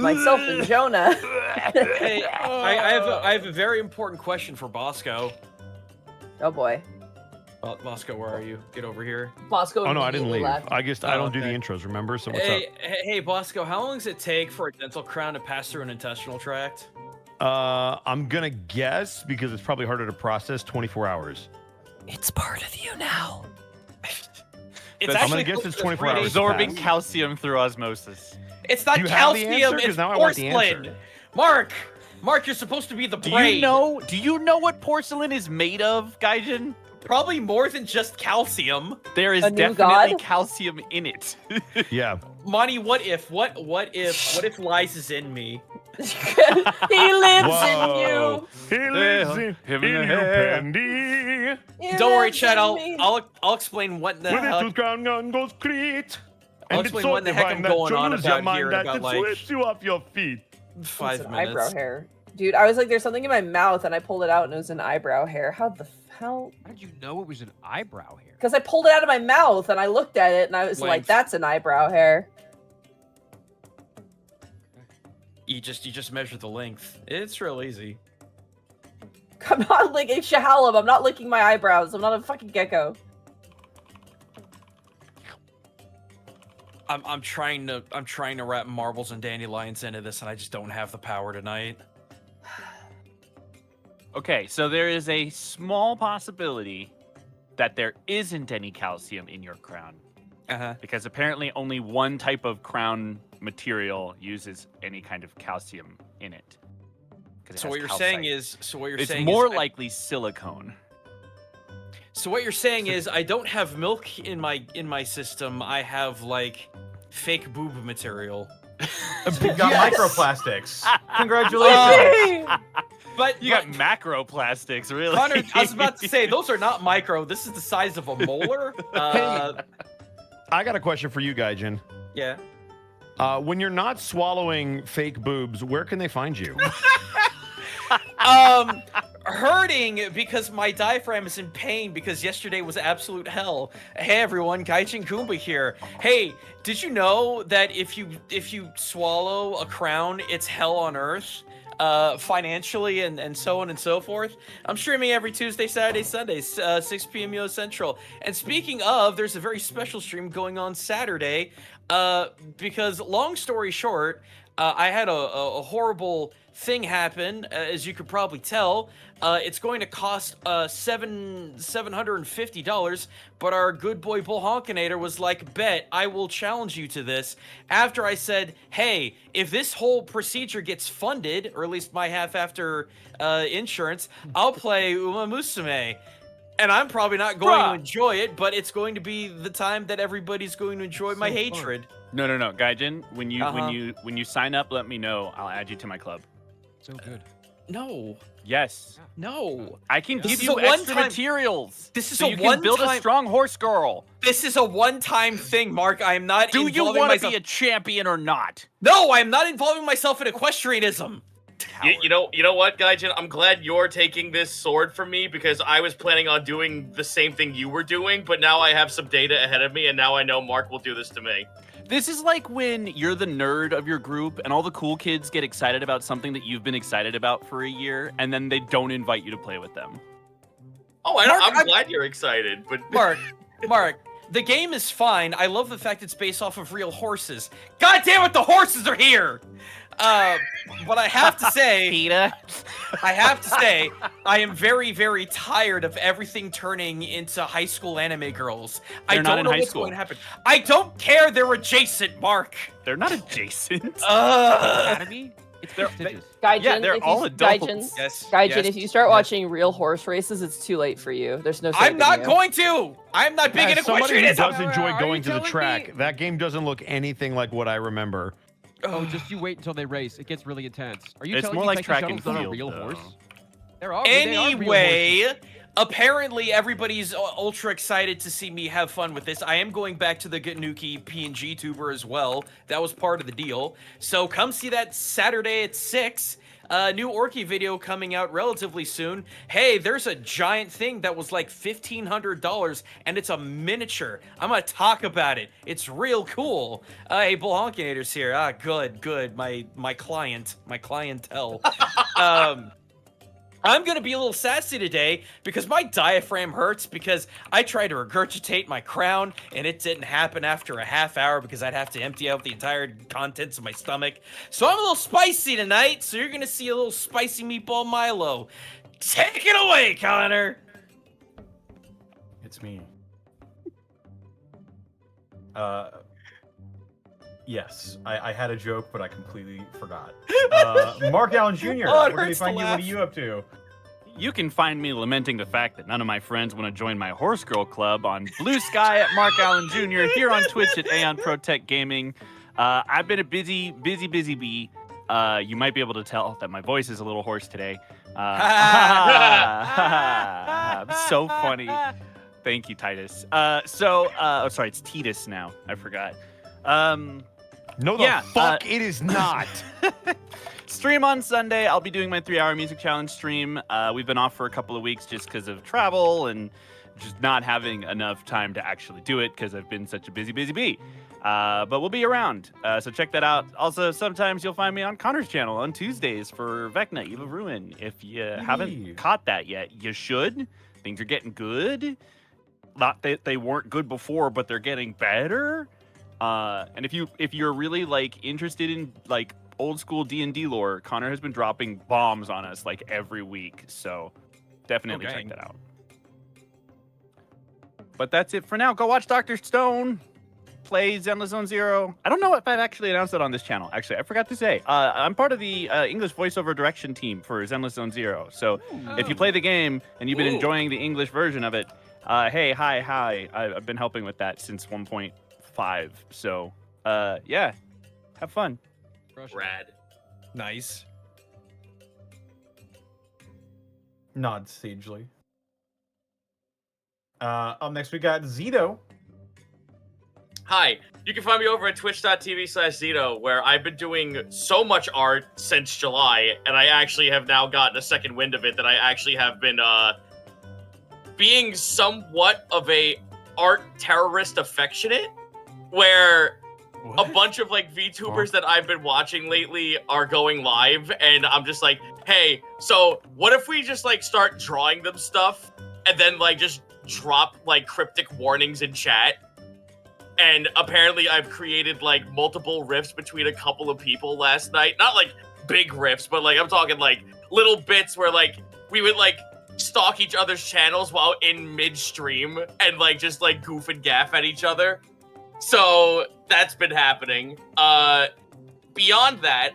myself and Jonah. Hey, I have a very important question for Bosco. Oh boy. Bosco, where are you? Get over here. Bosco. Oh no, I didn't leave. Left. I don't do the okay. intros, remember? So what's up? Hey, Bosco, how long does it take for a dental crown to pass through an intestinal tract? I'm gonna guess, because it's probably harder to process, 24 hours. It's part of you now. I'm gonna guess it's 24 hours. Absorbing calcium through osmosis. It's not Do you have the calcium, answer? 'Cause it's now I want the porcelain. answer. Mark, you're supposed to be the Do brain. you know what porcelain is made of, Gaijin? Probably more than just calcium. There is A new definitely god? calcium in it. Yeah. Monty, what if lies is in me? He lives Whoa. in He lives in him in the your head. pandy. you. He Don't worry, lives Chad. in me. I'll explain what the With hell. it to crown gun goes creet. I'll And it's explain so what the heck divine I'm that going you on lose your about mind, here in that about, it like, sweeps you off your feet. 5 It's an minutes. eyebrow hair. Dude, I was like, there's something in my mouth, and I pulled it out, and it was an eyebrow hair. How the hell? How did you know it was an eyebrow hair? Because I pulled it out of my mouth, and I looked at it, and I was like, Length. that's an eyebrow hair. You just measure the length. It's real easy. I'm not licking Shahalab. I'm not licking my eyebrows. I'm not a fucking gecko. I'm trying to wrap marbles and dandelions into this, and I just don't have the power tonight. Okay, so there is a small possibility that there isn't any calcium in your crown. Because apparently only one type of crown material uses any kind of calcium in it. So what you're saying is, it's more likely silicone. So what you're saying is, I don't have milk in my system. I have like fake boob material. You've got microplastics. Congratulations. But You got macroplastics, really. Connor, I was about to say those are not micro. This is the size of a molar. I got a question for you, Gaijin. Yeah. When you're not swallowing fake boobs, where can they find you? Hurting because my diaphragm is in pain because yesterday was absolute hell. Hey everyone, Gaijin Goomba here. Hey, did you know that if you swallow a crown, it's hell on earth? Financially and so on and so forth. I'm streaming every Tuesday, Saturday, Sundays, 6 p.m. US Central. And speaking of, there's a very special stream going on Saturday, because long story short, I had a horrible thing happen, as you could probably tell. It's going to cost $750, but our good boy Bull Honkinator was like, bet, I will challenge you to this. After I said, hey, if this whole procedure gets funded, or at least my half after insurance, I'll play Uma Musume. And I'm probably not going to enjoy it, but it's going to be the time that everybody's going to enjoy my hatred. No, Gaijin, when you sign up, let me know. I'll add you to my club. So good. No. Yes. No. I can This give is you a extra one-time- materials. This is so a you can build a one-time- strong horse girl. This is a one-time thing, Mark. I am not Do you involving want to myself... be a champion or not? No, I am not involving myself in equestrianism. You know what, Gaijin? I'm glad you're taking this sword from me because I was planning on doing the same thing you were doing, but now I have some data ahead of me, and now I know Mark will do this to me. This is like when you're the nerd of your group and all the cool kids get excited about something that you've been excited about for a year, and then they don't invite you to play with them. Oh, I'm glad you're excited, but... Mark, the game is fine. I love the fact it's based off of real horses. God damn it, the horses are here! But I have to say... PETA. I have to say, I am very, very tired of everything turning into high school anime girls. I They're not don't in know high what's school. going to happen. I don't care. They're adjacent, Mark. They're not adjacent. Academy? It's They're- prestigious. Gaijin, Yeah, they're if you, all adults. Gaijin, Yes. Gaijin, yes. if you start watching real horse races, it's too late for you. There's no I'm saving not you. going to. I'm not big As in somebody who equestrianism. does enjoy Are going you to the telling track, me- that game doesn't look anything like what I remember. Oh, just you wait until they race. It gets really intense. Are you It's telling more me like Texas track and Shuttle's not a field, real though. horse? They are real horses. Anyway, apparently everybody's ultra excited to see me have fun with this. I am going back to the Ganuki PNG tuber as well. That was part of the deal. So come see that Saturday at 6. New Orky video coming out relatively soon. Hey, there's a giant thing that was like $1,500 and it's a miniature. I'm gonna talk about it. It's real cool. Hey, Bullhonkinator's here. Good. My clientele. I'm gonna be a little sassy today because my diaphragm hurts because I tried to regurgitate my crown and it didn't happen after a half hour because I'd have to empty out the entire contents of my stomach. So I'm a little spicy tonight, so you're gonna see a little spicy meatball Milo. Take it away, Connor! It's me. Yes, I had a joke, but I completely forgot. Mark Allen Jr., Oh, it where can we hurts to find you? What laugh. are you up to? You can find me lamenting the fact that none of my friends want to join my Horse Girl Club on Blue Sky at Mark Allen Jr., here on Twitch at Aeon Protect Gaming. I've been a busy bee. You might be able to tell that my voice is a little hoarse today. So funny. Thank you, Titus. Sorry, it's Titus now. I forgot. No, the Yeah, fuck it is not. Stream on Sunday. I'll be doing my 3-hour music challenge stream. We've been off for a couple of weeks just because of travel and just not having enough time to actually do it because I've been such a busy bee. But we'll be around, so check that out. Also, sometimes you'll find me on Connor's channel on Tuesdays for Vecna, Eve of Ruin. If you haven't caught that yet, you should. Things are getting good. Not that they weren't good before, but they're getting better. And if you're really like interested in like old school D&D lore, Connor has been dropping bombs on us like every week, so definitely check that out. But that's it for now. Go watch Dr. Stone play Zenless Zone Zero. I don't know if I've actually announced it on this channel. Actually, I forgot to say. I'm part of the English voiceover direction team for Zenless Zone Zero. So if you play the game and you've been enjoying the English version of it, hey, hi. I've been helping with that since 1.5. So yeah, have fun. Rad. Nice. Nod sagely. Up next, we got Zito. Hi, you can find me over at twitch.tv/Zito, where I've been doing so much art since July, and I actually have now gotten a second wind of it that I actually have been being somewhat of a art terrorist affectionate, where a bunch of like VTubers that I've been watching lately are going live, and I'm just like, hey, so what if we just like start drawing them stuff and then like just drop like cryptic warnings in chat? And apparently I've created like multiple rifts between a couple of people last night. Not like big rifts, but like I'm talking like little bits where like we would like stalk each other's channels while in midstream and like just like goof and gaff at each other. So that's been happening. Beyond that,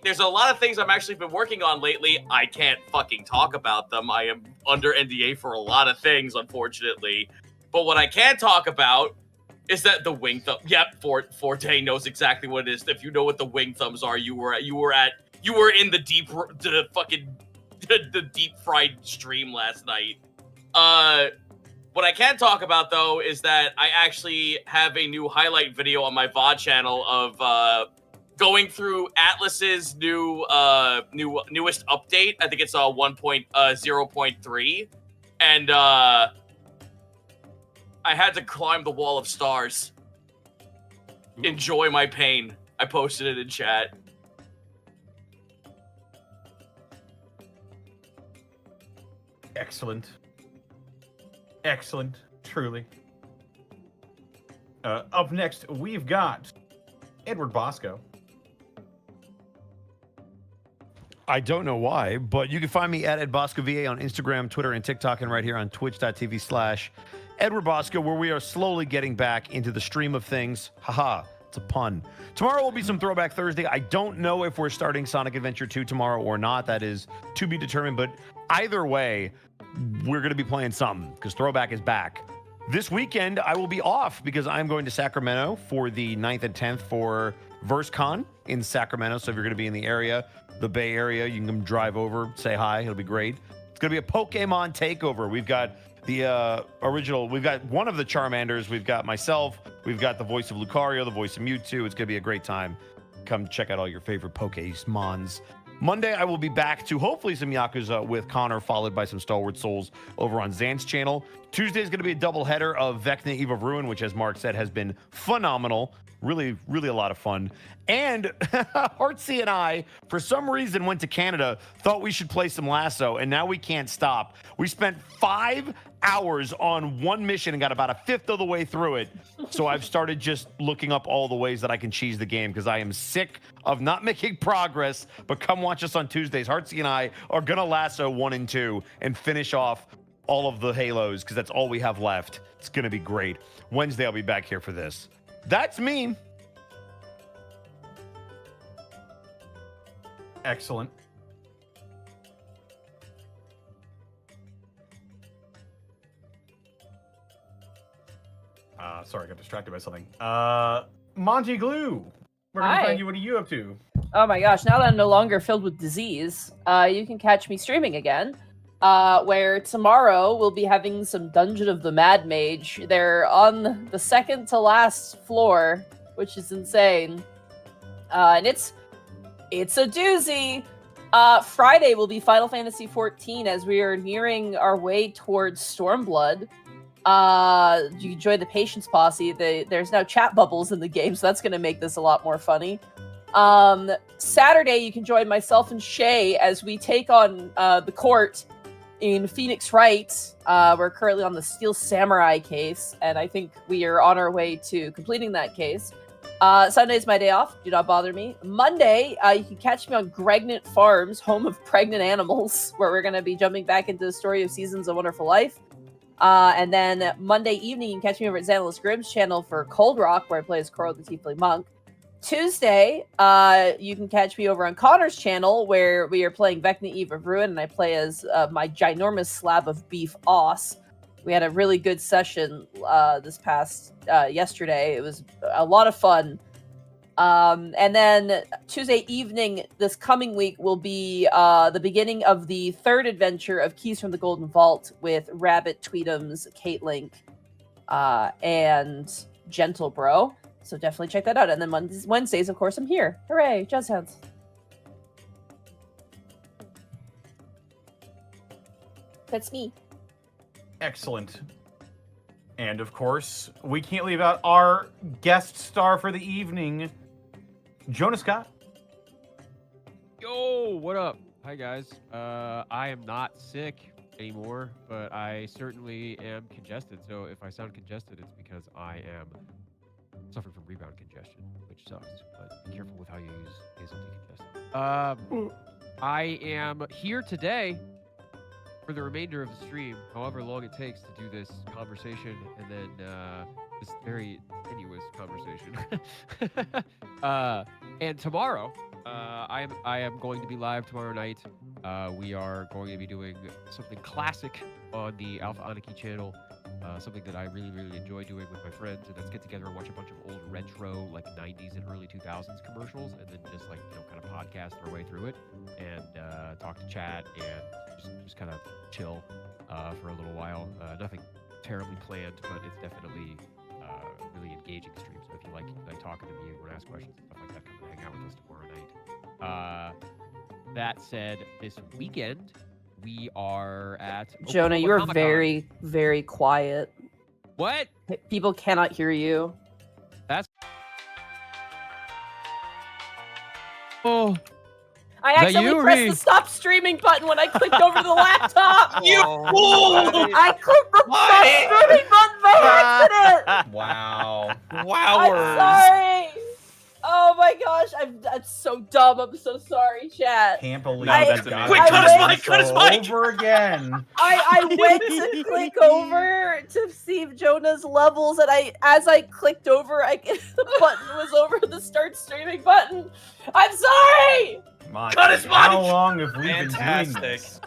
there's a lot of things I've actually been working on lately. I can't fucking talk about them. I am under NDA for a lot of things, unfortunately. But what I can talk about is that the wing thumb. Yep, Forte knows exactly what it is. If you know what the wing thumbs are, you were in the deep fried stream last night. What I can talk about though is that I actually have a new highlight video on my VOD channel of going through Atlas's newest update. I think it's 1.0.3, and I had to climb the wall of stars. Enjoy my pain. I posted it in chat. Excellent. Excellent. Truly. Up next, we've got Edward Bosco. I don't know why, but you can find me at EdBoscoVA on Instagram, Twitter, and TikTok, and right here on twitch.tv/Edward Bosco, where we are slowly getting back into the stream of things. Haha, it's a pun. Tomorrow will be some Throwback Thursday. I don't know if we're starting Sonic Adventure 2 tomorrow or not. That is to be determined, but either way, we're going to be playing something because Throwback is back. This weekend, I will be off because I'm going to Sacramento for the 9th and 10th for VerseCon in Sacramento. So if you're going to be in the area, the Bay Area, you can come drive over, say hi. It'll be great. It's going to be a Pokemon takeover. We've got the original. We've got one of the Charmanders. We've got myself. We've got the voice of Lucario, the voice of Mewtwo. It's going to be a great time. Come check out all your favorite Pokemons Monday, I will be back to hopefully some Yakuza with Connor, followed by some Stalwart Souls over on Xan's channel. Tuesday is going to be a double header of Vecna Eve of Ruin, which, as Mark said, has been phenomenal. Really, really a lot of fun. And Heartsy and I, for some reason, went to Canada, thought we should play some Lasso, and now we can't stop. We spent 5 hours on one mission and got about a fifth of the way through it. So I've started just looking up all the ways that I can cheese the game because I am sick of not making progress. But come watch us on Tuesdays. Heartsy and I are going to Lasso 1 and 2 and finish off all of the Halos because that's all we have left. It's going to be great. Wednesday, I'll be back here for this. That's me. Excellent. Sorry, I got distracted by something. Monty Glue, where can we Hi. find you? What are you up to? Oh my gosh, now that I'm no longer filled with disease, you can catch me streaming again. Where tomorrow we'll be having some Dungeon of the Mad Mage. They're on the second to last floor, which is insane. And it's a doozy. Friday will be Final Fantasy XIV as we are nearing our way towards Stormblood. You can join the Patience Posse. There's now chat bubbles in the game, so that's going to make this a lot more funny. Saturday, you can join myself and Shay as we take on the court in Phoenix Wright. We're currently on the Steel Samurai case, and I think we are on our way to completing that case. Sunday's my day off. Do not bother me. Monday, you can catch me on Gregnant Farms, home of pregnant animals, where we're going to be jumping back into the story of Seasons of Wonderful Life. And then Monday evening, you can catch me over at Xanalis Grimm's channel for Cold Rock, where I play as Coral the Tiefling Monk. Tuesday, you can catch me over on Connor's channel, where we are playing Vecna Eve of Ruin, and I play as my ginormous slab of beef Oss. We had a really good session this past yesterday. It was a lot of fun. And then Tuesday evening this coming week will be the beginning of the third adventure of Keys from the Golden Vault with Rabbit, Tweetums, Kate Link, and Gentle Bro. So definitely check that out. And then Wednesdays, of course, I'm here. Hooray, jazz hands. That's me. Excellent. And of course, we can't leave out our guest star for the evening, Jonah Scott. Yo, what up? Hi, guys. I am not sick anymore, but I certainly am congested. So if I sound congested, it's because I am suffering from rebound congestion, which sucks. But be careful with how you use nasal decongestant. I am here today for the remainder of the stream, however long it takes to do this conversation and then this very tenuous conversation. And tomorrow, I am going to be live tomorrow night. We are going to be doing something classic on the Alpha Anarchy channel, something that I really, really enjoy doing with my friends, and that's get together and watch a bunch of old retro, like 90s and early 2000s commercials, and then just like, you know, kind of podcast our way through it, and talk to chat, and just kind of chill for a little while. Nothing terribly planned, but it's definitely really engaging stream. So if you like talking to me and want to ask questions and stuff like that, come and hang out with us tomorrow night. That said, this weekend we are at Jonah, you are Comic-Con. very, very quiet. What? People cannot hear you. Oh, I Is that accidentally you or pressed me? the stop streaming button when I clicked over to the laptop. You fool! I clicked the stop streaming button by accident. Wow. I'm Wowers. sorry. Oh my gosh, I'm so dumb. I'm so sorry, chat. Can't believe I- you that's got amazing. Quick, cut his I mic, cut his mic! Over again. I went to click over to see Jonah's levels, and as I clicked over, the button was over the start streaming button. I'm sorry. Monty, Cut his how mic! long have we been doing Fantastic. this?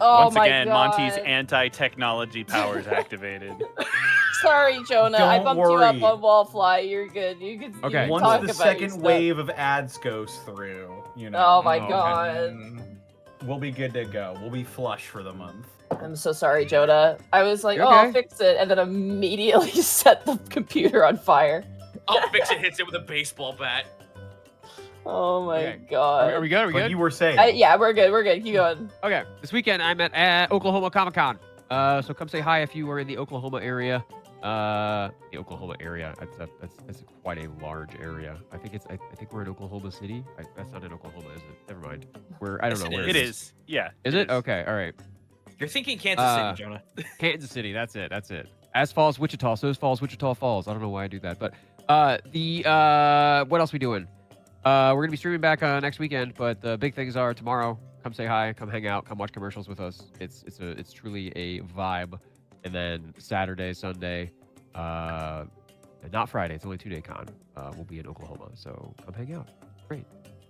Oh Once my again, god. Monty's anti-technology powers activated. Sorry, Jonah. I Don't bumped you up worry. on Wallfly. You're good. You can Okay. You can Once talk the about second your stuff. wave of ads goes through, you know. Oh my Oh, god. We'll be good to go. We'll be flush for the month. I'm so sorry, Jonah. I was like, oh, I'll Okay. fix it, and then immediately set the computer on fire. I'll fix it, hits it with a baseball bat. Oh my Okay. god. Are we good? Are we But good? you were saying. Yeah, we're good. We're good. Keep going. Okay, this weekend I'm at Oklahoma Comic Con. So come say hi if you are in the Oklahoma area. The Oklahoma area. That's quite a large area. I think we're in Oklahoma City. That's not in Oklahoma, is it? Never mind. I don't Yes, know where It is. Yeah. Is it? Okay. All right. You're thinking Kansas City, Jonah. Kansas City. That's it. As Falls, Wichita. So is Falls, Wichita Falls. I don't know why I do that, but what else we doing? We're gonna be streaming back next weekend, but the big things are tomorrow. Come say hi, come hang out, come watch commercials with us. It's truly a vibe. And then Saturday, Sunday, and not Friday. It's only 2-day con. We'll be in Oklahoma, so come hang out. Great,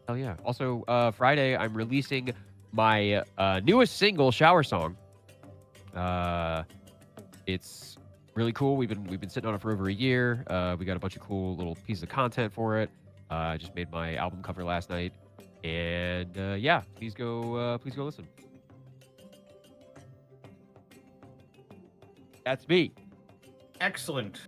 hell yeah. Also, Friday I'm releasing my newest single, Shower Song. It's really cool. We've been sitting on it for over a year. We got a bunch of cool little pieces of content for it. I just made my album cover last night, and yeah, please go listen. That's me. Excellent.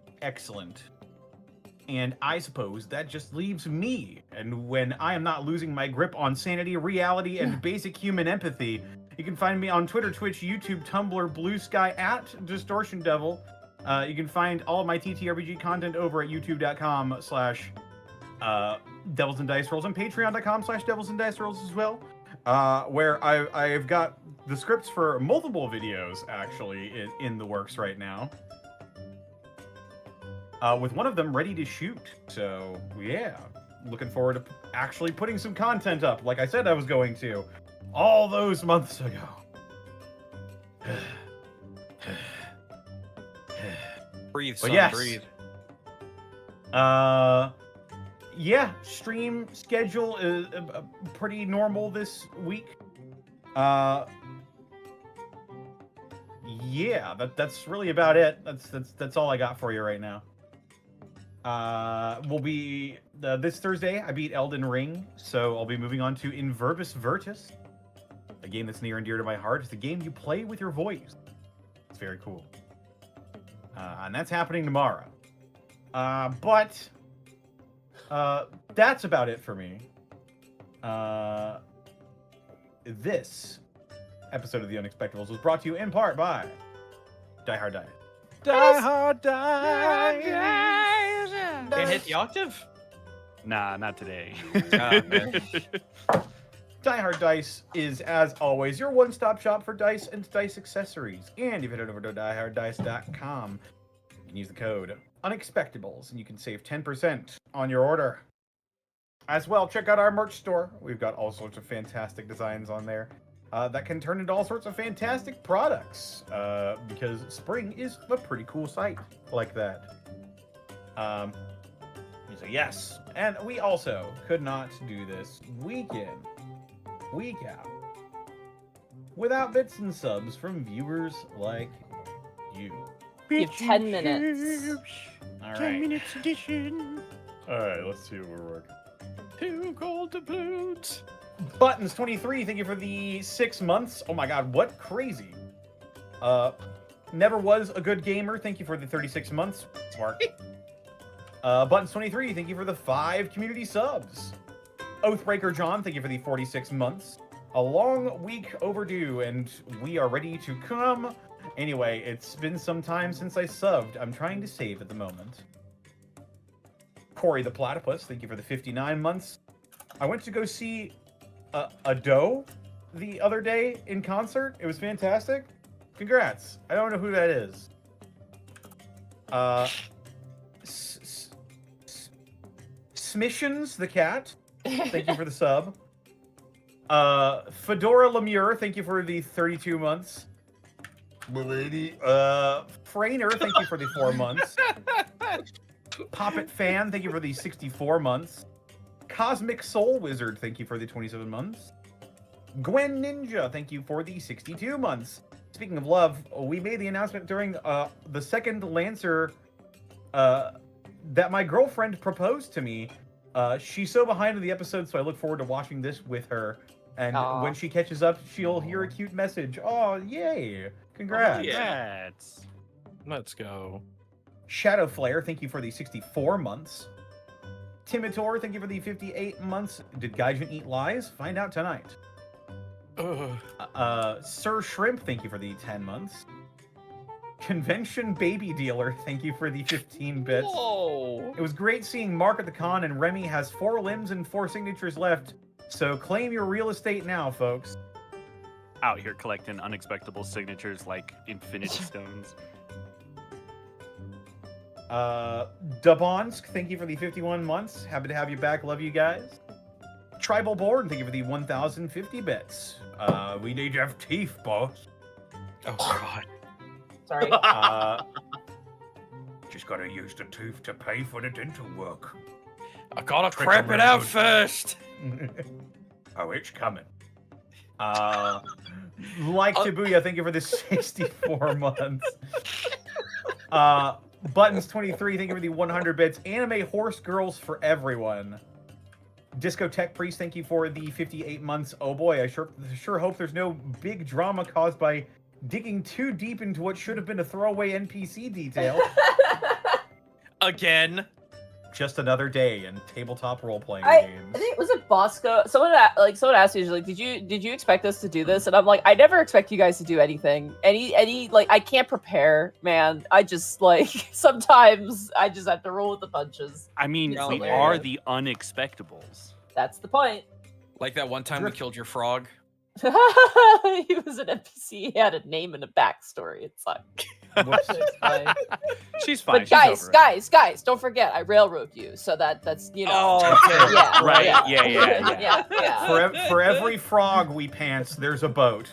And I suppose that just leaves me. And when I am not losing my grip on sanity, reality, and basic human empathy, you can find me on Twitter, Twitch, YouTube, Tumblr, Blue Sky, at Distortion Devil. You can find all of my TTRPG content over at youtube.com/ Devils and Dice Rolls and patreon.com/ Devils and Dice Rolls as well, where I've got the scripts for multiple videos actually in the works right now, with one of them ready to shoot. So yeah, looking forward to actually putting some content up like I said I was going to all those months ago. Breathe, But son, yes. breathe. Yeah, stream schedule is pretty normal this week. Yeah, that's really about it. That's all I got for you right now. We'll be this Thursday. I beat Elden Ring, so I'll be moving on to Inverbis Virtus, a game that's near and dear to my heart. It's the game you play with your voice. It's very cool, and that's happening tomorrow. But that's about it for me. This episode of the Unexpectables was brought to you in part by Die Hard Dice. Die hard, die. Can't hit the octave? Nah, not today. Oh, man. Die Hard Dice is, as always, your one-stop shop for dice and dice accessories. And if you head over to dieharddice.com, you can use the code Unexpectables, and you can save 10% on your order. As well, check out our merch store. We've got all sorts of fantastic designs on there that can turn into all sorts of fantastic products, because spring is a pretty cool site like that. So yes, and we also could not do this week in, week out, without bits and subs from viewers like you. You have 10 minutes. All 10 right. minutes edition. All right, let's see what we're working. 2 gold doubloons. Buttons 23, thank you for the 6 months. Oh my god, what crazy. Never was a good gamer, thank you for the 36 months. Smart. Buttons 23, thank you for the 5 community subs. Oathbreaker John, thank you for the 46 months. A long week overdue, and we are ready to come. Anyway, it's been some time since I subbed. I'm trying to save at the moment. Corey the Platypus, thank you for the 59 months. I went to go see a doe the other day in concert. It was fantastic. Congrats. I don't know who that is. Smissions the cat, thank you for the sub. Fedora Lemure, thank you for the 32 months. Milady. Frainer, thank you for the 4 months. Poppet Fan, thank you for the 64 months. Cosmic Soul Wizard, thank you for the 27 months. Gwen Ninja, thank you for the 62 months. Speaking of love, we made the announcement during the second Lancer that my girlfriend proposed to me. She's so behind in the episode, so I look forward to watching this with her. And Aw. when she catches up, she'll hear a cute message. Oh, yay! Congrats. Congrats. Let's go. Shadow Flare, thank you for the 64 months. Timitor, thank you for the 58 months. Did Gaijin eat lies? Find out tonight. Sir Shrimp, thank you for the 10 months. Convention Baby Dealer, thank you for the 15 bits. Whoa. It was great seeing Mark at the con, and Remy has 4 limbs and 4 signatures left. So claim your real estate now, folks. Out here collecting unexpectable signatures like Infinity Stones. Dabonsk, thank you for the 51 months. Happy to have you back. Love you guys. Tribal Board, thank you for the 1,050 bits. We need to have teeth, boss. Oh God. Sorry. Just gotta use the tooth to pay for the dental work. I gotta Trick crap it around out good. first. Oh, it's coming. Like Shibuya, thank you for the 64 months. Buttons 23, thank you for the 100 bits. Anime Horse Girls for everyone. Discotheque Priest, thank you for the 58 months. Oh boy, I sure hope there's no big drama caused by digging too deep into what should have been a throwaway NPC detail. Again. Just another day in tabletop role-playing I games. think was it Bosco? Someone asked me, like, did you expect us to do this? And I'm like, I never expect you guys to do anything. Any like, I can't prepare, man. I just like sometimes I just have to roll with the punches. I mean, It's we hilarious. are the Unexpectables. That's the point. Like that one time we killed your frog. He was an NPC. He had a name and a backstory. It's like, Whoops. it's fine. She's fine. But She's over it. guys, don't forget, I railroad you. So that's you know. Oh, okay. Yeah. Right, Yeah. yeah. Yeah. For every frog we pants, there's a boat.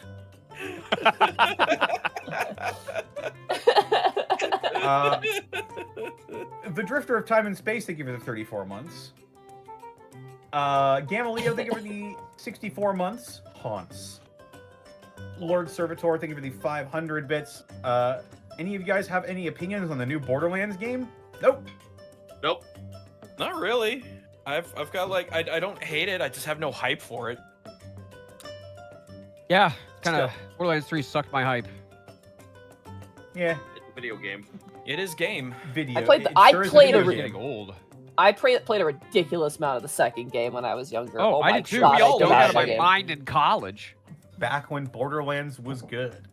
The Drifter of Time and Space, thank you for the 34 months. Gamaliel, thank you for the 64 months. Haunts. Lord Servitor, thank you for the 500 bits. Any of you guys have any opinions on the new Borderlands game? Nope. Nope. Not really. I've got like I don't hate it. I just have no hype for it. Yeah, kind of. Borderlands 3 sucked my hype. Yeah, It's a video game. It is game. video. I played It I sure is played a video It's game. getting old. I played a ridiculous amount of the second game when I was younger. Oh, my I did too. God, We I all got learned out that of my game. mind in college. Back when Borderlands was good.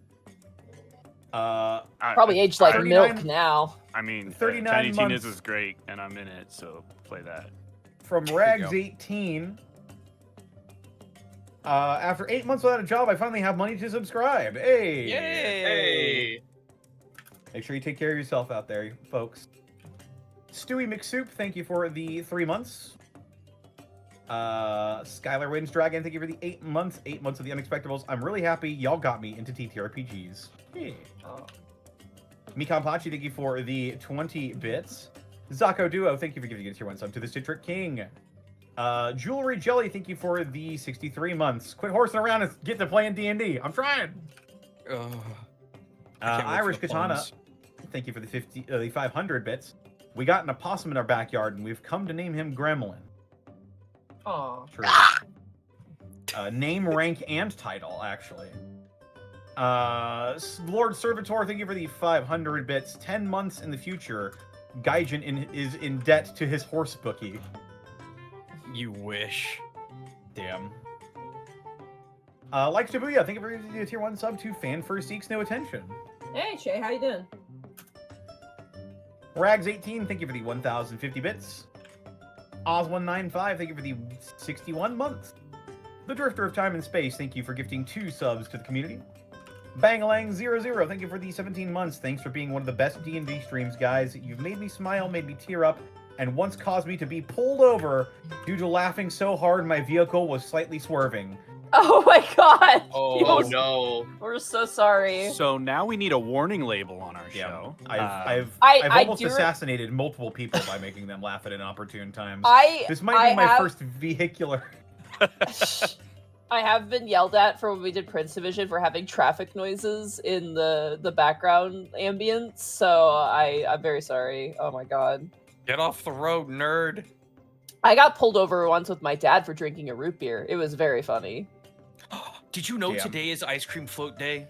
Probably aged like 39 milk now. I mean, 39 Tiny Tina's months. is great, and I'm in it, so play that. From you Rags go. 18. After 8 months without a job, I finally have money to subscribe. Hey! Yay! Hey. Make sure you take care of yourself out there, folks. Stewie McSoup, thank you for the 3 months. Skylar Wins Dragon, thank you for the 8 months. 8 months of the Unexpectables. I'm really happy y'all got me into TTRPGs. Hey. Mikan Pachi, thank you for the 20 bits. Zako Duo, thank you for giving a tier 1 sub to the Citric King. Jewelry Jelly, thank you for the 63 months. Quit horsing around and get to playing D&D. I'm trying. Ugh. I can't wait for Irish the Katana, puns. thank you for the 500 bits. We got an opossum in our backyard, and we've come to name him Gremlin. Oh. True. Name, rank, and title, actually. Lord Servitor, thank you for the 500 bits. 10 months in the future, Gaijin is in debt to his horse bookie. You wish. Damn. Like Shibuya, thank you for the tier 1 sub to Fan First Seeks No Attention. Hey Shay, how you doing? Rags18, thank you for the 1,050 bits. Oz195, thank you for the 61 months. The Drifter of Time and Space, thank you for gifting 2 subs to the community. Bangalang00, thank you for the 17 months. Thanks for being one of the best D&D streams, guys. You've made me smile, made me tear up, and once caused me to be pulled over due to laughing so hard my vehicle was slightly swerving. Oh my God! Oh no. We're so sorry. So now we need a warning label on our Yeah, show. I've I almost do re- assassinated multiple people by making them laugh at inopportune times. I This might be I my have- first vehicular. I have been yelled at for when we did Prince Division for having traffic noises in the background ambience. So I'm very sorry. Oh my God. Get off the road, nerd. I got pulled over once with my dad for drinking a root beer. It was very funny. Did you know Damn. today is ice cream float day?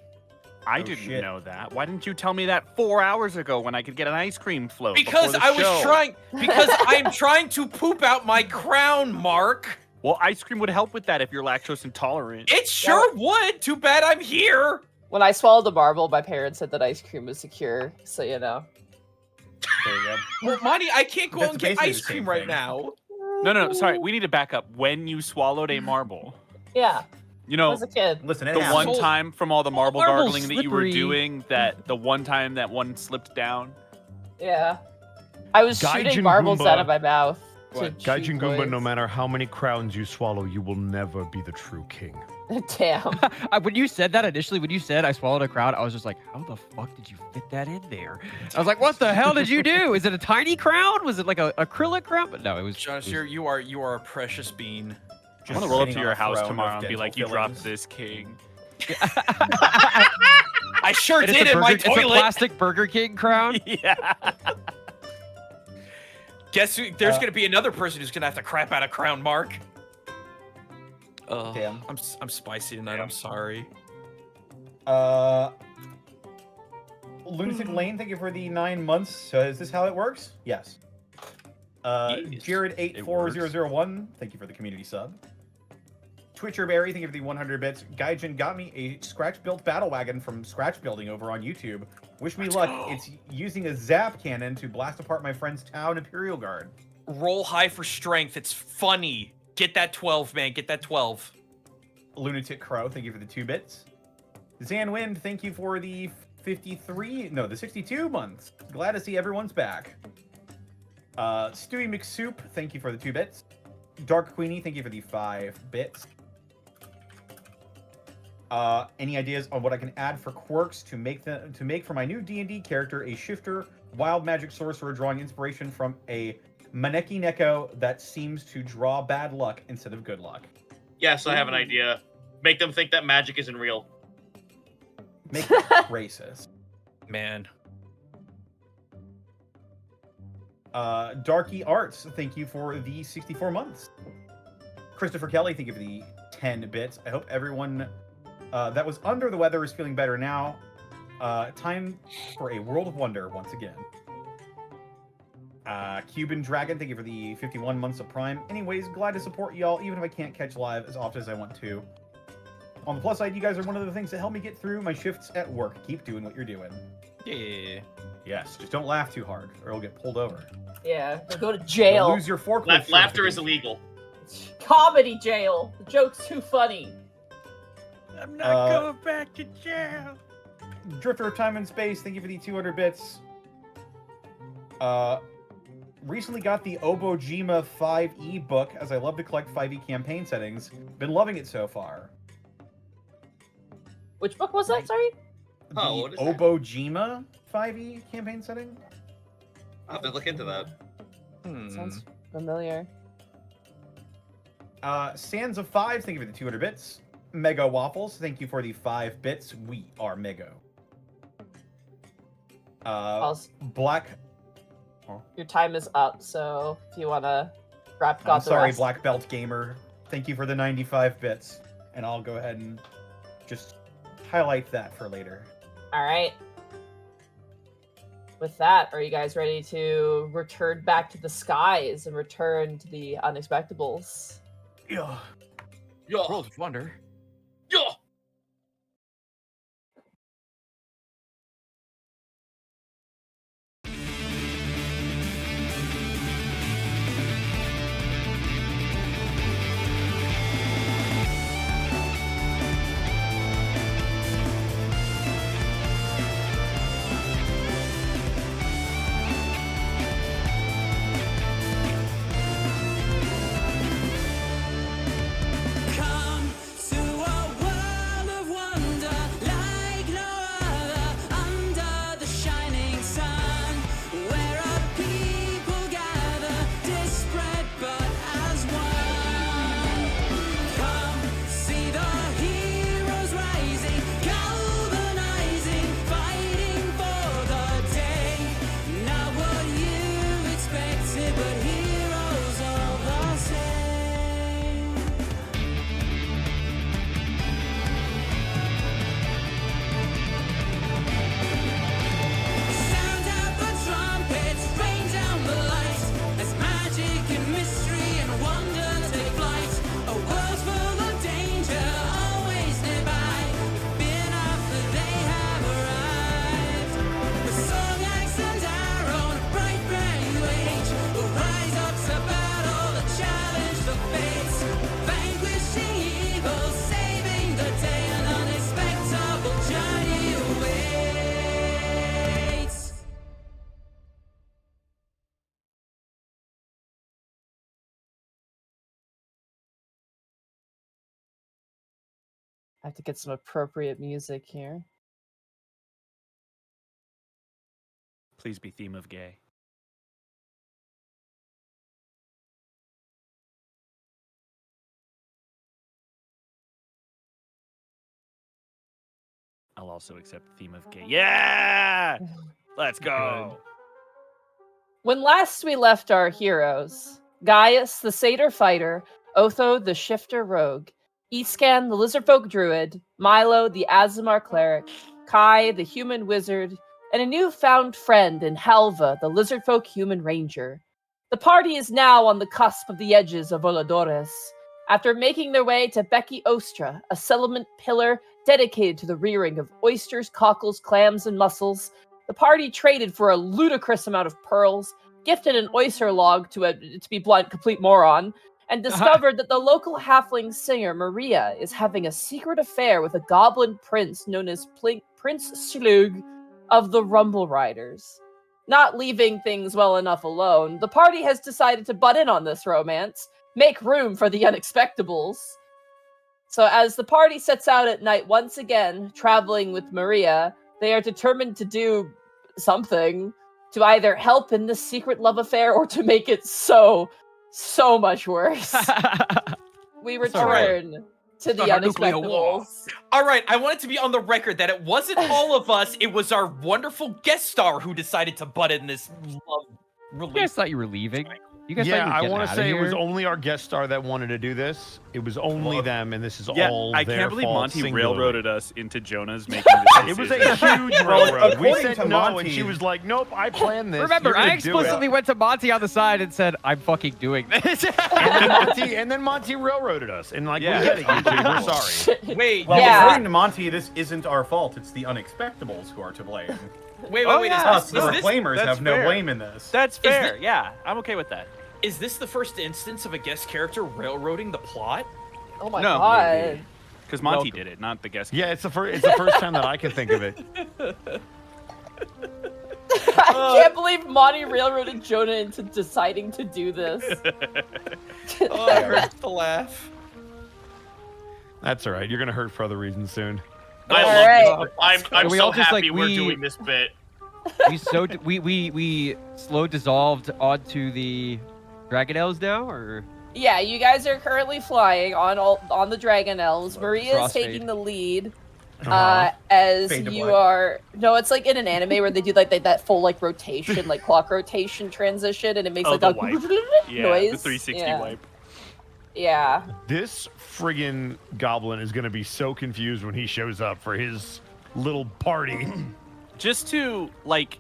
I Oh, didn't shit. know that. Why didn't you tell me that 4 hours ago when I could get an ice cream float? Because before the I was show? trying. Because I'm trying to poop out my crown, Mark. Well, ice cream would help with that if you're lactose intolerant. It sure would. Too bad I'm here. When I swallowed the marble, my parents said that ice cream was secure, so you know. There you go. Well, Monty, I can't go That's and get basically ice the cream same right thing. now. No, sorry. We need to back up. When you swallowed a marble, Yeah, you I know, was a kid. Listen, it the happens. one time from all the marble marble's gargling that you were slippery. doing, that the one time that one slipped down. Yeah. I was shooting Gaijin marbles Goomba. out of my mouth. to What? chew Gaijin Goomba, no toys. matter how many crowns you swallow, you will never be the true king. Damn. When you said that initially, when you said I swallowed a crown, I was just like, how the fuck did you fit that in there? I was like, what the hell did you do? Is it a tiny crown? Was it like a acrylic crown? But no, it was. Josh, it was- you are a precious bean. I'm gonna roll up sitting to on your a house throne tomorrow of and be like, you dental dropped fillings. this king. I sure and did it's a in my Burger- It's a toilet. plastic Burger King crown. Yeah. Guess who? There's gonna be another person who's gonna have to crap out a crown, Mark. Damn. I'm spicy tonight. I'm sorry. Lunatic Lane, thank you for the 9 months. So is this how it works? Yes. Yes, Jared84001, thank you for the community sub. Twitcherberry, thank you for the 100 bits. Gaijin got me a scratch-built battle wagon from Scratch Building over on YouTube. Wish me luck. It's using a zap cannon to blast apart my friend's town Imperial Guard. Roll high for strength. It's funny. Get that 12, man. Get that 12. Lunatic Crow, thank you for the 2 bits. Zan Wind, thank you for the 62 months. Glad to see everyone's back. Stewie McSoup, thank you for the 2 bits. Dark Queenie, thank you for the 5 bits. Any ideas on what I can add for quirks to make for my new D&D character a shifter, wild magic sorcerer drawing inspiration from a Maneki Neko that seems to draw bad luck instead of good luck? Yes, I have an idea. Make them think that magic isn't real. Make it racist. Man. Darky Arts, thank you for the 64 months. Christopher Kelly, thank you for the 10 bits. I hope everyone that was under the weather is feeling better now. Time for a world of wonder once again. Cuban Dragon, thank you for the 51 months of Prime. Anyways, glad to support y'all, even if I can't catch live as often as I want to. On the plus side, you guys are one of the things that help me get through my shifts at work. Keep doing what you're doing. Yeah. Yes, just don't laugh too hard, or you'll get pulled over. Yeah, you'll go to You'll jail. lose your forklift Laughter is certification. illegal. Comedy jail. The joke's too funny. I'm not going back to jail. Drifter of Time and Space, thank you for the 200 bits. Recently got the Obojima 5e book, as I love to collect 5e campaign settings. Been loving it so far. Which book was that? Sorry. Oh, The what is that? Obojima 5e campaign setting? I'll have to look into that. Sounds familiar. Sands of 5, thank you for the 200 bits. Mega Waffles, thank you for the 5 bits. We are Mego. Also, Black... your time is up, so if you want to wrap I'm the sorry, rest. Black Belt Gamer. Thank you for the 95 bits. And I'll go ahead and just highlight that for later. All right. With that, are you guys ready to return back to the skies and return to the Unexpectables? Yeah. Yo, World of Wonder. yo. Come to I have to get some appropriate music here. Please be theme of gay. I'll also accept the theme of gay. Yeah! Let's go. When last we left our heroes, Gaius, the satyr fighter, Otho, the shifter rogue, Iscan, the lizardfolk druid, Milo, the Azamar cleric, Kai, the human wizard, and a newfound friend in Halva, the lizardfolk human ranger. The party is now on the cusp of the edges of Voladores, after making their way to Becky Ostra, a settlement pillar dedicated to the rearing of oysters, cockles, clams, and mussels. The party traded for a ludicrous amount of pearls, gifted an oyster log to be blunt, complete moron, and discovered that the local halfling singer Maria is having a secret affair with a goblin prince known as Prince Slug of the Rumble Riders. Not leaving things well enough alone, the party has decided to butt in on this romance, make room for the Unexpectables. So as the party sets out at night once again, traveling with Maria, they are determined to do something to either help in this secret love affair or to make it so much worse. We return to the Unexpectables. All right, I want it to be on the record that it wasn't all of us. It was our wonderful guest star who decided to butt in this love You guys thought you were leaving? You guys thought you were I getting want to outta say it was here? only our guest star that wanted to do this. It was only them, and this is Yeah, all I their can't believe fault Monty singularly. railroaded us into Jonah's making this It was decision. a huge railroad. We according said to no, Monty- and she was like, "Nope, I planned this." Remember, You're gonna I do it." explicitly went to Monty on the side and said, "I'm fucking doing this." and then Monty railroaded us, and like, Yeah. we get it, you two. We're sorry. Wait, Well, Yeah. according to Monty, this isn't our fault. It's the Unexpectables who are to blame. wait. Oh, Is yeah. Us, this, the is, this, reclaimers, that's have no fair. blame in this. That's fair. Yeah, I'm okay with that. is this the first instance of a guest character railroading the plot? Oh my No. god. Because Monty Welcome. did it, not the guest. Yeah, it's the first time that I can think of it. I can't believe Monty railroaded Jonah into deciding to do this. Oh, it hurts to laugh. That's all right. You're gonna hurt for other reasons soon. I All love right. this. I'm We so all just, happy like, we're we- doing this bit. we slow dissolved onto the Dragonelles now, or Yeah, you guys are currently flying on the Dragon Elves. Maria is Crossfade. taking the lead. Uh-huh. As Fade to you black. are no, it's like in an anime where they do like that full like rotation, like clock rotation transition, and it makes Oh, like the a wipe. Yeah, noise. the 360 yeah. wipe. Yeah. This friggin' goblin is gonna be so confused when he shows up for his little party. Just to, like,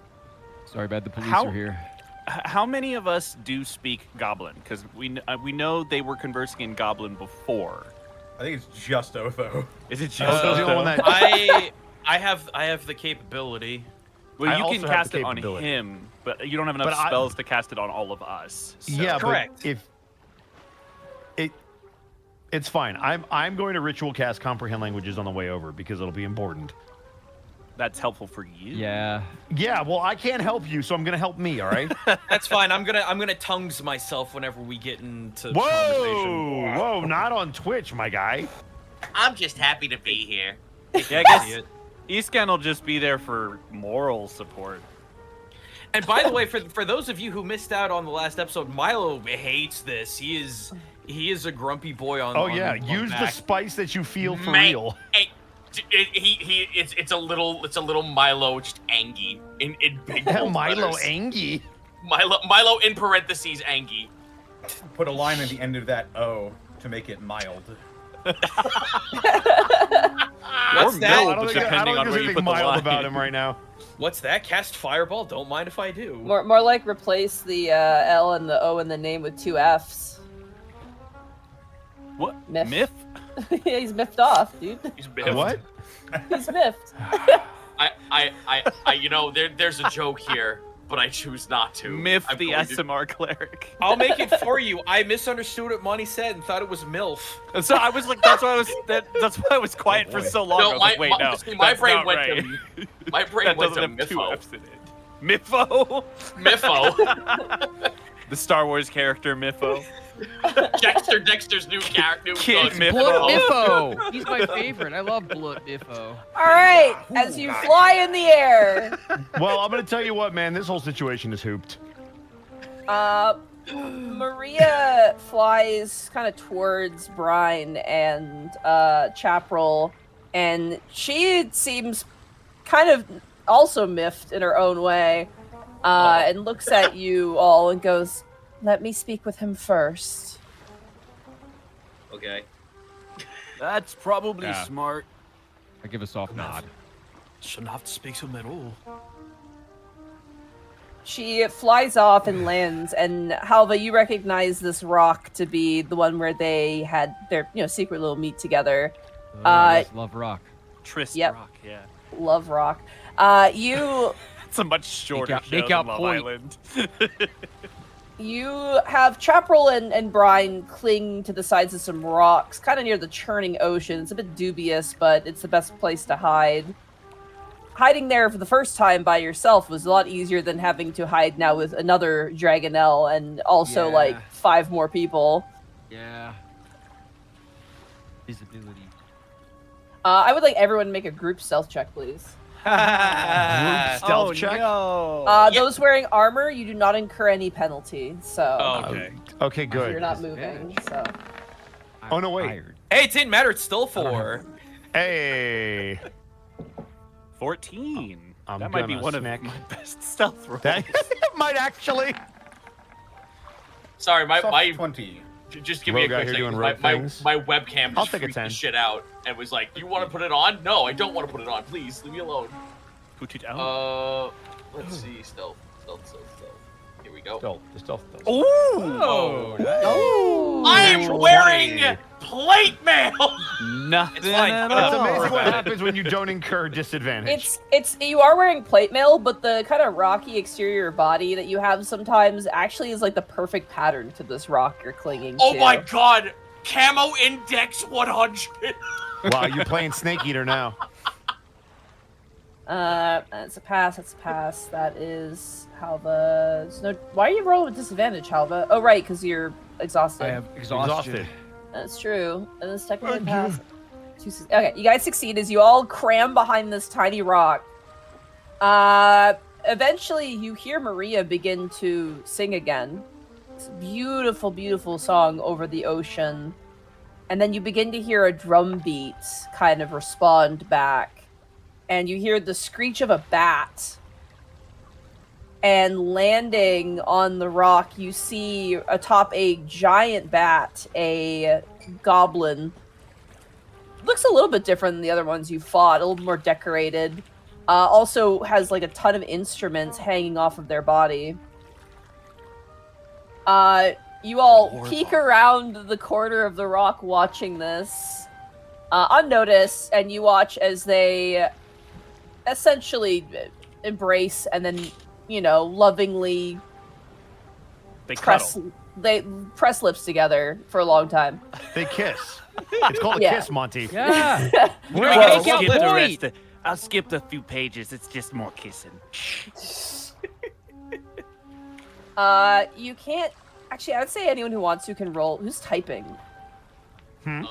sorry, bad. The police How- are here. how many of us do speak Goblin? Because we know they were conversing in Goblin before. I think it's just Otho. Is it just Otho's the only one that- I have the capability. Well, I you also can have cast the it on capability. him, but you don't have enough But I- spells to cast it on all of us. So. Yeah, Correct. but it's fine. I'm going to ritual cast comprehend languages on the way over because it'll be important. That's helpful for you. Yeah. Yeah, well, I can't help you, so I'm gonna help me. All right. That's fine. I'm gonna tongues myself whenever we get into conversation. Whoa, not on Twitch, my guy. I'm just happy to be here. Yeah, I guess Eastcan will just be there for moral support. And by the way, for those of you who missed out on the last episode, Milo hates this. He is a grumpy boy on. Oh on- yeah, on use the back. spice that you feel for Man, real. Hey, it's a little Milo just angy in big bold Milo letters. Angie. Milo in parentheses angy. Put a line at the end of that O to make it mild. What's Or that? mild, I don't think depending on there's where you anything put the mild line. about him right now. What's that? Cast Fireball? Don't mind if I do. More like replace the L and the O in the name with two Fs. What? Myth. Myth? Yeah, he's miffed off, dude. He's a bit What? He's miffed. There's a joke here, but I choose not to. Myth I'm the going to- SMR cleric. I'll make it for you. I misunderstood what Monty said and thought it was MILF. And so I was like, that's why I was quiet Oh, for boy. so long. I No, was like, wait, no, see, my that's brain not went right. to my brain That went doesn't to have two Miffo. F's in it. Miffo? Miffo. The Star Wars character Miffo. Dexter's new character. Kid Miffo. Blut Miffo. He's my favorite. I love Blut Miffo. All right, as you fly in the air. Well, I'm gonna tell you what, man. This whole situation is hooped. Maria flies kind of towards Brine and Chaparral, and she seems kind of also miffed in her own way, and looks at you all and goes, "Let me speak with him first." Okay. That's probably Yeah. smart. I give a soft nod. Shouldn't have to speak to him at all. She flies off and lands, and Halva, you recognize this rock to be the one where they had their, secret little meet together. Yes, love rock. Trist Yep. Rock, yeah. Love rock. You It's a much shorter out- show make than out Love point. Island. you have Chaparral and Brine cling to the sides of some rocks, kind of near the churning ocean. It's a bit dubious, but it's the best place to hide. Hiding there for the first time by yourself was a lot easier than having to hide now with another Dragonelle and also Yeah. like 5 more people. Yeah. Visibility. I would like everyone to make a group stealth check, please. Group stealth check. No. Those wearing armor, you do not incur any penalty, so Oh, okay. Okay, you're good. not moving. So Oh, no, wait. Tired. Hey, it didn't matter. It's still 4. Hey. 14. I'm That might be gonna one smack- of my best stealth rolls. That might actually. Sorry, my Soft 20. just give me a Rogue out quick here second. doing My, rogue my, things. my webcam I'll just take a freaked the 10. shit out and was like, "You want to put it on? No, I don't want to put it on. Please leave me alone." Put it out. Let's see. Stealth. Here we go. Stealth. Ooh! Oh, nice. oh, I am Natural wearing 20. plate mail. Nothing It's fine. at It's all. amazing what happens when you don't incur disadvantage. it's you are wearing plate mail, but the kind of rocky exterior body that you have sometimes actually is like the perfect pattern to this rock you're clinging Oh to. my god! Camo index 100. Wow, you're playing Snake Eater now. That's a pass. That is Halva. No, why are you rolling with disadvantage, Halva? Oh, right, because you're exhausted. I have exhaustion. That's true. And it's technically a pass. Okay, you guys succeed as you all cram behind this tiny rock. Eventually, you hear Maria begin to sing again. It's a beautiful, beautiful song over the ocean. And then you begin to hear a drum beat kind of respond back. And you hear the screech of a bat. And landing on the rock, you see atop a giant bat, a goblin. Looks a little bit different than the other ones you fought, a little more decorated. Also has like a ton of instruments hanging off of their body. You all peek around the corner of the rock watching this unnoticed, and you watch as they essentially embrace and then, lovingly They press cuddle. they press lips together for a long time. They kiss. It's called a Yeah. kiss, Monty. Yeah. Well, Make I'll out skip the point. rest. I'll skip a few pages. It's just more kissing. You can't actually. I would say anyone who wants to can roll. Who's typing? Hmm?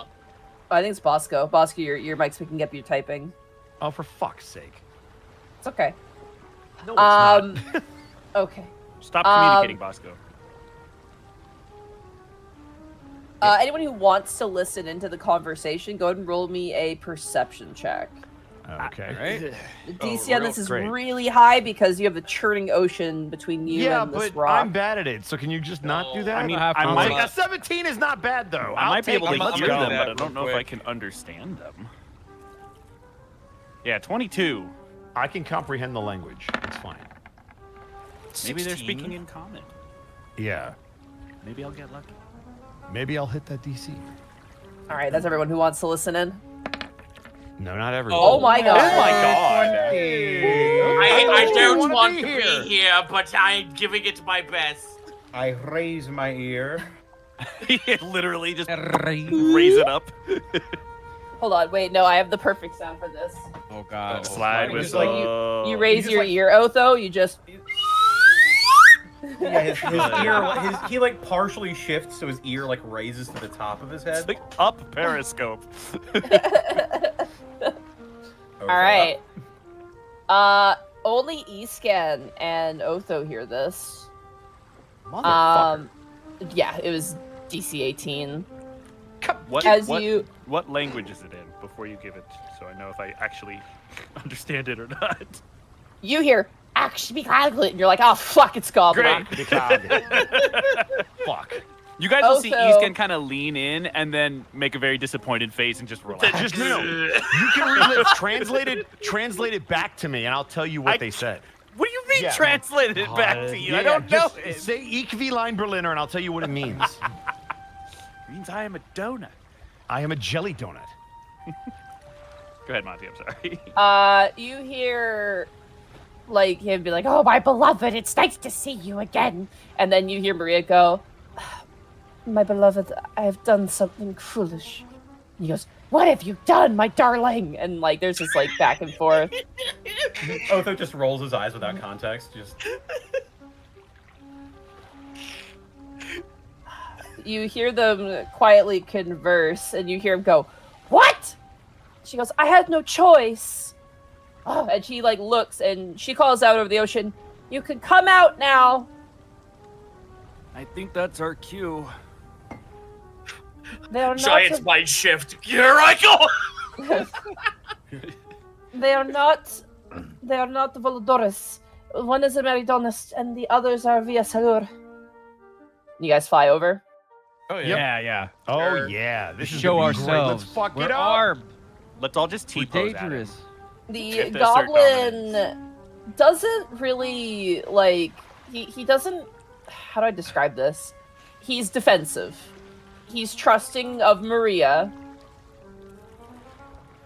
I think it's Bosco. Bosco, your mic's picking up your typing. Oh, for fuck's sake. It's okay. No, it's not. Okay. Stop communicating, Bosco. Anyone who wants to listen into the conversation, go ahead and roll me a perception check. Okay. Right? The DC on real this is great. really high because you have the churning ocean between you Yeah, and this but rock. I'm bad at it, so can you just not do No. that? I mean, have I to might, a 17 is not bad, though. I might be able to it. hear Let's them, go. but I don't know if I Quick. can understand them. Yeah, 22. I can comprehend the language. It's fine. Maybe they're 16? speaking in common. Yeah. Maybe I'll get lucky. Maybe I'll hit that DC. All right, that's everyone who wants to listen in. No, not everyone. Oh my god. Oh my god. I don't wanna want be to here. be here, but I'm giving it my best. I raise my ear. Literally just raise it up. Hold on, wait, no, I have the perfect sound for this. Oh god. Slide You with just, like, you raise just, your like- ear, Otho, you just Yeah, his ear, he like partially shifts, so his ear like raises to the top of his head. It's like up periscope. All right. Only Escan and Otho hear this. Motherfucker. Yeah, it was DC 18. What language is it in before you give it, so I know if I actually understand it or not? You hear actually, and you're like, oh fuck, it's Goblin. Great. Fuck. You guys will see Also- Escan kind of lean in and then make a very disappointed face and just relax. Just no. You can relive. Translate it back to me, and I'll tell you what they said. What do you mean Yeah. translated it back to you? I Yeah, don't know just it. Say Ich wie Line Berliner, and I'll tell you what it means. It means I am a donut. I am a jelly donut. Go ahead, Monty. I'm sorry. You hear like him be like, oh my beloved, it's nice to see you again. And then you hear Maria go, my beloved, I have done something foolish. And he goes, what have you done, my darling? And like there's this like back and forth. Otho just rolls his eyes without context. Just You hear them quietly converse, and you hear him go, what? She goes, I had no choice. Oh, and she like looks and she calls out over the ocean, you can come out now. I think that's our cue. They are Giant's not. mind shift. Here I go. They are not. They are not Volodorus. One is a Meridonist, and the others are Via Salur. You guys fly over. Oh yeah. Yeah. Oh yeah, this is Show gonna be great. ourselves. Let's fuck We're it up. armed. Let's all just We're T-pose at it. dangerous. The Assert goblin doesn't really like. He doesn't. How do I describe this? He's defensive. He's trusting of Maria.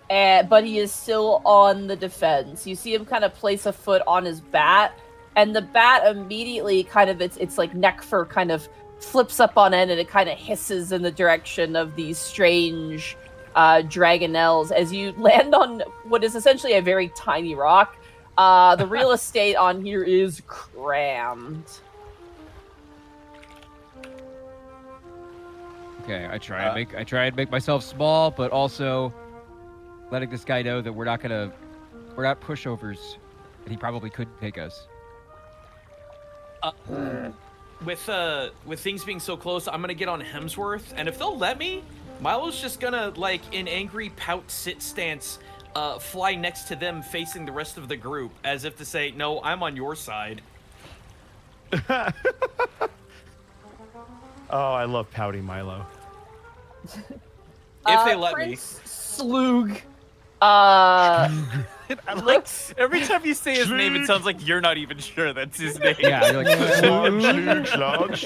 But he is still on the defense. You see him kind of place a foot on his bat, and the bat immediately kind of its like neck fur kind of flips up on end, and it kind of hisses in the direction of these strange dragonelles as you land on what is essentially a very tiny rock. The real estate on here is crammed. Okay, I try and make myself small, but also letting this guy know that we're not pushovers, and he probably couldn't take us. With things being so close, I'm gonna get on Hemsworth, and if they'll let me, Milo's just gonna like in angry pout sit stance, fly next to them, facing the rest of the group, as if to say, "No, I'm on your side." Oh, I love pouty Milo. If they let me. Prince Slug. Like, every time you say his name, it sounds like you're not even sure that's his name. Yeah, you're like,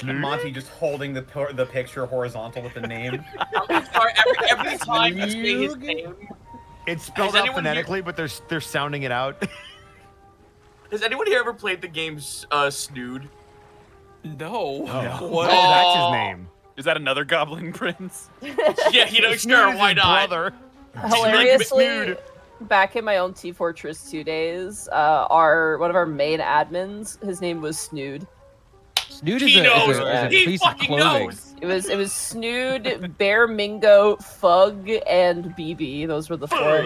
Monty just holding the picture horizontal with the name. I'm sorry, every time you say his name. It's spelled Has out anyone phonetically, but they're sounding it out. Has anyone here ever played the game Snood? No. Oh, that's his name. Is that another goblin prince? Yeah, sure, why not? Brother. Hilariously, back in my own T Fortress 2 days, one of our main admins, his name was Snood. Snood He is knows. a He piece of fucking clothing. knows. It was Snood, Bear Mingo, Fug, and BB. Those were the four.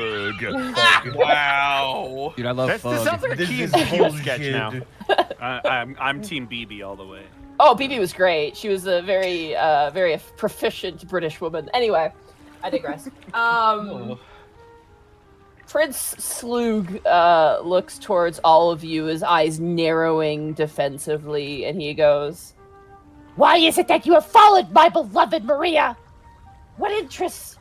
Wow. Dude, I love This Fug. sounds like a This Key is and Peele bullshit. sketch now. I'm Team BB all the way. Oh, BB was great. She was a very, very proficient British woman. Anyway, I digress. Prince Slug looks towards all of you, his eyes narrowing defensively, and he goes, why is it that you have followed my beloved Maria? What interests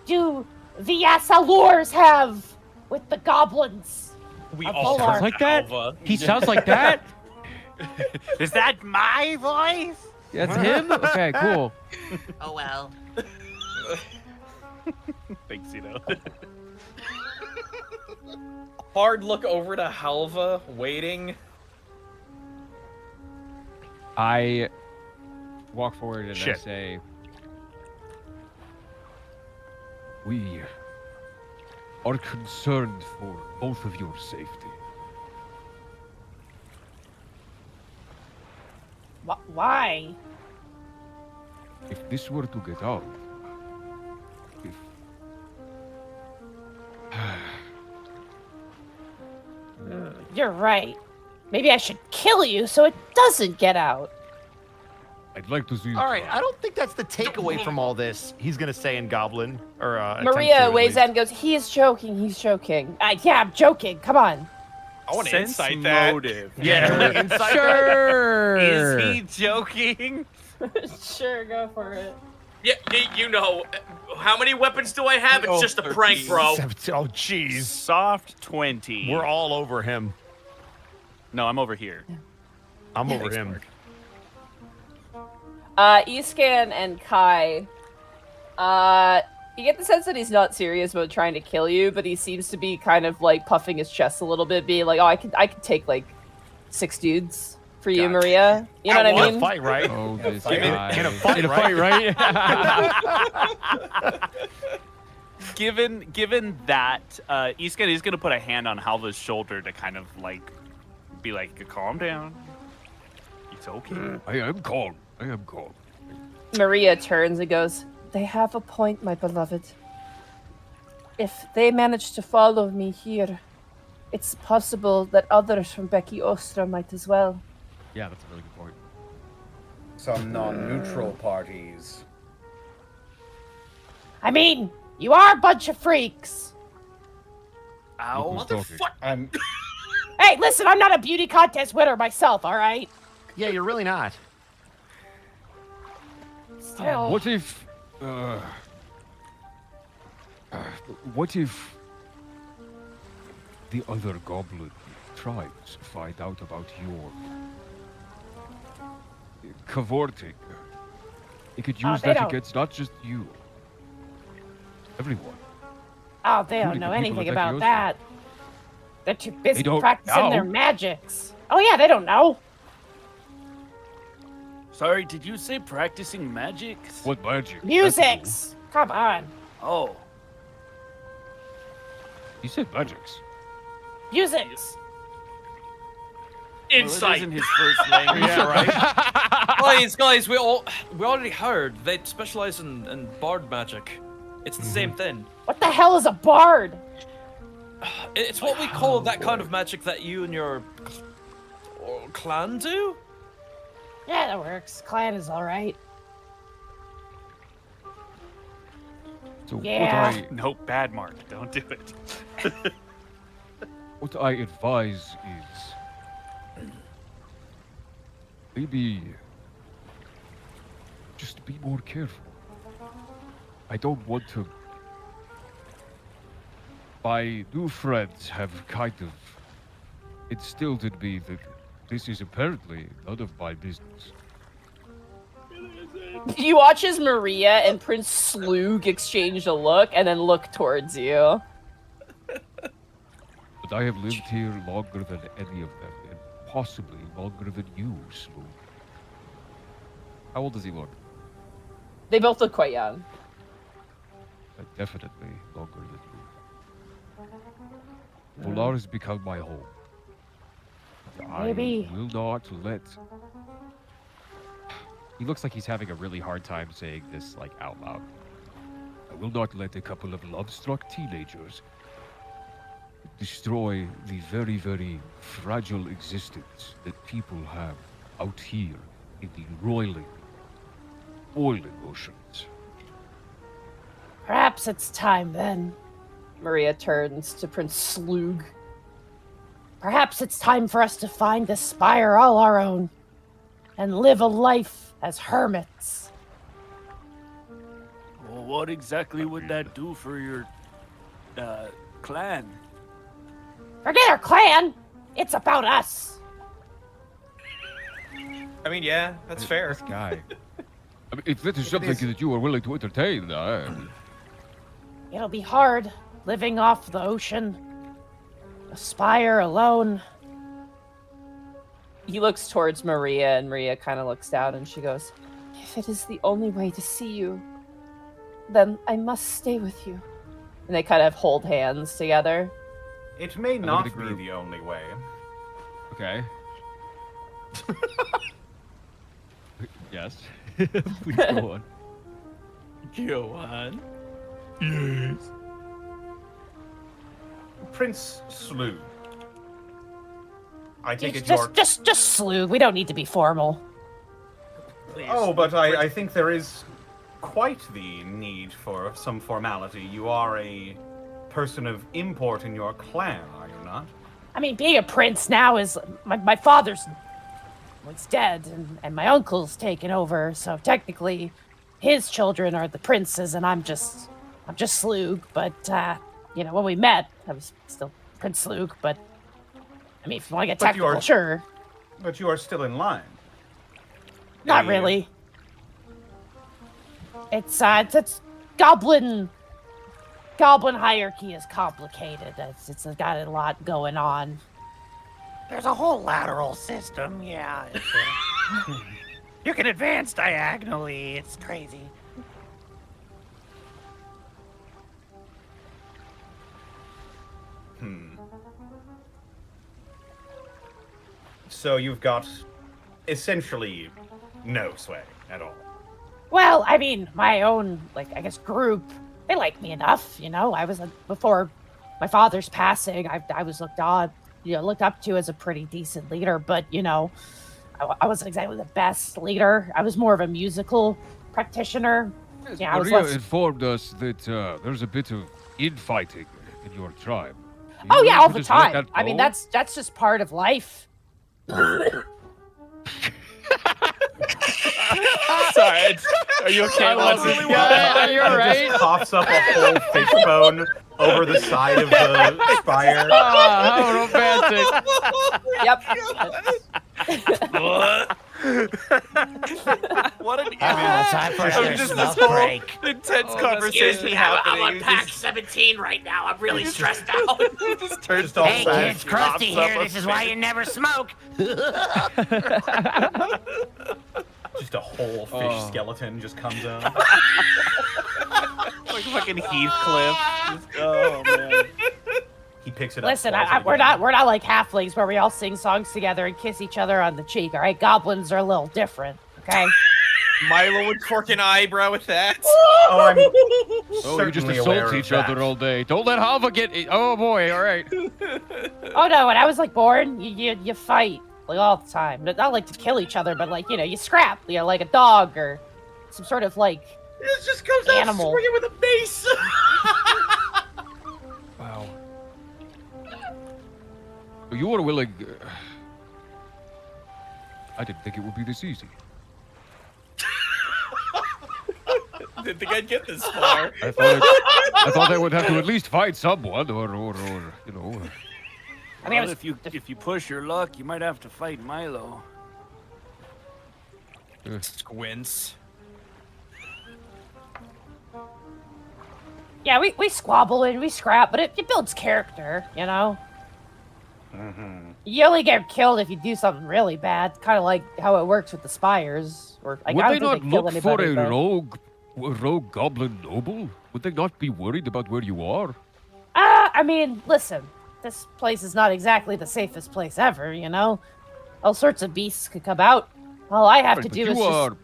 do the Assalurs have with the goblins? We A all Sounds heard like that? Alva. He sounds like that? Is that my voice? That's him? Okay, cool. Oh well. Thanks, Hard look over to Halva, waiting. I walk forward and I Shit. say, we are concerned for both of your safety. Why? If this were to get out, if You're right. Maybe I should kill you so it doesn't get out. I'd like to see. All right, I don't think that's the takeaway from all this. He's gonna say in Goblin or attempt to, Maria at waves least. at and goes, he's joking, he's joking. Yeah, I'm joking, come on. I want to Sense insight that. motive. Yeah, inside Sure. Is he joking? Sure, go for it. Yeah, you know, how many weapons do I have? It's just a prank, bro. Oh, jeez. Soft 20. We're all over him. No, I'm over here. I'm over Thanks, him. Mark. Escan and Kai, you get the sense that he's not serious about trying to kill you, but he seems to be kind of like puffing his chest a little bit, being like, "Oh, I could take like 6 dudes for you, Gotcha. Maria." You know what I In a mean? fight, right? Oh, this fight. guy. In a fight, In a right? fight, right? Given that, he's gonna put a hand on Halva's shoulder to kind of like be like, calm down. It's okay. I am calm. I am calm. Maria turns and goes, "They have a point, my beloved. If they manage to follow me here, it's possible that others from Becky Ostra might as well." Yeah, that's a really good point. Some non-neutral parties. I mean, you are a bunch of freaks. Ow. Motherfucker. I'm. Hey, listen, I'm not a beauty contest winner myself, all right? Yeah, you're really not. Still. What if the other goblin tribes find out about your cavorting? They could use they that don't. against not just you, everyone. Oh, they don't Including know the people anything at about Becky that. They're too busy don't practicing their know. magics. Oh, yeah, they don't know. Sorry, did you say practicing magic? What magic? Musics. Come on. Oh. You said magics. Musics. Well, it Insight. isn't his first language. Yeah, right. Guys, we already heard they specialize in bard magic. It's the same thing. What the hell is a bard? It's what we call that kind of magic that you and your clan do. Yeah, that works. Clan is all right. So Yeah. Nope, bad Mark. Don't do it. what I advise is maybe just be more careful. I don't want to. My new friends have kind of instilled in me that this is apparently none of my business. You watch as Maria and Prince Slug exchange a look and then look towards you. But I have lived here longer than any of them, and possibly longer than you, Slug. How old does he look? They both look quite young. Definitely longer than you. Volar has become my home. Maybe. I will not let. He looks like he's having a really hard time saying this, like, out loud. I will not let a couple of love-struck teenagers destroy the very, very fragile existence that people have out here in the roiling, boiling oceans. Perhaps it's time then. Maria turns to Prince Slug. Perhaps it's time for us to find the spire all our own and live a life as hermits. Well, what exactly would that do for your clan? Forget our clan. It's about us. I mean, yeah, that's fair. This guy. I mean, if that is something is. that you are willing to entertain, It'll be hard living off the ocean. A spire alone. He looks towards Maria, and Maria kind of looks down and she goes, "If it is the only way to see you, then I must stay with you." And they kind of hold hands together. It may look not at the be group. the only way. okay. Yes. Please go on. Go on. Yes. Prince Slew. I take it Just slew. We don't need to be formal. Oh, but I think there is quite the need for some formality. You are a person of import in your clan, are you not? I mean, being a prince now is my father's was dead, and my uncle's taken over. So technically, his children are the princes, and I'm just Slug. But you know, when we met, I was still Prince Slug. But I mean, if you want to get technical, sure. But you are still in line. Not really. It's goblin hierarchy is complicated. It's got a lot going on. There's a whole lateral system, yeah. You can advance diagonally. It's crazy. So you've got essentially no sway at all. Well, I mean, my own, I guess, group, they like me enough, you know? I was, before my father's passing, I was looked up to as a pretty decent leader, but, you know, I wasn't exactly the best leader. I was more of a musical practitioner. Yes, Yeah, I was Maria less... informed us that there's a bit of infighting in your tribe. Oh, yeah, all the time. I mean, that's just part of life. Sorry, are you okay? Are you alright? Just coughs up a whole fish bone over the side of the spire. How romantic. Yep. What an time for another just smoke this whole break. intense Excuse conversation me, happening. I'm on pack 17 right now. I'm really stressed out. Just turns Just all Hey sad. kids, Krusty Pops up here. a This is why you never smoke. Just a whole fish skeleton just comes out. Like fucking Heathcliff. Oh man. He picks it up. Listen, swallows it we're again. not like halflings where we all sing songs together and kiss each other on the cheek, all right? Goblins are a little different, okay? Milo would fork an eyebrow at that. Oh, I'm Oh, you just certainly aware assault of each that. other all day. Don't let Hava get it. Oh boy, alright. Oh no, when I was born, you fight all the time. Not like to kill each other, but you scrap, like a dog or some sort of It just comes Animal. out swinging with a mace. Wow. You were willing. I didn't think it would be this easy. Didn't think I'd get this far. I thought I would have to at least fight someone, or you know. I mean, Well, if you push your luck, you might have to fight Milo. Squints. yeah, we squabble and we scrap, but it builds character, you know? You only get killed if you do something really bad, kind of like how it works with the spires. Or I Would don't they think not they kill look for anybody, a rogue goblin noble? Would they not be worried about where you are? I mean, listen, this place is not exactly the safest place ever, you know? All sorts of beasts could come out. All I have Right, to but do you is are. just...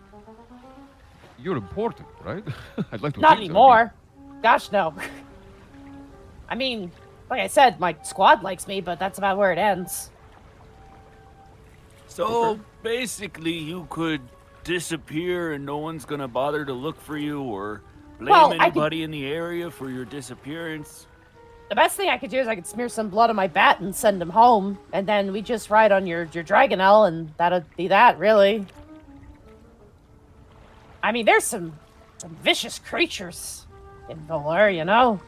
You're important, right? I'd like to. Not think so. anymore. Gosh, no. I mean, like I said, my squad likes me, but that's about where it ends. So basically, you could disappear and no one's gonna bother to look for you or blame Well, I could- anybody in the area for your disappearance. The best thing I could do is I could smear some blood on my bat and send him home, and then we just ride on your Dragonelle, and that'd be that, really. I mean, there's some vicious creatures in Valor, you know?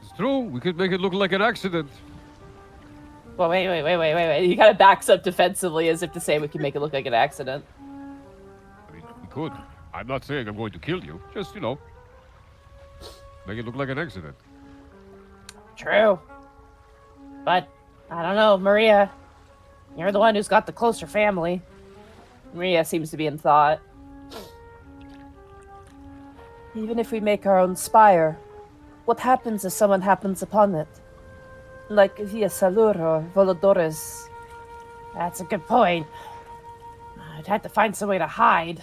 It's true. We could make it look like an accident. Well, wait. He kind of backs up defensively as if to say we can make it look like an accident. I mean, we could. I'm not saying I'm going to kill you. Just, you know, make it look like an accident. True. But, I don't know, Maria. You're the one who's got the closer family. Maria seems to be in thought. Even if we make our own spire, what happens if someone happens upon it? Like via Salur or Volodores? That's a good point. I'd have to find some way to hide.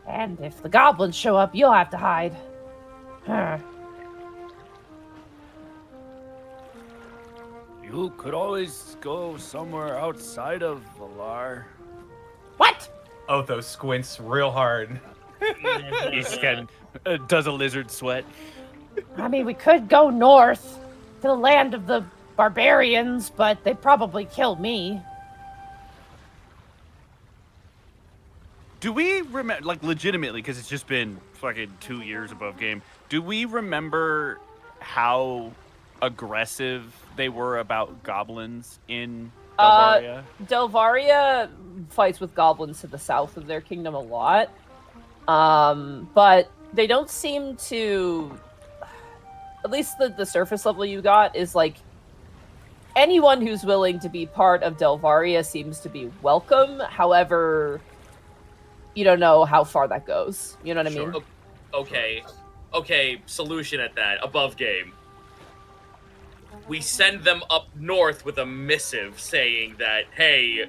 And if the goblins show up, you'll have to hide. Huh. You could always go somewhere outside of Valar. What? Otho squints real hard. He's getting, does a lizard sweat. I mean, we could go north to the land of the barbarians, but they'd probably kill me. Do we remember, like, legitimately, because it's just been fucking 2 years above game, do we remember how aggressive they were about goblins in Delvaria? Delvaria fights with goblins to the south of their kingdom a lot. But they don't seem to... At least the surface level you got is, like, anyone who's willing to be part of Delvaria seems to be welcome. However, you don't know how far that goes. You know what I mean? Okay, solution at that. Above game. We send them up north with a missive saying that, hey,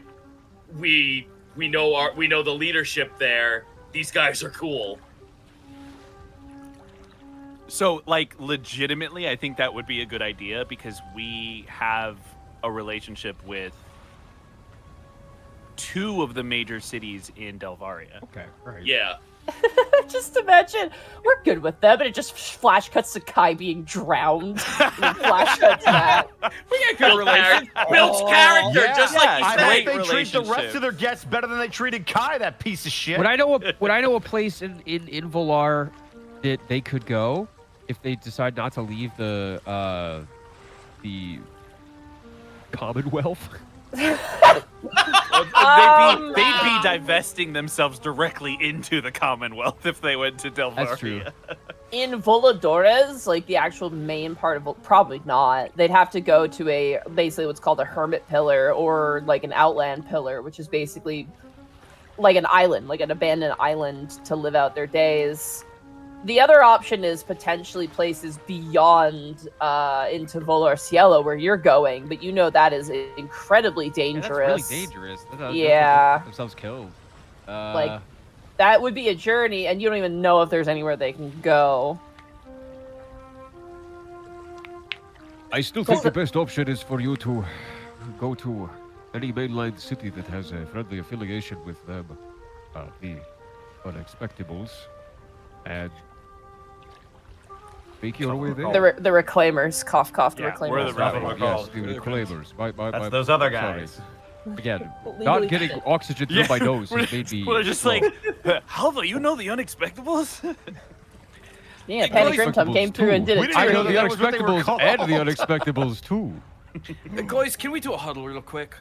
we know the leadership there. These guys are cool. So, like, legitimately, I think that would be a good idea because we have a relationship with 2 of the major cities in Delvaria. Okay, right. Yeah. Just imagine, we're good with them, and it just flash cuts to Kai being drowned. And then flash cuts back. We got good relations. Builds character, just like you I said. bet they treat the rest relationship. of their guests better than they treated Kai, that piece of shit. Would I know a place in Valar that they could go if they decide not to leave the Commonwealth? They'd be divesting themselves directly into the Commonwealth if they went to Delvaria. That's true. In Voladores, like the actual main part of probably not. They'd have to go to basically what's called a hermit pillar or like an outland pillar, which is basically like an island, like an abandoned island to live out their days. The other option is potentially places beyond into Volar Cielo where you're going, but you know that is incredibly dangerous. That's really dangerous. They'll Yeah. get themselves killed. Like, that would be a journey, and you don't even know if there's anywhere they can go. I still think the best option is for you to go to any mainland city that has a friendly affiliation with them, the Unexpectables, and make your way there. The Reclaimers, cough, cough, the Yeah, Reclaimers. we're the That's what we're Yes, called. the Reclaimers. That's those other sorry. guys. Again, Legally- not getting oxygen through my nose We're has made me. we're just slow. like, Halva, you know the Unexpectables? Yeah, Penny Grimtum came through and did We it didn't I even too. know know the that was what they were Unexpectables and the called. Unexpectables too. Guys, can we do a huddle real quick?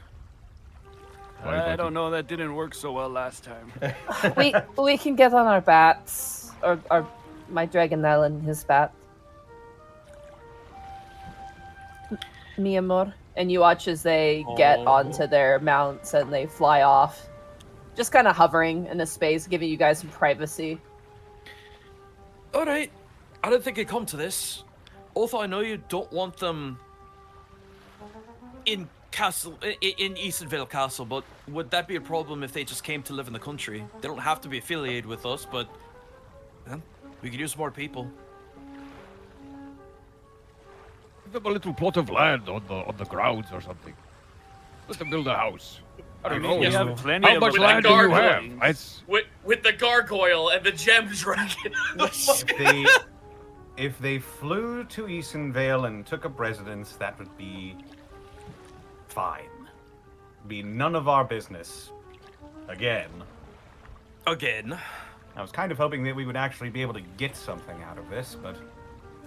I don't know, that didn't work so well last time. we can get on our bats, or my Dragonelle and his bat. Mi amor. And you watch as they get onto their mounts and they fly off. Just kind of hovering in a space, giving you guys some privacy. Alright. I don't think it'd come to this. Although I know you don't want them in Eastern Vale Castle, but would that be a problem if they just came to live in the country? They don't have to be affiliated with us, but we could use more people. Give them a little plot of land on the grounds or something. Let them build a house. I don't know. We have plenty How of much with land the do you gargoyle. have? It's With the gargoyle and the gem dragon. If they flew to Eastern Vale and took up residence, that would be fine. Be none of our business. Again. Again. I was kind of hoping that we would actually be able to get something out of this, but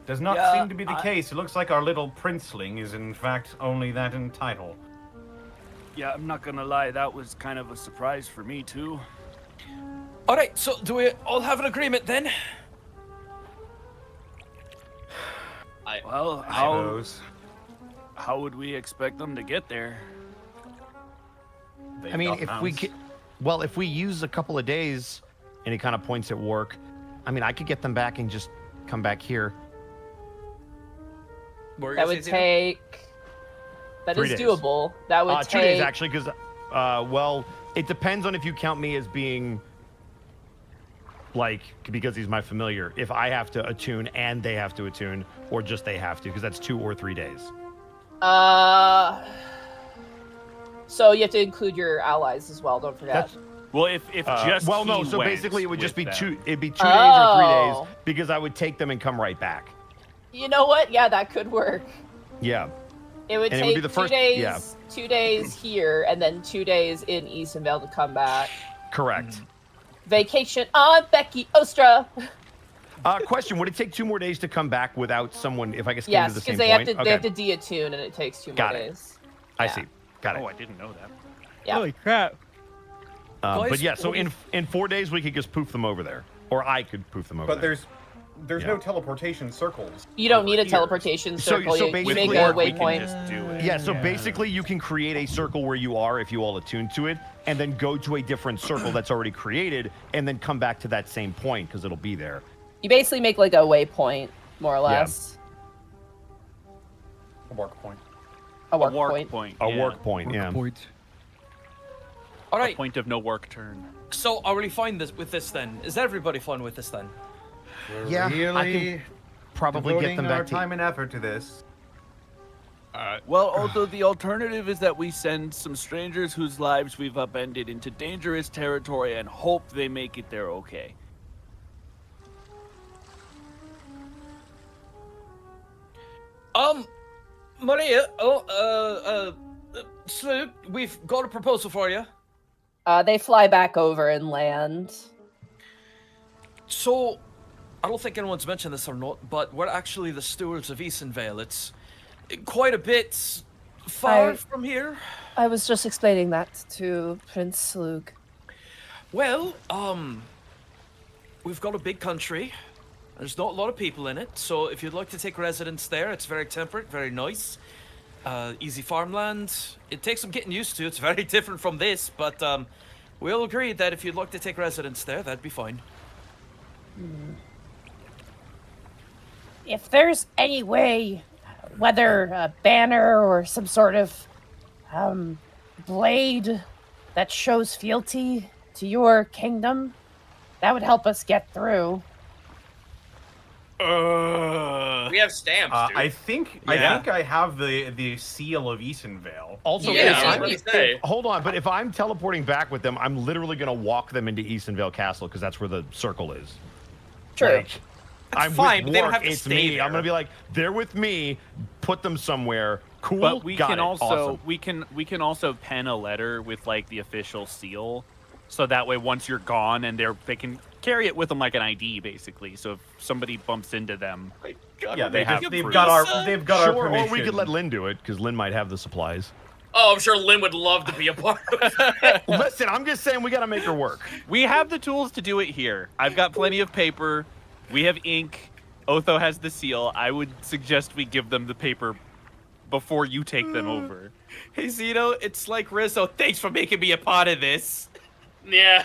does not Yeah, seem to be the case. It looks like our little princeling is in fact only that in title. Yeah, I'm not gonna lie, that was kind of a surprise for me too. Alright, so do we all have an agreement then? Well, I how suppose. how would we expect them to get there? They've I mean, got if we mounts. get, well, if we use a couple of days, and he kind of points at work, I mean, I could get them back and just come back here. That would take... That 3 is days. doable. That would 2 days take... actually, because Well, it depends on if you count me as being, like, because he's my familiar, if I have to attune and they have to attune, or just they have to, because that's 2 or 3 days. So you have to include your allies as well, don't forget. Well, if just well, no, he so went basically it would just be with two, them. it'd be 2 days or 3 days, Oh. because I would take them and come right back. You know what? Yeah, that could work. Yeah. It would And it take would be the first- 2 days, yeah. 2 days here, and then 2 days in Eastonvale to come back. Correct. Vacation on Becky Ostra. Question, would it take 2 more days to come back without someone, if I guess, Yes, to the because same they point? have to de-attune, and it takes 2 more Got it. days. I yeah. see. Got it. Oh, I didn't know that. Yeah. Holy crap. But Guys, yeah, so what in 4 days we could just poof them over there, or I could poof them over But there. there's Yeah. no teleportation circles. You don't over need a here. teleportation So- circle. so you basically- make a we can waypoint. just do it. Yeah, so basically you can create a circle where you are if you all attune to it, and then go to a different circle that's already created, and then come back to that same point because it'll be there. You basically make like a waypoint, more or Yeah. less. A mark point. A work work point. point. A yeah. work point, yeah. All A right. point of no work turn. So are we fine with this then? Is everybody fine with this then? Yeah, really I can probably get them our back to time and effort to this. Well, also the alternative is that we send some strangers whose lives we've upended into dangerous territory and hope they make it there okay. Maria, Sloop, we've got a proposal for you. They fly back over and land. So, I don't think anyone's mentioned this or not, but we're actually the stewards of Eastonvale. It's quite a bit far from here. I was just explaining that to Prince Luke. Well, we've got a big country. There's not a lot of people in it, so if you'd like to take residence there, it's very temperate, very nice. Easy farmland. It takes some getting used to. It's very different from this, but we'll agree that if you'd like to take residence there, that'd be fine. If there's any way, whether a banner or some sort of blade that shows fealty to your kingdom, that would help us get through. We have stamps, dude. I think I have the seal of Eastonvale. Also, Yeah, if I was I'm- gonna say. hold on, but if I'm teleporting back with them, I'm literally going to walk them into Eastonvale Castle because that's where the circle is. True. Like, I'm fine, with but they don't work, have to it's stay me. there. I'm going to be like, they're with me, put them somewhere. Cool, But we got can it. also Awesome. we can also pen a letter with like the official seal, so that way once you're gone and they can carry it with them like an ID basically. So if somebody bumps into them, Yeah, They have they've proof. got our they've got Sure, our or permission. we could let Lynn do it because Lynn might have the supplies. Oh, I'm sure Lynn would love to be a part of it. Listen, I'm just saying we got to make her work. we have the tools to do it here. I've got plenty of paper. We have ink. Otho has the seal. I would suggest we give them the paper before you take them over. Hey, Zeno, it's like Rizzo. Thanks for making me a part of this. Yeah.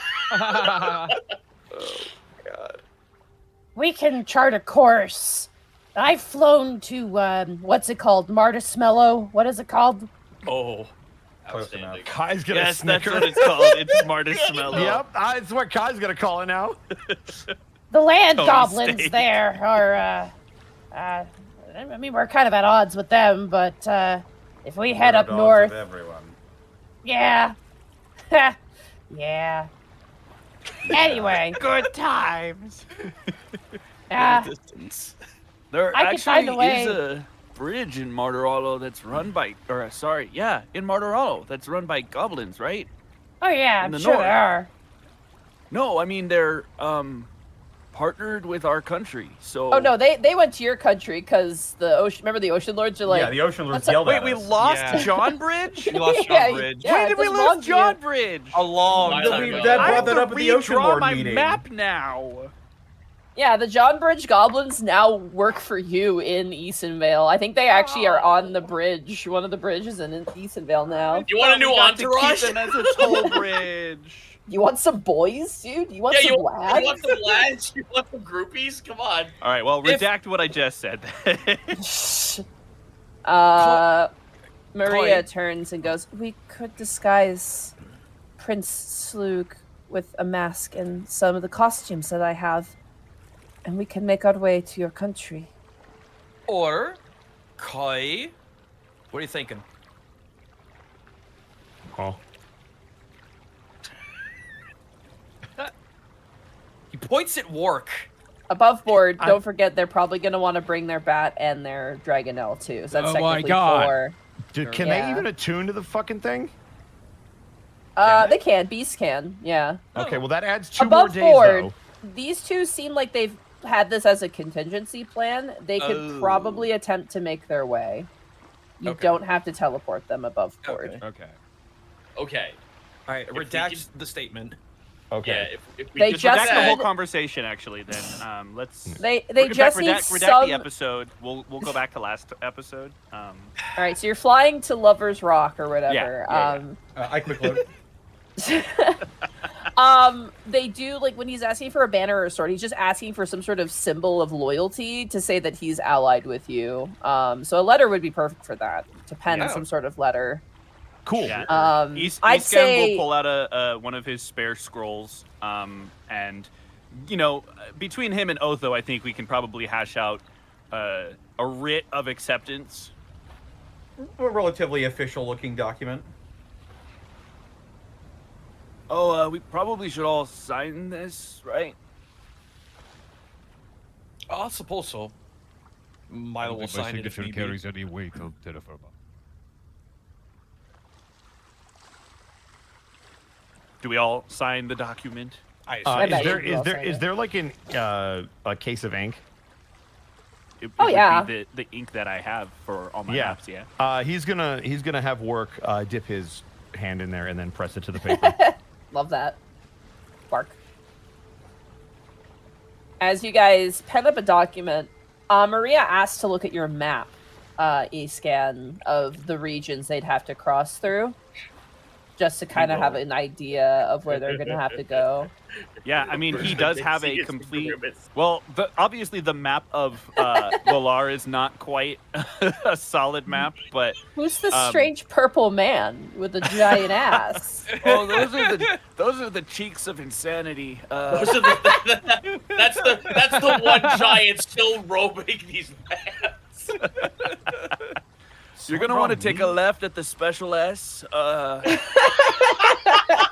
We can chart a course. I've flown to, what's it called? Martismello? What is it called? Oh. Outstanding. Kai's going to Yes, that's snicker. what it's called. It's Martismello. Yep, that's what Kai's going to call it now. The land Tony goblins Steak. there are, I mean, we're kind of at odds with them, but, if we head up north, Everyone. yeah. Yeah. Anyway, Good times. Distance. There I could find actually a way. is a bridge in Martirolo that's run by, in Martirolo that's run by goblins, right? oh yeah, In I'm the sure north. they are. No, I mean they're partnered with our country. So Oh no, they went to your country because the ocean. Remember the ocean lords are like. yeah, the ocean lords that's a- yelled wait, at we us. lost Yeah. John Bridge? We lost Yeah, John Bridge. yeah. When did we it doesn't belong lose to you. John Bridge? A long Long time time ago. ago. That I brought have that to up at the ocean redraw lord my meeting. map now. Yeah, the John Bridge goblins now work for you in Eastonvale. I think they actually are on the bridge, one of the bridges in Eastonvale now. You want a new We got to entourage? keep them as a toll bridge. You want some boys, dude? You want Yeah, some you lads? want some lads? You want some groupies? Come on. All right, well, If- redact what I just said. Maria turns and goes, "We could disguise Prince Slug with a mask and some of the costumes that I have, and we can make our way to your country." Or, Kai, what are you thinking? Oh. He points at Wark. Above board, don't forget they're probably going to want to bring their bat and their Dragonelle too. So that's technically 4. Dude, can they even attune to the fucking thing? They can. Beasts can. Yeah. Okay, well that adds 2 Above more days board, though. these two seem like they've had this as a contingency plan. They could probably attempt to make their way. You don't have to teleport them above board. Okay. All right, redact the statement. Okay. Yeah, if we They just just Redact the whole said- conversation, actually. Then let's. They we can just need redact some. the episode. We'll go back to last episode. All right, so you're flying to Lover's Rock or whatever. I quick load. They do, like, when he's asking for a banner or a sword, he's just asking for some sort of symbol of loyalty to say that he's allied with you. So a letter would be perfect for that. To pen some sort of letter. Cool. Yeah. I'd say will pull out a one of his spare scrolls, and between him and Otho, I think we can probably hash out a writ of acceptance. A relatively official-looking document. Oh, we probably should all sign this, right? I suppose so. Milo will sign it if need be. carries any weight on terra firma. Do we all sign the document? Is there like a case of ink? It Oh, would yeah. be the ink that I have for all my maps. Yeah. He's gonna have Work dip his hand in there and then press it to the paper. love that. Bark. As you guys pen up a document, Maria asked to look at your map, e-scan of the regions they'd have to cross through, just to kind of have an idea of where they're going to have to go. Yeah, I mean, he does have a complete. Well, obviously the map of Valar is not quite a solid map, but Who's the strange purple man with a giant ass? oh, those are the cheeks of insanity. that's the one giant still robing these maps. You're gonna want to take a left at the special S.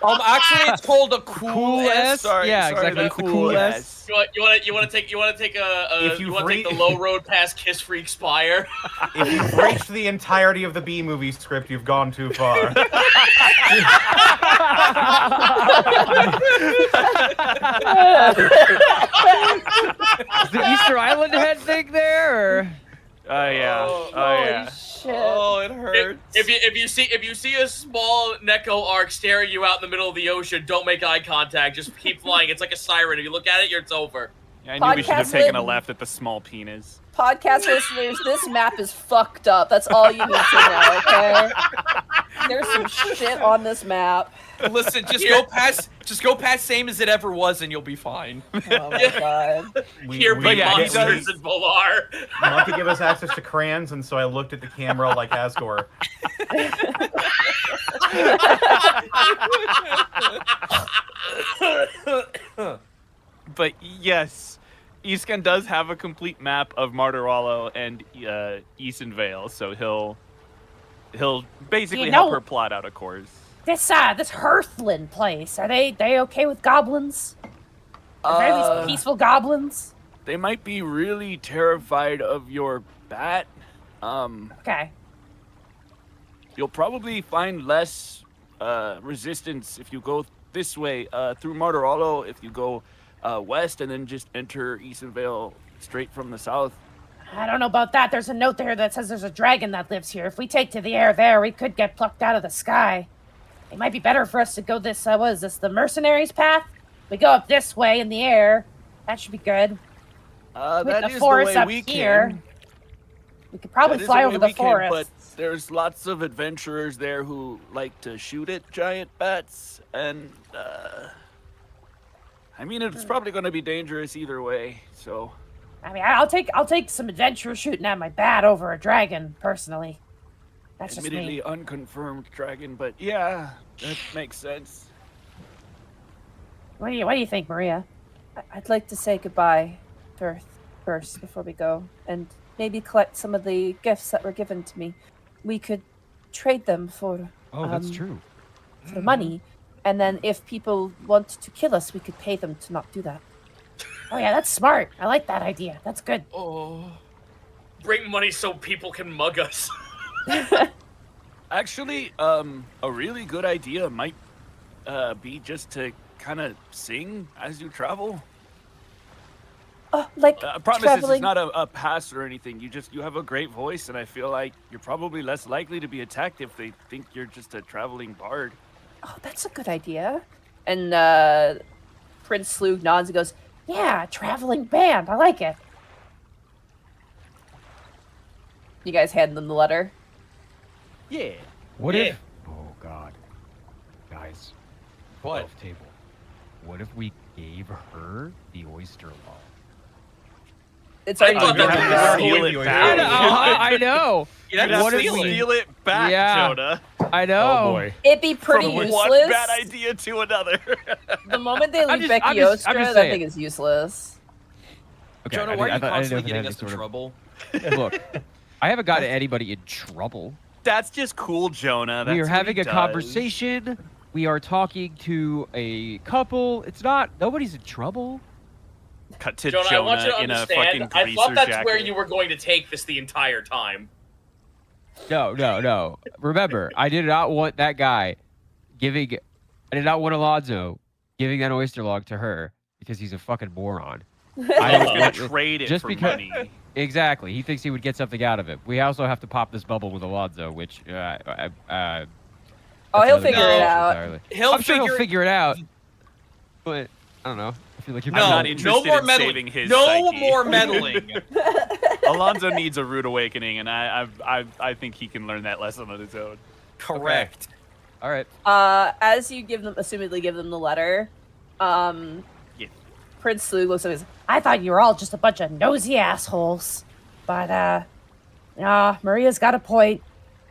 Actually, it's called a cool S. Sorry, exactly. The cool S. You want to take the low road past Kiss Freak Spire. If you've reached the entirety of the B movie script, you've gone too far. Is the Easter Island head thing there? Or? Oh yeah. Oh yeah. Shit. Oh, it hurts. If you see a small Neko arc staring you out in the middle of the ocean, don't make eye contact. Just keep flying. It's like a siren. If you look at it, it's over. I knew we should have Podcast taken a lit- left at the small penis. Podcast listeners, this map is fucked up. That's all you need to know, okay? There's some shit on this map. Listen, just go past same as it ever was, and you'll be fine. Oh my god. Here be yeah, he monsters does- in Volar. You want to give us access to crayons, and so I looked at the camera like Asgore. But yes, Iskan does have a complete map of Martirallo and Eason Vale, so he'll basically help her plot out a course. This Hearthland place. Are they okay with goblins? Are they these peaceful goblins? They might be really terrified of your bat. Okay. You'll probably find less resistance if you go this way through Martirallo. If you go west and then just enter Eason Vale straight from the south. I don't know about that. There's a note there that says there's a dragon that lives here. If we take to the air there, we could get plucked out of the sky. It might be better for us to go this, what is this, the mercenaries path? We go up this way in the air. That should be good. With That the is forest the way up we here. can. We could probably That is fly the over way the we can, forest. but there's lots of adventurers there who like to shoot at giant bats, and I mean it's probably going to be dangerous either way. So I mean, I'll take some adventure shooting at my bat over a dragon, personally. That's just admittedly me. unconfirmed dragon, but yeah, that makes sense. What do you think, Maria? I'd like to say goodbye to Earth first before we go, and maybe collect some of the gifts that were given to me. We could trade them for That's true. for money, and then if people want to kill us, we could pay them to not do that. Oh yeah, that's smart. I like that idea. That's good. Oh. Bring money so people can mug us. Actually, a really good idea might be just to kind of sing as you travel. Like I promise traveling. this is not a pass or anything. You have a great voice, and I feel like you're probably less likely to be attacked if they think you're just a traveling bard. Oh, that's a good idea. And Prince Slug nods and goes, Yeah, traveling band. I like it. you guys hand them the letter. Yeah. What Yeah. if? Oh God, guys. What? Off table. What if we gave her the oyster log? It's I already thought that written. was Yeah. Steal Steal it it back. back. I know. Yeah, You'd have What to if we- steal it back, Yeah. Jonah. I know. Oh boy. It'd be pretty From useless. one bad idea to another. The moment they leave I'm Becky just Ostra, that saying. thing is useless. Okay, Jonah, I why are didn't- you I didn't know constantly if it had getting any us in sort of- trouble? Look, I haven't gotten anybody in trouble. That's just cool, Jonah. That's We are what having he a does. conversation. We are talking to a couple. It's not. Nobody's in trouble. Cut to Jonah, I want you to in a fucking understand. I greaser thought that's jacket. where you were going to take this the entire time. No. Remember, I did not want that guy giving. I did not want Alonzo giving that oyster log to her because he's a fucking moron. I I was gonna want- trade it just for because- money. Exactly. He thinks he would get something out of it. We also have to pop this bubble with Alonzo, which. Oh, that's he'll another figure it conversation out. entirely. He'll I'm sure he'll figure figure it out. But I don't know. I feel like you're No, I'm not no interested more in meddling. saving his No psyche. more meddling. Alonzo needs a rude awakening, and I think he can learn that lesson on his own. Correct. All right. As you give them, assumedly give them the letter, Yeah. Prince Slug looks at his. I thought you were all just a bunch of nosy assholes. But, Maria's got a point.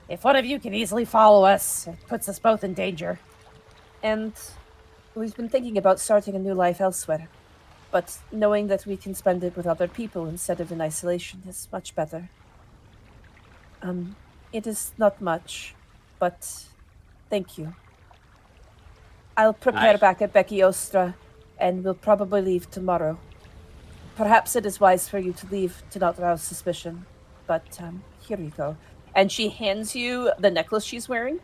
If one of you can easily follow us, it puts us both in danger. And we've been thinking about starting a new life elsewhere. But knowing that we can spend it with other people instead of in isolation is much better. It is not much, but thank you. I'll prepare Nice. back at Becky Ostra, and we'll probably leave tomorrow. Perhaps it is wise for you to leave to not rouse suspicion, but here you go. And she hands you the necklace she's wearing,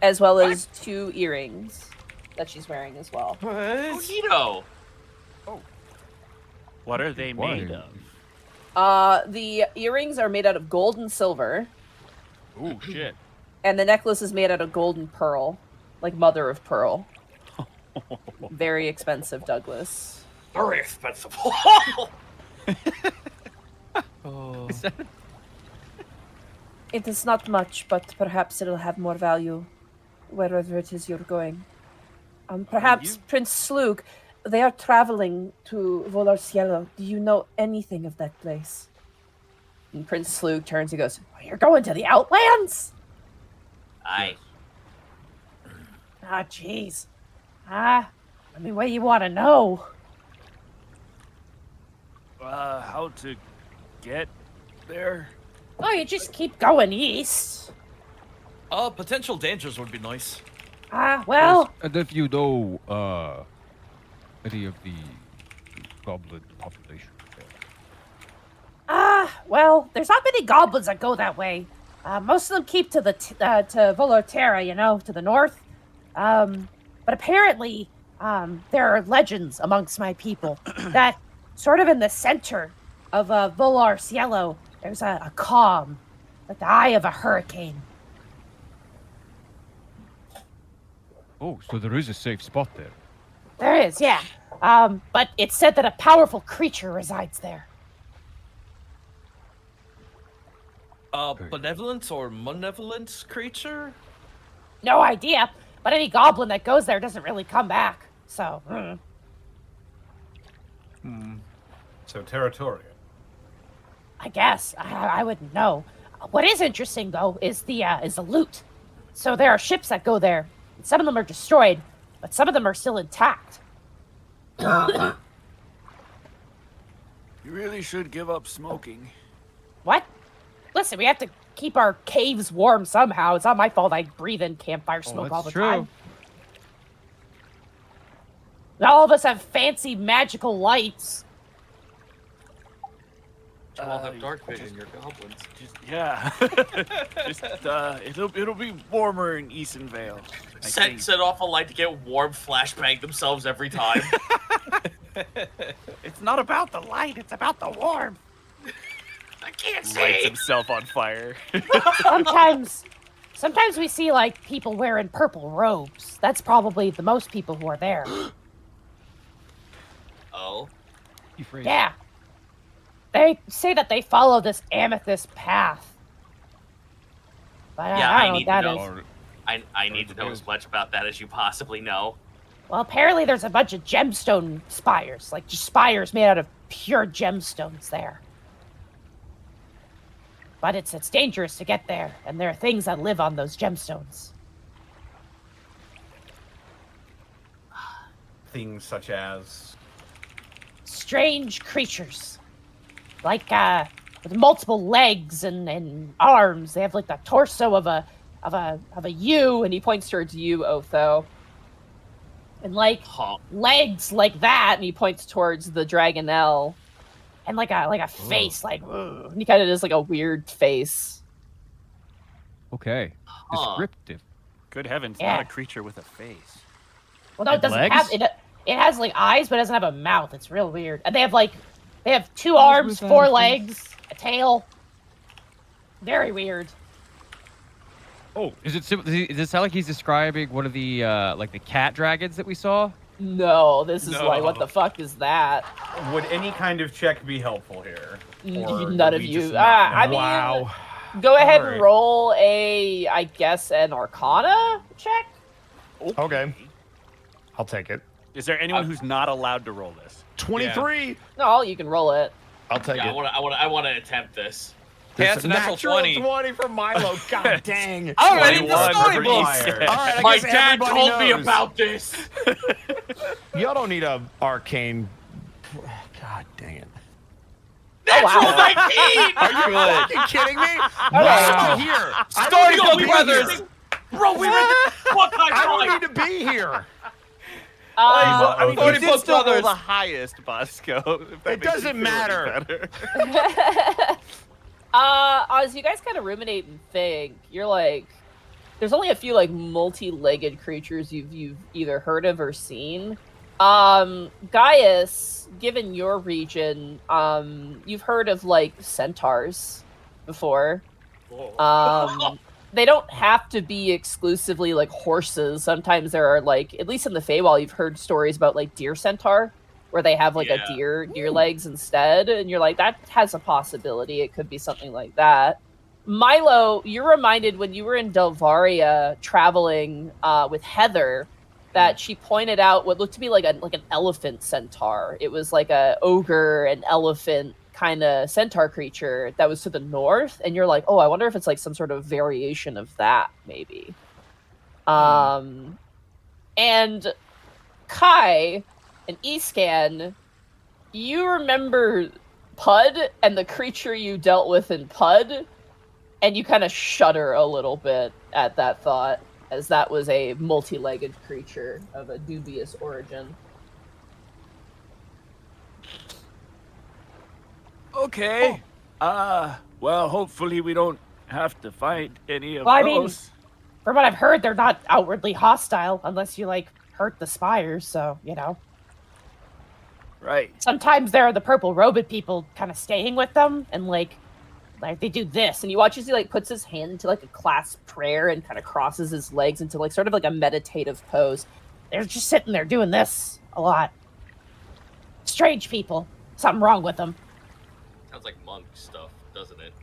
as well as 2 earrings that she's wearing as well. Bonito. What are they Why? made of? The earrings are made out of gold and silver, Ooh, shit. and the necklace is made out of gold and pearl, like mother of pearl. Very expensive, Douglas. Very expensive. Oh. It is not much, but perhaps it'll have more value wherever it is you're going. Perhaps Prince Slug, they are traveling to Volar Cielo. Do you know anything of that place? And Prince Slug turns and goes, You're going to the Outlands? Aye. Ah, jeez. I mean, what do you want to know? How to get there? Oh, you just keep going east. Potential dangers would be nice. Well, And if you know any of the goblin population. well, there's not many goblins that go that way. Most of them keep to the to Volterra, to the north. But apparently, there are legends amongst my people that sort of in the center of Volar Cielo, there's a calm, like the eye of a hurricane. Oh, so there is a safe spot there. There is, yeah. But it's said that a powerful creature resides there. Benevolent or malevolent creature? No idea. But any goblin that goes there doesn't really come back. So, So territorial. I guess. I wouldn't know. What is interesting though is the loot. So there are ships that go there. Some of them are destroyed, but some of them are still intact. You really should give up smoking. What? Listen, we have to keep our caves warm somehow. It's not my fault I breathe in campfire smoke all the time. All of us have fancy magical lights. You all have dark vision, you're goblins. Yeah. It'll be warmer in Easton Vale. Set off a light to get warm, flashbang themselves every time. It's not about the light, it's about the warmth. I can't see. Lights himself on fire. Sometimes we see like people wearing purple robes. That's probably the most people who are there. Oh. Yeah. They say that they follow this amethyst path. But Yeah, I I don't need know to what know. that is. I need to know as much about that as you possibly know. Well, apparently there's a bunch of gemstone spires, like just spires made out of pure gemstones there. But it's dangerous to get there, and there are things that live on those gemstones. Things such as Strange creatures. Like, with multiple legs and arms. They have like the torso of a U, and he points towards you, Otho. And like legs like that, and he points towards the Dragonelle. And like a face, like, ugh. And he kind of does like a weird face. Okay. Descriptive. Good heavens, Yeah. not a creature with a face. Well, no, it And doesn't legs? have it. It has like eyes, but it doesn't have a mouth. It's real weird. And they have 2 arms, without 4 a face. legs, a tail. Very weird. Oh, does it sound like he's describing one of the like the cat dragons that we saw? No, this is No. like, what the fuck is that? would any kind of check be helpful here? Or None would of we you. just not know? I mean, Wow. go ahead Alright. and roll I guess, an Arcana check. Okay. I'll take it. Is there anyone who's not allowed to roll this? 23. No, you can roll it. I'll take Yeah, it. I want to attempt this. Hey, that's a natural 20. 20 for Milo. God dang. I read the 21 for storybook. Fire. All right, I My guess dad everybody told me knows. about this. Y'all don't need a arcane. God dang it. Natural wow. 19! Are you fucking kidding me? Wow. Wow. Here. I don't need to Storybook be Brothers. here. Bro, we read the book. I don't need to be here. I mean, You you did still roll Brothers. the highest, Bosco. if that It makes you doesn't feel any matter. better. as you guys kind of ruminate and think, you're like, there's only a few like multi-legged creatures you've either heard of or seen. Gaius, given your region, you've heard of like centaurs before. They don't have to be exclusively like horses. Sometimes there are like, at least in the Feywild, you've heard stories about like deer centaur, where they have like a deer legs instead, and you're like, that has a possibility. It could be something like that. Milo, you're reminded when you were in Delvaria traveling with Heather that she pointed out what looked to be like an elephant centaur. It was like a ogre and elephant kind of centaur creature that was to the north, and you're like, oh, I wonder if it's like some sort of variation of that, maybe. And Kai and Escan, you remember Pud and the creature you dealt with in Pud, and you kind of shudder a little bit at that thought, as that was a multi-legged creature of a dubious origin. Okay. Well, hopefully we don't have to fight any of Well, I mean, those. from what I've heard, they're not outwardly hostile unless you like hurt the spires. So you know, Right. sometimes there are the purple robed people kind of staying with them, and like they do this, And you watch as he like puts his hand into like a clasped prayer and kind of crosses his legs into like sort of like a meditative pose. they're just sitting there doing this a lot. Strange people. Something wrong with them. Sounds like monk stuff, doesn't it?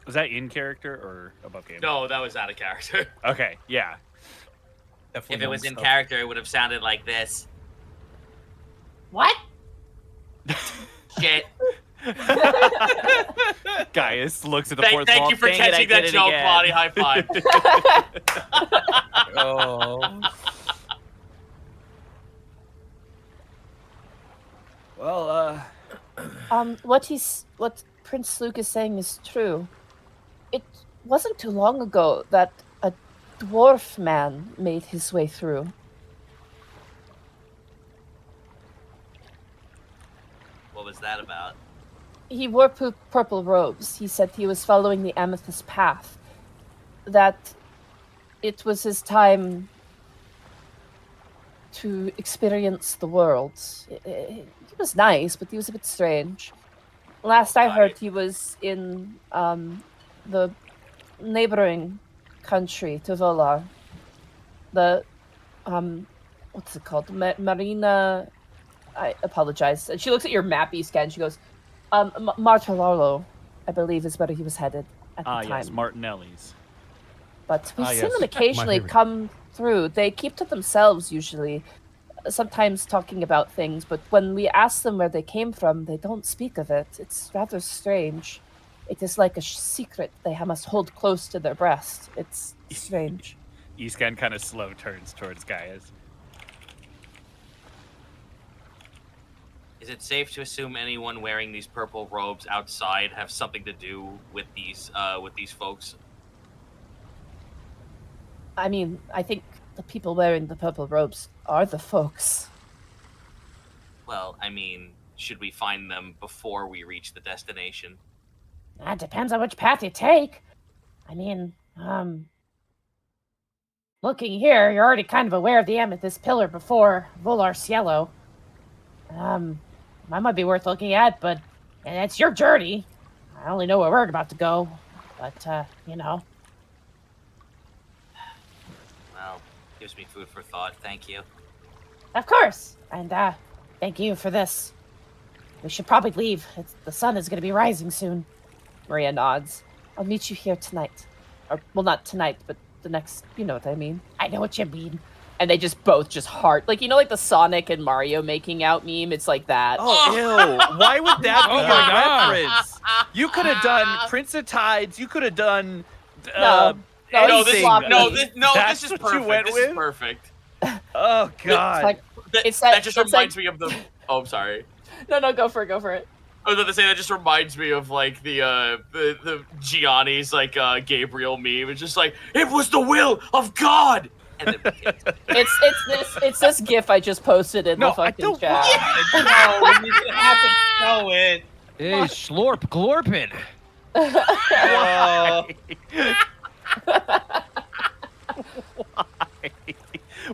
Was that in character or above game? No, that was out of character. Okay, yeah. Definitely If it was monk in stuff. character, it would have sounded like this. What? Shit. Gaius looks at the fourth wall. Thank you for Dang it, I catching did that it joke, again. Lottie. High five. Oh. Well, What Prince Luke is saying is true. It wasn't too long ago that a dwarf man made his way through. What was that about? He wore purple robes. He said he was following the amethyst path. That it was his time to experience the world. He was nice, but he was a bit strange. Last I heard, he was in the neighboring country to Volar. The what's it called? Marina. I apologize. And she looks at your mappy scan. She goes, Martelolo, I believe, is where he was headed at the time. Yes, Martinelli's. But we've seen yes. them My occasionally favorite. come through. They keep to themselves usually, sometimes talking about things, but when we ask them where they came from, they don't speak of it. It's rather strange. It is like a secret they must hold close to their breast. It's strange. Iscan kind of slow turns towards Gaius. Is it safe to assume anyone wearing these purple robes outside have something to do with these folks? I mean, I think the people wearing the purple robes are the folks. Well, I mean, should we find them before we reach the destination? That depends on which path you take. I mean, looking here, you're already kind of aware of the amethyst pillar before Volar Cielo. That might be worth looking at, but it's your journey. I only know where we're about to go, but, you know. Well, gives me food for thought. Thank you. Of course, and, thank you for this. We should probably leave. The sun is going to be rising soon. Maria nods. I'll meet you here tonight. Or, well, not tonight, but the next, you know what I mean. I know what you mean. And they just both just heart. Like, you know, like the Sonic and Mario making out meme? It's like that. Oh, ew. Why would that be Oh your my God. reference? You could have done Prince of Tides. You could have done... No, No, it's this sloppy. That's is what you perfect. went This with? is perfect. Oh, God. It's like, It's That that- just it's reminds like- me of the. Oh, I'm sorry. no, go for it. I was about to say that just reminds me of like the Gianni's like Gabriel meme. It's just like it was the will of God. And then It's this GIF I just posted in No, the I fucking don't chat. No, you just have to show it. Hey, Slorp Glorpin. Oh.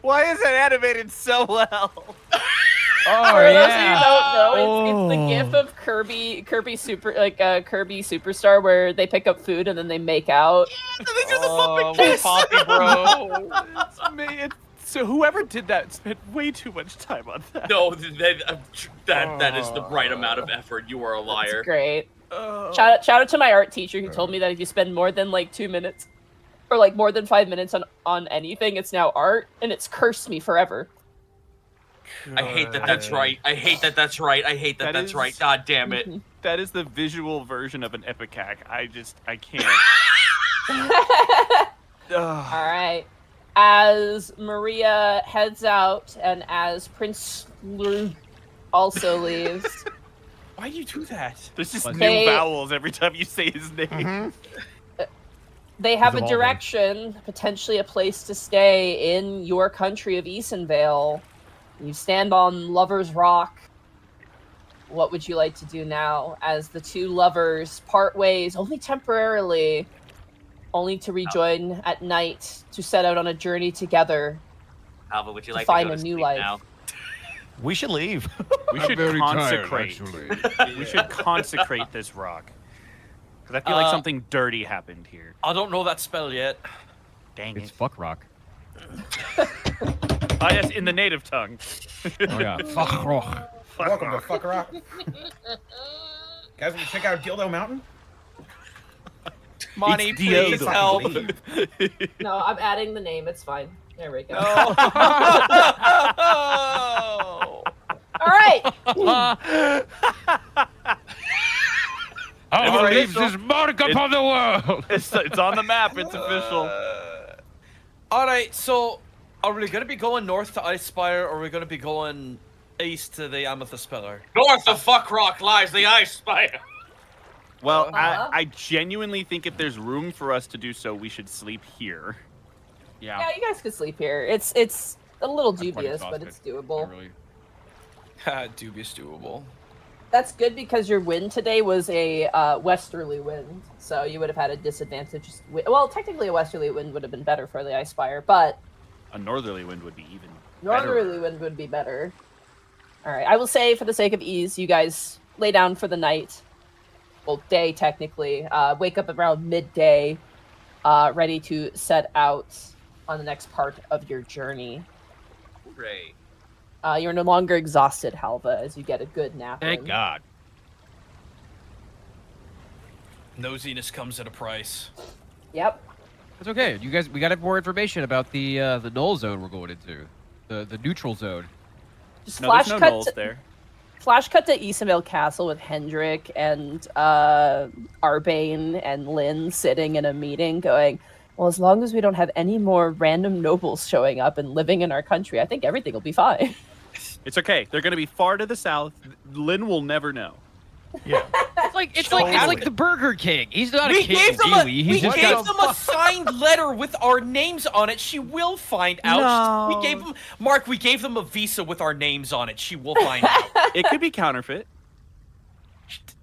Why is it animated so well? Oh, For those of you who yeah. don't know, it's the Oh. GIF of Kirby Super Kirby Superstar where they pick up food and then they make out. Oh, Poppy, bro. So whoever did that spent way too much time on that. no, that is the right amount of effort. You are a liar. It's great. Oh. Shout out to my art teacher who told me that if you spend more than like 2 minutes or like more than 5 minutes on anything, it's now art, and it's cursed me forever. I hate that. That's right. I hate that. That's right. I hate that. That That's is- right. God damn it. That is the visual version of an epicac. I can't. Ugh. All right. As Maria heads out and as Prince Luke also leaves, Why do you do that? There's just new They- vowels every time you say his name. Mm-hmm. they have It's a evolving. direction, potentially a place to stay in your country of Easonvale. You stand on Lover's Rock. What would you like to do now as the two lovers part ways, only temporarily, only to rejoin at night to set out on a journey together? Alva, would you To like find to go a to new sleep life. now? We should leave. We I'm should very tired, consecrate. actually. We should consecrate this rock. Because I feel like something dirty happened here. I don't know that spell yet. Dang It's it. fuck rock. Oh, yes, in the native tongue. Oh, yeah. Fuck rock. Welcome to Fuck Rock. Guys, want to check out Dildo Mountain? Money, It's please Diego. help. No, I'm adding the name. It's fine. There we go. Oh. All right. I All right, leave so- this mark upon the world. It's on the map. It's official. All right, so are we gonna be going north to Icespire, or are we gonna be going east to the Amethyst Pillar? North of Fuckrock lies the Ice Spire. Well, Uh-huh. I genuinely think if there's room for us to do so, we should sleep here. Yeah, you guys could sleep here. It's a little I'm quite dubious, but exhausted. it's doable. Really. Dubious doable. That's good because your wind today was a westerly wind, so you would have had a disadvantage. Well, technically a westerly wind would have been better for the Ice Spire, but A northerly wind would be even northerly wind would be better. All right, I will say for the sake of ease, you guys lay down for the night. Well, day technically. Wake up around midday, ready to set out on the next part of your journey. Hooray. You're no longer exhausted, Halva, as you get a good nap. Thank in. God. Nosiness comes at a price. Yep. That's okay. You guys, we got more information about the null zone we're going into, the neutral zone. Just No, flash there's no cut. nulls there. Flash cut to Isabel Castle with Hendrik and Arbane and Lynn sitting in a meeting going, well, as long as we don't have any more random nobles showing up and living in our country, I think everything will be fine. It's okay. They're going to be far to the south. Lynn will never know. Yeah. It's like the Burger King. He's not a We king gave them a, really. we He's just gave got them a signed letter with our names on it. She will find out. No. We gave them, Mark. We gave them a visa with our names on it. She will find out. It could be counterfeit.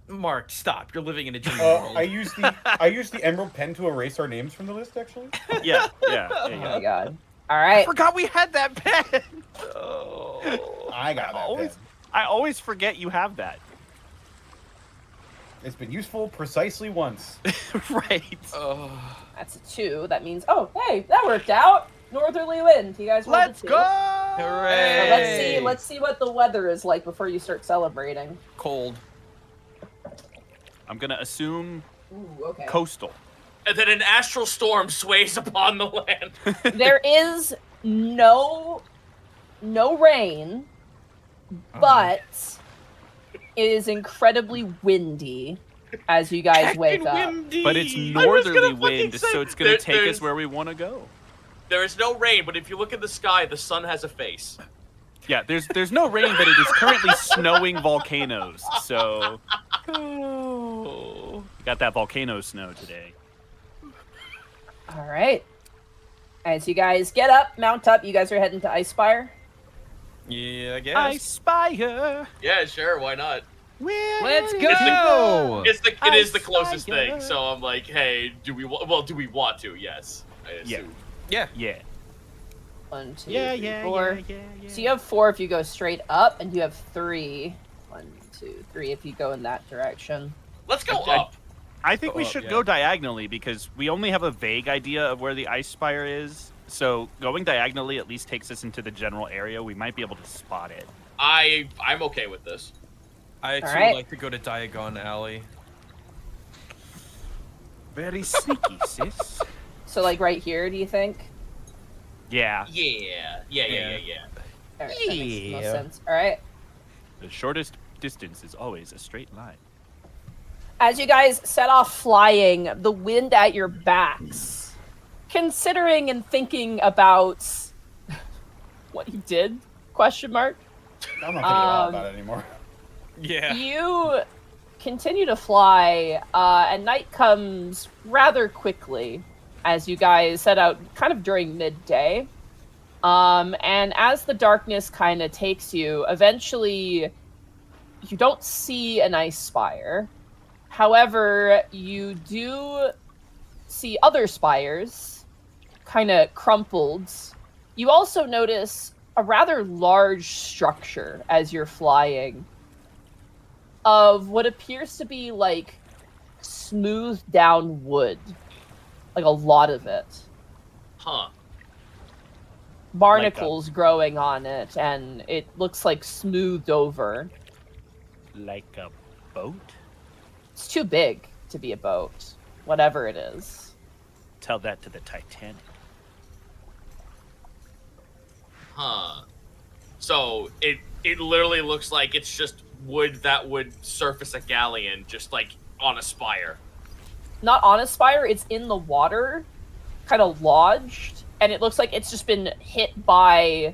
Mark, stop. You're living in a dream I world. used the emerald pen to erase our names from the list. Actually, Yeah. Oh my god. All right. Forgot we had that pen. I got that pen. I always forget you have that. It's been useful precisely once. Right. That's a 2. That means, oh, hey, that worked out. Northerly wind. You guys rolled a 2. Hooray! So let's see what the weather is like before you start celebrating. Cold. I'm going to assume Ooh, okay. coastal. And then an astral storm sways upon the land. There is no rain, but it is incredibly windy as you guys wake up. But it's I was northerly gonna fucking wind, say- so it's going to take there's- us where we want to go. There is no rain, but if you look at the sky, the sun has a face. Yeah, there's no rain, but it is currently snowing volcanoes. So we got that volcano snow today. All right. As you guys get up, mount up, you guys are heading to Icespire. Yeah, I guess. I spire. Yeah, sure, why not? Let's go. It is the closest thing. So I'm like, hey, do we want to? Yes, I assume. Yeah. Yeah. 1, 2, Yeah, 3, yeah, 4. yeah. So you have 4 if you go straight up, and you have 3. 1, 2, 3 if you go in that direction. Let's go I- up. I think we Go up, should yeah. go diagonally because we only have a vague idea of where the ice spire is. So going diagonally at least takes us into the general area. We might be able to spot it. I'm okay with this. I too Alright. like to go to Diagon Alley. Very sneaky, sis. So, like, right here, do you think? Yeah. Yeah. Alright, that makes the most Yeah. sense. Alright. The shortest distance is always a straight line. As you guys set off flying, the wind at your backs, considering and thinking about what you did, question mark, I'm not thinking about that anymore. Yeah. you continue to fly, and night comes rather quickly as you guys set out kind of during midday. And as the darkness kind of takes you, eventually you don't see an ice spire. However, you do see other spires, kind of crumpled. You also notice a rather large structure as you're flying of what appears to be like smoothed down wood. Like a lot of it. Huh. Barnacles growing on it, and it looks like smoothed over. Like a boat? It's too big to be a boat, whatever it is. Tell that to the Titanic. Huh. So it literally looks like it's just wood that would surface a galleon, just like on a spire. Not on a spire, it's in the water, kind of lodged, and it looks like it's just been hit by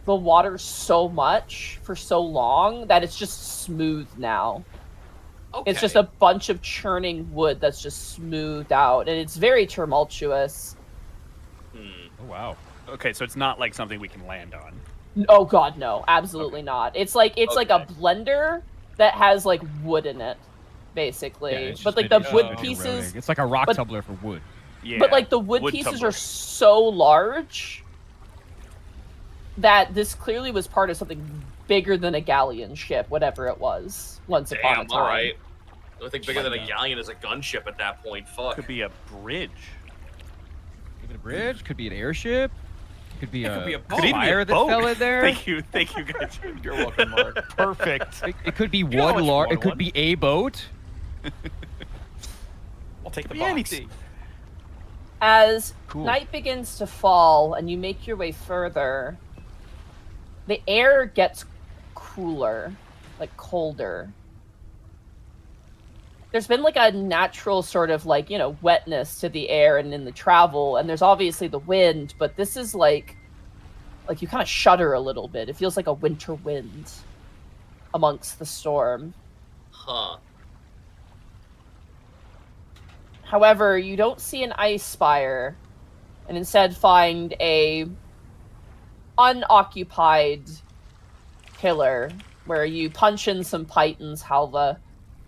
the water so much for so long that it's just smooth now. Okay. It's just a bunch of churning wood that's just smoothed out, and it's very tumultuous. Oh wow. Okay, so it's not like something we can land on. Oh god, no, absolutely not. It's like a blender that has like wood in it, basically. Yeah, it's but just like the been wood eroding. pieces, It's like a rock but- tumbler for wood. Yeah. but like the wood pieces tumbler. are so large that this clearly was part of something bigger than a galleon ship, whatever it was, once upon a Damn, time. alright. I think bigger than a galleon is a gunship at that point. Fuck. Could be a bridge. Could be a bridge. Could be an airship. Could be could be a boat. a fire that boat. fell in there. Thank you guys. You're welcome, Mark. Perfect. It could be know how one much large. one It could one. be a boat. I'll take the Be box. anything. As Cool. night begins to fall and you make your way further, the air gets cooler, like colder. There's been like a natural sort of like, wetness to the air and in the travel, and there's obviously the wind, but this is like you kind of shudder a little bit. It feels like a winter wind amongst the storm. Huh. However, you don't see an ice spire, and instead find a unoccupied pillar where you punch in some pythons, Halva,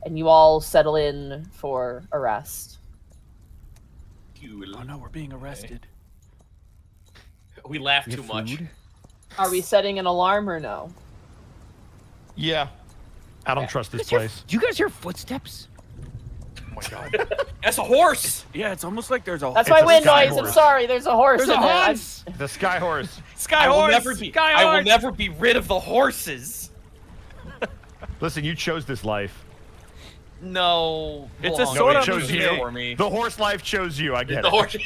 and you all settle in for a rest. Oh no, we're being arrested. We laugh We too have much. food. Are we setting an alarm or no? Yeah. I don't trust this place. Do you guys hear footsteps? Oh my god. That's a horse! Yeah, it's almost like there's a. That's It's my a wind sky noise. I'm horse. sorry. There's a horse There's in a there. horse. The sky horse. Sky I will horse. never be. Sky I will horse. never be rid of the horses. Listen, you chose this life. No. It's Blonk a soda it chose musume. you. for me. The horse life chose you. I get The it. horse.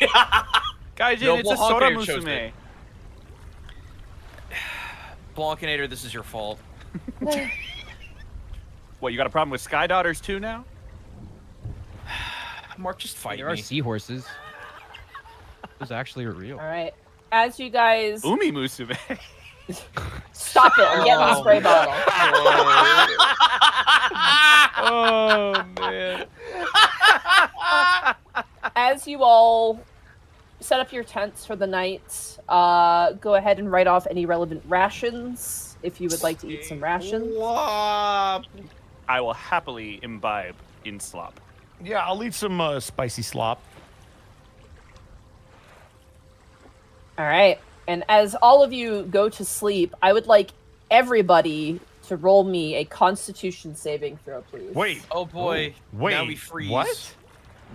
Gaijin, No, it's a Blonk soda chose musume. it. Blonkinator, this is your fault. What, you got a problem with Sky Daughters too now? Mark, just fight There are me. seahorses. Those actually are real. All right. As you guys Umi musume. stop it, I'm getting the spray bottle. Oh man. As you all set up your tents for the night, go ahead and write off any relevant rations if you would like to eat some rations. I will happily imbibe in slop. Yeah, I'll eat some spicy slop. All right. And as all of you go to sleep, I would like everybody to roll me a Constitution saving throw, please. Wait. Oh boy. Wait. Now we freeze. What?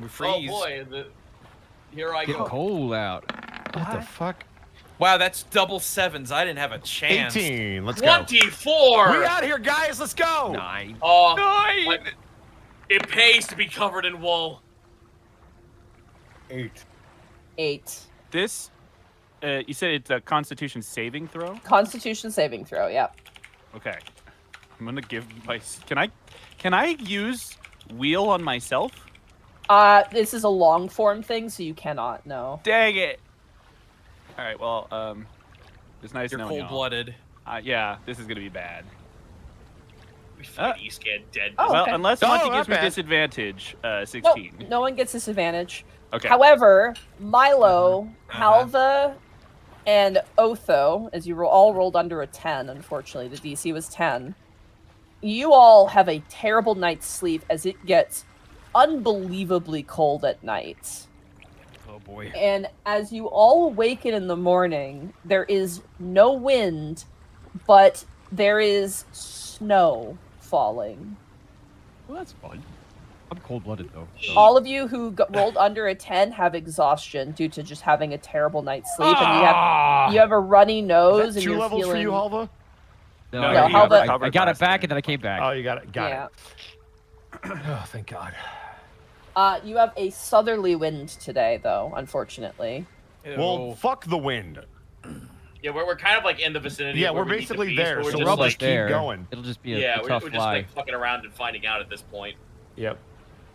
We Oh freeze. boy, here I Getting go. cold out. What the fuck? Wow, that's double sevens. I didn't have a chance. 18. Let's go. 24. We out here, guys. Let's go. 9. Oh, 9! like, it pays to be covered in wool. 8. 8. This, you said it's a Constitution saving throw? Constitution saving throw, yep. Okay. I'm gonna give my. Can I use wheel on myself? This is a long form thing, so you cannot, no. Dang it! All right. Well, it's nice You're knowing y'all. cold-blooded. Yeah, this is gonna be bad. We fight Eastgad dead. Oh, Well, okay. unless Oh, Monty not gives me bad. disadvantage, No, 16. no one gets disadvantage. Okay. However, Milo, Halva, and Otho, as you all rolled under a 10, unfortunately, the DC was 10. You all have a terrible night's sleep as it gets unbelievably cold at night. Oh boy. And as you all awaken in the morning, there is no wind, but there is snow falling. Well, that's fun. I'm cold-blooded though. So. All of you who rolled under a 10 have exhaustion due to just having a terrible night's sleep, and you have a runny nose, Is that and 2 you're levels feeling. for you, Halva? No, No, I, you have I it got it last back time. and then I came back. Oh, you got it. Got Yeah. it. Oh, thank God. You have a southerly wind today, though, unfortunately. Well, fuck the wind. Yeah, we're kind of like in the vicinity. Yeah, of where we're we need to basically be, there, we're so we're we'll just almost just keep there. going. It'll just be yeah, a we're tough just fly. like fucking around and finding out at this point. Yep.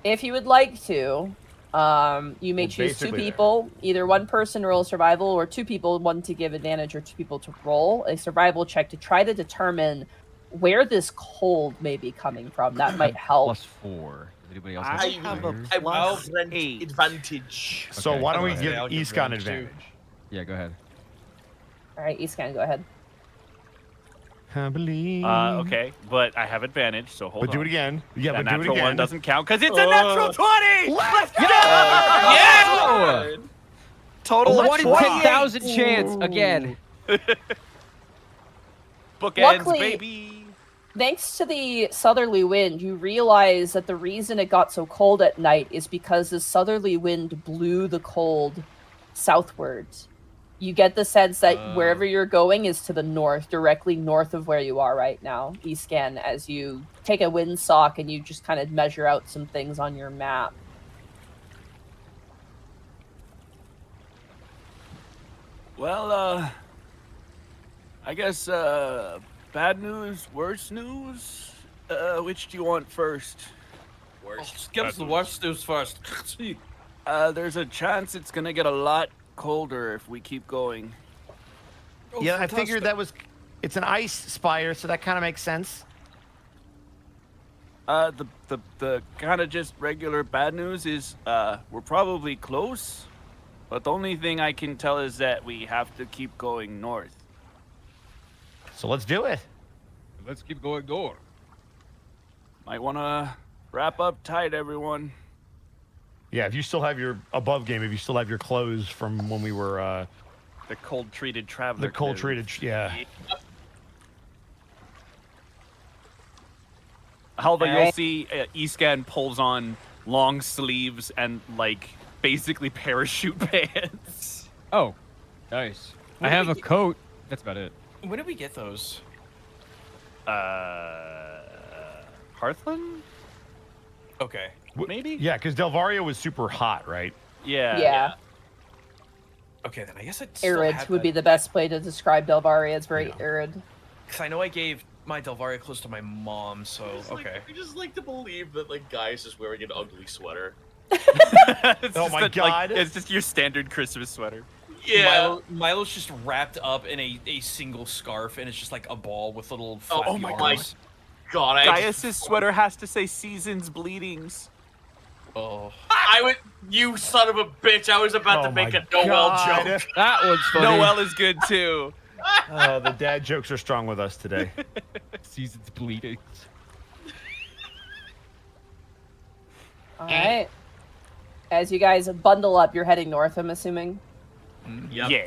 If you would like to, you may We're choose two basically there. people. Either one person roll survival, or two people, one to give advantage, or two people to roll a survival check to try to determine where this cold may be coming from. That might help. +4. Does anybody else I have have a fires? I plus will rent 8. advantage. So Okay, why don't go we ahead. give I'll give Escon advantage, too. advantage? Yeah, go ahead. All right, Escan, go ahead. I believe. Okay, but I have advantage, so hold But on. do it again. Yeah, That but do it natural one again. doesn't count because it's a natural 20. Let's go! Yeah! Total A of 1 in 28. 10,000 chance again. Bookends, Luckily- baby. Thanks to the southerly wind, you realize that the reason it got so cold at night is because the southerly wind blew the cold southwards. You get the sense that wherever you're going is to the north, directly north of where you are right now, Escan, as you take a windsock and you just kind of measure out some things on your map. Well, I guess bad news, worse news. Which do you want first? Worst. Give us the worst news first. There's a chance it's gonna get a lot colder if we keep going. Yeah, I figured that was. It's an ice spire, so that kind of makes sense. The kind of just regular bad news is we're probably close, but the only thing I can tell is that we have to keep going north. So let's do it. Let's keep going north. Might want to wrap up tight, everyone. Yeah, if you still have your above game, if you still have your clothes from when we were The cold treated traveler. the cold treated, yeah. Halva, you'll Alright. see Escan pulls on long sleeves and like basically parachute pants. Oh, nice. I What have do a we- coat. That's about it. When did we get those? Hearthland? Okay. Maybe? Yeah, because Delvario was super hot, right? Yeah. Yeah, Okay, then I guess I still arid have would be the best way to describe Delvaria. It's very arid. Because I know I gave my Delvaria clothes to my mom, so okay. I just like to believe that like Gaius is wearing an ugly sweater. It's Oh just my like, God. it's just your standard Christmas sweater. Yeah. Milo's just wrapped up in a single scarf, and it's just like a ball with little flappy Oh my arms. God, Gaius's sweater has to say seasons bleedings. Oh. I would. You son of a bitch! I was about Oh to make my a Noel God. joke. That one's funny. Noel is good too. The dad jokes are strong with us today. Season's bleeding. All right. As you guys bundle up, you're heading north, I'm assuming. Yep. Yeah.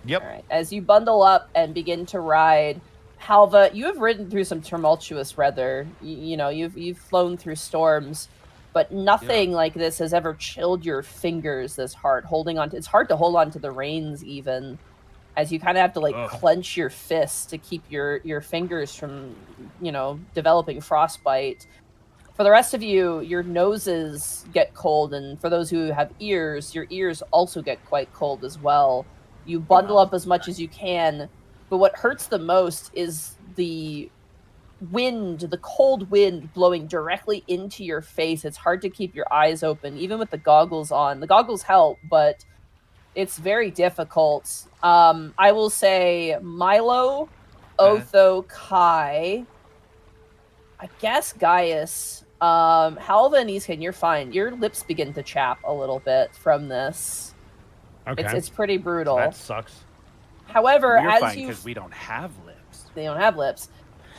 Yep. All right. As you bundle up and begin to ride, Halva, you have ridden through some tumultuous weather. You know, you've flown through storms, but nothing like this has ever chilled your fingers this hard. Holding on to, it's hard to hold on to the reins even, as you kind of have to like clench your fists to keep your fingers from, you know, developing frostbite. For the rest of you, your noses get cold, and for those who have ears, your ears also get quite cold as well. You bundle up as much as you can, but what hurts the most is the wind, the cold wind blowing directly into your face. It's hard to keep your eyes open, even with the goggles on. The goggles help, but it's very difficult. I will say Milo, Otho, Kai, I guess Gaius, Halva and Iskin, you're fine. Your lips begin to chap a little bit from this. Okay. It's pretty brutal. That sucks. However, We're as fine you because we don't have lips. they don't have lips.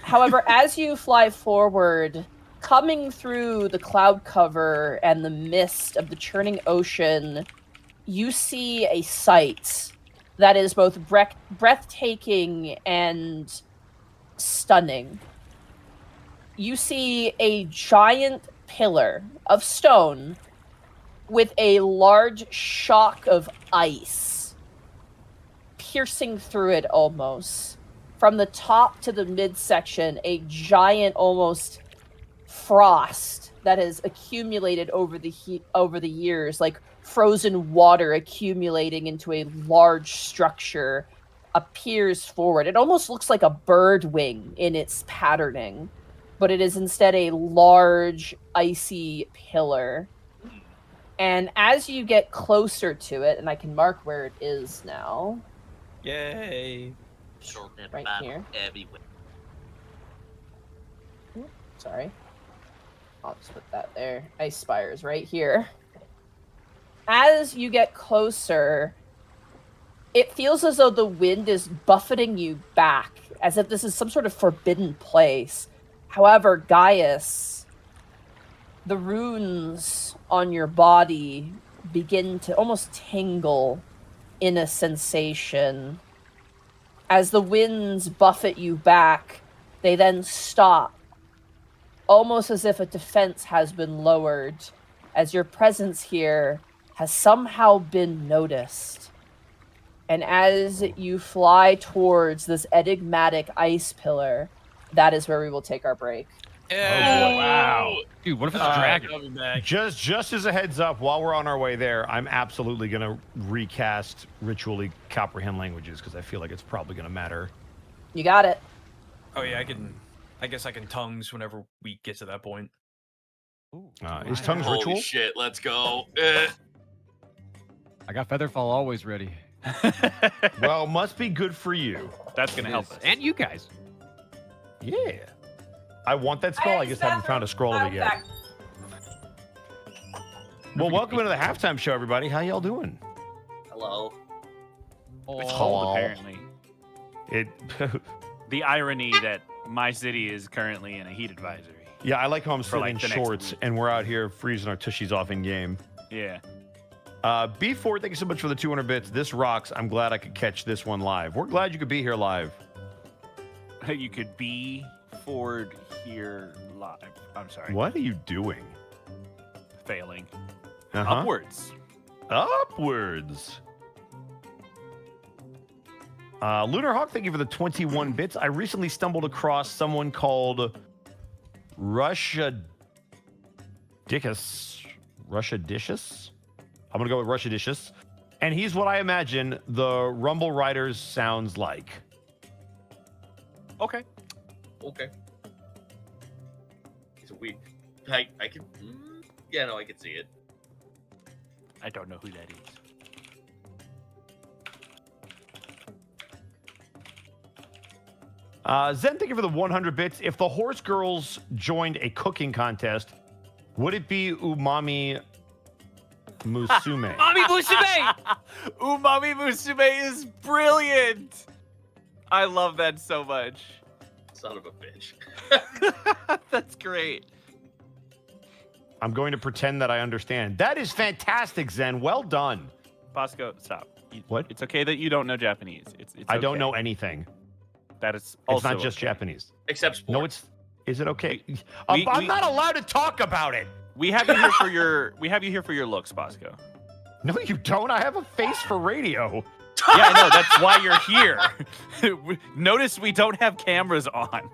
However, as you fly forward, coming through the cloud cover and the mist of the churning ocean, you see a sight that is both breathtaking and stunning. You see a giant pillar of stone with a large shock of ice piercing through it almost. From the top to the midsection, a giant almost frost that has accumulated over the years, like frozen water accumulating into a large structure. appears forward. It almost looks like a bird wing in its patterning, but it is instead a large, icy pillar. And as you get closer to it, and I can mark where it is now. Yay. Right here. Sorry. I'll just put that there. Ice Spire's right here. As you get closer, it feels as though the wind is buffeting you back, as if this is some sort of forbidden place. However, Gaius, the runes on your body begin to almost tingle in a sensation. As the winds buffet you back, they then stop, almost as if a defense has been lowered, as your presence here has somehow been noticed. And as you fly towards this enigmatic ice pillar, that is where we will take our break. Yeah. Wow. Dude, what if it's a dragon? I'll be back. Just as a heads up, while we're on our way there, I'm absolutely going to recast ritually comprehend languages because I feel like it's probably going to matter. You got it. Oh yeah, I guess I can tongues whenever we get to that point. Is tongues Holy ritual? shit, let's go. I got Featherfall always ready. Well, must be good for you. That's gonna help us. And you guys. Yeah. I want that spell. I just haven't found a scroll of it yet. Well, welcome into the halftime show, everybody. How y'all doing? Hello. It's Hello. cold, apparently. It. The irony that my city is currently in a heat advisory. Yeah, I like how I'm For, sitting like, in the next shorts week. and we're out here freezing our tushies off in game. Yeah. B4, thank you so much for the 200 bits. This rocks. I'm glad I could catch this one live. We're glad you could be here live. You could be forward here live. I'm sorry. What are you doing? Failing. Uh-huh. Upwards. Upwards. Lunar Hawk, thank you for the 21 bits. I recently stumbled across someone called Russia Dickus. Russia Dicious? I'm going to go with Russia Dicious. And he's what I imagine the Rumble Riders sounds like. Okay. Okay. It's weak. I can. Yeah, no, I can see it. I don't know who that is. Zen, thank you for the 100 bits. If the Horse Girls joined a cooking contest, would it be Umami Musume? Umami Musume! Umami Musume is brilliant! I love that so much. Son of a bitch. That's great. I'm going to pretend that I understand. That is fantastic, Zen. Well done. Bosco, stop. What? It's okay that you don't know Japanese. It's I don't okay. know anything. That is It's also not just okay. Japanese. Except sports. No, it's. Is it okay? We- I'm we- not allowed to talk about it. We have you here for your looks, Bosco. No, you don't. I have a face for radio. Yeah, I know. That's why you're here. Notice we don't have cameras on.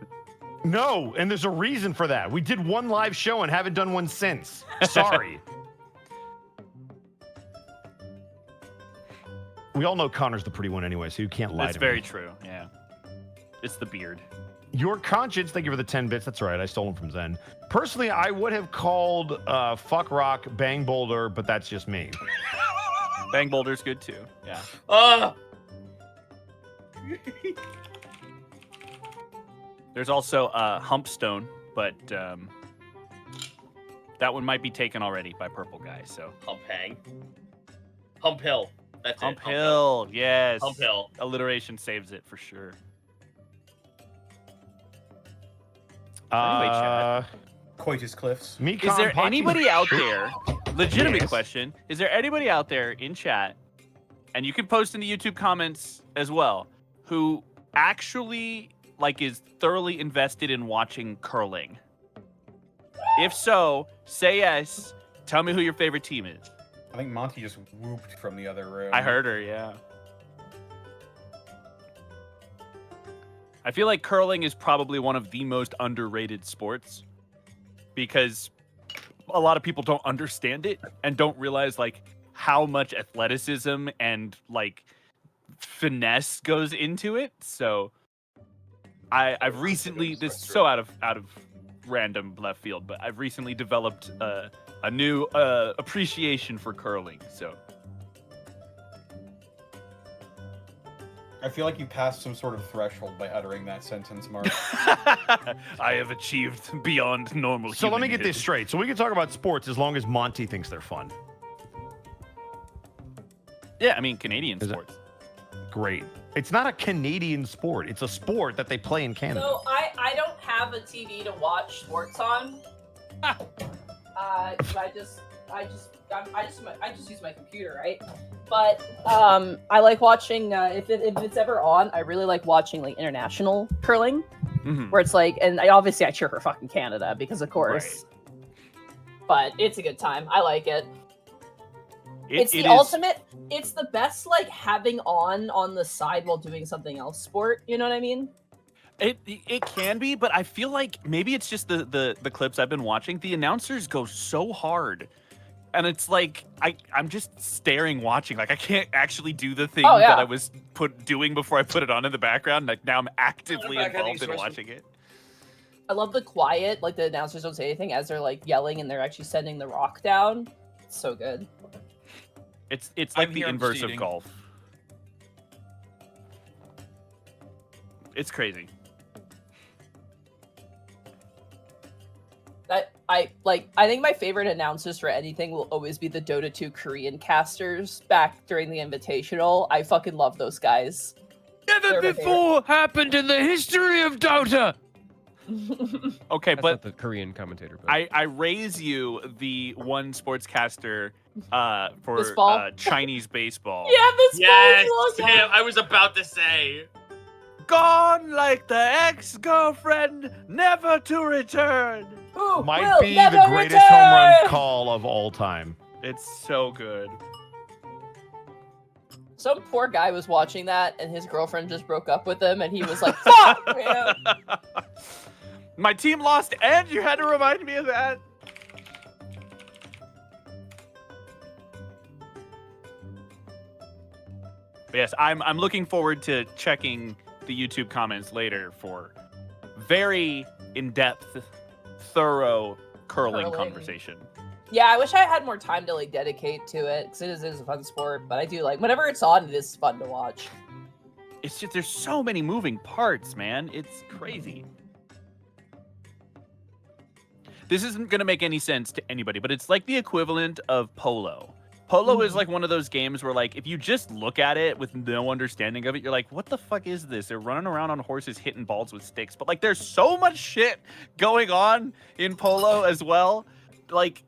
No, and there's a reason for that. We did one live show and haven't done one since. Sorry. We all know Connor's the pretty one anyway, so you can't lie That's to very me. true. Yeah. It's the beard. Your conscience, thank you for the 10 bits. That's all right. I stole them from Zen. Personally, I would have called Fuck Rock Bang Boulder, but that's just me. Bang Boulder's good too. Yeah. There's also Humpstone, but that one might be taken already by Purple Guy. So Hump Hang. Hump Hill. That's Hump it. Hill, yes. Hump Hill. Alliteration saves it for sure. Coitus Cliffs. Is there anybody out there? Legitimate question. Is there anybody out there in chat, and you can post in the YouTube comments as well, who actually is thoroughly invested in watching curling? If so, say yes. Tell me who your favorite team is. I think Monty just whooped from the other room. I heard her, yeah. I feel like curling is probably one of the most underrated sports because a lot of people don't understand it and don't realize how much athleticism and finesse goes into it. So I've recently, this is so out of random left field, but I've recently developed a new appreciation for curling. So I feel like you passed some sort of threshold by uttering that sentence, Mark. I have achieved beyond normal. So let me get humanhood. this straight. So we can talk about sports as long as Monty thinks they're fun. Yeah, I mean Canadian Is it- sports. Great. It's not a Canadian sport. It's a sport that they play in Canada. So I don't have a TV to watch sports on. 'Cause I just use my computer, right? But I like watching if it's ever on. I really like watching like international curling, Mhm. where it's like, and obviously I cheer for fucking Canada because of course. But it's a good time. I like it. It's the ultimate. It's the best like having on the side while doing something else sport. You know what I mean? It can be, but I feel like maybe it's just the clips I've been watching. The announcers go so hard, and it's like I'm just staring, watching. Like I can't actually do the thing that I was doing before I put it on in the background. Like now I'm actively involved in watching it. I love the quiet. Like the announcers don't say anything as they're like yelling and they're actually sending the rock down. It's so good. It's like I'm the here inverse of proceeding. golf. It's crazy. I think my favorite announcers for anything will always be the Dota 2 Korean casters back during the Invitational. I fucking love those guys. Never before happened in the history of Dota. Okay, That's but not the Korean commentator. But I raise you the one sportscaster for Baseball? Chinese baseball. Yeah, this Yes, guy's awesome. Tim, I was about to say. Gone like the ex-girlfriend, never to return. Who Might will be never the greatest home run return? call of all time. It's so good. Some poor guy was watching that, and his girlfriend just broke up with him, and he was like, "Fuck, man." My team lost, and you had to remind me of that. But yes, I'm looking forward to checking the YouTube comments later for very in-depth, thorough curling conversation. Yeah, I wish I had more time to like dedicate to it because it is a fun sport. But I do like whenever it's on, it is fun to watch. It's just there's so many moving parts, man. It's crazy. This isn't gonna make any sense to anybody, but it's like the equivalent of polo. Polo is like one of those games where like if you just look at it with no understanding of it, you're like, what the fuck is this? They're running around on horses hitting balls with sticks. But like there's so much shit going on in polo as well. Like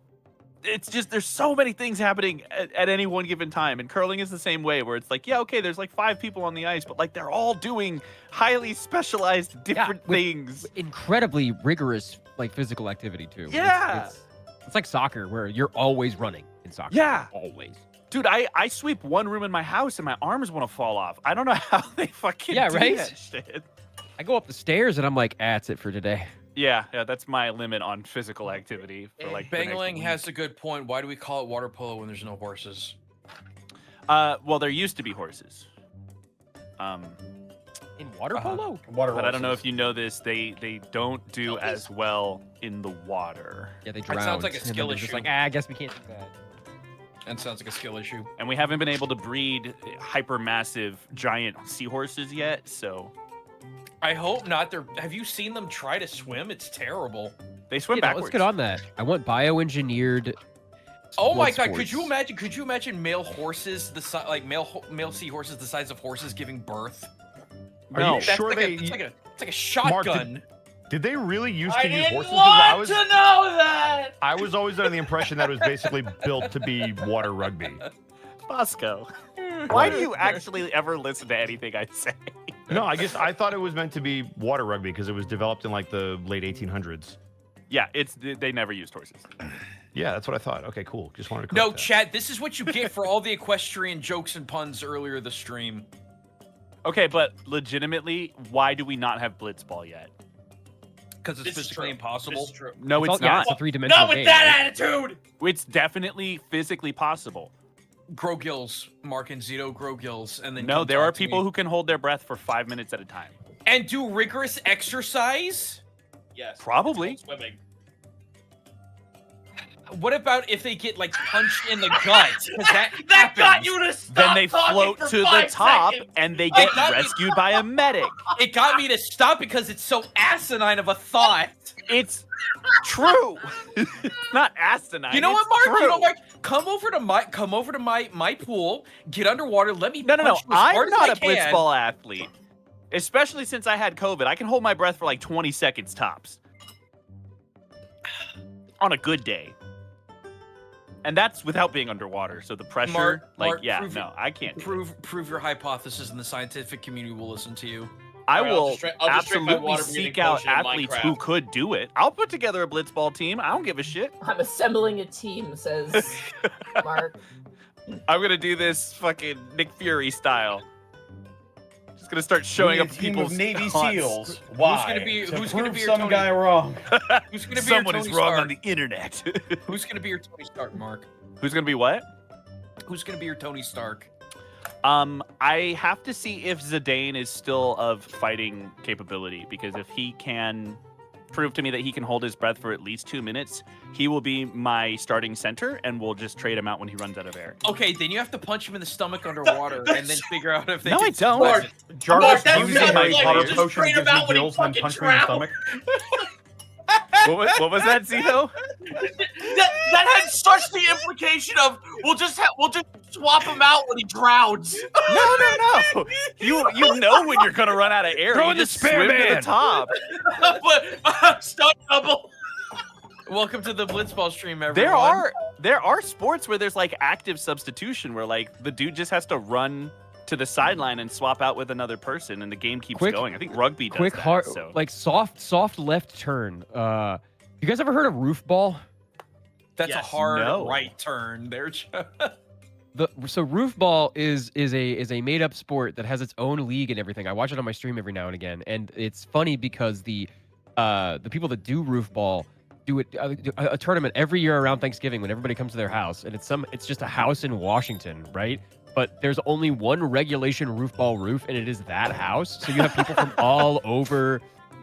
it's just there's so many things happening at any one given time. And curling is the same way where it's like, yeah, okay, there's like 5 people on the ice, but like they're all doing highly specialized different things. incredibly rigorous, like physical activity too. Yeah. It's like soccer where you're always running in soccer. Yeah. Always. Dude, I sweep one room in my house and my arms want to fall off. I don't know how they fucking do right? that shit. I go up the stairs and I'm like, that's it for today. Yeah, that's my limit on physical activity for like the next Bangling week. has a good point. Why do we call it water polo when there's no horses? Well, there used to be horses. In water polo? Water But I don't know horses. if you know this, they don't do as well in the water. Yeah, they That drown. sounds like a and then skill they're just issue. like, I guess we can't do that. That sounds like a skill issue. And we haven't been able to breed hypermassive giant seahorses yet, so I hope not. Have you seen them try to swim? It's terrible. they swim You know, backwards. let's get on that. I want bioengineered. Oh my blood god! Could you sports. imagine? Could you imagine male horses like male seahorses the size of horses giving birth? Are No. you That's sure like they? it's like a shotgun. Did they really used I to use didn't horses? 'Cause want to know that. I was always under the impression that it was basically built to be water rugby. Bosco, why do you actually ever listen to anything I say? No, I guess I thought it was meant to be water rugby because it was developed in like the late 1800s. Yeah, they never used horses. Yeah, that's what I thought. Okay, cool. Just wanted to. No, correct that. Chad. This is what you get for all the equestrian jokes and puns earlier this stream. Okay, but legitimately, why do we not have blitzball yet? Because it's physically impossible. No, it's Yeah, not. it's a three-dimensional Not with game. that attitude. It's definitely physically possible. grow gills, Mark and Zito, grow gills, and then No, there are people who can hold their breath for 5 minutes at a time. and do rigorous exercise. Yes. Probably. It's called swimming. What about if they get like punched in the gut? 'Cause that That got happens. you to stop Then they talking float for to the 5 top seconds. and they get got me. rescued by a medic. It got me to stop because it's so asinine of a thought. It's true. It's not asinine. You know what, it's Mark? True. You know, Mark. Come over to my pool. Get underwater. Let me. No. punch you as I'm hard as not I a can. blitzball athlete. Especially since I had COVID. I can hold my breath for like 20 seconds tops. On a good day. And that's without being underwater. So the pressure, Mark, yeah, prove no, I can't. do it. Prove your hypothesis, and the scientific community will listen to you. I Alright, I'll will just drink- I'll just drink my absolutely water-breathing seek out potion in athletes Minecraft. who could do it. I'll put together a blitzball team. I don't give a shit. I'm assembling a team, says Mark. I'm gonna do this fucking Nick Fury style. Just gonna start showing We up a to team people's of Navy hunts. SEAls. Why? gonna be- To who's gonna prove be your some Tony? guy wrong. Who's gonna be Someone your is Tony wrong Stark? on the internet. Who's gonna be your Tony Stark, Mark? Who's gonna be what? Who's gonna be your Tony Stark? I have to see if Zidane is still of fighting capability, because if he can prove to me that he can hold his breath for at least 2 minutes, he will be my starting center, and we'll just trade him out when he runs out of air. Okay, then you have to punch him in the stomach underwater, and then figure out if they. No, can I don't. Mark, Jarvis that's using not Harry like Potter just potion trade him gives me out when he gills and then fucking punch me in the drowns. stomach. What was that, Zito? that had such the implication of we'll just swap him out when he drowns. No. You know when you're gonna run out of air. Throw You in the just spare swim to the man. top. But stunt double. Welcome to the Blitzball stream, everyone. There are sports where there's like active substitution, where like the dude just has to run to the sideline and swap out with another person, and the game keeps going. I think rugby does Quick, that. hard, So. like soft left turn. You guys ever heard of roof ball? That's a Yes, hard no. right turn there. So roof ball is a made up sport that has its own league and everything. I watch it on my stream every now and again, and it's funny because the people that do roof ball do it a tournament every year around Thanksgiving when everybody comes to their house, and it's just a house in Washington, right? But there's only one regulation roof ball roof, and it is that house. So you have people from all over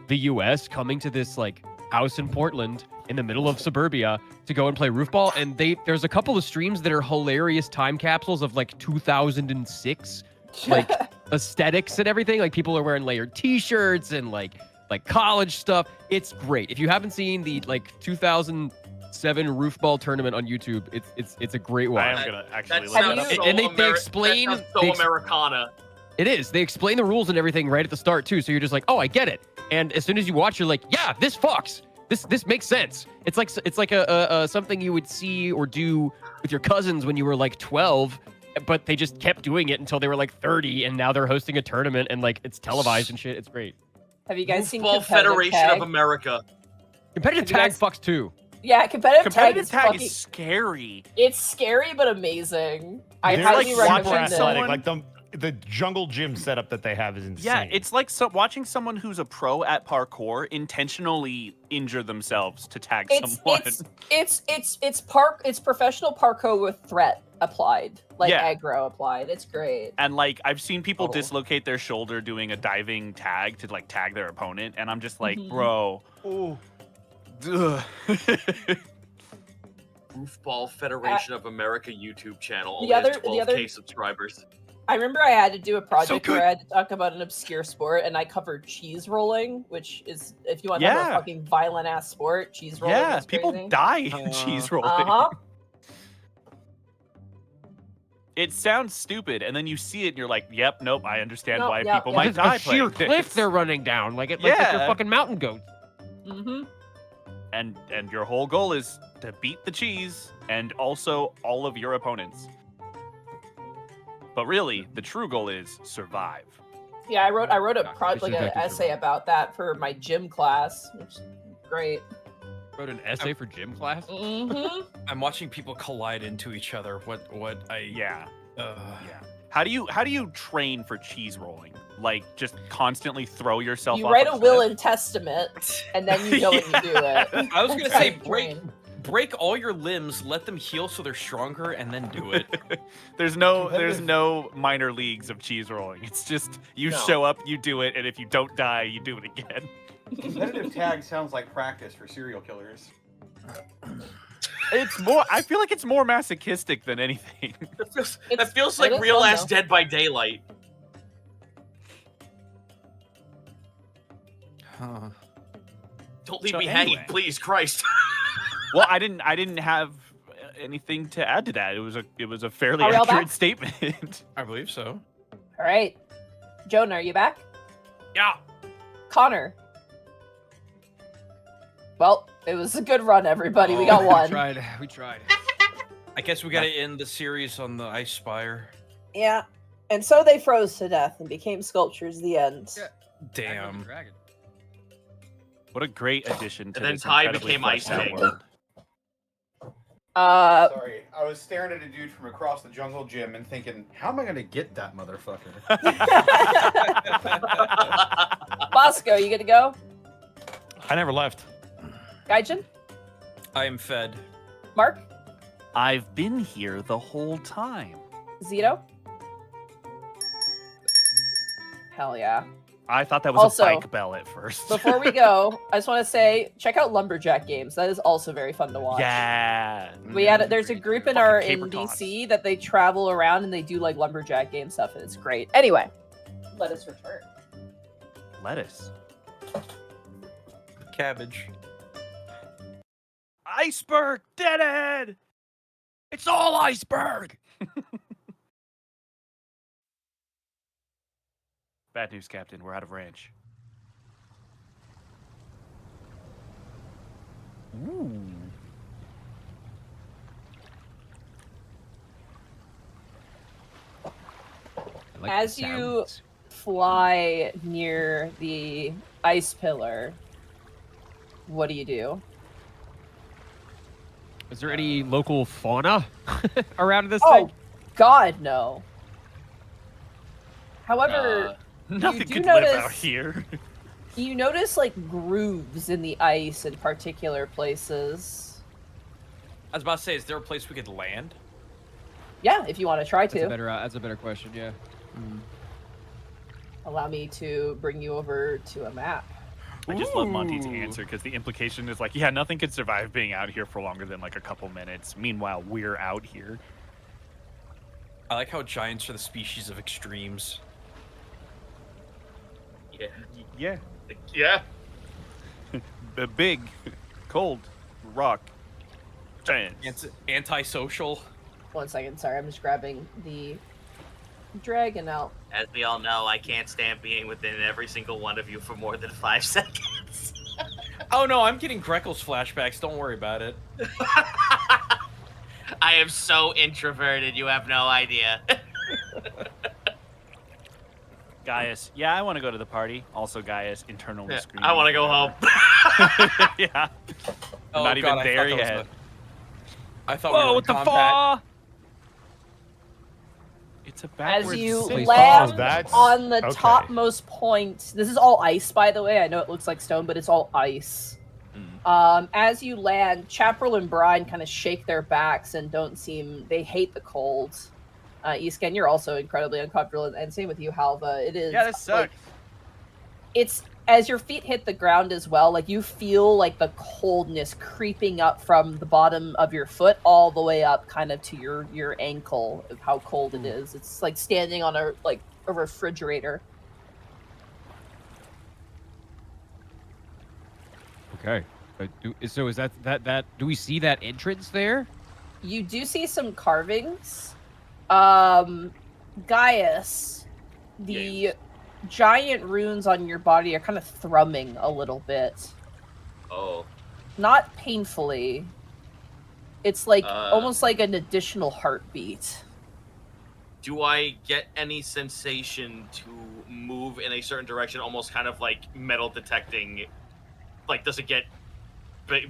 the U.S. coming to this like house in Portland in the middle of suburbia to go and play roof ball. And there's a couple of streams that are hilarious time capsules of like 2006, like aesthetics and everything. Like people are wearing layered T-shirts and like college stuff. It's great. If you haven't seen the like 2007 roof ball tournament on YouTube, it's a great watch. I am gonna actually That look sounds it up. so And they explain- that sounds so they ex- Americana. It is. They explain the rules and everything right at the start too. So you're just like, oh, I get it. And as soon as you watch, you're like, yeah, this fucks. This makes sense. It's like a something you would see or do with your cousins when you were like 12, but they just kept doing it until they were like 30, and now they're hosting a tournament and like it's televised and shit. It's great. Have you guys seen Football competitive Federation tag? of America. Competitive Have you tag guys- fucks too. Yeah, competitive tag Competitive is tag fucking. is scary. It's scary but amazing. I They're highly like super recommend it. athletic. Like the jungle gym setup that they have is insane. Yeah, it's like watching someone who's a pro at parkour intentionally injure themselves to tag someone. It's professional parkour with threat applied, like Yeah. aggro applied. It's great. And like I've seen people Oh. dislocate their shoulder doing a diving tag to like tag their opponent, and I'm just like, Mhm. bro. Ugh. Goofball Federation of America YouTube channel. the Only has other- the 12K other- subscribers. I remember I had to do a project good. where I had to talk about an obscure sport, and I covered cheese rolling, which is, if you want to have a Yeah. fucking violent ass sport, cheese rolling. Yeah, is people crazy. die in cheese rolling. Uh-huh. It sounds stupid, and then you see it, and you're like, "Yep, nope, I understand Nope, why yep, people yep. might It's die a sheer playing cliff this." they're running down, like they're Yeah. fucking mountain goats. Mm-hmm. And your whole goal is to beat the cheese and also all of your opponents. But really, the true goal is survive. Yeah, I wrote a It's like an effective essay survival. about that for my gym class, which is great. Wrote an essay for gym class. Mm-hmm. I'm watching people collide into each other. What I Yeah. uh, Yeah. How do you train for cheese rolling? Like just constantly throw yourself You off write a a will cliff? and testament, and then you go and you do it. I was gonna That's how say you train. break all your limbs, let them heal so they're stronger, and then do it. There's no minor leagues of cheese rolling. It's just you show up, you do it, and if you don't die, you do it again. Competitive tag sounds like practice for serial killers. It's more. I feel like it's more masochistic than anything. That feels like real ass Dead by Daylight. Huh. Don't leave me hanging, please, Christ. Well, I didn't have anything to add to that. It was a fairly Are we all accurate back? statement. I believe so. All right. Jonah, are you back? Yeah. Connor. Well, it was a good run, everybody. We got one. We tried. I guess we gotta end the series on the Ice Spire. Yeah. And so they froze to death and became sculptures. The end. Yeah. Damn. Dragon. What a great addition to And then this Ty incredibly became Ice fleshed out King. world. Sorry, I was staring at a dude from across the jungle gym and thinking, how am I gonna get that motherfucker? Bosco, you good to go? I never left. Gaijin? I am fed. Mark? I've been here the whole time. Zito? Hell yeah. I thought that was Also, a bike bell at first. Before we go, I just want to say, check out Lumberjack Games. That is also very fun to watch. Yeah. There's a group in DC that they travel around and they do like Lumberjack game stuff, and it's great. Anyway, let us return. Lettuce. Cabbage. Iceberg, deadhead. It's all iceberg. Bad news, Captain. We're out of ranch. Ooh. As you fly near the ice pillar, what do you do? Is there any local fauna around this Oh, thing? God, no. However, Nothing do could notice- live out here. you notice like grooves in the ice in particular places. I was about to say, is there a place we could land? Yeah, if you want to try to. That's a better question, yeah. Allow me to bring you over to a map. I just love Monty's answer because the implication is like, yeah, nothing could survive being out here for longer than like a couple minutes. Meanwhile, we're out here. I like how giants are the species of extremes. Yeah. Yeah. Yeah. The big, cold, rock, giants. Antisocial. 1 second, sorry, I'm just grabbing the dragon out. As we all know, I can't stand being within every single one of you for more than 5 seconds. Oh no, I'm getting Greckles flashbacks. Don't worry about it. I am so introverted, you have no idea. Gaius, yeah, I want to go to the party. Also, Gaius, internally screaming. I want to go home. Yeah. Oh, Not even God, there yet. I thought Whoa, we were what the combat. fuck? It's a As backwards you place. land that's- on the okay. topmost point, this is all ice, by the way. I know it looks like stone, but it's all ice. As you land, Chaparral and Brine kind of shake their backs and they hate the cold. Isken, you're also incredibly uncomfortable, and same with you, Halva. It is. Yeah, this sucks. It's as your feet hit the ground as well, like you feel like the coldness creeping up from the bottom of your foot all the way up kind of to your ankle of how cold it is. It's like standing on a refrigerator. Okay. So is that do we see that entrance there? You do see some carvings. Gaius, the giant runes on your body are kind of thrumming a little bit. Oh. Not painfully. It's like almost like an additional heartbeat. Do I get any sensation to move in a certain direction, almost kind of like metal detecting? Like, does it get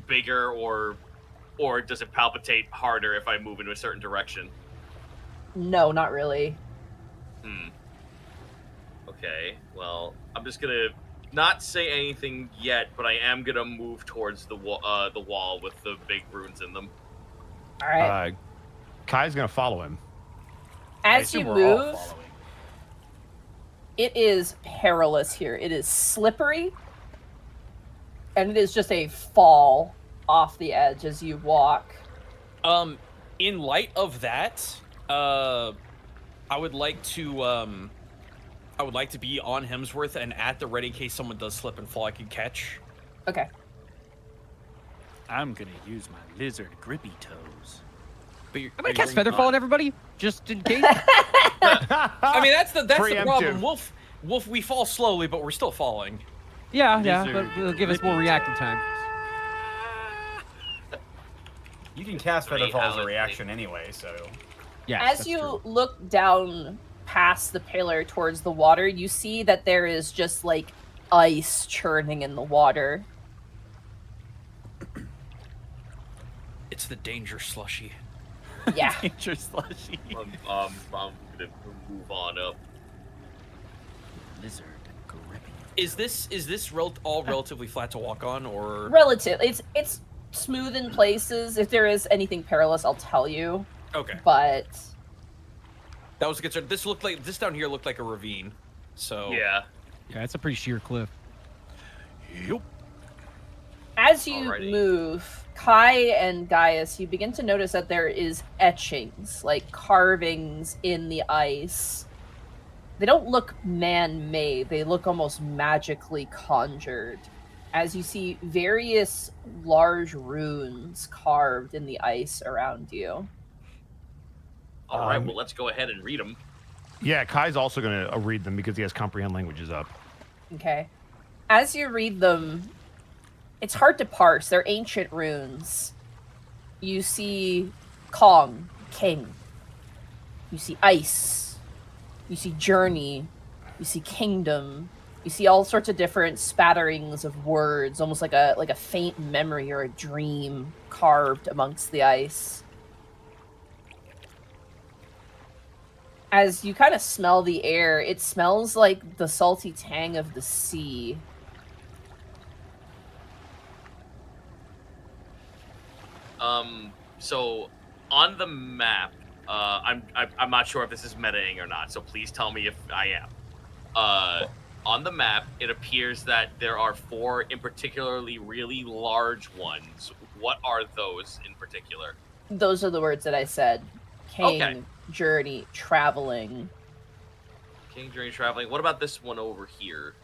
bigger or does it palpitate harder if I move into a certain direction? No, not really. Okay, well, I'm just gonna not say anything yet, but I am gonna move towards the wall with the big runes in them. All right. Kai's gonna follow him. As you move, it is perilous here. It is slippery, and it is just a fall off the edge as you walk. In light of that, I would like to be on Hemsworth and at the ready in case someone does slip and fall. I can catch. Okay. I'm gonna use my lizard grippy toes. I'm gonna cast Featherfall on everybody, just in case. I mean, that's the Preemptive. problem. Wolf, we fall slowly, but we're still falling. Yeah, but it'll give us more reacting time. You can cast Featherfall as a reaction anyway, so... Yeah. As you look down past the pillar towards the water, you see that there is just, like, ice churning in the water. It's the danger slushy. Yeah. Danger slushy. I'm gonna move on up. Lizard grippy. Is this all relatively flat to walk on, or Relative. It's smooth in places. If there is anything perilous, I'll tell you. okay? But That was a concern. This down here looked like a ravine. So Yeah. Yeah, it's a pretty sheer cliff. Yep. as you Alrighty. move, Kai and Gaius, you begin to notice that there is etchings, like carvings in the ice. They don't look man-made. They look almost magically conjured. As you see various large runes carved in the ice around you. All right, well, let's go ahead and read them. Yeah, Kai's also gonna read them because he has comprehend languages up. Okay. As you read them, it's hard to parse. They're ancient runes. You see Kong, king. You see ice. You see journey. You see kingdom. You see all sorts of different spatterings of words, almost like a faint memory or a dream carved amongst the ice. As you kind of smell the air, it smells like the salty tang of the sea. So on the map, I'm not sure if this is metaing or not, so please tell me if I am. On the map, it appears that there are 4 in particularly really large ones. What are those in particular? Those are the words that I said. King, Okay. journey, traveling. King, journey, traveling. What about this one over here?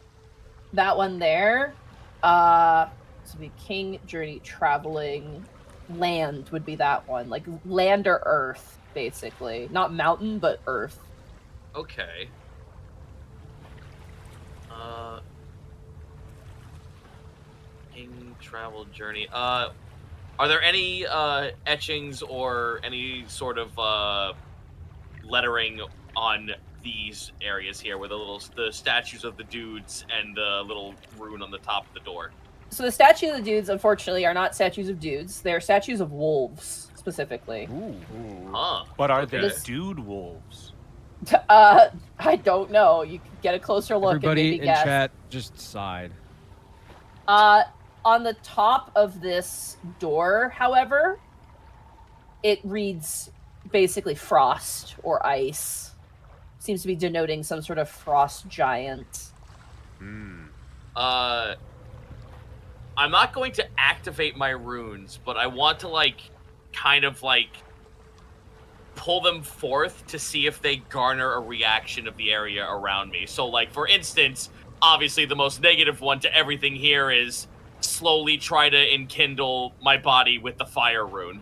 That one there, so be king, journey, traveling, land would be that one. Like land or earth, basically. Not mountain, but earth. Okay. King, travel, journey. Are there any etchings or any sort of lettering on these areas here, where the statues of the dudes and the little rune on the top of the door? So the statue of the dudes, unfortunately, are not statues of dudes. They're statues of wolves, specifically. Ooh. Huh. But are they This- dude wolves? I don't know. You can get a closer look Everybody and maybe in guess. chat just sighed. On the top of this door, however, it reads basically frost or ice. Seems to be denoting some sort of frost giant. I'm not going to activate my runes, but I want to kind of pull them forth to see if they garner a reaction of the area around me. So for instance, obviously the most negative one to everything here is slowly try to enkindle my body with the fire rune.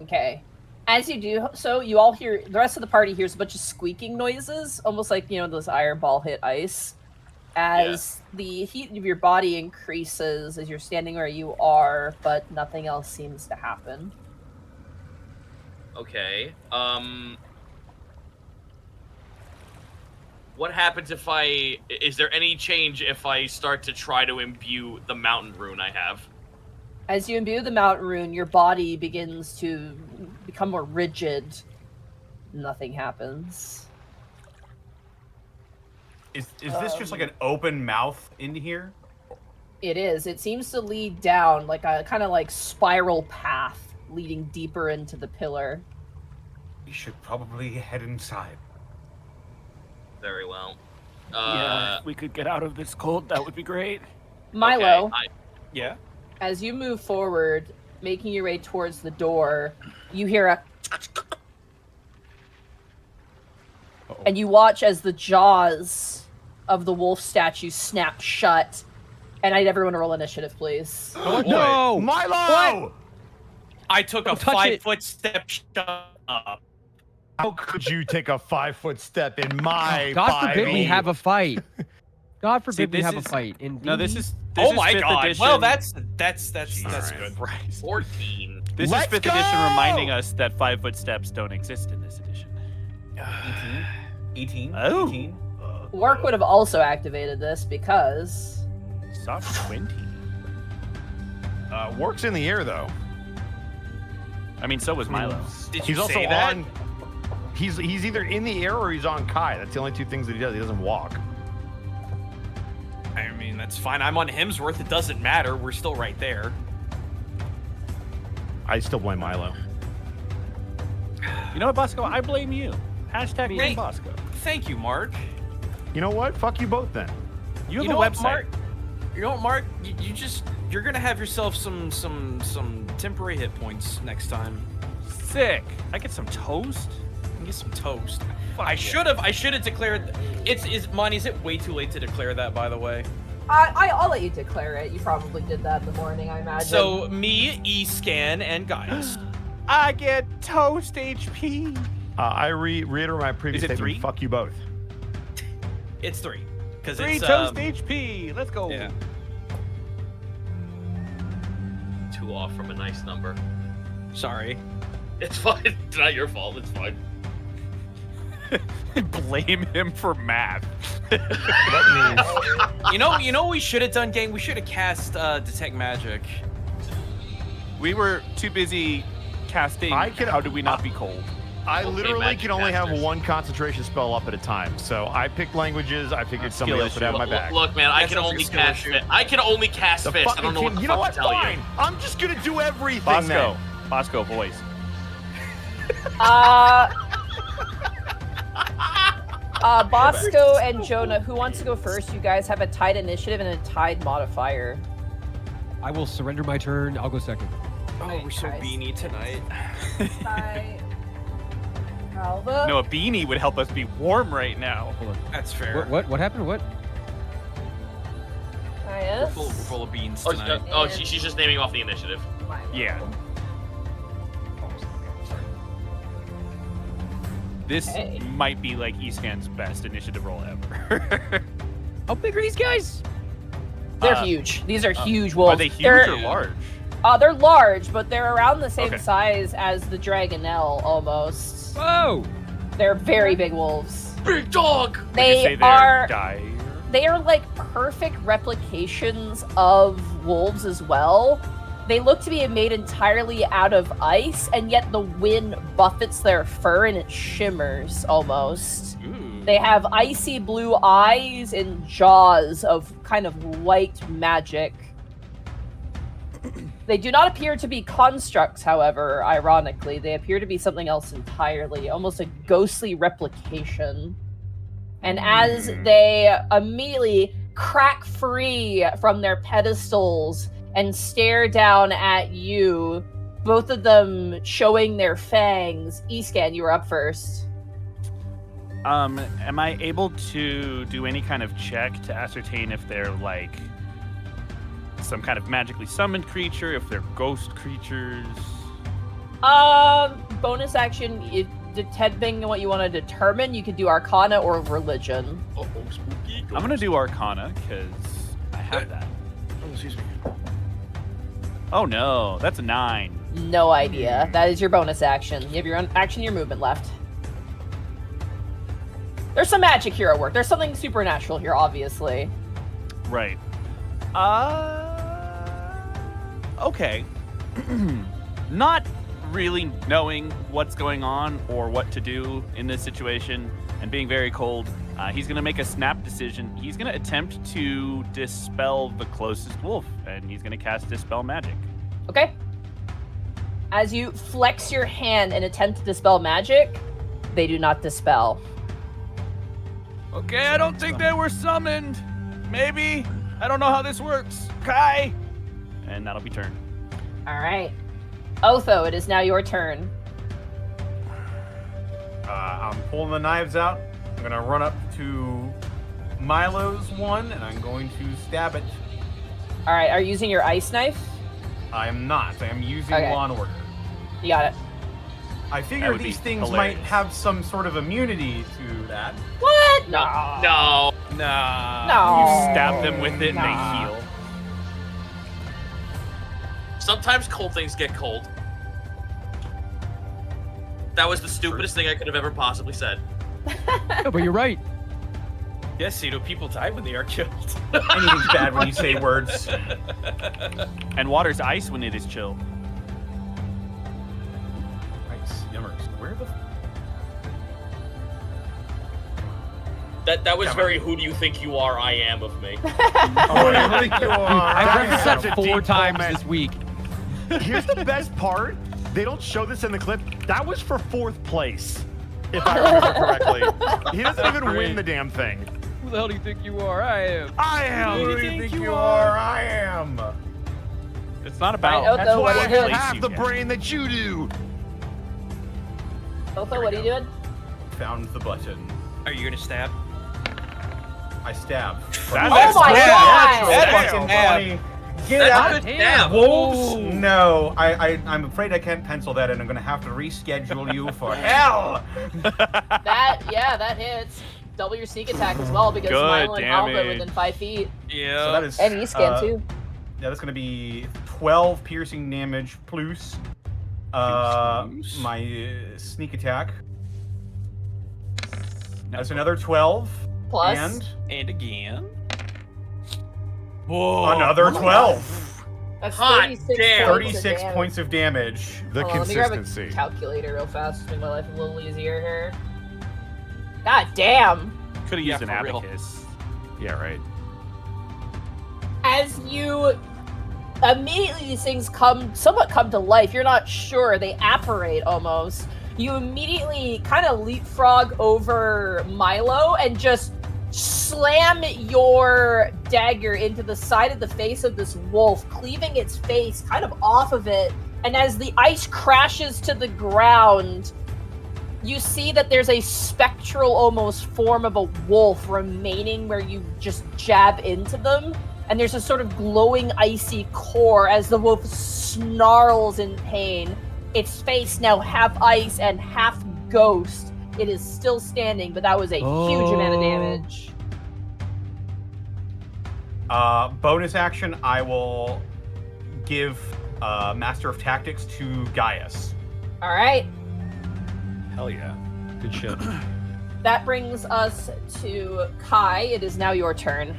Okay. As you do so, you all hear, the rest of the party hears a bunch of squeaking noises, almost like, those iron ball hit ice. As the heat of your body increases as you're standing where you are, but nothing else seems to happen. Okay. What happens if is there any change if I start to try to imbue the mountain rune I have? As you imbue the mountain rune, your body begins to become more rigid. Nothing happens. Is this just like an open mouth in here? It is. It seems to lead down like a kind of like spiral path leading deeper into the pillar. We should probably head inside. Very well. Yeah, if we could get out of this cold, that would be great. Milo, Okay, Yeah. as you move forward, making your way towards the door, you hear a and you watch as the jaws of the wolf statue snap shut. And I need everyone to roll initiative, please. Oh, boy. No! Milo! I took a Don't touch it. 5-foot step up. How could you take a 5-foot step in my God forbid 5'8"? we have a fight. God See, forbid we this have a is- fight. In No, this D&D? is Oh is my 5th god. edition. Well, that's good. Christ. 14. This Let's is 5th edition go! reminding us that 5-foot steps don't exist in this edition. 18. Oh. 18. Wark would have also activated this because Soft 20. Works in the air though. I mean, so was Milo. Did He's you also say that? on. He's either in the air or he's on Kai. That's the only two things that he does. He doesn't walk. I mean, that's fine. I'm on Hemsworth. It doesn't matter. We're still right there. I still blame Milo. You know what, Bosco? I blame you. Hashtag blame Hey. Bosco. Thank you, Mark. You know what? Fuck you both then. You have You a know what, website. Mark? You know what, Mark? You're gonna have yourself some temporary hit points next time. Sick. I get some toast. You can get some toast. Fuck I yeah. should have declared. Monty, is it way too late to declare that? By the way. I'll let you declare it. You probably did that in the morning, I imagine. So me, E-Scan, and guys. I get toast HP. I reiterate my previous Is it statement. 3? Fuck you both. It's 3. Because 3 it's toast HP. Let's go. Yeah. 2 off from a nice number. Sorry. It's fine. It's not your fault. It's fine. Blame him for math. You know what we should have done, gang? We should have cast Detect Magic. We were too busy casting. How do we not be cold? I Okay, literally magic can only have masters. one concentration spell up at a time. So I picked languages. I figured somebody else would have my back. Look, man, I That can sounds only like a skill cast issue. fist. I can only cast The fist. I fucking don't know what team- the you know fuck what? to tell Fine. you. I'm just gonna do everything. Bosco. then. Bosco, voice. Bosco and Jonah, who wants to go first? You guys have a tied initiative and a tied modifier. I will surrender my turn. I'll go second. Oh, we're so guys. beanie tonight. Alva. No, a beanie would help us be warm right now. Hold on. That's fair. What happened? What? We're full of beans Oh, tonight. she's just naming off the initiative. Yeah. This Hey. might be like Escan's best initiative roll ever. How big are these guys? They're Uh, huge. These are huge wolves. Are they huge They're, or large? They're large, but they're around the same Okay. size as the Dragonelle, almost. Whoa! They're very big wolves. Big dog! Would you They say they're are dire? they are like perfect replications of wolves as well. They look to be made entirely out of ice, and yet the wind buffets their fur and it shimmers almost. Ooh. They have icy blue eyes and jaws of kind of light magic. They do not appear to be constructs, however, ironically. They appear to be something else entirely, almost a ghostly replication. And as they immediately crack free from their pedestals and stare down at you, both of them showing their fangs. Escan, you were up first. Am I able to do any kind of check to ascertain if they're like some kind of magically summoned creature, if they're ghost creatures? Bonus action, if depending on what you want to determine, you could do Arcana or Religion. Oh, spooky. I'm gonna do Arcana because I have that. Oh, excuse me. Oh no, that's a 9. No idea. That is your bonus action. You have your own action, your movement left. There's some magic here at work. There's something supernatural here, obviously. Right. Okay. Not really knowing what's going on or what to do in this situation, and being very cold, he's going to make a snap decision. He's going to attempt to dispel the closest wolf, and he's going to cast Dispel Magic. Okay. As you flex your hand and attempt to dispel magic, they do not dispel. Okay, I don't think they were summoned. Maybe. I don't know how this works. Kai. And that'll be turn. All right. Otho, it is now your turn. I'm pulling the knives out. I'm gonna run up to Milo's one, and I'm going to stab it. All right. Are you using your ice knife? I am not. I am using Okay. Law and Order. You got it. I figure these things might have some sort of immunity to that. What? No. No. Nah. No. You stab them with it, and they heal. Sometimes cold things get cold. That was the stupidest thing I could have ever possibly said. No, but you're right. Yes, Cito, people die when they are killed. Anything's bad when you say words. And water's ice when it is chill. Nice. Yummers. Where the... That was very who do you think you are, I am of me. Oh, I think you are. I've referenced such that a 4 deep times comment. this week. Here's the best part. They don't show this in the clip. That was for 4th place, if I remember correctly. He doesn't even win the damn thing. Who the hell do you think you are? I am. I am. Who do you think you are? I am. It's not about. Otho, That's what why are I you doing? have the brain that you do. Otho, what are you doing? Found the button. Are you gonna stab? I stab. Oh my god! That's fucking stab. funny. Get That's out. a good stab. Wolves? No, I'm afraid I can't pencil that in. I'm gonna have to reschedule you for hell. That hits. Double your sneak attack as well because Good Milo and Alva are damage. within 5 feet. Yeah. So that is, And Escan too. Yeah, that's gonna be 12 piercing damage plus my sneak attack. That's another 12. Plus? And again. Another 12. That's Hot 36 damn. points of 36 damage. points of damage. The Hold on, let me grab consistency. a calculator real fast to make my life a little easier here. God damn! Could have used Yeah, an for real. abacus. Yeah, right. As you immediately these things somewhat come to life, you're not sure, they apparate almost. You immediately kind of leapfrog over Milo and just slam your dagger into the side of the face of this wolf, cleaving its face kind of off of it. And as the ice crashes to the ground, you see that there's a spectral almost form of a wolf remaining where you just jab into them. And there's a sort of glowing icy core as the wolf snarls in pain. Its face now half ice and half ghost. It is still standing, but that was a huge amount of damage. Bonus action, I will give Master of Tactics to Gaius. All right. Hell yeah. Good shit. That brings us to Kai. It is now your turn.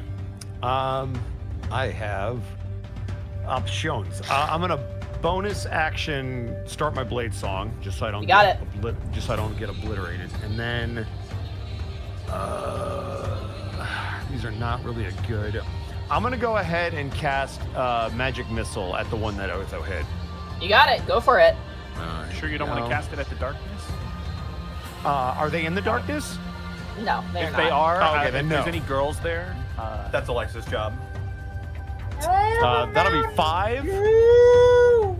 I have options. I'm gonna bonus action start my blade song just so I don't You got just so I don't get obliterated, and then these are not really a good. I'm gonna go ahead and cast magic missile at the one that Otho hit. You got it. Go for it. Sure you don't want to cast it at the darkness? Are they in the darkness? No, they're If not. they are, Oh, okay, then if no. there's any girls there, That's Alexa's job. That'll be 5,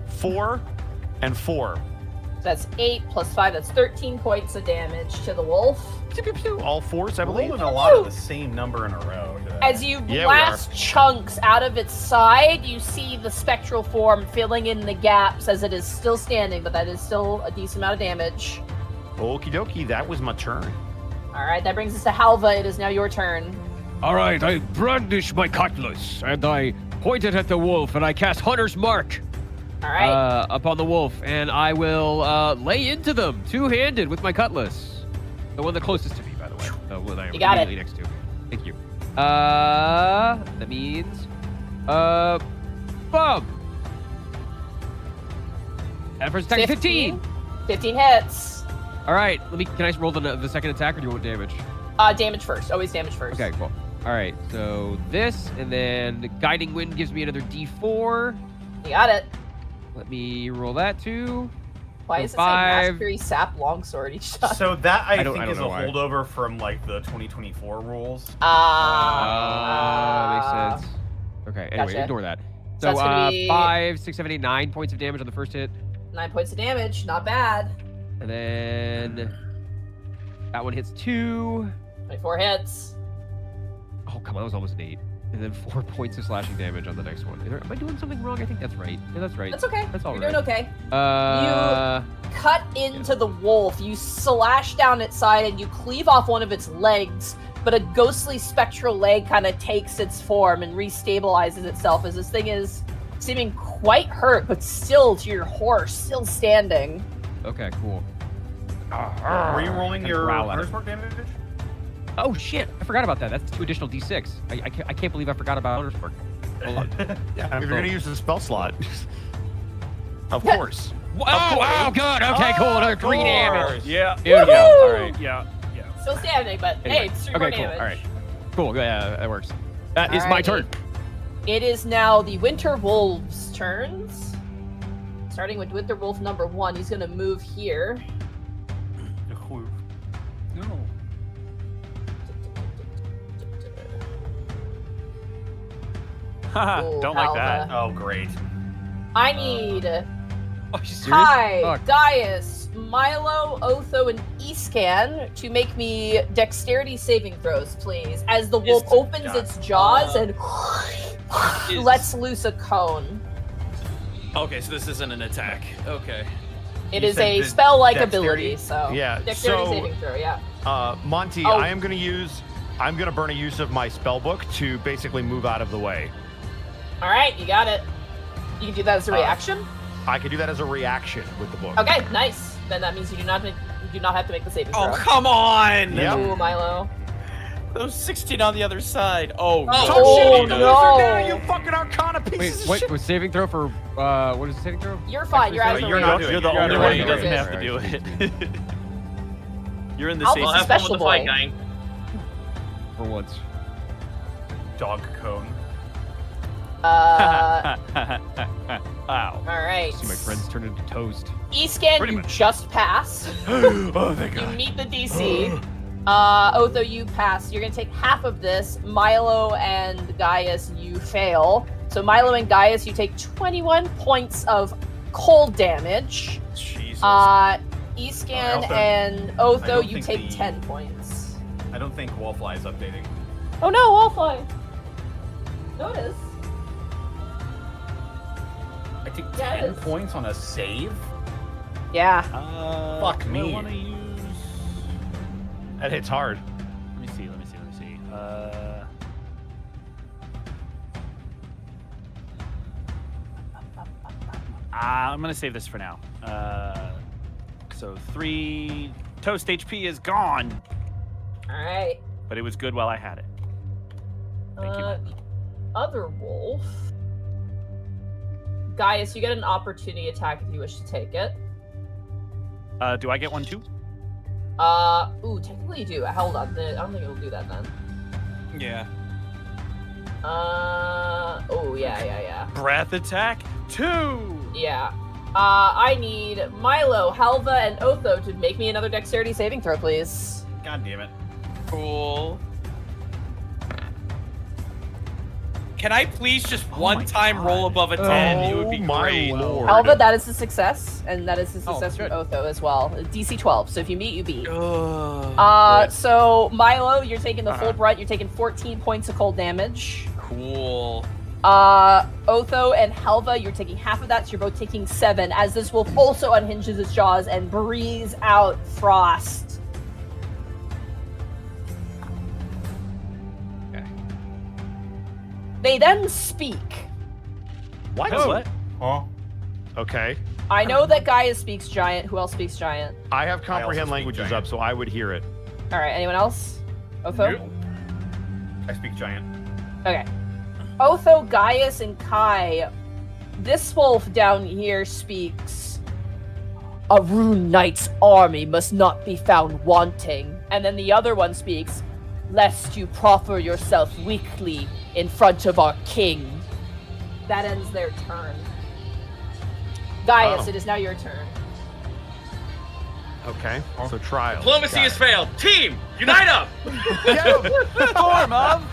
4, and 4. That's 8 plus 5. That's 13 points of damage to the wolf. All 4s, I We're believe. rolling a lot of the same number in a row. As you Yeah, we blast chunks out of its side, you see the spectral form filling in the gaps as it is still standing, but that is still a decent amount of damage. Okie dokie, that was my turn. All right, that brings us to Halva. It is now your turn. All right, I brandish my cutlass and I point it at the wolf and I cast Hunter's Mark All right. upon the wolf and I will lay into them two-handed with my cutlass. The one the closest to me, by the way. The one I'm You got it. immediately next to. Thank you. That means, bum. And first attack 15. 15 hits. All right. Can I roll the second attack, or do you want damage? Damage first. Always damage first. Okay, cool. All right. So this, and then the guiding wind gives me another D4. You got it. Let me roll that too. Why So is it saying 5. Mastery Sap Longsword each time? So that I don't think is a know why. holdover from like the 2024 rules. Makes sense. Okay. Anyway, Gotcha. ignore that. So So that's gonna be- 5, 6, 7, 8, 9 points of damage on the first hit, 9 points of damage. Not bad. and then that one hits 2. 24 hits. Oh, come on, that was almost an 8. And then 4 points of slashing damage on the next one. Am I doing something wrong? I think that's right. Yeah, that's right. That's okay. That's all You're right. doing okay. Uh, Cut into the wolf. You slash down its side and you cleave off one of its legs, but a ghostly spectral leg kind of takes its form and restabilizes itself as this thing is seeming quite hurt, but still, to your horse, still standing. okay, cool. Were you rolling your growl at it. Hunter's Mark damage? Oh shit! I forgot about that. That's 2 additional D6. I can't believe I forgot about Hunter's Mark. Hold on. Yeah, if you're gonna use the spell slot, of course. Oh, good. Okay, cool. Another 3 damage. Yeah. Beautiful. Woohoo! All right. Yeah. Still standing, but Anyway. hey, it's 3 Okay, more cool. damage. All right. Cool. Yeah, that works. That is my Alrighty. turn. It is now the Winter Wolves' turns. Starting with Winter Wolf number 1, he's gonna move here. No. Haha, Ooh, don't like that. Alva. Oh, great. I need Are you serious? Kai, Fuck. Gaius, Milo, Otho, and Escan to make me dexterity saving throws, please. As the wolf opens its jaws and lets loose a cone. Okay, so this isn't an attack. Okay. It You is said a the spell-like dexterity? ability, so Yeah, dexterity so- saving throw, yeah. Monty, Oh. I'm gonna burn a use of my spell book to basically move out of the way. All right, you got it. You can do that as a reaction. I can do that as a reaction with the book. Okay, nice. Then that means you do not have to make the saving throw. Oh, come on! Yep. Ooh, Milo. Those 16 on the other side. Oh, Oh, Talk Oh, shit about the no. wizard now, you fucking Arcana Wait, pieces of what shit. was saving throw for? What is the saving throw? You're fine. You're out of the You're range. not doing You're it. the You're only not one doing who it. doesn't have to Right, do right. it. You're in the I'll safe. Well, He's a have fun with special the fight, boy. gang. For once. Dog cone. Ow. Ow. All right. See my friends turn into toast. Escan, Pretty you much. just pass. Oh, thank You God. meet the DC. Otho, you pass. You're gonna take half of this. Milo and Gaius, you fail. So Milo and Gaius, you take 21 points of cold damage. Jesus. Escan also- and I Otho, don't you think take the- 10 points. I don't think Wallfly is updating. Oh no, Wallfly. No, it is. I take Yeah, it 10 is. points on a save? Yeah. Fuck do me. I want to use? That hits hard. Let me see. I'm gonna save this for now. So 3 toast HP is gone, All right. but it was good while I had it. Thank you. The other wolf. Gaius, you get an opportunity attack if you wish to take it. Do I get one too? Technically you do. Hold on. I don't think it'll do that then. yeah. Yeah. Breath attack 2. Yeah. I need Milo, Halva, and Otho to make me another dexterity saving throw, please. God damn it. Cool. Can I please just Oh one my time God. roll above a 10? It would be Oh my great. lord. Halva, that is a success, and that is a Oh, success from good. Otho as well. DC 12, so if you meet, you beat. Ugh. So Milo, you're taking the full Uh-huh. brunt. You're taking 14 points of cold damage. Cool. Otho and Halva, you're taking half of that, so you're both taking 7, as this wolf also unhinges its jaws and breathes out frost. Okay. They then speak. What? What? Huh? Okay. I know that Gaia speaks giant. Who else speaks giant? I have I also comprehend speak languages giant. up, so I would hear it. All right, anyone else? Otho? I speak giant. Okay. Otho, Gaius, and Kai. This wolf down here speaks. A Rune Knight's army must not be found wanting. And then the other one speaks, lest you proffer yourself weakly in front of our king. That ends their turn. Gaius, it is now your turn. Okay, so trial. Diplomacy has failed. Team, unite up! Form of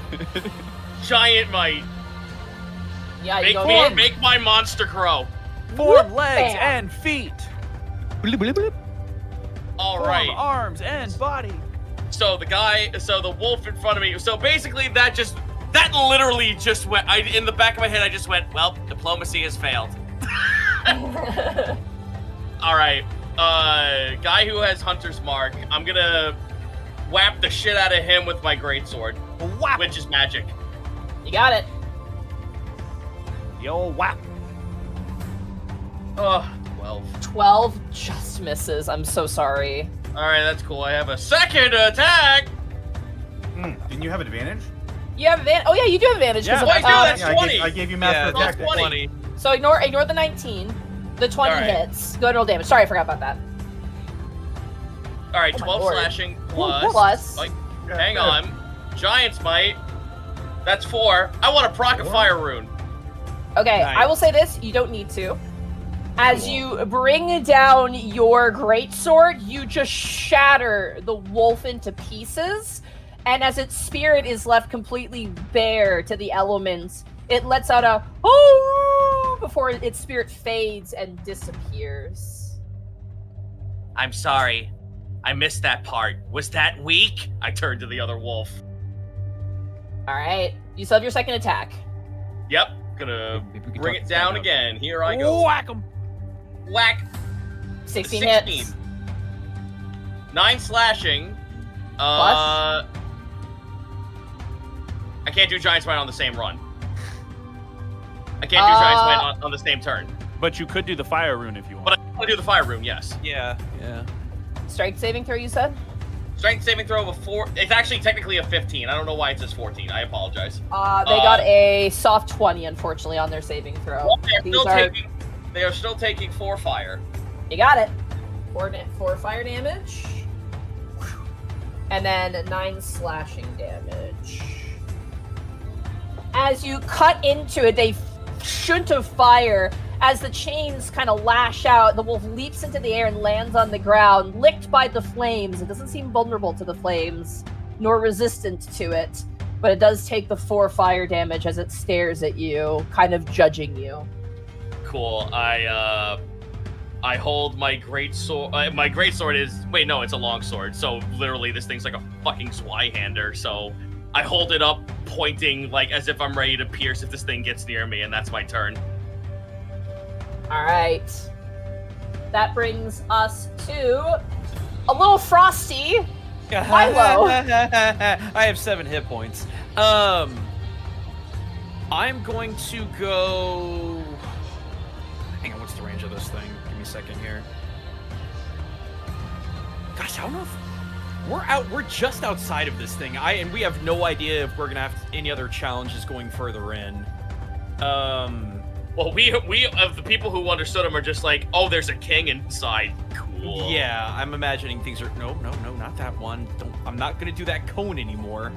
Giant might. Yeah, you go in. Make my monster grow. form legs Bam. and feet. All Form right. arms and body. So the wolf in front of me. So basically, that literally just went. In the back of my head, I just went, well, diplomacy has failed. All right. Guy who has Hunter's Mark. I'm gonna whap the shit out of him with my greatsword, which is magic. You got it. Yo, whap. 12. 12 just misses. I'm so sorry. All right, that's cool. I have a second attack. Didn't you have advantage? You have advantage. Oh yeah, you do have advantage. Yeah. Of, I do, that's Yeah, 20. I gave you master Yeah, attack. 20. So ignore the 19. The 20 All right. hits. Go ahead and roll damage. Sorry, I forgot about that. All right, Oh my 12 lord. slashing Ooh, plus. plus. Like, hang on. Giant's Might. That's 4. I want to proc a fire rune. Okay, Nice. I will say this. You don't need to. As you bring down your greatsword, you just shatter the wolf into pieces. And as its spirit is left completely bare to the elements, it lets out a "oh" before its spirit fades and disappears. I'm sorry. I missed that part. Was that weak? I turned to the other wolf. All right, you still have your second attack. Yep. Gonna Maybe we can bring talk it this guy down again. Here I go. Whack 'em. Whack. 16 16. hits. 9 slashing. Plus? I can't do Giant's Might on the same run. I can't do Giant's Might on the same turn. But you could do the fire rune if you want. But I want to do the fire rune, yes. Yeah. Strength saving throw, you said? Strength saving throw of a 4. It's actually technically a 15. I don't know why it says 14. I apologize. They got a soft 20, unfortunately, on their saving throw. Well, they are still taking 4 fire. You got it. 4 fire damage. And then 9 slashing damage. As you cut into it, they shoot of fire. As the chains kind of lash out, the wolf leaps into the air and lands on the ground, licked by the flames. It doesn't seem vulnerable to the flames, nor resistant to it. But it does take the 4 fire damage as it stares at you, kind of judging you. Cool. I hold my great sword. My great sword is it's a long sword. So literally, this thing's like a fucking Zweihander. So I hold it up, pointing like as if I'm ready to pierce if this thing gets near me, and that's my turn. All right. That brings us to a little frosty. Milo. I have 7 hit points. I'm going to go. Hang on, what's the range of this thing? Give me a second here. Gosh, I don't know if we're just outside of this thing. And we have no idea if we're gonna have any other challenges going further in. Well, we of the people who understood him are just like, oh, there's a king inside. Cool. Yeah, I'm imagining things are no, not that one. I'm not gonna do that cone anymore.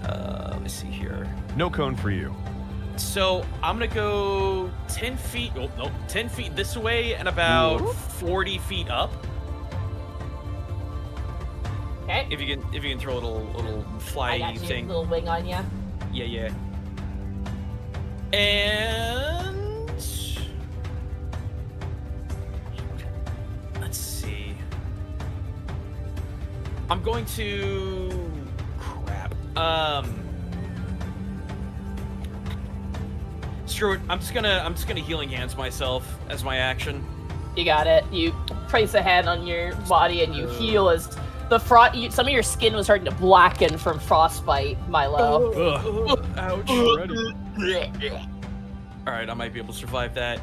Let me see here. No cone for you. So I'm gonna go 10 feet. Oh, no, 10 feet this way and about 40 feet up. Okay. If you can throw a little I fly got you, thing. little wing on you. Yeah. And let's see. I'm going to crap. Screw it. I'm just gonna healing hands myself as my action. You got it. You place a hand on your body and you heal as the some of your skin was starting to blacken from frostbite, Milo. Ouch. All right, I might be able to survive that.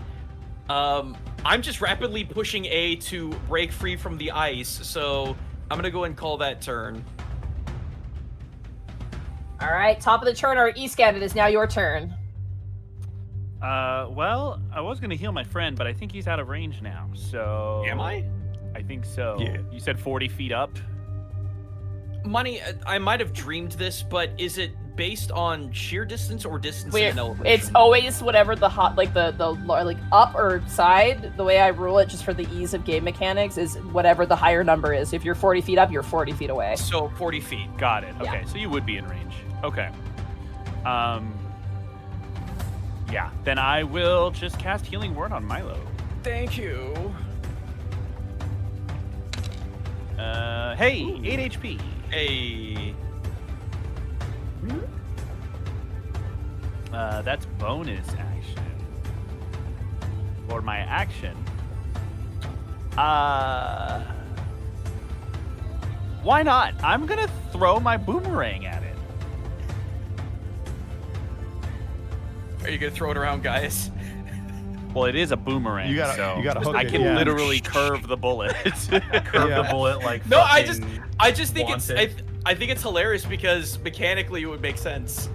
I'm just rapidly pushing A to break free from the ice, so I'm gonna go and call that turn. All right, top of the turn, our East It is now your turn. Well, I was gonna heal my friend, but I think he's out of range now. So. Am I? I think so. Yeah. You said 40 feet up. Money, I might have dreamed this, but is it based on sheer distance or distance Wait, in elevation? it's always whatever the hot, like the like up or side. The way I rule it, just for the ease of game mechanics, is whatever the higher number is. If you're 40 feet up, you're 40 feet away. So 40 feet. Got it. Yeah. Okay, so you would be in range. Okay. Yeah. Then I will just cast Healing Word on Milo. Thank you. Hey, 8 HP. Hey. That's bonus action. For my action. Why not? I'm gonna throw my boomerang at it. Are you gonna throw it around, guys? Well, it is a boomerang, You gotta so hook I it, can yeah. literally curve the bullet. Curve the bullet like. No, I fucking just think it's wanted. I think it's hilarious because mechanically it would make sense.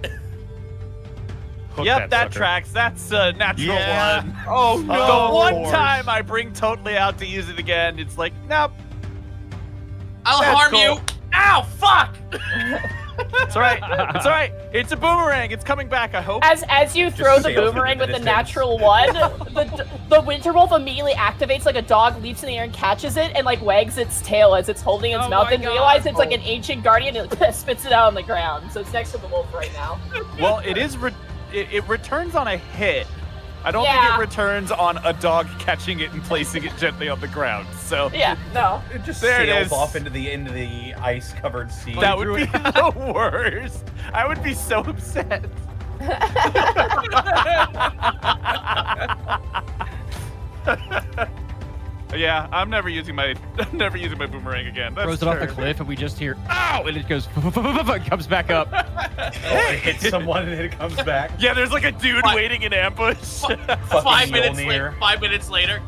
Hook Yep, that sucker. tracks. That's a natural Yeah. one. Oh no! Of The one course. time I bring totally out to use it again, it's like, nope. I'll That's harm cool. you. Ow! Fuck! It's all right. It's all right. It's a boomerang. It's coming back, I hope. As you throw the sails into boomerang the with the distance. natural one, the winter wolf immediately activates like a dog, leaps in the air and catches it, and like wags its tail as it's holding its Oh mouth, my and God. realizes it's like an ancient guardian, and it spits it out on the ground. So it's next to the wolf right now. Well, it is. It returns on a hit. I don't think Yeah. it returns on a dog catching it and placing it gently on the ground. So Yeah, no. It just There it sails is. off into the ice-covered sea. that would be the worst. I would be so upset. Yeah, I'm never using my boomerang again. That's Throws it off the terrible. cliff, and we just hear "ow!" and it goes, comes back up. It hits someone and then it comes back. Yeah, there's like a dude What? waiting in ambush. Fucking 5 minutes Mjolnir. later. 5 minutes later.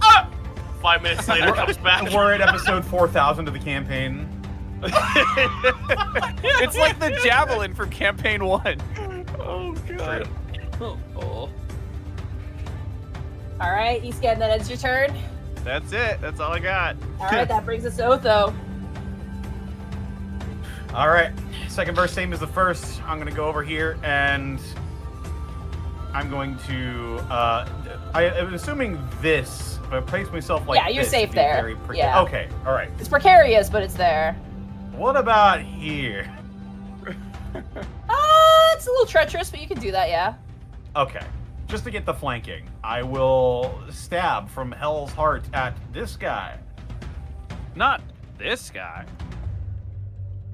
Ah! 5 minutes later, it comes back. We're at episode 4,000 of the campaign. It's like the javelin from campaign 1. Oh god. Oh. All right, Eastgad, that ends your turn. That's it. That's all I got. All right, that brings us to Otho. All right, second verse, same as the first. I'm gonna go over here and I'm going to. I'm assuming this. If I place myself like Yeah, you're this, safe it'd be there. very Yeah. Okay. All right. It's precarious, but it's there. What about here? It's a little treacherous, but you can do that, yeah. Okay. Just to get the flanking, I will stab from Hell's Heart at this guy. Not this guy.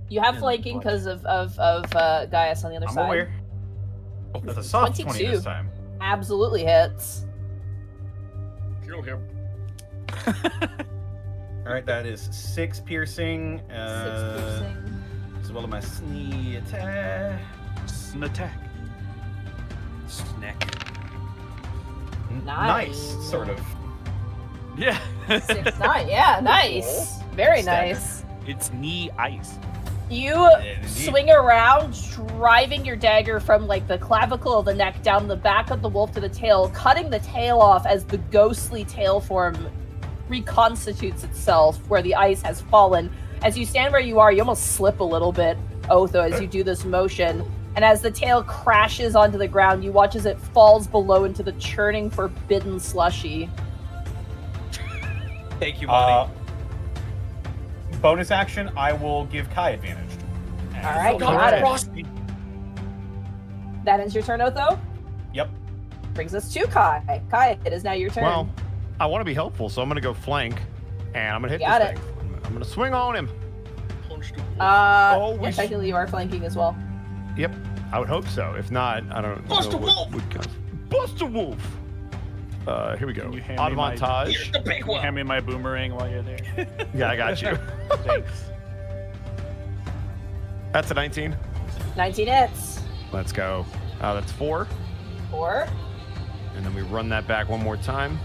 You have And flanking what? because of Gaius on the other I'm side. aware. That's a soft 20 22. this time. Absolutely hits. Kill him. All right, that is 6 piercing. 6 piercing. As well as my sneak attack. Snack. Snack. Nice. Sort of. Yeah. 6, 9. Yeah, nice. Very Stagger. nice. It's knee ice. You Indeed. swing around, driving your dagger from like the clavicle of the neck down the back of the wolf to the tail, cutting the tail off as the ghostly tail form reconstitutes itself where the ice has fallen. As you stand where you are, you almost slip a little bit, Otho, as you do this motion. And as the tail crashes onto the ground, you watch as it falls below into the churning, forbidden slushy. Thank you, Monty. Bonus action, I will give Kai advantage. All right, God, got it. Frosty. That ends your turn, Otho. Yep. Brings us to Kai. Kai, it is now your turn. Well, I want to be helpful, so I'm going to go flank, and I'm going to hit Got this it. thing. I'm going to swing on him. Punch the Oh, we yeah, sh- technically you are flanking as well. Yep, I would hope so. If not, I don't Bust know a what wolf! would come. Bust a wolf! Here we go. Can you hand me my- Advantage. Here's the big one. Hand me my boomerang while you're there. Yeah, I got you. Thanks. That's a 19. 19 hits. Let's go. That's 4. 4. And then we run that back one more time.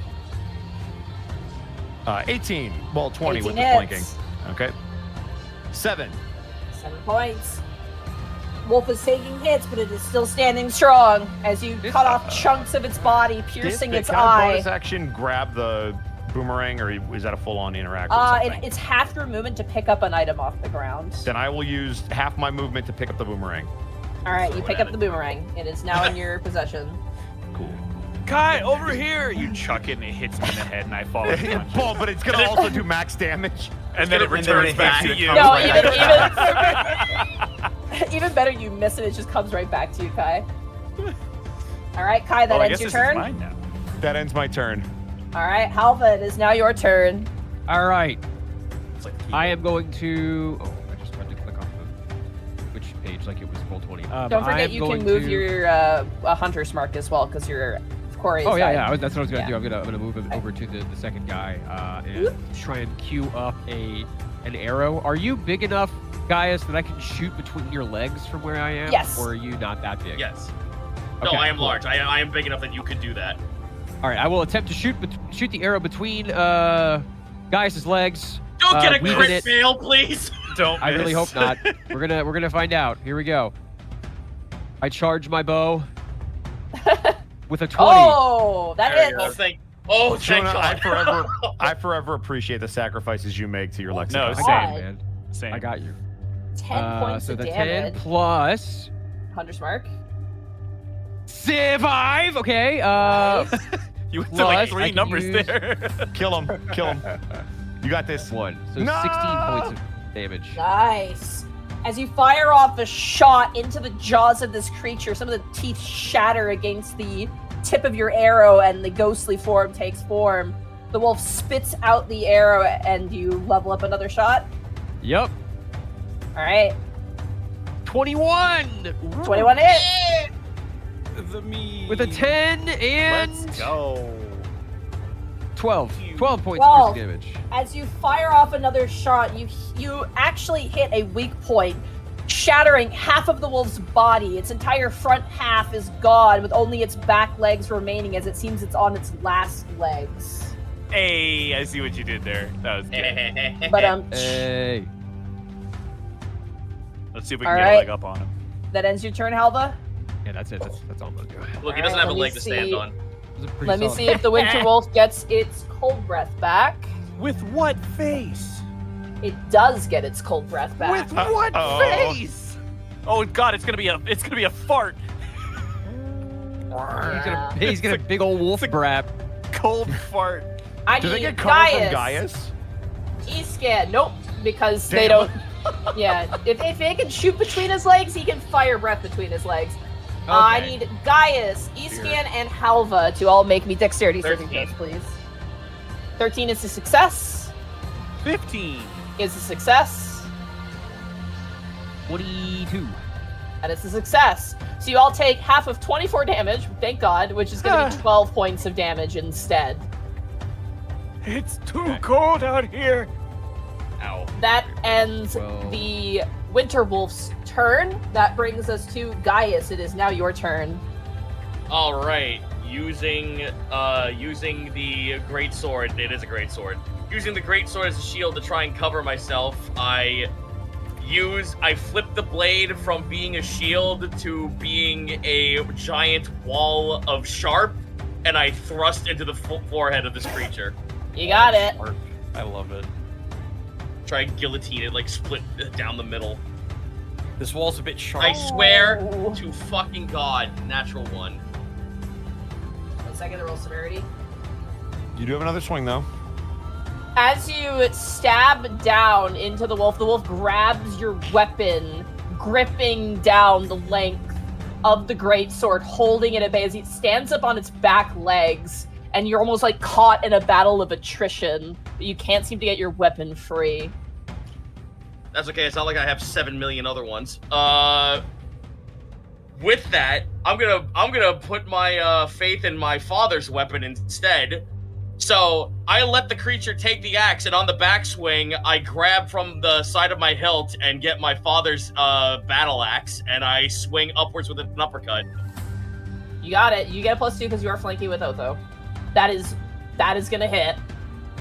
18. Well, 20 with 18 the hits. flanking. Okay. 7. 7 points. wolf is taking hits, but it is still standing strong as you cut off chunks of its body, piercing its Can I bonus eye. action grab the boomerang, or is that a full-on interact with something? It's half your movement to pick up an item off the ground. Then I will use half my movement to pick up the boomerang. All right, you pick up the boomerang. It is now in your possession. Cool. Kai, over here! You chuck it and it hits me in the head and I fall unconscious. Paul, but it's gonna also do max damage. And then it returns back to you. No, even better, you miss it. It just comes right back to you, Kai. All right, Kai, that ends your turn. Mine now. That ends my turn. All right, Halva, it is now your turn. All right. It's like I am going to. Oh, I just tried to click off which page like it was Roll20. Don't forget you can move your hunter's mark as well because you're Corey's. Oh yeah. That's what I was gonna do. I'm gonna move him over to the second guy and try and queue up an arrow. Are you big enough, Gaius, that I can shoot between your legs from where I am? Yes. Or are you not that big? Yes. Okay, No, I am cool. large. I am big enough that you could do that. All right, I will attempt to shoot the arrow between Gaius's legs. Don't get a weaving crit it. fail, please. Don't I really miss. hope not. We're gonna find out. Here we go. I charge my bow with a 20. Oh, that There you hits. go. Oh, thank Jonah, God. I forever appreciate the sacrifices you make to your No, lexicon. I same. got you, man. Same. I got you. 10 points so of the damage. 10 plus Hunter's mark. 5. Okay. You went to like Plus, I 3 can numbers use- there. Kill him. You got this. 1. So No! 16 points of damage. Nice. As you fire off a shot into the jaws of this creature, some of the teeth shatter against the tip of your arrow and the ghostly form takes form. The wolf spits out the arrow and you level up another shot. Yep. All right. 21 21 hit. The me. with a 10 and Let's go. 12. 12 points 12. of damage. As you fire off another shot, you actually hit a weak point, shattering half of the wolf's body. Its entire front half is gone, with only its back legs remaining, as it seems it's on its last legs. Hey, I see what you did there. That was good. But Hey. Let's see if we All can get a right. leg up on him. that ends your turn, Halva. Yeah, that's it. That's all I'm gonna do. Look, he Alright, doesn't have a let me leg to stand see. on. It was a pretty Let me solid- see if the winter wolf gets its cold breath back. With what face? It does get its cold breath back. With what Uh-oh. face? Oh God, it's gonna be a fart. He's got a big old wolf brat. Cold fart. I Do they need get cover from Gaius. Gaius? He's scared. Nope, because they Damn. don't. Yeah, if he can shoot between his legs, he can fire breath between his legs. I Okay. need Gaius, Escan, and Halva to all make me dexterity saving 13. throws, please. 13 is a success. 15. Is a success. 22. And it's a success. So you all take half of 24 damage, thank God, which is going to be 12 points of damage instead. It's too cold out here. Ow. That ends Well- the Winter Wolf's turn. That brings us to Gaius. It is now your turn. All right, using the great sword. It is a great sword. Using the great sword as a shield to try and cover myself, I flip the blade from being a shield to being a giant wall of sharp, and I thrust into the forehead of this creature. You got it. Sharp. I love it. Try and guillotine it, like split it down the middle. This wall's a bit sharp. I swear Oh. to fucking God, natural one. 1 second to roll severity. You do have another swing, though. As you stab down into the wolf grabs your weapon, gripping down the length of the great sword, holding it at bay as it stands up on its back legs, and you're almost like caught in a battle of attrition, but you can't seem to get your weapon free. That's okay. It's not like I have 7 million other ones. With that, I'm gonna put my faith in my father's weapon instead. So I let the creature take the axe, and on the backswing, I grab from the side of my hilt and get my father's battle axe, and I swing upwards with an uppercut. You got it. You get a +2 because you are flanking with Otho. That is gonna hit.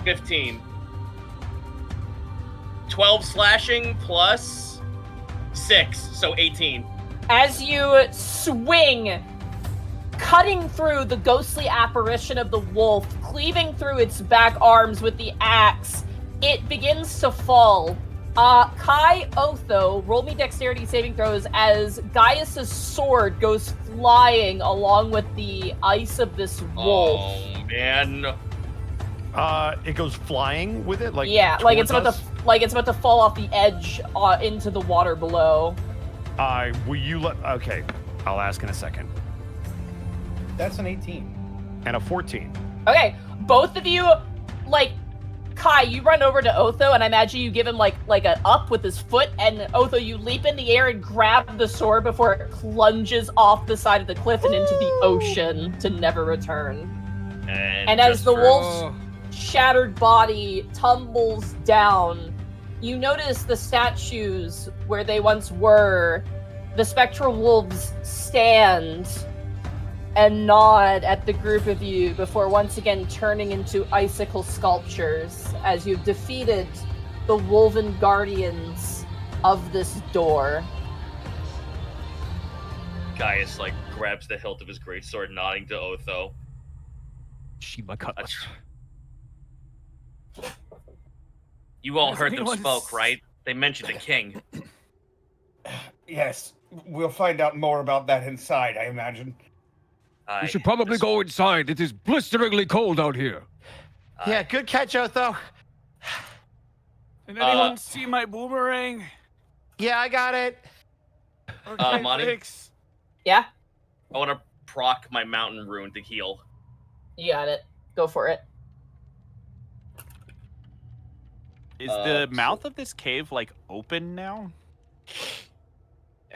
15. 12 slashing plus 6, so 18. As you swing, cutting through the ghostly apparition of the wolf, cleaving through its back arms with the axe, it begins to fall. Kai, Otho, roll me dexterity saving throws as Gaius's sword goes flying along with the ice of this wolf. Oh man. It goes flying with it, like yeah, like it's towards about to fall off the edge into the water below. Will you let? Okay, I'll ask in a second. That's an 18. And a 14. Okay, both of you, like, Kai, you run over to Otho, and I imagine you give him like an up with his foot, and Otho, you leap in the air and grab the sword before it plunges off the side of the cliff and into the ocean to never return. And as the wolf's shattered body tumbles down, you notice the statues where they once were. The spectral wolves stand and nod at the group of you before once again turning into icicle sculptures as you've defeated the woven guardians of this door. Gaius like grabs the hilt of his greatsword, nodding to Otho. Shima cutlass. You all Has heard them anyone smoke, right? They mentioned the king. Yes, we'll find out more about that inside, I imagine. We should probably go inside. It is blisteringly cold out here. Yeah, good catch, Otho. Did anyone see my boomerang? Yeah, I got it. Okay, Monty? thanks. Yeah, I want to proc my mountain rune to heal. you got it. Go for it. Is the mouth of this cave like open now?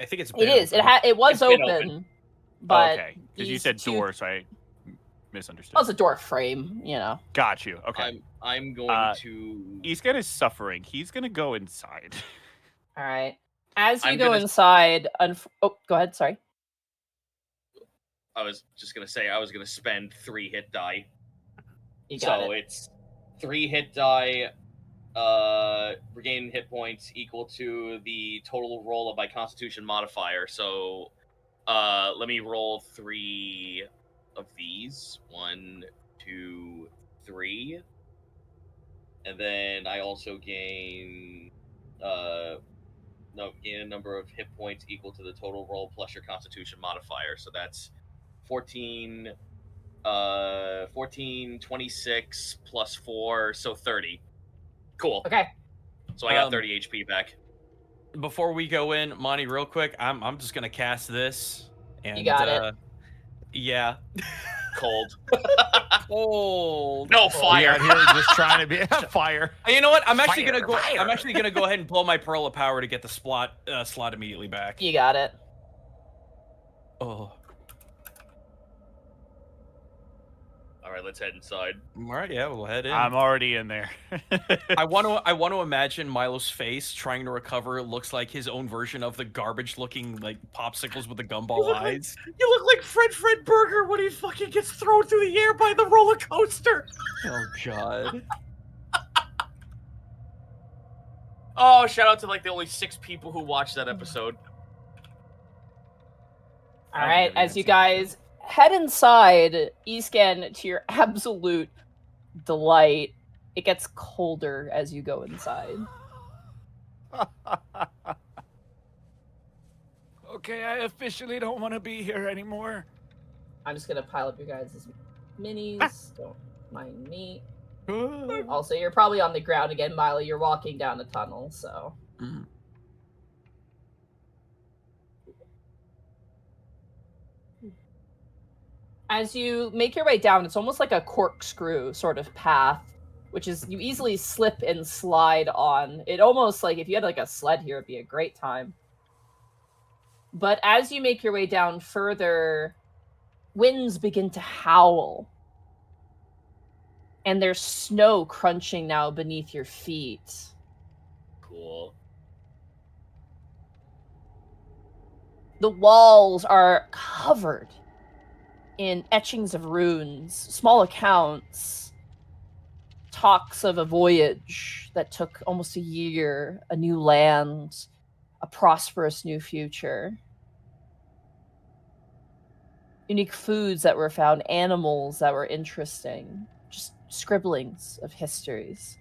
I think it's. It is. It was It's been open, but okay, because you these said two- door, so I misunderstood. Well, it's a door frame, you know. Got you. Okay. I'm going to. Eastgate is suffering. He's gonna go inside. All right. As you I'm go gonna- inside, oh, go ahead. Sorry. I was just gonna say I was gonna spend 3 hit die. You got So it. it's 3 hit die, regain hit points equal to the total roll of my Constitution modifier. So, let me roll 3 of these. 1, 2, 3, and then I also gain gain a number of hit points equal to the total roll plus your Constitution modifier. So that's 14, 26 plus 4, so 30. Cool. Okay. So I got 30 HP back. Before we go in, Monty, real quick, I'm just gonna cast this. And, You got it. Yeah. Cold. Cold. No, We fire. out here just trying to be fire. You know what? I'm actually Fire, gonna go. fire. I'm actually gonna go ahead and blow my pearl of power to get the slot immediately back. You got it. Oh. All right, let's head inside. All right. Yeah, we'll head in. I'm already in there. I want to imagine Milo's face trying to recover. It looks like his own version of the garbage-looking like popsicles with the gumball eyes. You look like Fred Burger when he fucking gets thrown through the air by the roller coaster. Oh God. Oh, shout out to like the only 6 people who watched that episode. All right. As you guys head inside, Escan, to your absolute delight, it gets colder as you go inside. Okay, I officially don't want to be here anymore. I'm just gonna pile up your guys' minis. Don't mind me. Also, you're probably on the ground again, Milo. You're walking down a tunnel, so. As you make your way down, it's almost like a corkscrew sort of path, which is you easily slip and slide on. It almost like if you had like a sled here, it'd be a great time. But as you make your way down further, winds begin to howl. And there's snow crunching now beneath your feet. Cool. The walls are covered in etchings of runes, small accounts, talks of a voyage that took almost a year, a new land, a prosperous new future. unique foods that were found, animals that were interesting, just scribblings of histories.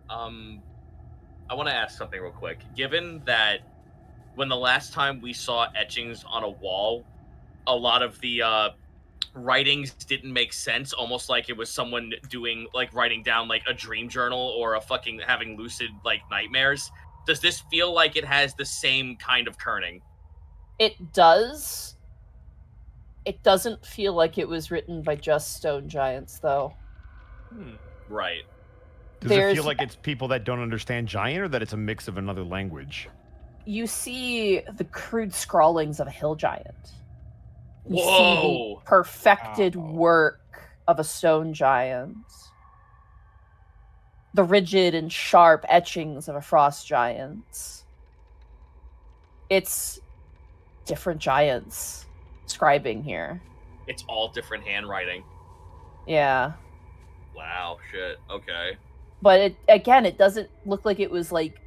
I want to ask something real quick. Given that when the last time we saw etchings on a wall, a lot of the writings didn't make sense, almost like it was someone doing, like, writing down, like, a dream journal or a fucking having lucid, like, nightmares. Does this feel like it has the same kind of kerning? It does. It doesn't feel like it was written by just stone giants, though. Right. Does it feel like it's people that don't understand giant, or that it's a mix of another language? You see the crude scrawlings of a hill giant. You see Whoa! the perfected work of a stone giant. The rigid and sharp etchings of a frost giant. It's different giants scribing here. It's all different handwriting. Yeah. Wow, shit. Okay. But it doesn't look like it was like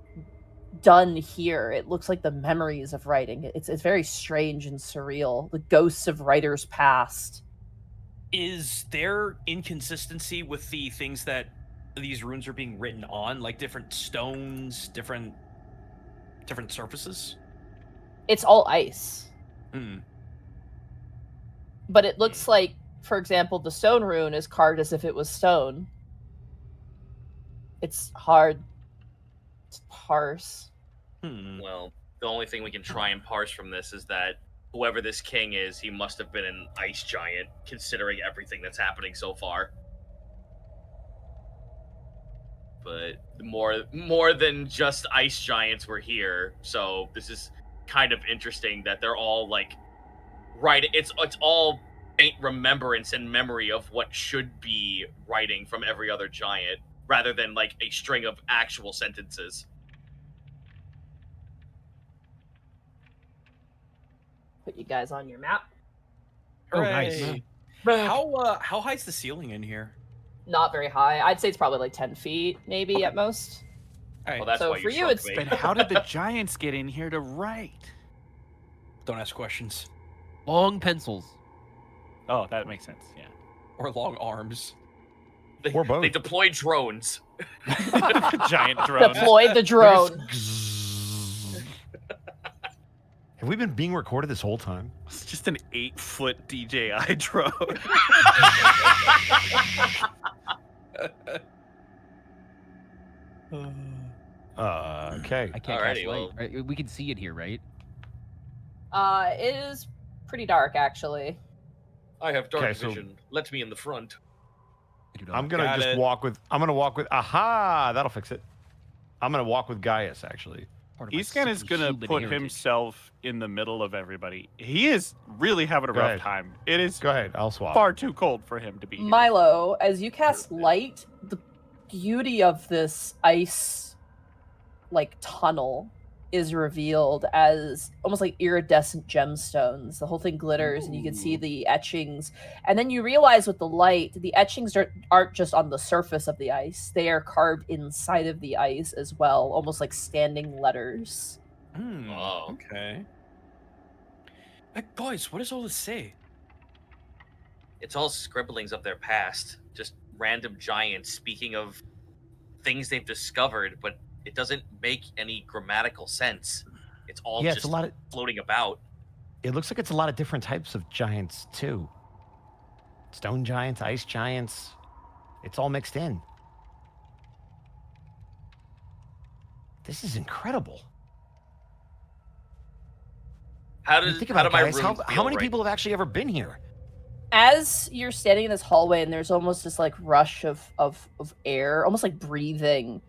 done here. It looks like the memories of writing. It's very strange and surreal. The ghosts of writers past. Is there inconsistency with the things that these runes are being written on, like different stones, different surfaces? It's all ice. Hmm. But it looks like, for example, the stone rune is carved as if it was stone. It's hard to parse. Well, the only thing we can try and parse from this is that whoever this king is, he must have been an ice giant, considering everything that's happening so far. But more than just ice giants were here, so this is kind of interesting that they're all like it's all faint remembrance and memory of what should be writing from every other giant, rather than like a string of actual sentences. Put you guys on your map. Oh, nice. Hooray. How high's the ceiling in here? Not very high. I'd say it's probably like 10 feet, maybe at most. All right. Well, that's So why for you, shrunk it's- me. But how did the giants get in here to write? Don't ask questions. Long pencils. Oh, that makes sense. Yeah. Or long arms. Or both. They deployed drones. Giant drone. Deploy the drone. Have we been being recorded this whole time? It's just an 8-foot DJI drone. Okay. I can't Alrighty, cast light. well. Right? We can see it here, right? It is pretty dark, actually. I have dark Okay, so- vision. Let me in the front. I do not. I'm gonna Got just it. walk with. I'm gonna walk with. Aha! That'll fix it. I'm gonna walk with Gaius, actually. Part of my Eascan is sickly gonna human put heritage. himself in the middle of everybody. He is really having a Go rough ahead. time. It is Go ahead. I'll swap. far too cold for him to be here. Milo, as you cast light, the beauty of this ice like tunnel is revealed as almost like iridescent gemstones. The whole thing glitters and you can see the etchings. And then you realize with the light, the etchings aren't just on the surface of the ice. They are carved inside of the ice as well, almost like standing letters. Oh. Okay. Guys, what does all this say? It's all scribblings of their past. Just random giants speaking of things they've discovered, but it doesn't make any grammatical sense. It's all Yeah, just it's a lot of. floating about. It looks like it's a lot of different types of giants too. Stone giants, ice giants. It's all mixed in. This is incredible. How I mean, does think how about do it, my guys. runes How feel many right people have actually ever been here? As you're standing in this hallway and there's almost this like rush of air, almost like breathing,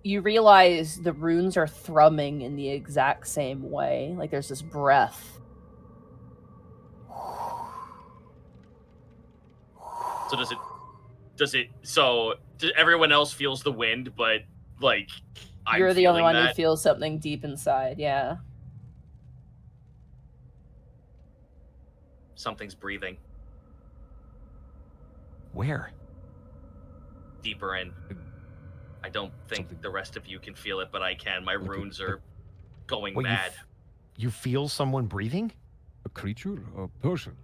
you realize the runes are thrumming in the exact same way. Like there's this breath. So everyone else feels the wind, but like You're I'm the only feeling one who that. feels something deep inside, yeah. Something's breathing Where? deeper in. I don't think Something- the rest of you can feel it, but I can. My Wait, runes are going Wait, mad. You feel someone breathing? A creature? A person?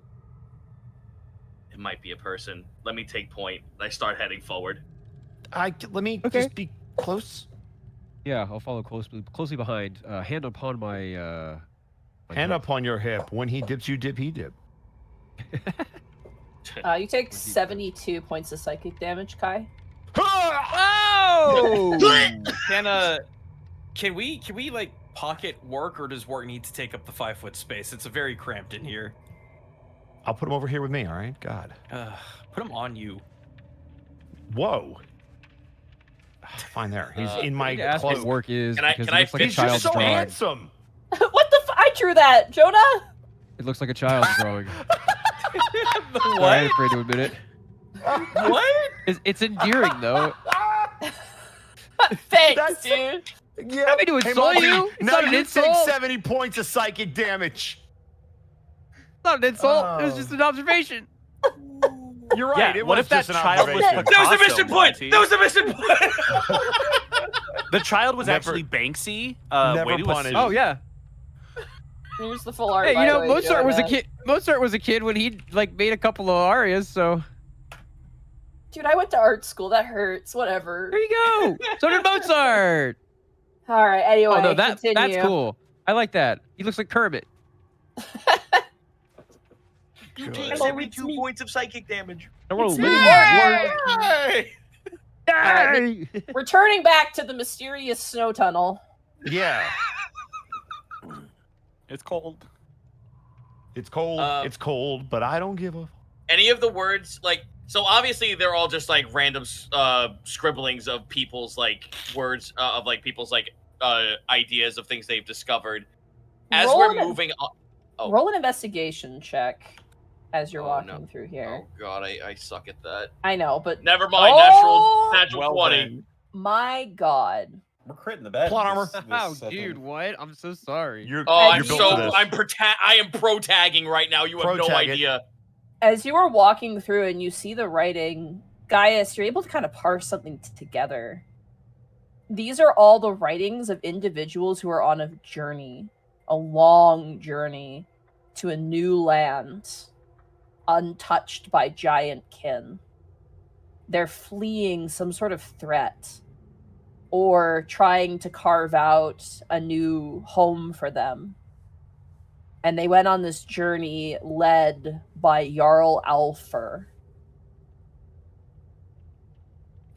It might be a person. Let me take point. I start heading forward. Let me Okay. just be close. Yeah, I'll follow closely behind. Hand upon my. Hand up on your hip. When he dips, you dip, he dip. You take 72 points of psychic damage, Kai. Oh! Can we like pocket work, or does work need to take up the 5-foot space? It's a very cramped in here. I'll put him over here with me, all right? God. Put him on you. Whoa. Fine there. He's in my ask what cloak. work is Can I- because can it I looks like a He's finish child's just so drawing. handsome. What the I drew that, Jonah? It looks like a child's drawing. What? I ain't afraid to admit it. What? It's endearing though. Thanks, dude. Yeah. I mean to insult Monty, you. It's now not an you insult. take 70 points of psychic damage. It's not an insult. It was Oh. just an observation. You're right. Yeah, it what was if that just an child was observation. That was a Picasso, mission point! Monty? That was a mission point! The child was Never- actually Banksy. never Wait, he was- punished. Oh yeah. Here's the full art. Hey, by you the know way, Mozart was a Jonah. kid. Mozart was a kid when he like made a couple of arias. So Dude, I went to art school. That hurts. Whatever. there you go. So did Mozart. All right. Anyway, Oh no, that's continue. cool. I like that. He looks like Kermit. You Good. take Hello, 72 it's me. points of psychic damage. Hello, Hey! Alright, returning back to the mysterious snow tunnel. Yeah. It's cold. It's cold. It's cold, but I don't give a. Any of the words, like, so obviously they're all just like random scribblings of people's like words of like people's like ideas of things they've discovered. As Roll we're an- moving on. Oh. Roll an investigation check as you're Oh, walking no. through here. Oh god, I suck at that. I know, but Never mind. Oh! Natural Well 20. then. my God. We're critting the bed. Plot armor. Oh, dude, what? I'm so sorry. You're, Oh, As I'm you're you- built for this. I am pro tagging right now. You have no Pro-tag it. idea. As you are walking through and you see the writing, Gaius, you're able to kind of parse something together. These are all the writings of individuals who are on a journey, a long journey to a new land, untouched by giant kin. They're fleeing some sort of threat or trying to carve out a new home for them. And they went on this journey led by Jarl Alfer.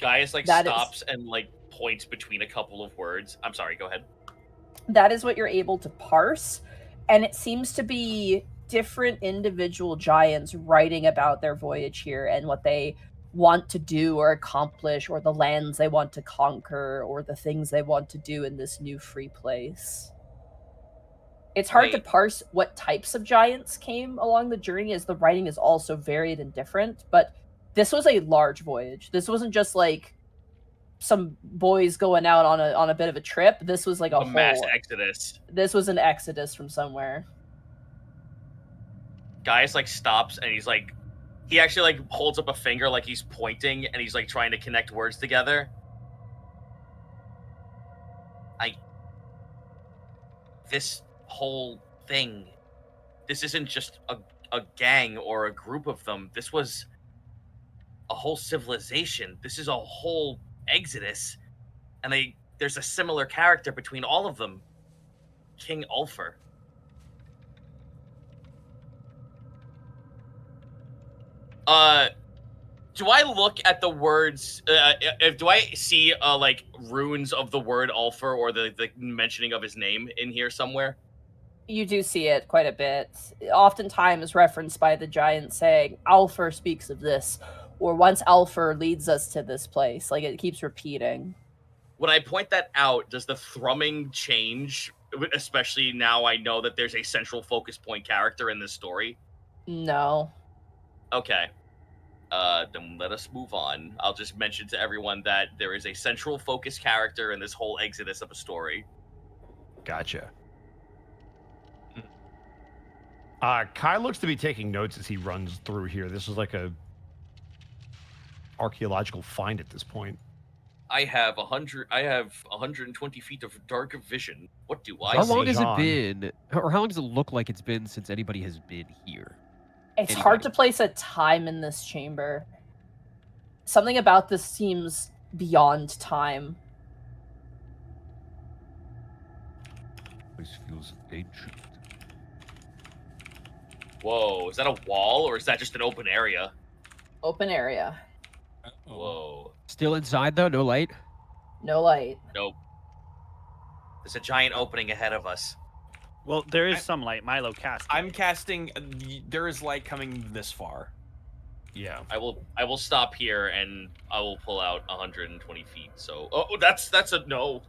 Gaius like That is- stops and like points between a couple of words. I'm sorry, go ahead. That is what you're able to parse. And it seems to be different individual giants writing about their voyage here and what they want to do or accomplish, or the lands they want to conquer, or the things they want to do in this new free place. It's hard to Wait. parse what types of giants came along the journey, as the writing is also varied and different, but this was a large voyage. This wasn't just like some boys going out on a bit of a trip. This was like a A mass whole exodus. this was an exodus from somewhere. Gaius like stops and he's like, he actually like holds up a finger like he's pointing and he's like trying to connect words together. This whole thing, this isn't just a gang or a group of them. This was a whole civilization. This is a whole exodus. And there's a similar character between all of them. King Ulfer. Do I look at the words? Do I see like runes of the word Ulfer or the mentioning of his name in here somewhere? You do see it quite a bit. Oftentimes referenced by the giant saying, Alfer speaks of this, or once Alfer leads us to this place. Like, it keeps repeating. When I point that out, does the thrumming change? Especially now I know that there's a central focus point character in this story. No. Okay. Then let us move on. I'll just mention to everyone that there is a central focus character in this whole exodus of a story. Gotcha. Kai looks to be taking notes as he runs through here. This is like a archaeological find at this point. I have 120 feet of dark vision. What do I How see? long has it John. been, or how long does it look like it's been since anybody has been here? It's hard to Anybody. place a time in this chamber. Something about this seems beyond time. This feels ancient. Whoa, is that a wall or is that just an open area? Open area. Whoa. Still inside though, no light. No light. Nope. There's a giant opening ahead of us. Well, there is some light. Milo cast. I'm casting. There is light coming this far. Yeah. I will stop here and I will pull out 120 feet. So, that's a no.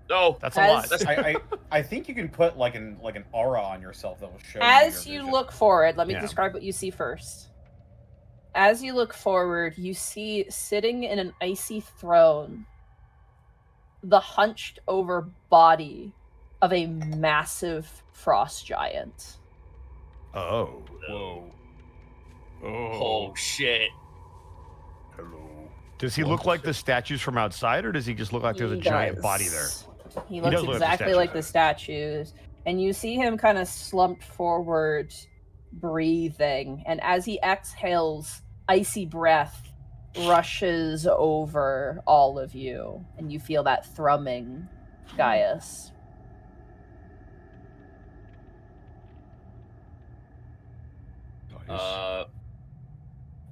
No. That's a lot. As- I think you can put like an aura on yourself that will show As your you vision. look forward, let me Yeah. describe what you see first. As you look forward, you see sitting in an icy throne the hunched over body of a massive frost giant. Oh. Whoa. Oh. Oh shit. Hello. Does he look like the statues from outside, or does he just look like there's a He giant body does. there? He does looks look like the exactly like the statues. statues. And you see him kind of slumped forward, breathing. And as he exhales, icy breath rushes over all of you. And you feel that thrumming, Gaius.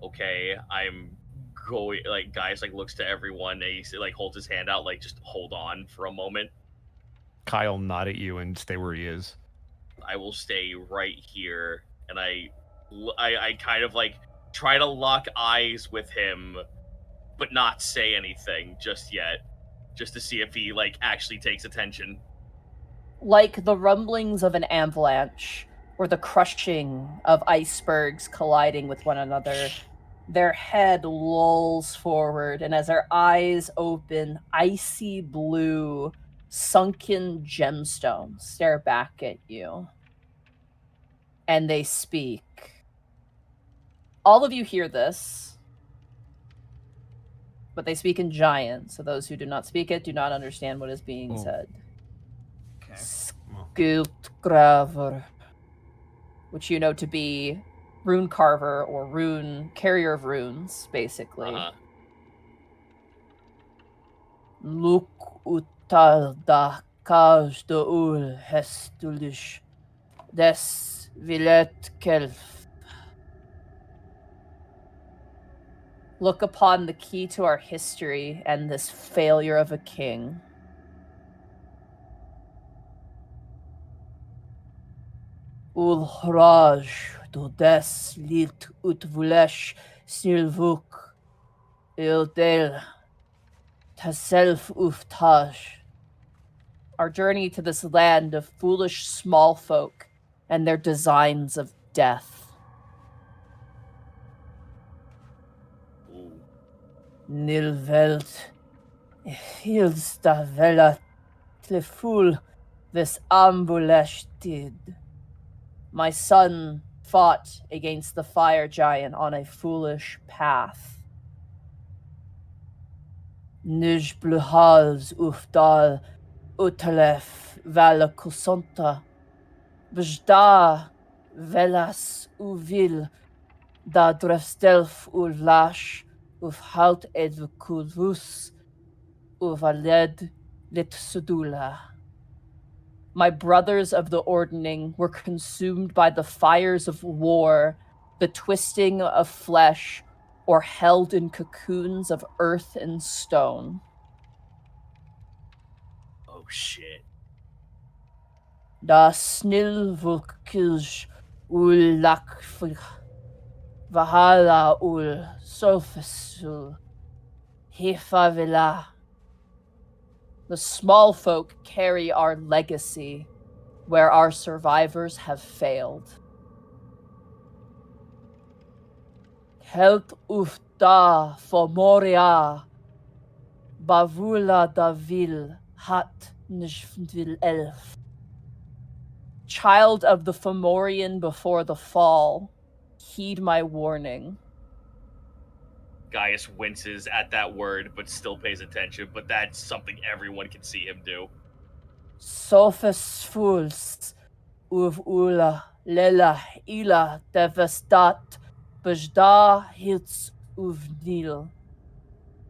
Okay, I'm going, like, guys, like, looks to everyone, and he, like, holds his hand out, like, just hold on for a moment. Kyle nod at you and stay where he is. I will stay right here, and I kind of, like, try to lock eyes with him, but not say anything just yet, just to see if he, like, actually takes attention. Like the rumblings of an avalanche or the crushing of icebergs colliding with one another, their head lolls forward, and as their eyes open, icy blue, sunken gemstones stare back at you. And they speak. All of you hear this, but they speak in giant, so those who do not speak it do not understand what is being said. Skildgraver, which you know to be rune carver or rune carrier of runes, basically. Look utal da każda ul hestulish des villet kelf. Look upon the key to our history and this failure of a king. Ulhraj do des lit utvulesh silvuk ildel taself uftaj. Our journey to this land of foolish small folk and their designs of death. Nilvelt hilsta vela tleful ves ambuleshtid. My son fought against the fire giant on a foolish path. Nijbluhals ufdal utalef vala kusonta. Bjda velas uvil da drefstelf ulash ufhaut edvkulvus uvaled lit sudula. My brothers of the Ordning were consumed by the fires of war, the twisting of flesh, or held in cocoons of earth and stone. Oh shit. Da snilvukilj ul lakfig vahala ul sofesul hefavila. The small folk carry our legacy where our survivors have failed. Help ufta for Moria, bavula davil hat nishvil elf. Child of the Fomorian before the fall, heed my warning. Gaius winces at that word, but still pays attention. But that's something everyone can see him do. Sophus fools, uv ula, lela, ila, devastat, bajda hits uvnil.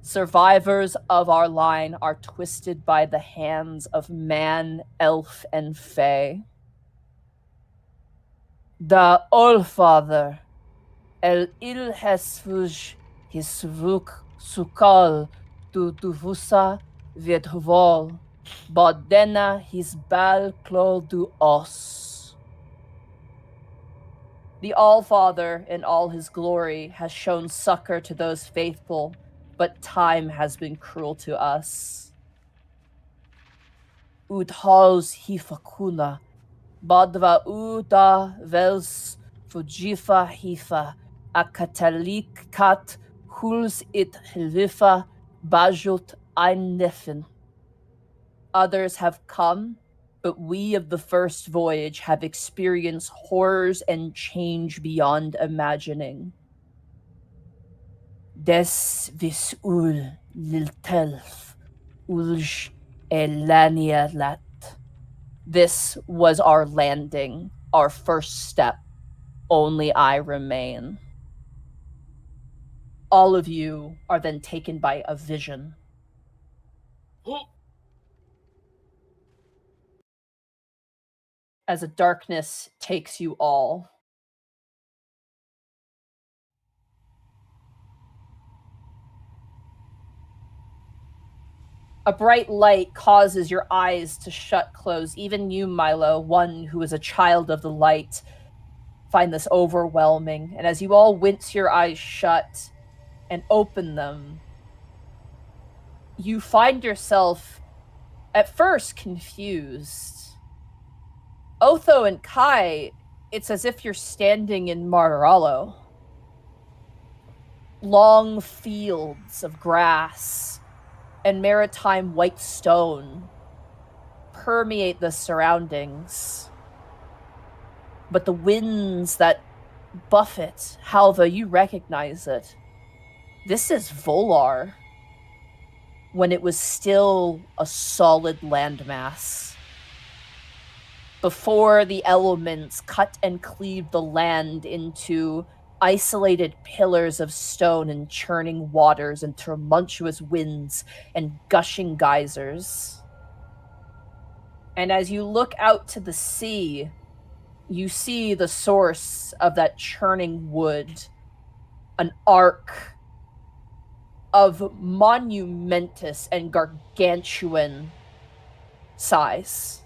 Survivors of our line are twisted by the hands of man, elf, and fae. The Allfather, el il hesvuj, hisvuk sukal, tu tuvusa viethvol, bodena his bal clo du os. The Allfather, in all his glory, has shown succor to those faithful, but time has been cruel to us. Udhals hifakuna, badva uda vels fujifa hifa, akatalik kat huls it hilvifa, bajut einnefen. Others have come, but we of the first voyage have experienced horrors and change beyond imagining. Des vis ul liltelf, ulj elania lat. This was our landing, our first step. Only I remain. All of you are then taken by a vision. As a darkness takes you all. A bright light causes your eyes to shut close. Even you, Milo, one who is a child of the light, find this overwhelming. And as you all wince your eyes shut and open them, you find yourself at first confused. Otho and Kai, it's as if you're standing in Mararalo. Long fields of grass and maritime white stone permeate the surroundings. But the winds that buffet, Halva, you recognize it. This is Volar, when it was still a solid landmass. Before the elements cut and cleaved the land into isolated pillars of stone and churning waters and tumultuous winds and gushing geysers. And as you look out to the sea, you see the source of that churning wood, an arc of monumentous and gargantuan size,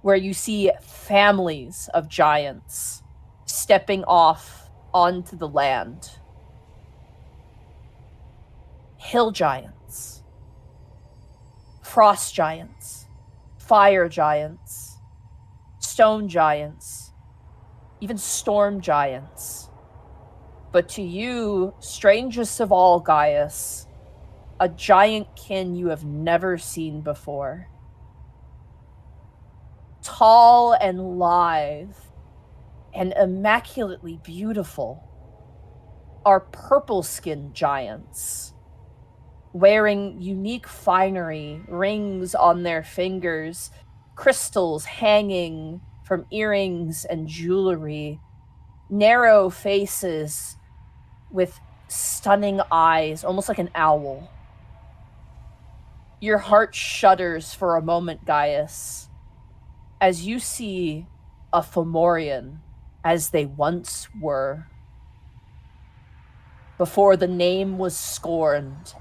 where you see families of giants stepping off onto the land. Hill giants, frost giants, fire giants, stone giants, even storm giants. But to you, strangest of all, Gaius, a giant kin you have never seen before. Tall and lithe and immaculately beautiful are purple-skinned giants, wearing unique finery, rings on their fingers, crystals hanging from earrings and jewelry, narrow faces with stunning eyes, almost like an owl. Your heart shudders for a moment, Gaius, as you see a Fomorian as they once were. Before the name was scorned,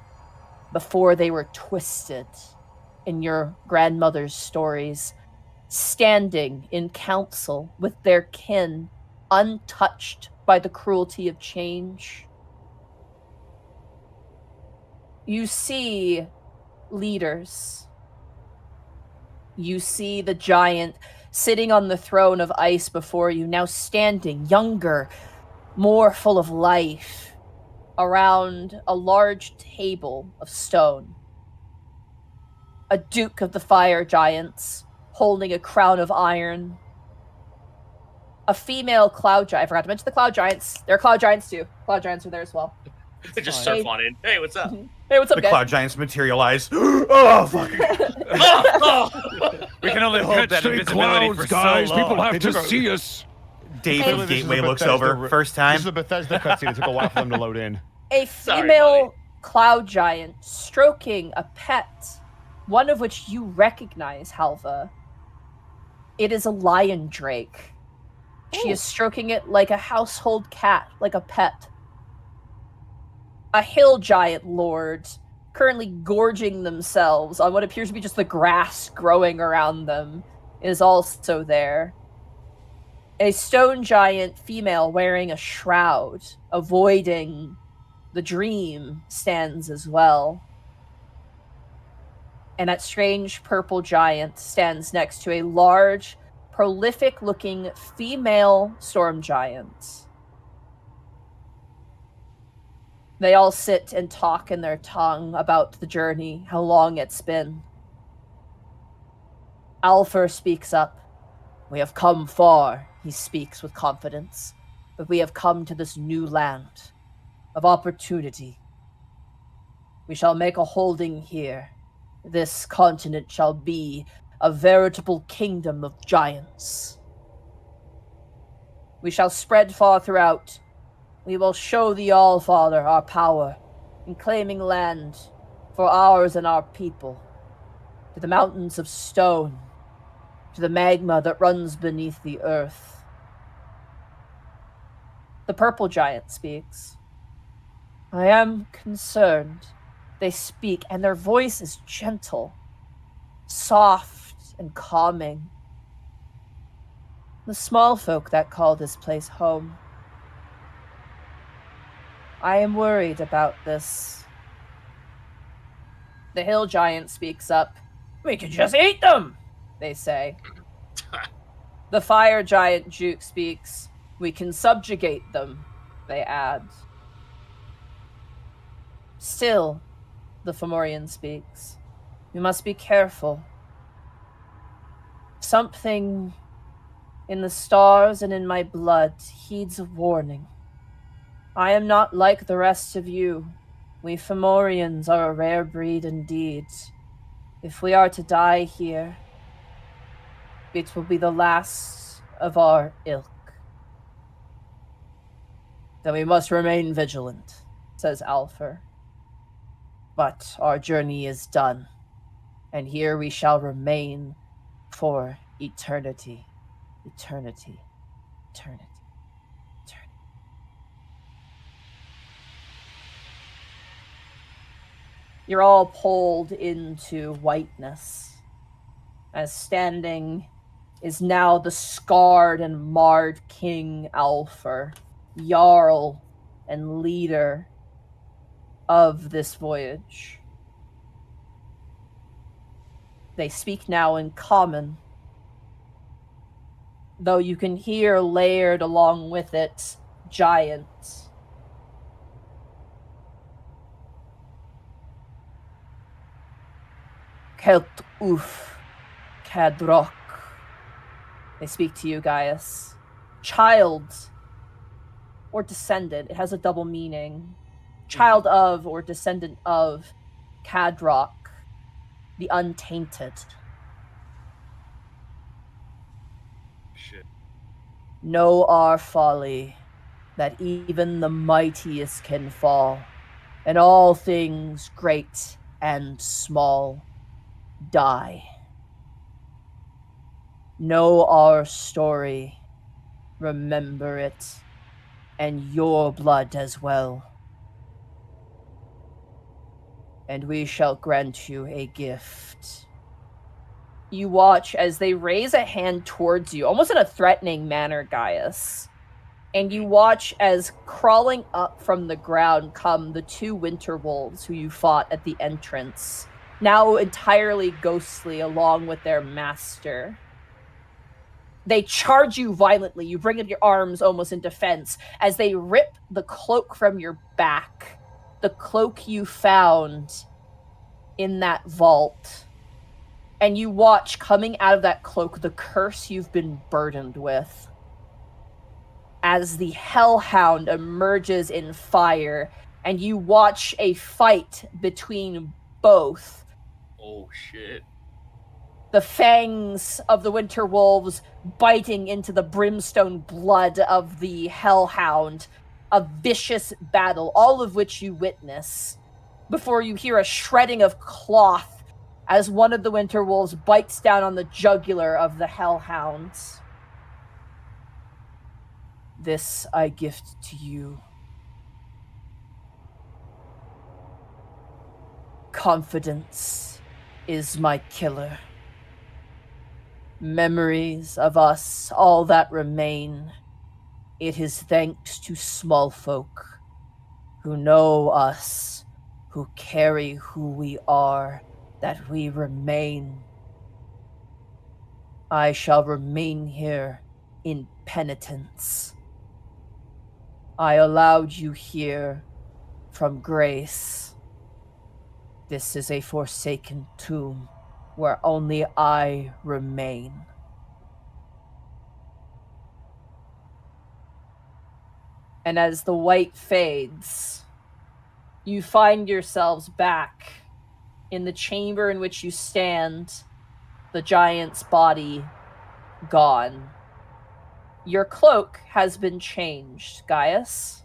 before they were twisted in your grandmother's stories, standing in council with their kin, untouched by the cruelty of change. You see leaders. You see the giant sitting on the throne of ice before you, now standing, younger, more full of life, around a large table of stone. A duke of the fire giants, holding a crown of iron. A female cloud giant. I forgot to mention the cloud giants. They're cloud giants too. Cloud giants are there as well. Just fine. surf on in. Hey, what's up? Hey, what's up, The guys? cloud giants materialize. Oh, fuck. We can only hope that invisibility for so long. They took a- us. Dave Hey, from This is Gateway a looks Bethesda over. re- First This time. is a Bethesda cutscene. It took a while for them to load in. A Sorry, female cloud giant stroking a pet, one of which you recognize, Halva. It is a lion drake. She is stroking it like a household cat, like a pet. A hill giant lord, currently gorging themselves on what appears to be just the grass growing around them, is also there. A stone giant female wearing a shroud, avoiding the dream, stands as well. And that strange purple giant stands next to a large, prolific-looking female storm giant. They all sit and talk in their tongue about the journey, how long it's been. Alfer speaks up. We have come far, he speaks with confidence, but we have come to this new land of opportunity. We shall make a holding here. This continent shall be a veritable kingdom of giants. We shall spread far throughout. We will show the All-Father our power in claiming land for ours and our people, to the mountains of stone, to the magma that runs beneath the earth. The purple giant speaks. I am concerned. They speak, and their voice is gentle, soft, and calming. The small folk that call this place home. I am worried about this. The hill giant speaks up. We could just eat them, they say. The fire giant Juke speaks. We can subjugate them, they add. Still, the Fomorian speaks. We must be careful. Something in the stars and in my blood heeds a warning. I am not like the rest of you. We Fomorians are a rare breed indeed. If we are to die here, it will be the last of our ilk. Then we must remain vigilant, says Alfer. But our journey is done, and here we shall remain for eternity. Eternity. Eternity. Eternity. You're all pulled into whiteness, as standing is now the scarred and marred King Alfer, Jarl and leader of this voyage. They speak now in common, though you can hear layered along with it giant. Kelt uf kadrok. They speak to you, Gaius. Child or descendant. It has a double meaning. Child of or descendant of Kadrock, the Untainted. Shit. Know our folly, that even the mightiest can fall, and all things great and small die. Know our story, remember it, and your blood as well. And we shall grant you a gift. You watch as they raise a hand towards you, almost in a threatening manner, Gaius. And you watch as crawling up from the ground come the two winter wolves who you fought at the entrance, now entirely ghostly along with their master. They charge you violently. You bring up your arms almost in defense as they rip the cloak from your back. The cloak you found in that vault. And you watch coming out of that cloak the curse you've been burdened with. As the Hellhound emerges in fire and you watch a fight between both. Oh shit. The fangs of the winter wolves biting into the brimstone blood of the hellhound. A vicious battle, all of which you witness, before you hear a shredding of cloth as one of the winter wolves bites down on the jugular of the hellhounds. This I gift to you. Confidence is my killer. Memories of us, all that remain. It is thanks to small folk who know us, who carry who we are, that we remain. I shall remain here in penitence. I allowed you here from grace. This is a forsaken tomb where only I remain. And as the white fades, you find yourselves back in the chamber in which you stand, the giant's body gone. Your cloak has been changed, Gaius.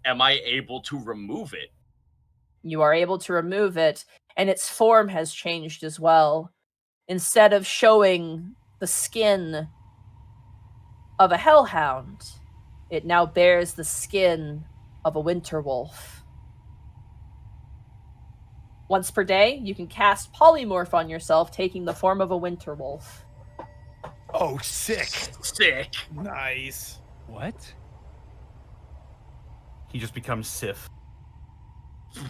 Am I able to remove it? You are able to remove it, and its form has changed as well. Instead of showing the skin of a hellhound, it now bears the skin of a winter wolf. Once per day, you can cast polymorph on yourself, taking the form of a winter wolf. Oh, sick. Sick. Nice. What? He just becomes Sif.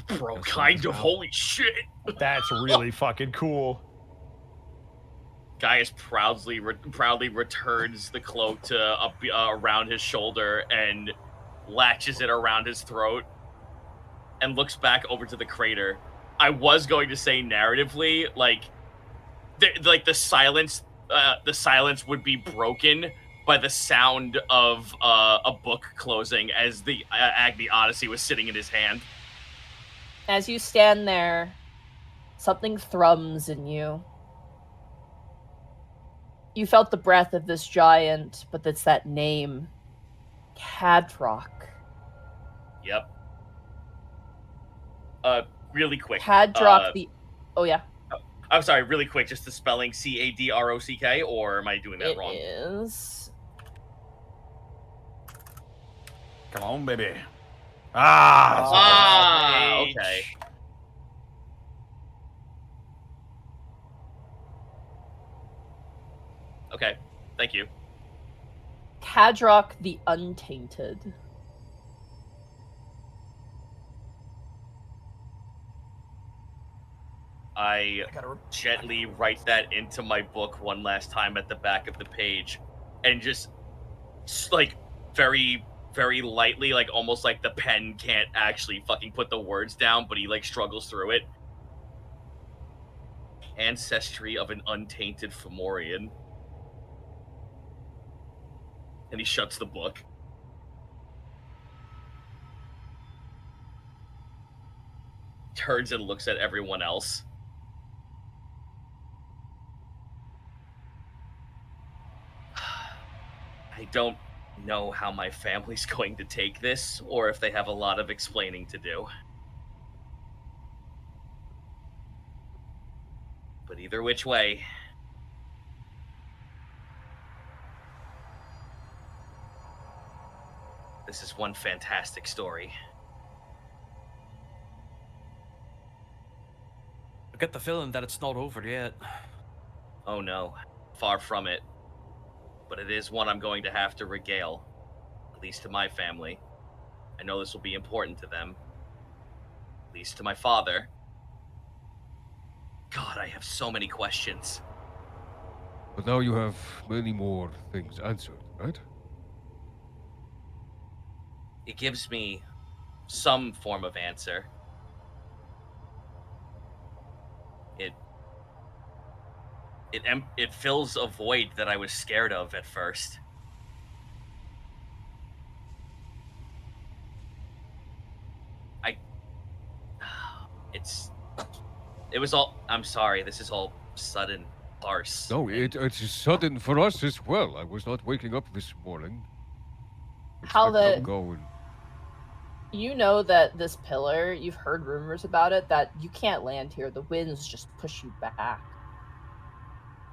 Bro, kind of. Holy shit. That's really fucking cool. Gaius proudly returns the cloak to up around his shoulder and latches it around his throat and looks back over to the crater. I was going to say narratively, like the silence would be broken by the sound of a book closing as the Agni Odyssey was sitting in his hand. As you stand there, something thrums in you. You felt the breath of this giant, but it's that name, Cadrock. Yep. Really quick. Cadrock the... Oh, yeah. I'm sorry, really quick, just the spelling Cadrock, or am I doing that wrong? It is... Come on, baby. Okay. Okay, thank you. Cadrock the Untainted. I gently write that into my book one last time at the back of the page, and just like very, very lightly, like almost like the pen can't actually fucking put the words down, but he like struggles through it. Ancestry of an untainted Fomorian. And he shuts the book. Turns and looks at everyone else. I don't know how my family's going to take this, or if they have a lot of explaining to do. But either which way, this is one fantastic story. I get the feeling that it's not over yet. Oh no, far from it. But it is one I'm going to have to regale, at least to my family. I know this will be important to them, at least to my father. God, I have so many questions. But now you have many more things answered, right? It gives me some form of answer. it fills a void that I was scared of at first. It was all. I'm sorry. This is all sudden farce. No, it's sudden for us as well. I was not waking up this morning. How expecting the- going. You know that this pillar, you've heard rumors about it, that you can't land here. The winds just push you back.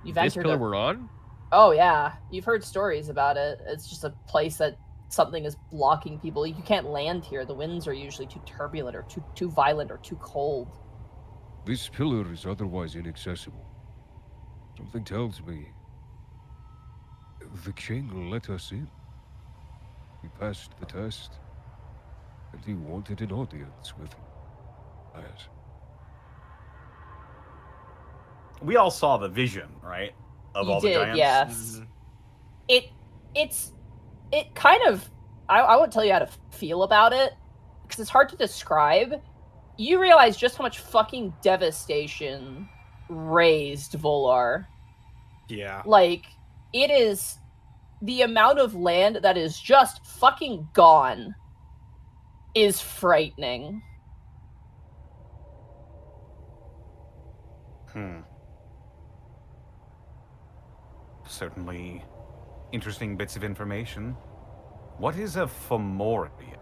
You've This entered pillar a... we're on? Oh, yeah. You've heard stories about it. It's just a place that something is blocking people. You can't land here. The winds are usually too turbulent or too violent or too cold. This pillar is otherwise inaccessible. Something tells me the king let us in. We passed the test, and he wanted an audience with us. We all saw the vision, right? Of You all did, the giants. yes. It kind of... I won't tell you how to feel about it, because it's hard to describe. You realize just how much fucking devastation raised Volar. Yeah. Like, it is the amount of land that is just fucking gone is frightening. Certainly interesting bits of information. What is a Fomorian?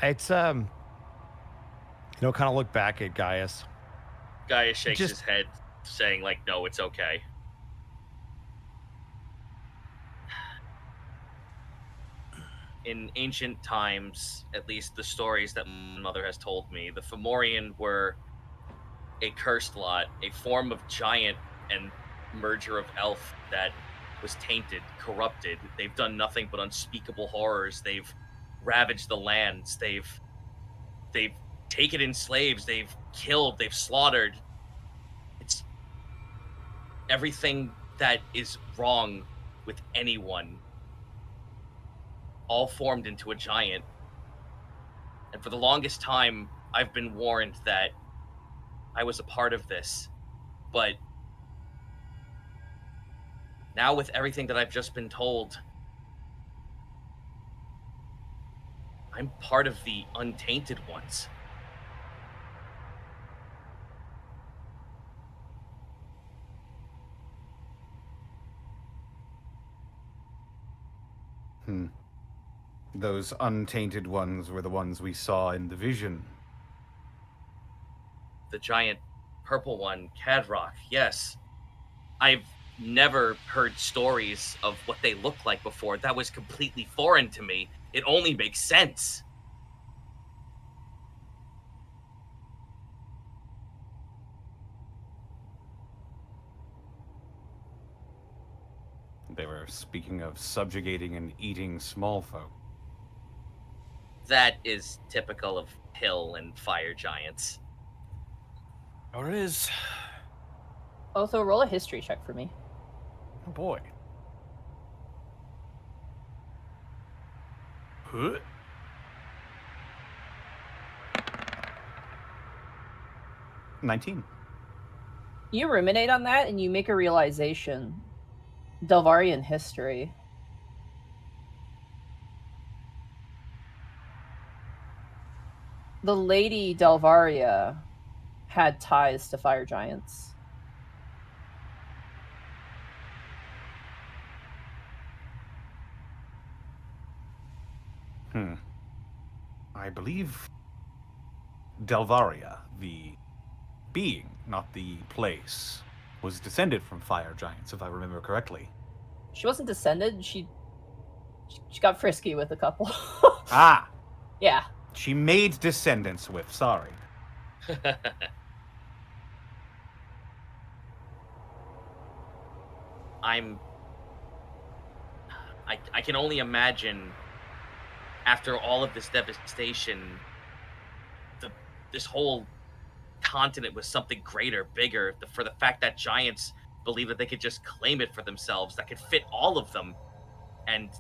It's kind of look back at Gaius. Guy shakes his head, saying like, "No, it's okay." In ancient times, at least the stories that my mother has told me, the Fomorian were a cursed lot, a form of giant and merger of elf that was tainted, corrupted. They've done nothing but unspeakable horrors. They've ravaged the lands. They've taken in slaves. They've killed. They've slaughtered. It's everything that is wrong with anyone, all formed into a giant. And for the longest time, I've been warned that I was a part of this. But now with everything that I've just been told, I'm part of the untainted ones. Those untainted ones were the ones we saw in the vision. The giant purple one, Cadrock, yes. I've never heard stories of what they looked like before. That was completely foreign to me. It only makes sense. They were speaking of subjugating and eating small folk. That is typical of hill and fire giants. Or is. Otho, roll a history check for me. Oh boy. Huh? 19. You ruminate on that and you make a realization. Delvarian history. The Lady Delvaria had ties to fire giants. I believe Delvaria, the being, not the place, was descended from fire giants, if I remember correctly. She wasn't descended. She got frisky with a couple. Ah! Yeah. She made descendants with, sorry. I can only imagine, after all of this devastation, this whole continent was something greater, bigger, for the fact that giants believe that they could just claim it for themselves, that could fit all of them, and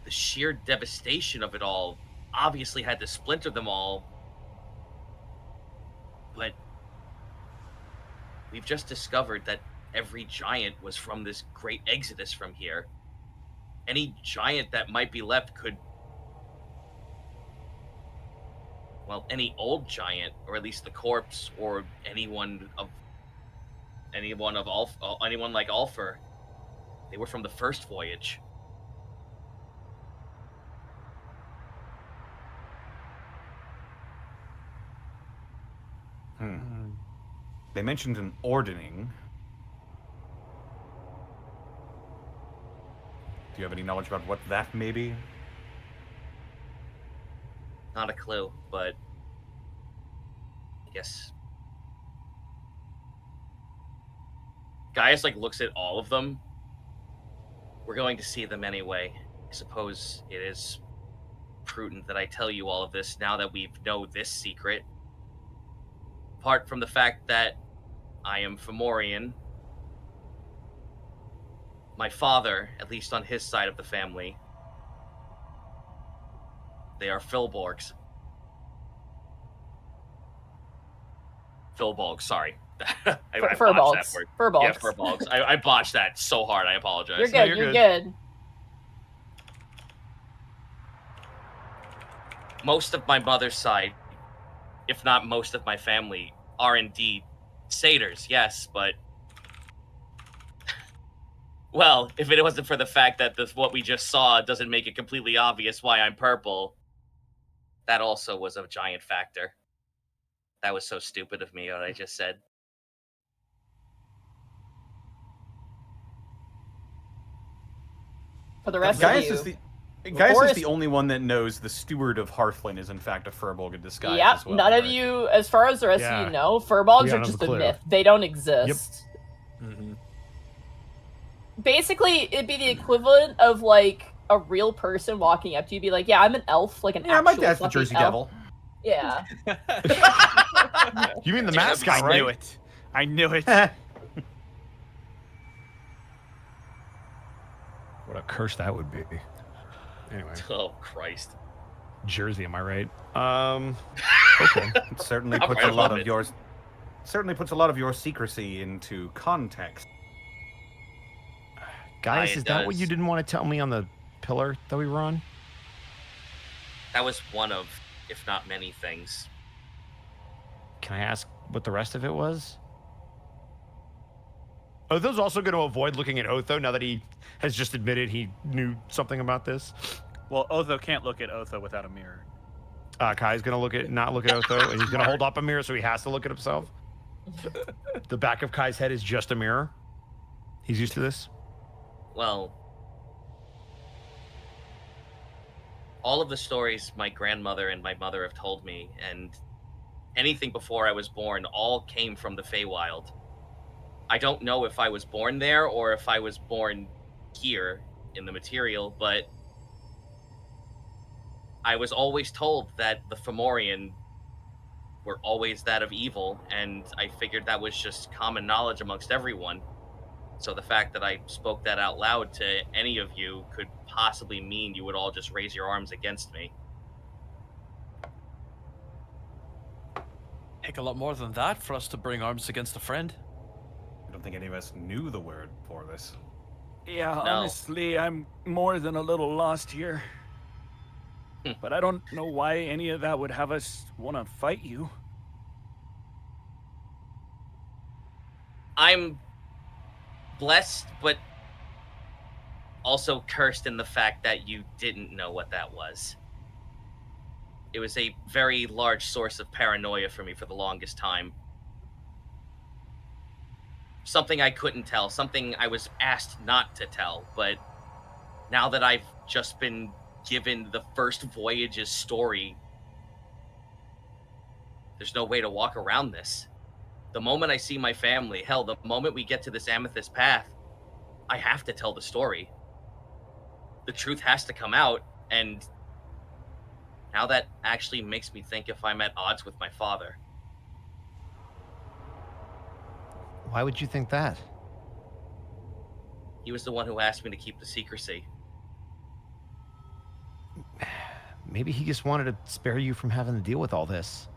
the sheer devastation of it all obviously had to splinter them all. But we've just discovered that every giant was from this great exodus from here. Any giant that might be left could... Well, any old giant, or at least the corpse, or anyone like Ulfr. They were from the first voyage. They mentioned an ordering. Do you have any knowledge about what that may be? Not a clue, but I guess Gaius like looks at all of them. We're going to see them anyway. I suppose it is prudent that I tell you all of this now that we know this secret. Apart from the fact that I am Fomorian, my father, at least on his side of the family, they are Filbolgs. Filbolgs, sorry. I botched that word. Furbolgs. Yeah, Furbolgs. I botched that so hard, I apologize. You're good, No, you're you're good. good. Most of my mother's side, if not most of my family, are indeed satyrs, yes, but... Well, if it wasn't for the fact that what we just saw doesn't make it completely obvious why I'm purple, that also was a giant factor. That was so stupid of me, what I just said. For the rest Gaius of you, is the only one that knows the steward of Hearthland is in fact a Furbolg in disguise yep, as well. none of right? you, as far as the rest of Yeah. you know, Furbolgs We are got just the a clue. myth. They don't exist. Mm-hmm. Basically, it'd be the equivalent of like a real person walking up to you, be like, "Yeah, I'm an elf, like an Yeah, my actual dad's the fucking Jersey elf." Devil. Yeah. You mean the Dude, that'd mascot, be right? I knew it. I knew it. What a curse that would be. Anyway, Oh, Christ. Jersey, am I right? Okay. It certainly I puts a lot love of it. yours. Certainly puts a lot of your secrecy into context. Guys, it is that what does. you didn't want to tell me on the pillar that we were on? That was one of, if not many things. Can I ask what the rest of it was? Otho's also going to avoid looking at Otho now that he has just admitted he knew something about this. Well, Otho can't look at Otho without a mirror. Kai's going to not look at Otho, and he's going to hold up a mirror so he has to look at himself. The back of Kai's head is just a mirror. He's used to this. Well, all of the stories my grandmother and my mother have told me, and anything before I was born, all came from the Feywild. I don't know if I was born there or if I was born here in the material, but I was always told that the Fomorian were always that of evil, and I figured that was just common knowledge amongst everyone. So the fact that I spoke that out loud to any of you could possibly mean you would all just raise your arms against me. Take a lot more than that for us to bring arms against a friend. I don't think any of us knew the word for this. Yeah, No. honestly, I'm more than a little lost here. But I don't know why any of that would have us want to fight you. I'm blessed, but also cursed in the fact that you didn't know what that was. It was a very large source of paranoia for me for the longest time. Something I couldn't tell, something I was asked not to tell, but now that I've just been given the first voyage's story, there's no way to walk around this. The moment I see my family, hell, the moment we get to this Amethyst Path, I have to tell the story. The truth has to come out, and now that actually makes me think if I'm at odds with my father. Why would you think that? He was the one who asked me to keep the secrecy. Maybe he just wanted to spare you from having to deal with all this.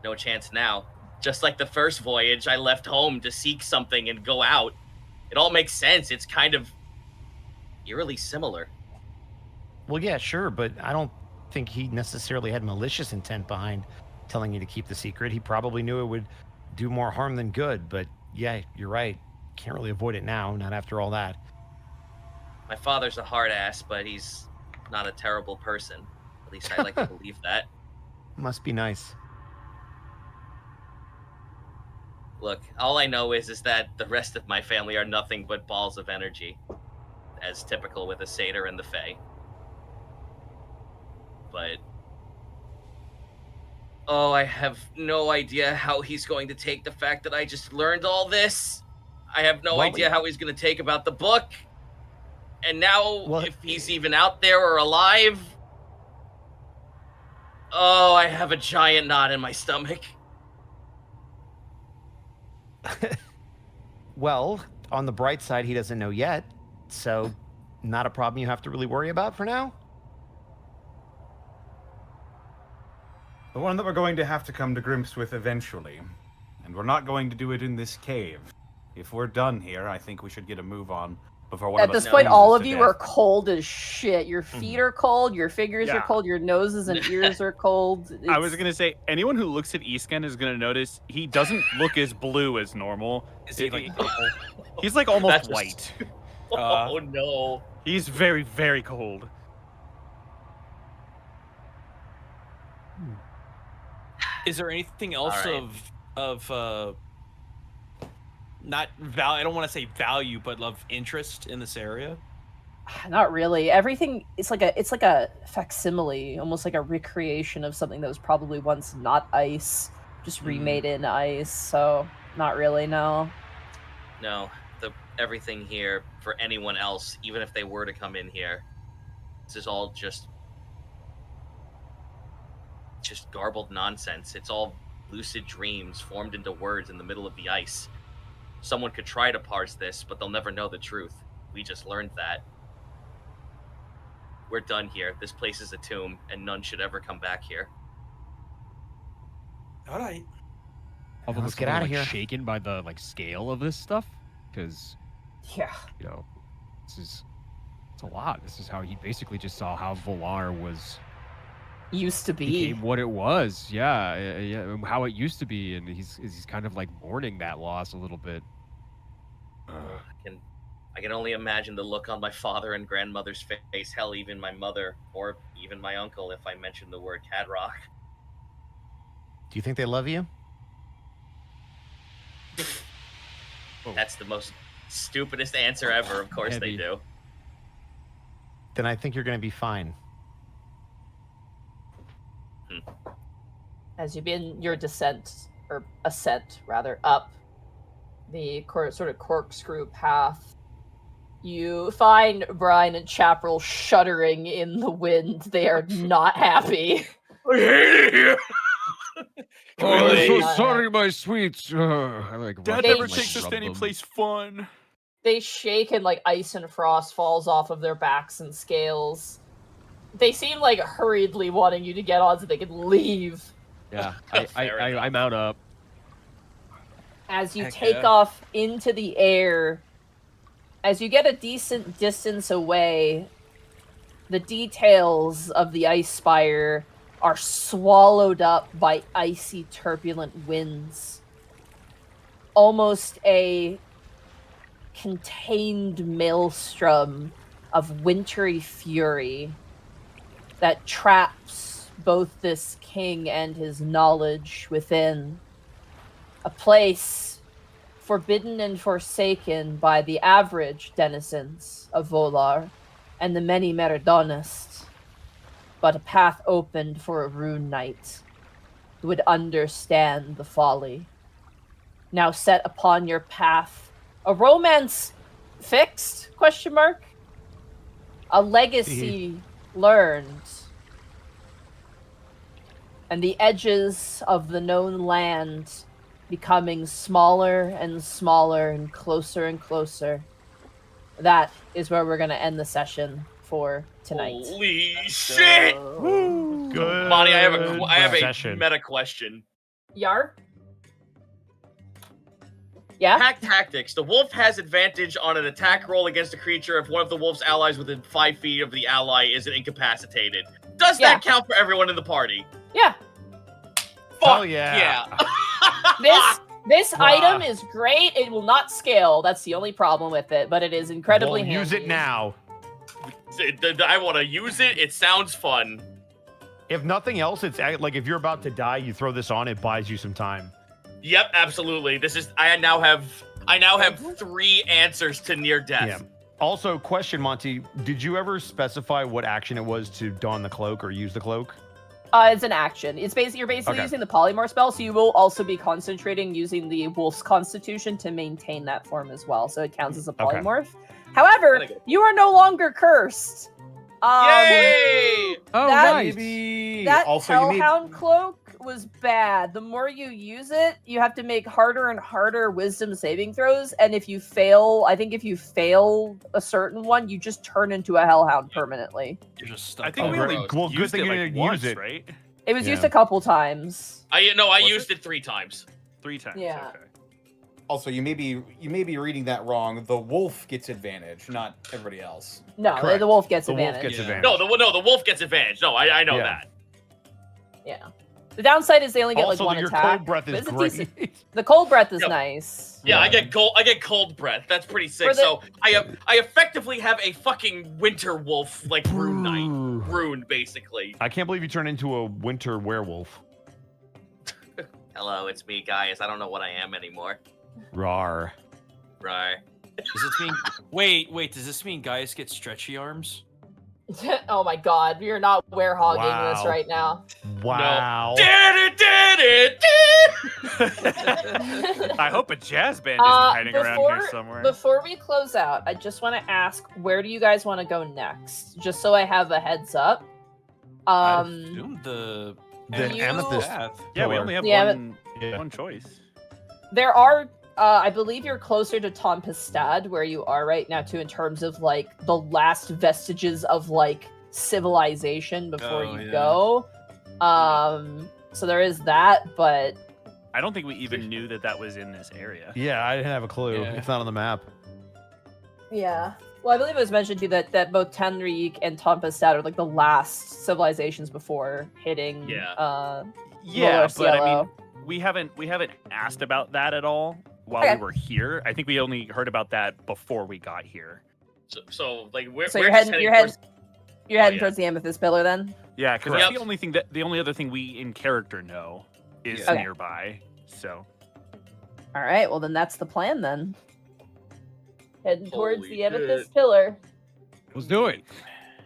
No chance now. Just like the first voyage, I left home to seek something and go out. It all makes sense. It's kind of eerily similar. Well, yeah, sure, but I don't think he necessarily had malicious intent behind telling you to keep the secret. He probably knew it would do more harm than good, but yeah, you're right. Can't really avoid it now, not after all that. My father's a hard ass, but he's not a terrible person. At least I like to believe that. Must be nice. Look, all I know is that the rest of my family are nothing but balls of energy, as typical with a satyr and the fae. But oh, I have no idea how he's going to take the fact that I just learned all this. I have no idea how he's going to take about the book. And now, if he's even out there or alive. Oh, I have a giant knot in my stomach. Well, on the bright side, he doesn't know yet, so not a problem you have to really worry about for now. The one that we're going to have to come to grips with eventually. And we're not going to do it in this cave. If we're done here, I think we should get a move on before one At of us this point, freezes all of to you death. are cold as shit. Your feet are cold, your fingers are cold, your noses and ears are cold. I was gonna say, anyone who looks at Isken is gonna notice he doesn't look as blue as normal. Is he like He's like almost That's white. Oh no. He's very, very cold. Is there anything else All right. of not I don't want to say value, but of interest in this area? Not really. Everything it's like a facsimile, almost like a recreation of something that was probably once not ice, just remade in ice. So not really, no. No, everything here for anyone else, even if they were to come in here, this is all just garbled nonsense. It's all lucid dreams formed into words in the middle of the ice. Someone could try to parse this, but they'll never know the truth. We just learned that. We're done here. This place is a tomb, and none should ever come back here. All right. Let's get out of here. Shaken by the scale of this stuff, because Yeah. it's a lot. This is how he basically just saw how Volar was Used to be. became what it was. Yeah, how it used to be, and he's kind of mourning that loss a little bit. I can only imagine the look on my father and grandmother's face. Hell, even my mother or even my uncle if I mentioned the word Cadrock. Do you think they love you? That's the most stupidest answer ever. Of course they do. Then I think you're going to be fine. As you begin your ascent rather, up the sort of corkscrew path, you find Brian and Chaparral shuddering in the wind. They are not happy. I hate it here. Oh, I'm so sorry, my sweets. Dad never takes us to any place fun. They shake and ice and frost falls off of their backs and scales. They seem hurriedly wanting you to get on so they can leave. Yeah, I mount up. As you take off into the air, as you get a decent distance away, the details of the ice spire are swallowed up by icy, turbulent winds. Almost a contained maelstrom of wintry fury that traps both this king and his knowledge within. A place forbidden and forsaken by the average denizens of Volar and the many Meridonists, but a path opened for a rune knight who would understand the folly. Now set upon your path, a romance fixed? ? A legacy learned, and the edges of the known land becoming smaller and smaller and closer. That is where we're going to end the session for tonight. Holy shit! Good. Bonnie, I have a session. meta question. Yar? Yeah. Pack tactics. The wolf has advantage on an attack roll against a creature if one of the wolf's allies within 5 feet of the ally isn't incapacitated. Does that count for everyone in the party? Yeah. Hell yeah. This item is great. It will not scale. That's the only problem with it, but it is incredibly handy. Use it now. I want to use it. It sounds fun. If nothing else, it's like if you're about to die, you throw this on, it buys you some time. Yep, absolutely. I now have 3 answers to near death. Yeah. Also, question, Monty, did you ever specify what action it was to don the cloak or use the cloak? It's an action. You're basically using the polymorph spell, so you will also be concentrating using the wolf's constitution to maintain that form as well. So it counts as a polymorph. However, you are no longer cursed. Yay! Oh, nice. That Also, Hellhound cloak was bad. The more you use it, you have to make harder and harder wisdom saving throws. And if you fail, I think if you fail a certain one, you just turn into a Hellhound permanently. You're just stuck. I think we only Well, good used thing it you like didn't once, use it. right? It was used a couple times. I used it 3 times. 3 times. Yeah. Okay. Also, you may be reading that wrong. The wolf gets advantage, not everybody else. No, Correct. the wolf gets The wolf advantage. gets advantage. No, the wolf gets advantage. No, I know Yeah. that. Yeah. The downside is they only get Also, like one your attack. cold breath but is it's a great. decent- The cold breath is Yep. nice. Yeah, I get cold breath. That's pretty sick. For the- So I effectively have a fucking winter wolf like rune knight. Rune, basically. I can't believe you turned into a winter werewolf. Hello, it's me, guys. I don't know what I am anymore. Rar. Right. Does this mean? Wait. Does this mean guys get stretchy arms? Oh my god, we are not werehogging this Wow. right now. Wow. I hope a jazz band isn't hiding around here somewhere. Before we close out, I just want to ask, where do you guys want to go next? Just so I have a heads up. I assumed the amethyst. path. Yeah, we pillar. only have Yeah, one choice. There are, I believe you're closer to Tompestad, where you are right now, too, in terms of, like, the last vestiges of, like, civilization before you go. So there is that, but... I don't think we even knew that was in this area. Yeah, I didn't have a clue. Yeah. It's not on the map. Yeah. Well, I believe it was mentioned, too, that both Tenrique and Tompestad are, like, the last civilizations before hitting, Yeah, Lower but I Cielo. mean, we haven't asked about that at all while we were here. I think we only heard about that before we got here. So like we're So we're you're just heading towards- towards the Amethyst Pillar, then? Yeah, because Correct. that's the only other thing we in character know is Yeah. Okay. nearby. So All right, well, then that's the plan, then. Heading towards Holy the Amethyst shit. Pillar. Let's do it.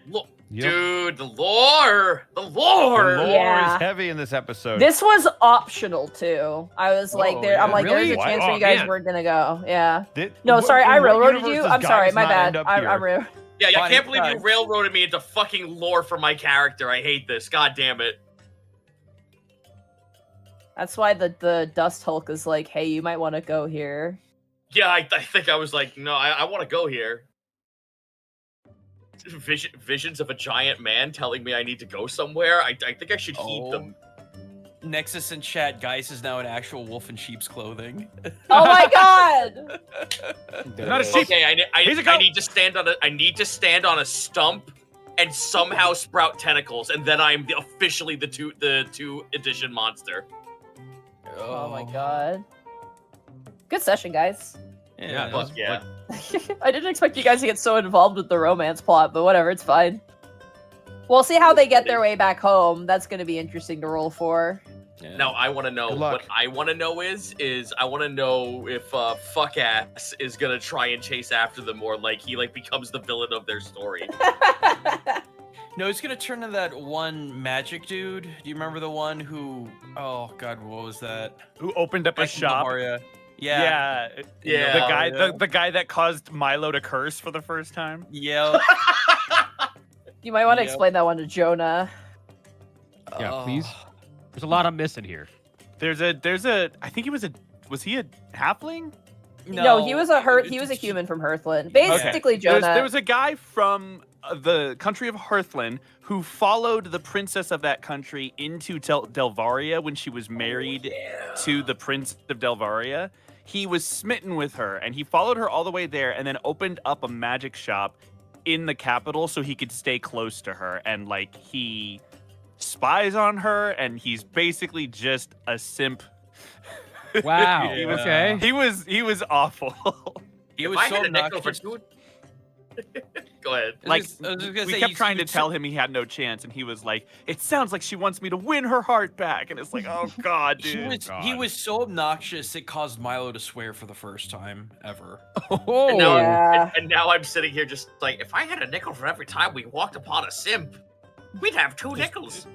Look, Yep. dude, the lore. The lore Yeah. is heavy in this episode. This was optional, too. I was like, Oh, I'm yeah. like, Really? there's a chance Wow. where you guys Man. weren't gonna go. Yeah. Did- No, what- sorry, in I what railroaded universe you. does I'm sorry, Gaius my not bad. end up I'm here? rude. Yeah, I Bonnie, can't believe you sorry. railroaded me into fucking lore for my character. I hate this. God damn it. That's why the Dust Hulk is like, hey, you might want to go here. Yeah, I think I was like, no, I want to go here. Visions of a giant man telling me I need to go somewhere. I think I should heed them. Nexus in chat, guys is now an actual wolf in sheep's clothing. Oh my god! Not a sheep. Okay, He's a I goat. need to stand on a stump and somehow sprout tentacles, and then I'm officially the two edition monster. Oh my god. Good session, guys. Yeah, Fuck yeah. I didn't expect you guys to get so involved with the romance plot, but whatever, it's fine. We'll see how they get their way back home. That's going to be interesting to roll for. Yeah. Now I want to know Good what luck. I want to know is I want to know if fuck ass is gonna try and chase after them, or like he becomes the villain of their story. No, it's gonna turn into that one magic dude. Do you remember the one who? Oh God, what was that? who opened up a Back in shop? Bavaria. Yeah, Yeah. The guy, Yeah. the guy that caused Milo to curse for the first time. Yeah. You might want to Yep. explain that one to Jonah. Yeah, Oh. please. There's a lot I'm missing here. There's a. I think he was he a halfling? No, he was a it's- human from Hearthland. Basically, There Jonah. was a guy from the country of Hearthland who followed the princess of that country into Delvaria when she was married to the prince of Delvaria. He was smitten with her, and he followed her all the way there, and then opened up a magic shop in the capital so he could stay close to her. And like he spies on her, and he's basically just a simp. Wow. Yeah. Okay. He was awful. He If was I so had a nickel for obnoxious. two. Go ahead. Like, I was just gonna we say, kept he trying to was tell him he had no chance, and he was like, "It sounds like she wants me to win her heart back." And it's like, "Oh God, He dude." was so obnoxious it caused Milo to swear for the first time ever. Oh. And now, Yeah. and now I'm sitting here just like, if I had a nickel for every time we walked upon a simp, we'd have 2 nickels.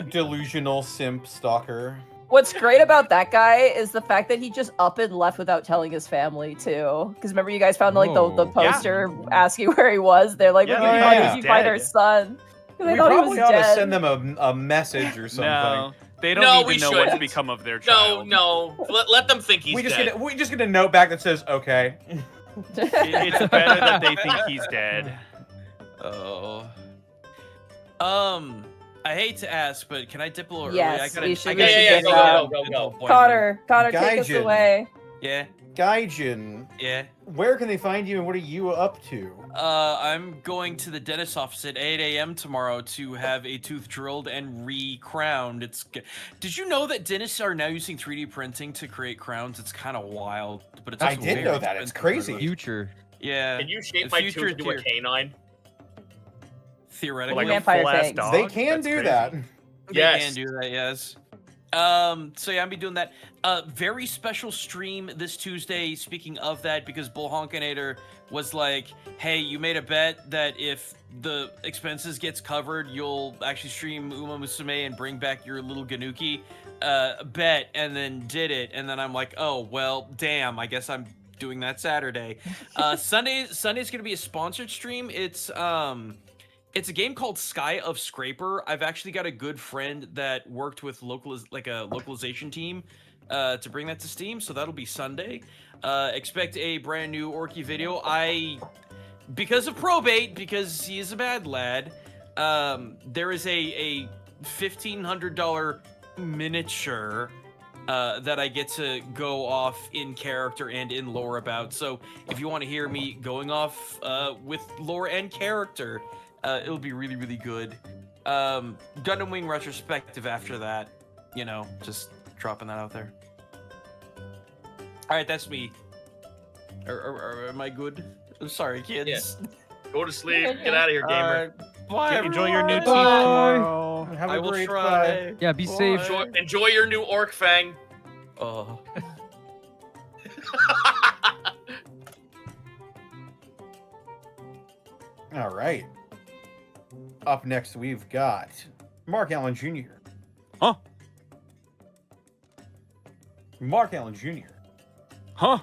Delusional simp stalker. What's great about that guy is the fact that he just up and left without telling his family too. Because remember, you guys found like the Oh. Yeah. poster asking where he was. They're like, Yeah, "Look, they how thought did he you was find our dead. son?" 'Cause they We thought he was probably ought to dead. send them a message or something. No, they don't No, even we know what's shouldn't. become of their No, child. no. Let them think he's we just dead. get a note back that says okay. It's better that they think he's dead. Oh. I hate to ask, but can I dip a little Yes, early? I gotta, you should- I gotta Yeah, get go, to go, the go. appointment. Connor, take us Gaijin. away. Yeah, Gaijin, yeah. where can they find you and what are you up to? I'm going to the dentist office at 8 a.m. tomorrow to have a tooth drilled and re-crowned. Did you know that dentists are now using 3D printing to create crowns? It's kind of wild, but it's I also did very know that. It's expensive, crazy. by the way. Future. Yeah. Can you shape The my future tooth into a tier. canine? Theoretically, Like a Vampire full-ass thing. dog? They can That's do crazy. that. They Yes. can do that, yes. So yeah, I'll be doing that. Very special stream this Tuesday, speaking of that, because Bull Honkinator was like, hey, you made a bet that if the expenses gets covered, you'll actually stream Uma Musume and bring back your little Ganuki bet, and then did it. And then I'm like, oh, well, damn, I guess I'm doing that Saturday. Sunday's gonna be a sponsored stream. It's a game called Sky of Scraper. I've actually got a good friend that worked with a localization team to bring that to Steam, so that'll be Sunday. Expect a brand new Orky video. Because of probate, because he is a bad lad, there is a $1,500 miniature that I get to go off in character and in lore about. So if you want to hear me going off with lore and character, it'll be really, really good. Gundam Wing retrospective after that, just dropping that out there. All right, that's me. Am I good? I'm sorry, kids. Go to sleep. Get out of here, gamer. Bye, Enjoy your new teeth everyone. tomorrow. Have I a will great try. Yeah, be safe. Enjoy your new orc fang. Oh. All right. Up next, we've got Mark Allen Jr. Huh? Mark Allen Jr. Huh?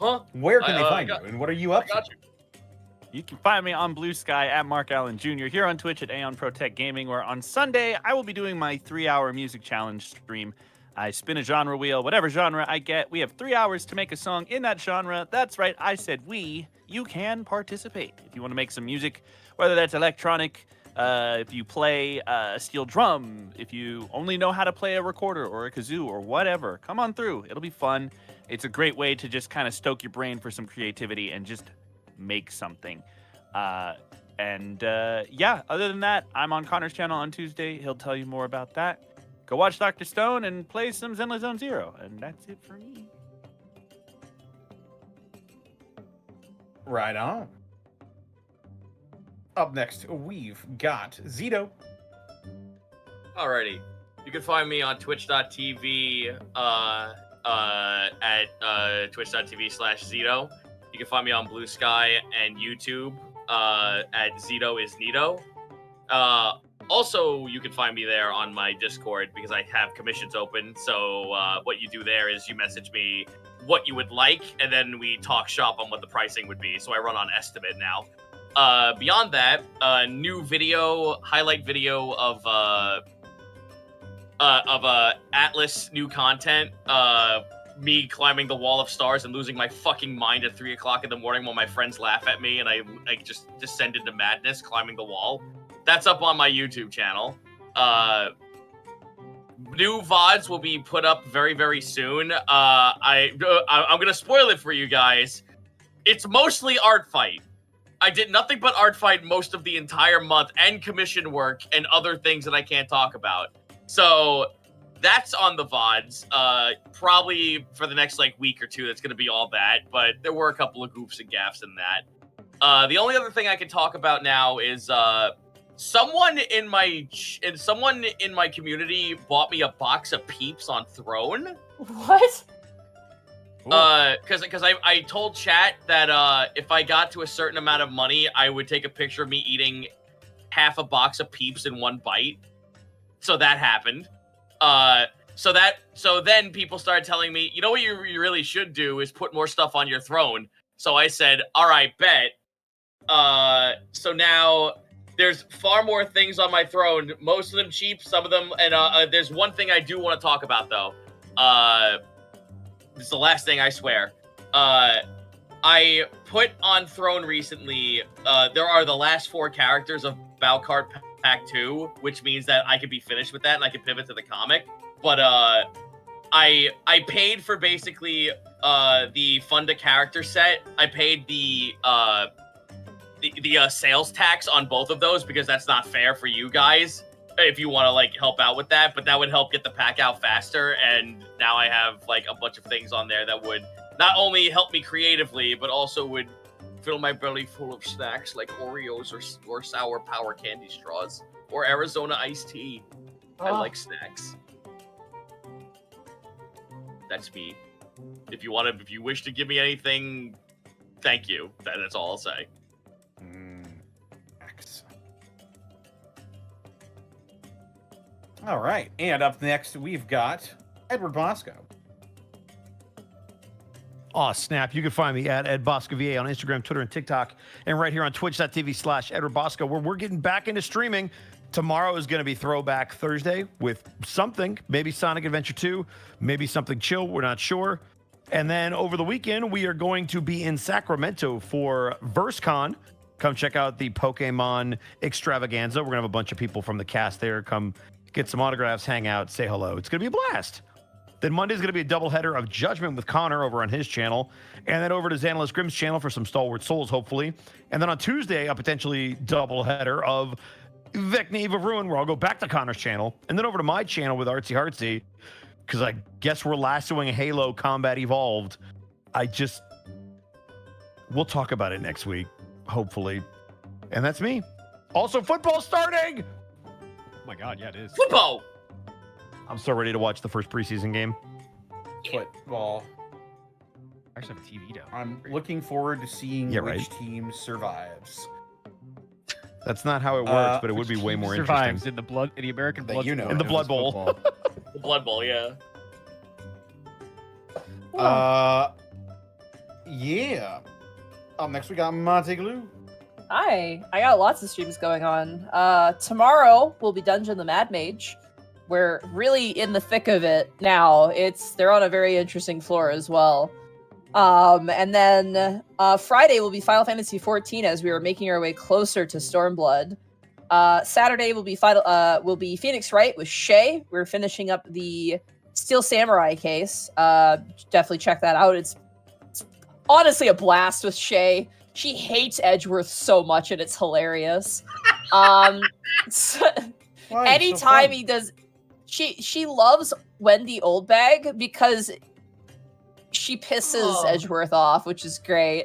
Huh? Where can they I find got- you, and what are you up I got to? you. You can find me on Blue Sky at Mark Allen Jr. here on Twitch at Aeon Protect Gaming, where on Sunday I will be doing my 3-hour music challenge stream. I spin a genre wheel, whatever genre I get. We have 3 hours to make a song in that genre. That's right, I said we. You can participate. If you want to make some music, whether that's electronic, if you play a steel drum, if you only know how to play a recorder or a kazoo or whatever, come on through. It'll be fun. It's a great way to just kind of stoke your brain for some creativity and just make something. Yeah, other than that, I'm on Connor's channel on Tuesday. He'll tell you more about that. Go watch Dr. Stone and play some Zenless Zone Zero. And that's it for me. Right on. Up next, we've got Zito. Alrighty. You can find me on twitch.tv at twitch.tv/Zito. You can find me on Blue Sky and YouTube at Zito is Nito. Also, you can find me there on my Discord because I have commissions open. So what you do there is you message me what you would like, and then we talk shop on what the pricing would be. So I run on estimate now. Beyond that, new highlight video of Atlas new content me climbing the wall of stars and losing my fucking mind at 3 o'clock in the morning while my friends laugh at me and I just descend into madness climbing the wall. That's up on my YouTube channel. New VODs will be put up very, very soon. I'm gonna spoil it for you guys. It's mostly art fight. I did nothing but art fight most of the entire month and commission work and other things that I can't talk about. So that's on the VODs. Probably for the next week or two, that's gonna be all that. But there were a couple of goofs and gaffes in that. The only other thing I can talk about now is someone in my community bought me a box of Peeps on Throne. What? Because I told chat that if I got to a certain amount of money, I would take a picture of me eating half a box of Peeps in one bite. So that happened. So then people started telling me, you know what you really should do is put more stuff on your throne. So I said, all right, bet. So now there's far more things on my throne. Most of them cheap, some of them, and there's one thing I do want to talk about though. This is the last thing I swear. I put on throne recently. There are the last 4 characters of Balcard Pack 2, which means that I could be finished with that and I could pivot to the comic. But I paid for basically the Funda character set. I paid the sales tax on both of those because that's not fair for you guys if you want to help out with that, but that would help get the pack out faster. And now I have a bunch of things on there that would not only help me creatively, but also would fill my belly full of snacks like Oreos or sour power candy straws or Arizona iced tea. I like snacks. That's me. If you wish to give me anything, thank you. That's all I'll say. All right, and up next we've got Edward Bosco. Oh, snap. You can find me at EdBoscoVA on Instagram, Twitter, and TikTok, and right here on twitch.tv/EdwardBosco, where we're getting back into streaming. Tomorrow is going to be Throwback Thursday with something, maybe Sonic Adventure 2, maybe something chill, we're not sure. And then over the weekend, we are going to be in Sacramento for VerseCon. Come check out the Pokemon extravaganza. We're going to have a bunch of people from the cast there. Come get some autographs, hang out, say hello. It's going to be a blast. Then Monday's going to be a doubleheader of Judgment with Connor over on his channel. And then over to Xanalis Grimm's channel for some Stalwart Souls, hopefully. And then on Tuesday, a potentially doubleheader of Vecna Eve of Ruin, where I'll go back to Connor's channel. And then over to my channel with Artsy Heartsy, because I guess we're lassoing Halo Combat Evolved. We'll talk about it next week, hopefully. And that's me. Also, football starting! Oh my god, yeah, it is. Football! I'm so ready to watch the first preseason game. Football. I actually have a TV now. I'm looking forward to seeing which team survives. That's not how it works, but it would be way more survives interesting. in the American Blood Bowl. In the Blood Bowl. The Blood Bowl, yeah. Yeah. Next we got Monte Glue. Hi, I got lots of streams going on. Tomorrow will be Dungeon the Mad Mage. We're really in the thick of it now. They're on a very interesting floor as well. And then Friday will be Final Fantasy XIV as we are making our way closer to Stormblood. Saturday will be Phoenix Wright with Shay. We're finishing up the Steel Samurai case. Definitely check that out. It's honestly a blast with Shay. She hates Edgeworth so much, and it's hilarious. Anytime he does, she loves Wendy Oldbag because she pisses Edgeworth off, which is great.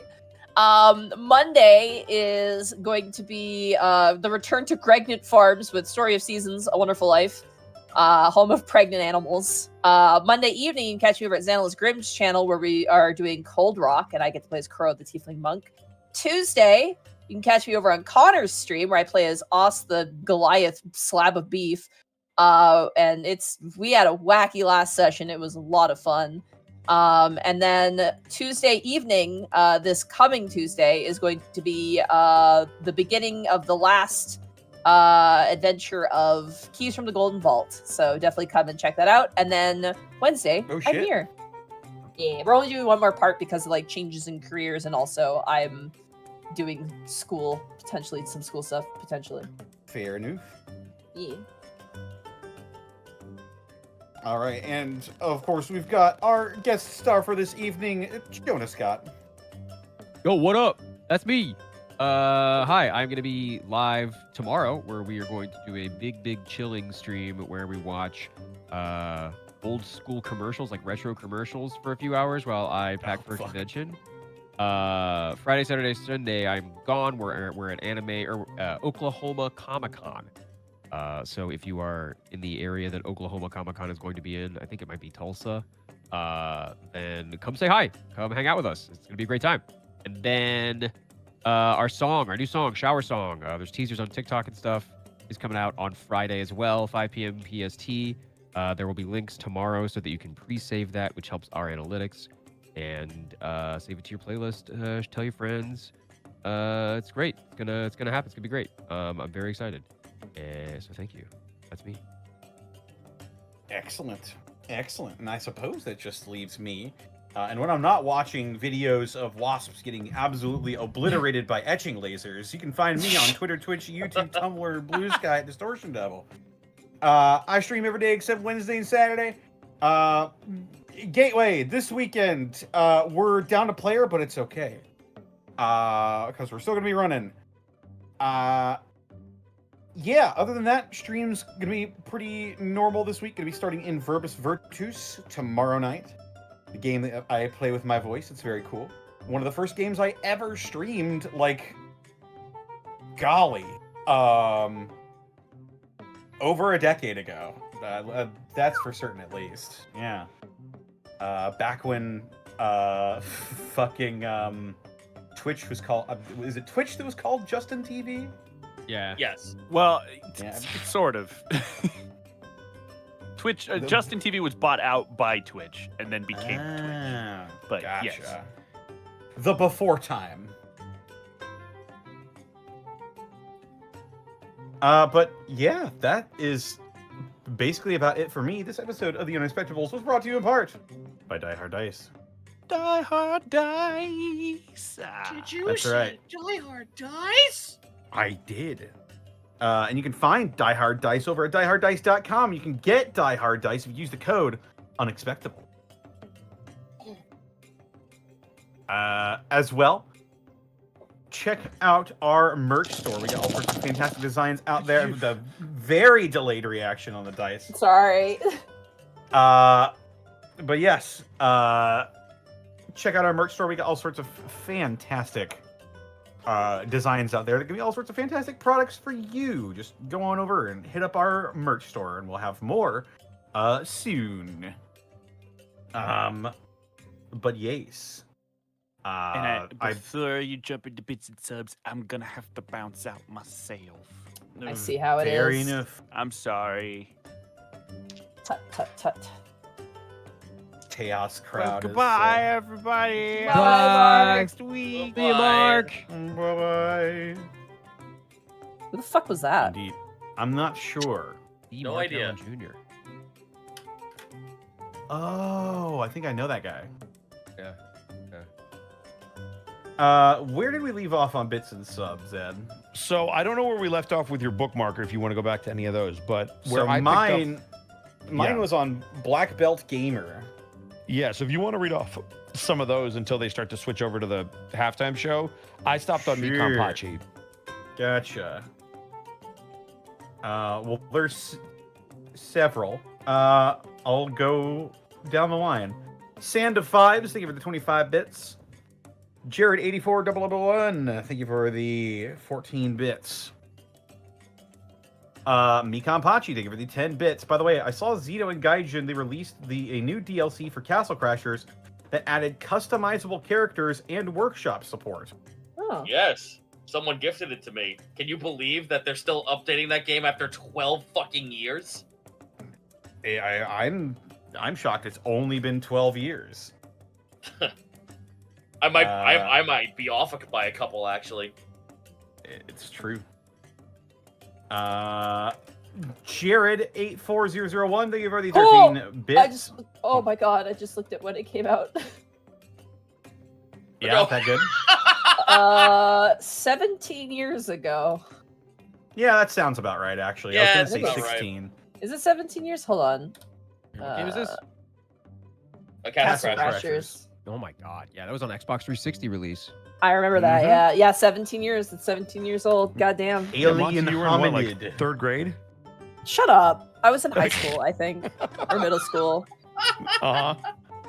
Monday is going to be the return to Gregnant Farms with Story of Seasons, A Wonderful Life, home of pregnant animals. Monday evening, you can catch me over at Xanalis Grimm's channel, where we are doing Cold Rock, and I get to play as Crow, the Tiefling Monk. Tuesday, you can catch me over on Connor's stream, where I play as Os, the Goliath slab of beef. And we had a wacky last session. It was a lot of fun. And then Tuesday evening, this coming Tuesday, is going to be the beginning of the last adventure of Keys from the Golden Vault. So definitely come and check that out. And then Wednesday, I'm here. Yeah, we're only doing one more part because of like changes in careers, and also I'm doing school, potentially some school stuff, potentially. Fair enough. Yeah. All right, and of course we've got our guest star for this evening, Jonah Scott. Yo, what up? That's me. Hi, I'm gonna be live tomorrow, where we are going to do a big chilling stream where we watch old school commercials, like retro commercials, for a few hours while I pack for a convention. Friday, Saturday, Sunday, I'm gone. We're at Oklahoma Comic-Con. So if you are in the area that Oklahoma Comic-Con is going to be in, I think it might be Tulsa, then come say hi. Come hang out with us. It's gonna be a great time. And then our new song, Shower Song. There's teasers on TikTok and stuff. Is coming out on Friday as well, 5 p.m. PST. There will be links tomorrow so that you can pre-save that, which helps our analytics. And save it to your playlist. Tell your friends. It's great. It's gonna happen. It's gonna be great. I'm very excited. So thank you. That's me. Excellent. And I suppose that just leaves me. And when I'm not watching videos of wasps getting absolutely obliterated by etching lasers, you can find me on Twitter, Twitch, YouTube, Tumblr, Blue Sky, Distortion Devil. I stream every day except Wednesday and Saturday. Gateway, this weekend, we're down to player, but it's okay. Because we're still going to be running. Yeah, other than that, stream's going to be pretty normal this week. Going to be starting in Verbis Virtus tomorrow night. The game that I play with my voice. It's very cool. One of the first games I ever streamed, like, golly, over a decade ago. That's for certain, at least. Yeah. Back when Twitch was called. Is it Twitch that was called Justin TV? Yeah. Yes. Well, Yeah. sort of. Twitch, Justin TV was bought out by Twitch and then became Twitch. But gotcha. yes. The before time. But yeah, that is basically about it for me. This episode of the Unexpectables was brought to you in part by Die Hard Dice. Die Hard Dice. Did you That's right. Die Hard Dice? I did. And you can find Die Hard Dice over at dieharddice.com. You can get Die Hard Dice if you use the code Unexpectable. As well, check out our merch store. We got all sorts of fantastic designs out there. The very delayed reaction on the dice. Sorry. But yes, check out our merch store. We got all sorts of fantastic designs out there that give you all sorts of fantastic products for you. Just go on over and hit up our merch store, and we'll have more soon. But yes. Before you jump into bits and subs, I'm gonna have to bounce out myself. I see how it is. Fair enough. I'm sorry. Tut. Chaos crowd. Goodbye, everybody. Bye, Mark. Next week. See you, Mark. Bye-bye. Who the fuck was that? Indeed. I'm not sure. No idea. Jr. Oh, I think I know that guy. Yeah. Where did we leave off on bits and subs, Ed? So I don't know where we left off with your bookmarker if you want to go back to any of those, but where So I mine Yeah. was on Black Belt Gamer. Yeah, so if you want to read off some of those until they start to switch over to the halftime show, I stopped on Sure. Mikampachi. Gotcha. Well, there's several. I'll go down the line. Sand of Fives, thank you for the 25 bits. Jared840001, thank you for the 14 bits. Mikampachi, thank you for the 10 bits. By the way, I saw Zito and Gaijin, they released a new DLC for Castle Crashers that added customizable characters and workshop support. Oh. Yes. Someone gifted it to me. Can you believe that they're still updating that game after 12 fucking years? I'm shocked it's only been 12 years. I might be off by a couple, actually. It's true. Jared84001, thank you for the 13 bits. Oh my god, I just looked at when it came out. Yeah, that good? 17 years ago. Yeah, that sounds about right, actually. Yeah, I was going to say that's about 16. Is it 17 years? Hold on. What game is this? Castle Crashers. Crashers. Oh my god, yeah, that was on Xbox 360 release. I remember that, Mhm. yeah. 17 years. It's 17 years old. Goddamn. Yeah, Monty, Alien you were in what, like hominid. 3rd grade? Shut up. I was in high school, I think. Or middle school. Uh-huh.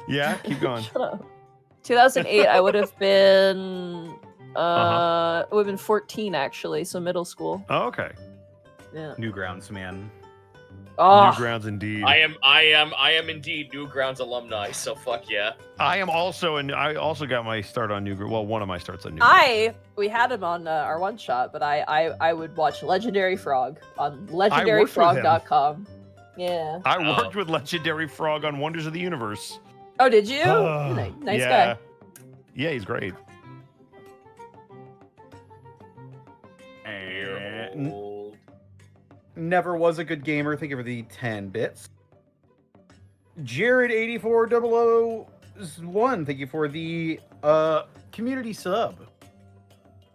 Yeah, keep going. Shut up. 2008, I would have been... would have been 14, actually, so middle school. Oh, okay. Yeah. Newgrounds, man. Oh, Newgrounds indeed. I am indeed Newgrounds alumni, so fuck yeah. I also got my start on Newgrounds. Well, one of my starts on Newgrounds. we had him on our one shot, but I would watch Legendary Frog on with him. legendaryfrog.com. Yeah. I worked with Legendary Frog on Wonders of the Universe. Oh, did you? Nice yeah. guy. Yeah, he's great. And never was a good gamer. Thank you for the 10 bits. Jared84001, thank you for the community sub.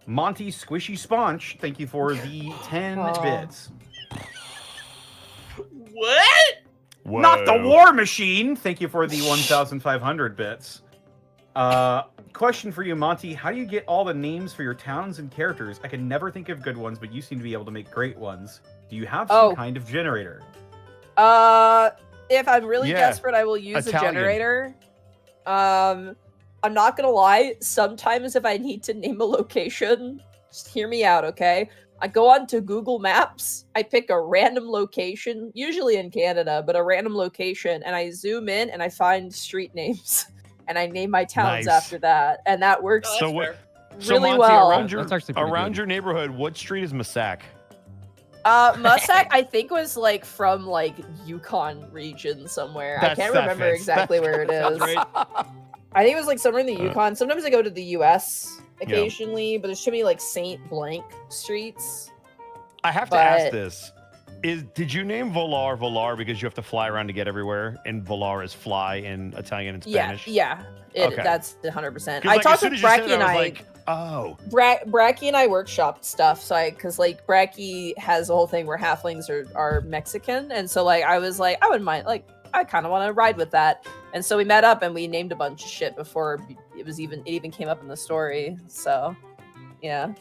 Monty Squishy Sponge, thank you for the 10 bits. What? Whoa. Not the War Machine, thank you for the 1,500 bits. Question for you, Monty. How do you get all the names for your towns and characters? I can never think of good ones, but you seem to be able to make great ones. Do you have some kind of generator? If I'm really desperate, I will use Italian. a generator. I'm not gonna lie. Sometimes if I need to name a location, just hear me out, okay? I go on to Google Maps, I pick a random location, usually in Canada, but a random location, and I zoom in and I find street names. And I name my towns after that. And that works really Monty, well. Around your neighborhood, what street is Massac? Mussac, I think, was like from like Yukon region somewhere. I can't remember exactly where it is. I think it was like somewhere in the Yukon. Sometimes I go to the US occasionally, but there's too many like Saint Blank streets. I have to ask this. Did you name Volar Volar because you have to fly around to get everywhere? And Volar is fly in Italian and Spanish? Yeah. Okay. That's 100%. Like, I talked with Bracky and I. Like, oh. Bracky and I workshopped stuff, so because like Bracky has a whole thing where halflings are Mexican, and so like I was like, I wouldn't mind, like I kind of want to ride with that, and so we met up and we named a bunch of shit before it even came up in the story. So, yeah.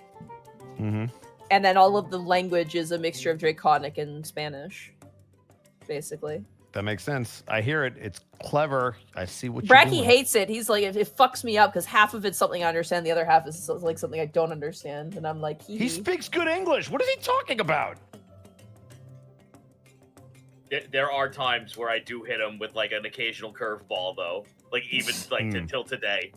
Mm-hmm. And then all of the language is a mixture of Draconic and Spanish, basically. That makes sense. I hear it. It's clever. I see what you're doing. Bracky hates it. He's like, it fucks me up because half of it's something I understand, the other half is like something I don't understand, and I'm like, he speaks good English. What is he talking about? There are times where I do hit him with like an occasional curveball, though. Like even like until today.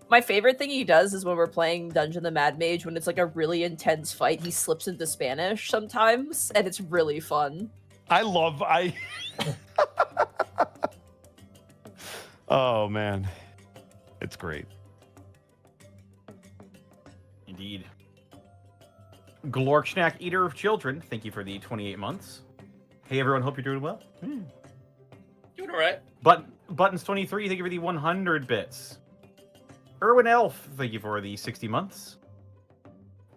My favorite thing he does is when we're playing Dungeon the Mad Mage, when it's like a really intense fight, he slips into Spanish sometimes, and it's really fun. Oh, man. It's great. Indeed. Glorkschnack, Eater of Children, thank you for the 28 months. Hey, everyone, hope you're doing well. Doing all right. Buttons23, thank you for the 100 bits. Erwin Elf, thank you for the 60 months.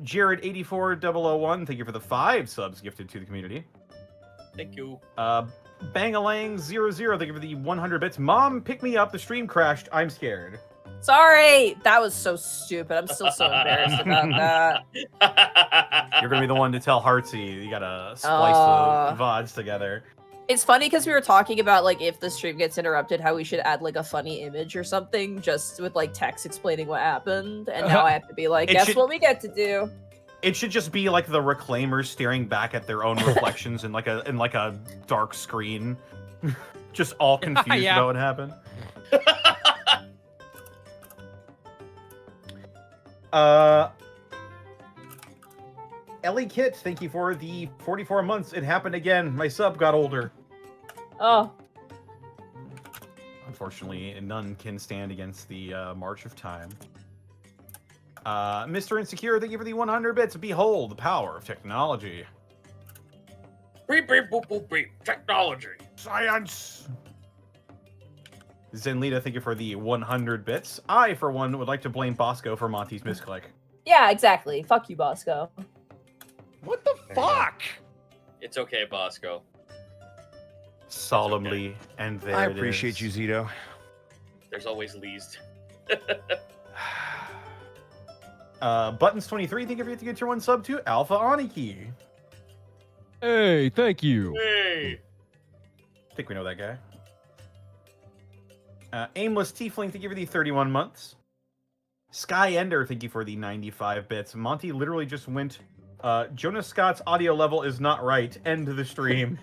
Jared84001, thank you for the 5 subs gifted to the community. Thank you. Bangalang00, thank you for the 100 bits. Mom, pick me up. The stream crashed. I'm scared. Sorry! That was so stupid. I'm still so embarrassed about that. You're going to be the one to tell Heartsy. You got to splice the VODs together. It's funny because we were talking about, like, if the stream gets interrupted, how we should add, like, a funny image or something, just with, like, text explaining what happened. And now I have to be like, guess what we get to do? It should just be, like, the reclaimers staring back at their own reflections in like a dark screen. Just all confused about what happened. Ellie Kit, thank you for the 44 months. It happened again. My sub got older. Oh. Unfortunately, none can stand against the march of time. Mr. Insecure, thank you for the 100 bits. Behold the power of technology. Beep, beep, boop, boop, beep. Technology. Science! Zenlita, thank you for the 100 bits. I, for one, would like to blame Bosco for Monty's misclick. Yeah, exactly. Fuck you, Bosco. What the fuck? It's okay, Bosco. Solemnly, and there I it appreciate you, is. Zito. There's always least. Buttons 23, thank you for get your 1 sub to Alpha Aniki. Hey, thank you. Hey. I think we know that guy. Aimless Tiefling, thank you for the 31 months. Sky Ender, thank you for the 95 bits. Monty literally just went, Jonas Scott's audio level is not right. End the stream.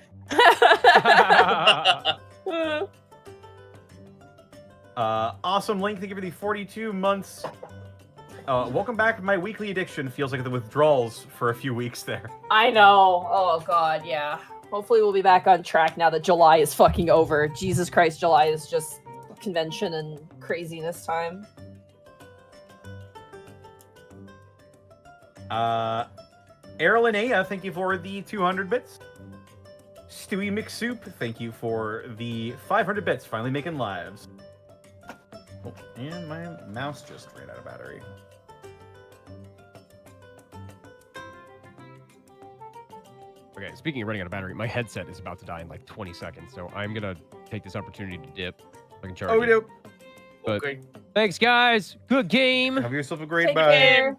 Awesome Link, thank you for the 42 months. Welcome back. My weekly addiction feels like the withdrawals for a few weeks there. I know. Oh god, yeah. Hopefully we'll be back on track now that July is fucking over. Jesus Christ, July is just convention and craziness time. Erlen Aya, thank you for the 200 bits. Stewie McSoup, thank you for the 500 bits. Finally making lives. Oh, and my mouse just ran out of battery. Okay, speaking of running out of battery, my headset is about to die in like 20 seconds, so I'm gonna take this opportunity to dip. I can charge it. dope. But Okay. thanks, guys. Good game. Have yourself a great Take bye. care.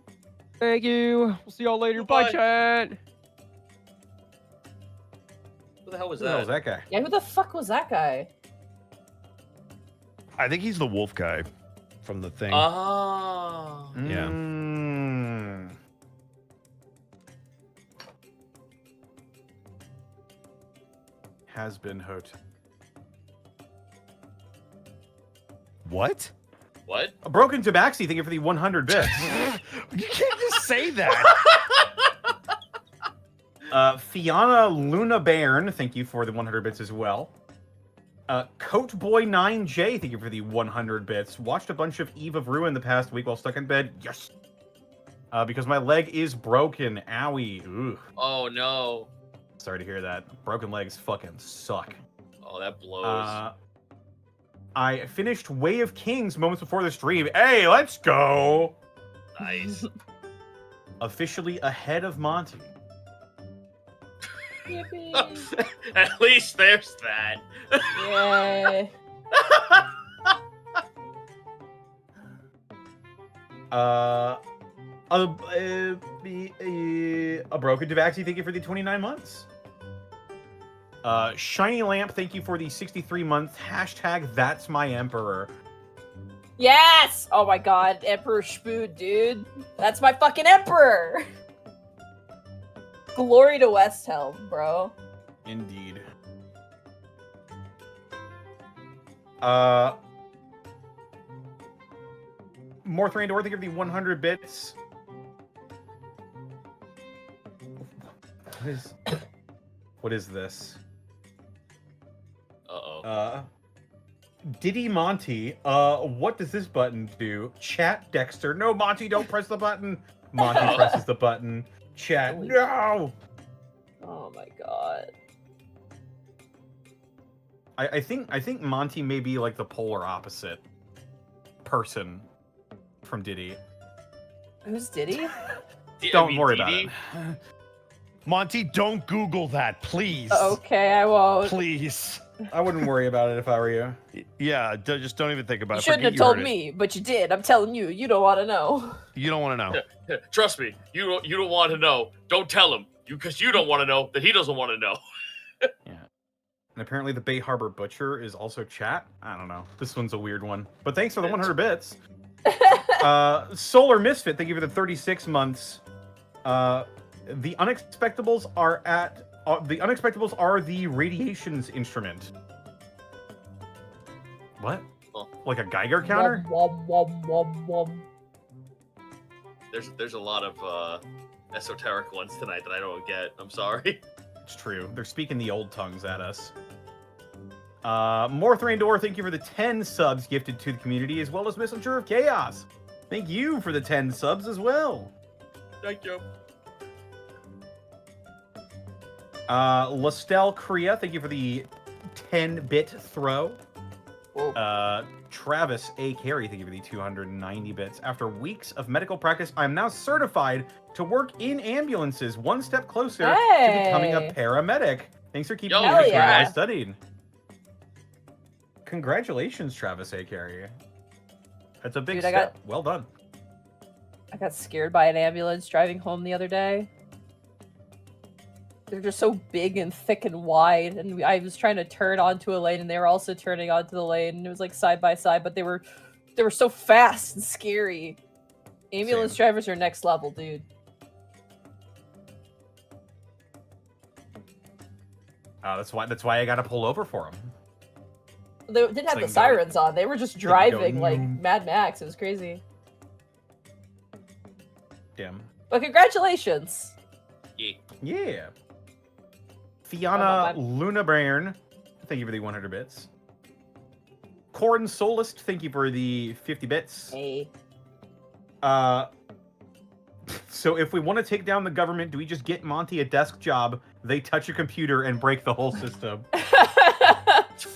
Thank you. We'll see y'all later. Bye, Bye. chat. Who the hell was Who the hell was that? that guy? Yeah, who the fuck was that guy? I think he's the wolf guy from the thing. Oh. Yeah. Mm. Has been hurt. What? What? A broken tabaxi, thank you for the 100 bits. You can't just say that. Fiona Luna Bairn, thank you for the 100 bits as well. Coat Boy 9J, thank you for the 100 bits. Watched a bunch of Eve of Ruin the past week while stuck in bed. Yes. Because my leg is broken. Owie. Ugh. Oh no. Sorry to hear that. Broken legs fucking suck. Oh, that blows. I finished Way of Kings moments before the stream. Hey, let's go! Nice. Officially ahead of Monty. Yippee. At least there's that. Yay. A broken Devaxi, thank you for the 29 months. Shiny Lamp, thank you for the 63 month. Hashtag that's my emperor. Yes! Oh my god, Emperor Spood, dude. That's my fucking emperor! Glory to Westhelm, bro. Indeed. More Thrain Door, thank you for the 100 bits. What is this? Uh-oh. Diddy Monty, what does this button do? Chat Dexter. No, Monty, don't press the button. Monty presses the button. Chat, no! Oh my god. I think Monty may be like the polar opposite person from Diddy. Who's Diddy? Don't worry about it. Monty, don't Google that, please. Okay, I won't. Please. I wouldn't worry about it if I were you. Yeah, just don't even think about You it. shouldn't Forget have told heard it. me, but you did. I'm telling you, you don't want to know. You don't want to know. Trust me, you don't want to know. Don't tell him. Because you don't want to know that he doesn't want to know. Yeah. And apparently the Bay Harbor Butcher is also chat. I don't know. This one's a weird one. But thanks for the 100 bits. Solar Misfit, thank you for the 36 months. The Unexpectables are the radiations instrument. What? Oh. Like a Geiger counter? Wom, wom, wom, wom. There's a lot of esoteric ones tonight that I don't get. I'm sorry. It's true. They're speaking the old tongues at us. More Thrain Door, thank you for the 10 subs gifted to the community, as well as Messenger of Chaos. Thank you for the 10 subs as well. Thank you. Lastel Korea, thank you for the 10-bit throw. Travis A. Carey, thank you for the 290 bits. After weeks of medical practice, I'm now certified to work in ambulances, one step closer to becoming a paramedic. Thanks for keeping me Hell in yeah. I studied. Congratulations, Travis A. Carey. That's a big Dude, step. Well done. I got scared by an ambulance driving home the other day. They're just so big and thick and wide, and I was trying to turn onto a lane, and they were also turning onto the lane, and it was like side by side, but they were so fast and scary. Ambulance drivers are next level, dude. That's why I gotta pull over for them. They didn't have the sirens on. They were just driving like Mad Max. It was crazy. Damn. But congratulations. Yeah. Fiona Luna Bairn, thank you for the 100 bits. Corin Solist, thank you for the 50 bits. Hey. So if we want to take down the government, do we just get Monty a desk job? They touch a computer and break the whole system.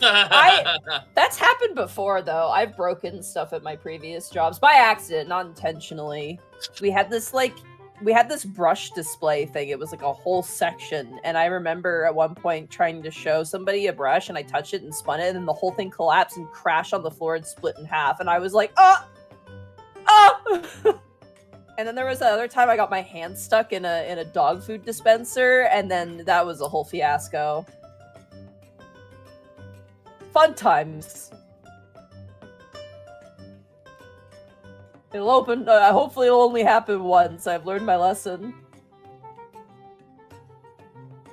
That's happened before, though. I've broken stuff at my previous jobs by accident, not intentionally. We had this brush display thing. It was like a whole section, and I remember at one point trying to show somebody a brush, and I touched it and spun it, and then the whole thing collapsed and crashed on the floor and split in half, and I was like, oh! And then there was another time I got my hand stuck in a dog food dispenser, and then that was a whole fiasco. Fun times. It'll open. Hopefully, it'll only happen once. I've learned my lesson.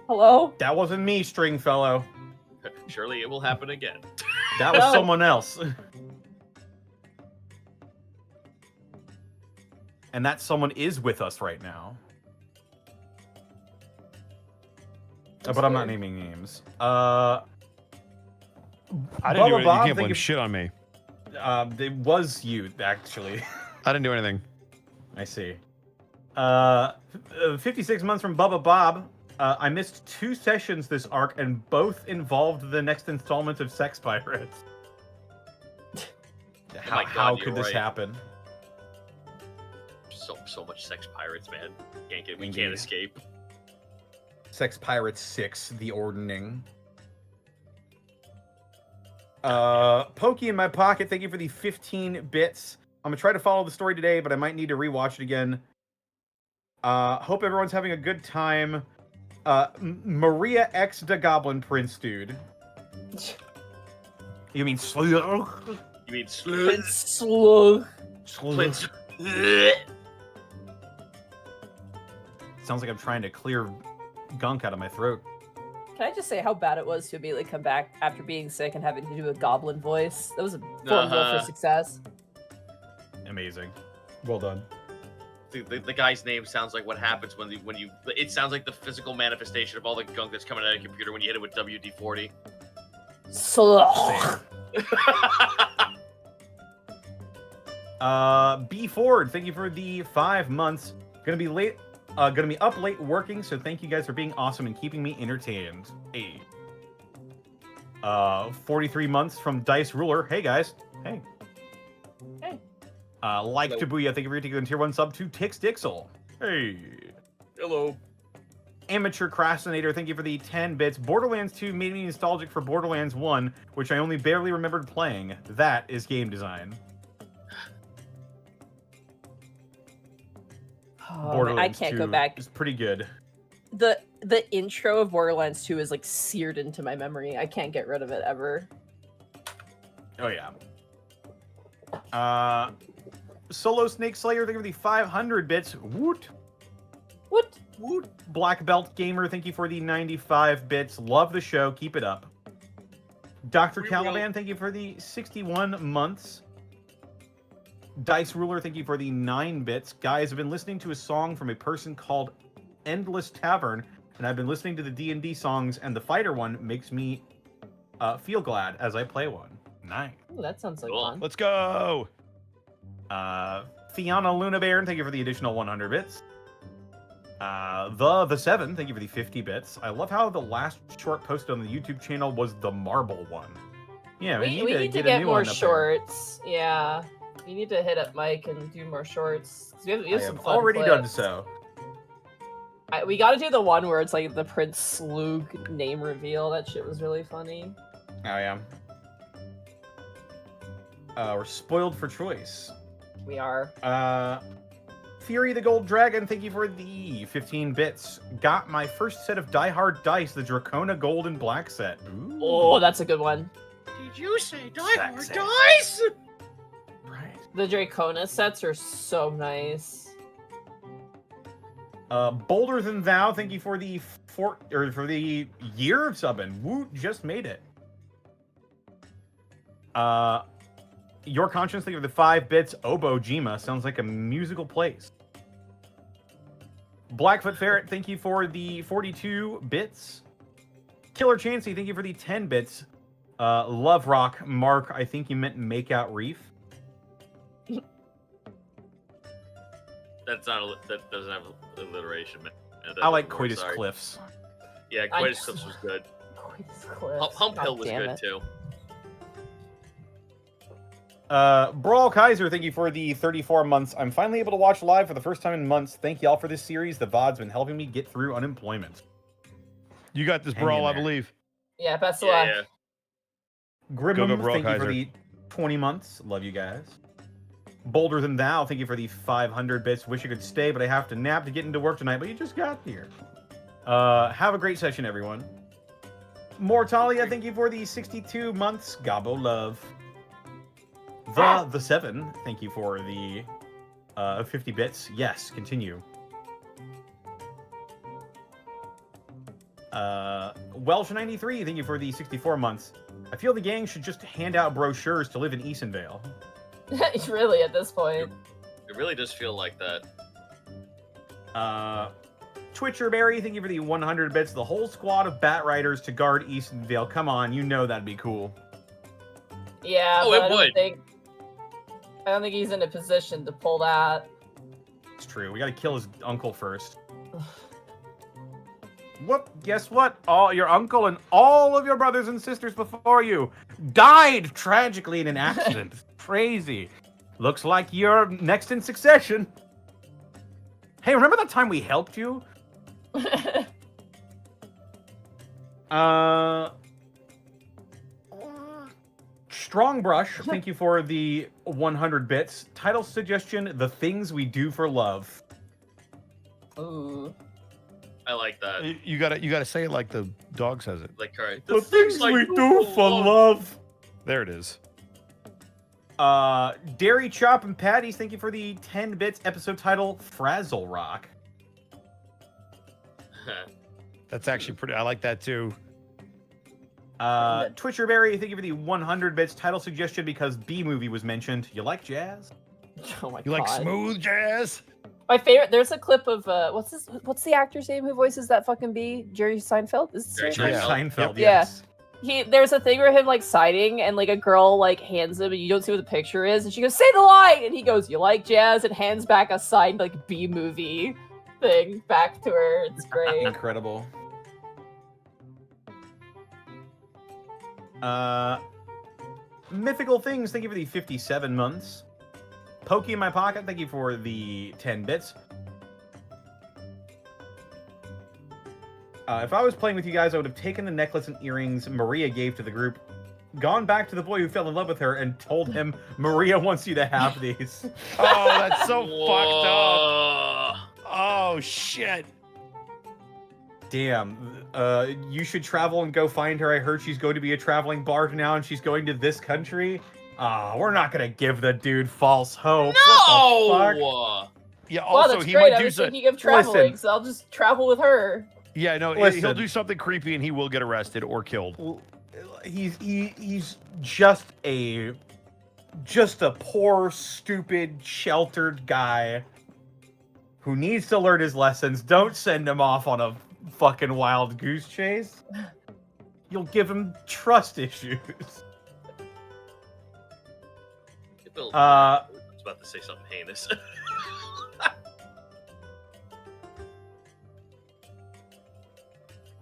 Hello? That wasn't me, Stringfellow. Surely it will happen again. That was someone else. And that someone is with us right now. But I'm not naming names. I didn't do anything. You can't blame shit on me. It was you, actually. I didn't do anything. I see. 56 months from Bubba Bob. I missed 2 sessions this arc, and both involved the next installment of Sex Pirates. How could this happen? So much Sex Pirates, man. We can't escape. Sex Pirates 6, The Ordning. Pokey in my pocket, thank you for the 15 bits. I'm gonna try to follow the story today, but I might need to rewatch it again. Hope everyone's having a good time. Maria X the Goblin Prince, dude. You mean Slug? You mean Slug? Slug. Prince. Sounds like I'm trying to clear gunk out of my throat. Can I just say how bad it was to immediately come back after being sick and having to do a goblin voice? That was a formula for success. Amazing. Well done. The guy's name sounds like what happens when you. It sounds like the physical manifestation of all the gunk that's coming out of your computer when you hit it with WD-40. B Ford, thank you for the 5 months. Gonna be up late working, so thank you guys for being awesome and keeping me entertained. Hey. 43 months from Dice Ruler. Hey guys. Hey. Hey. Like Tabuya, thank you for taking the tier 1 sub to Tix Dixel. Hey. Hello. Amateur Crastinator, thank you for the 10 bits. Borderlands 2 made me nostalgic for Borderlands 1, which I only barely remembered playing. That is game design. Oh, I can't go back. It's pretty good. The intro of Borderlands 2 is like seared into my memory. I can't get rid of it ever. Oh yeah. Solo Snake Slayer, thank you for the 500 bits. Woot. Woot. Woot. Black Belt Gamer, thank you for the 95 bits. Love the show. Keep it up. Dr. Caliban, thank you for the 61 months. Dice Ruler, thank you for the 9 bits. Guys, I've been listening to a song from a person called Endless Tavern, and I've been listening to the D&D songs, and the fighter one makes me feel glad as I play one. Nice. Ooh, that sounds like fun. Let's go. Fiona Luna Bairn, thank you for the additional 100 bits. The 7, thank you for the 50 bits. I love how the last short posted on the YouTube channel was the marble one. Yeah, we need to a get new more one up there. shorts. Yeah. We need to hit up Mike and do more shorts. 'Cause we have I some have fun already clips. done so. We gotta do the one where it's like the Prince Slug name reveal. That shit was really funny. Oh, yeah. We're spoiled for choice. We are. Fury the Gold Dragon, thank you for the 15 bits. Got my first set of Die Hard dice, the Dracona Gold and Black set. Ooh. Oh, that's a good one. Did you say Die Hard Sexy. Dice? Right. The Dracona sets are so nice. Bolder Than Thou, thank you for the for the year of subbing. Woot, just made it. Your Conscience, thank you for the 5 bits. Obo Jima sounds like a musical place. Blackfoot Ferret, thank you for the 42 bits. Killer Chansey, thank you for the 10 bits. Love Rock, Mark, I think you meant Makeout Reef. That doesn't have alliteration, man. I like Coitus Cliffs. Yeah, Coitus Cliffs was good. Coitus Cliffs. Hump Hill God was damn good it. too. Brawl Kaiser, thank you for the 34 months. I'm finally able to watch live for the first time in months. Thank y'all for this series. The VOD's been helping me get through unemployment. You got this, Hang in Brawl, I there. believe. Yeah, best of luck. Yeah. Grimmum, Brawl thank you Kaiser. for the 20 months. Love you guys. Bolder Than Thou, thank you for the 500 bits. Wish you could stay, but I have to nap to get into work tonight, but you just got here. Have a great session, everyone. Mortalia, thank you for the 62 months. Gabo love. The 7, thank you for the 50 bits. Yes, continue. Welsh93, thank you for the 64 months. I feel the gang should just hand out brochures to live in Easonvale. Really, at this point. It really does feel like that. Twitcherberry, thank you for the 100 bits. The whole squad of Bat Riders to guard Eastonvale. Come on, you know that'd be cool. Yeah, Oh, but it I would. don't think he's in a position to pull that. It's true. We gotta kill his uncle first. What? Guess what? Your uncle and all of your brothers and sisters before you died tragically in an accident. Crazy. Looks like you're next in succession. Hey, remember that time we helped you? Strong Brush, thank you for the 100 bits. Title suggestion, The Things We Do for Love. Ooh. I like that. You gotta say it like the dog says it. Like, all right. The things we do for love. There it is. Dairy Chop and Patties, thank you for the 10 bits. Episode title, Frazzle Rock. That's actually pretty. I like that too. Twitcherberry, thank you for the 100 bits. Title suggestion because B-movie was mentioned. You like jazz? Oh my You god. like smooth jazz? My favorite. There's a clip of what's the actor's name who voices that fucking bee? Jerry Seinfeld. Is it Jerry Seinfeld, Yep. yes. There's a thing where him like siding and like a girl like hands him and you don't see what the picture is and she goes, say the line, and he goes, you like jazz, and hands back a signed like B movie thing back to her. It's great. Incredible. Mythical Things, thank you for the 57 months. Pokey in My Pocket, thank you for the 10 bits. If I was playing with you guys, I would have taken the necklace and earrings Maria gave to the group, gone back to the boy who fell in love with her, and told him, Maria wants you to have these. Oh, that's so fucked up. Whoa. Oh shit. Damn. You should travel and go find her. I heard she's going to be a traveling bard now, and she's going to this country. We're not gonna give the dude false hope. What the fuck? No. Yeah. Well, Also, that's he great. might I do was so. thinking of traveling, Listen. so I'll just travel with her. Yeah, no, Listen. he'll do something creepy and he will get arrested or killed. He's just a poor, stupid, sheltered guy who needs to learn his lessons. Don't send him off on a fucking wild goose chase. You'll give him trust issues. I was about to say something heinous.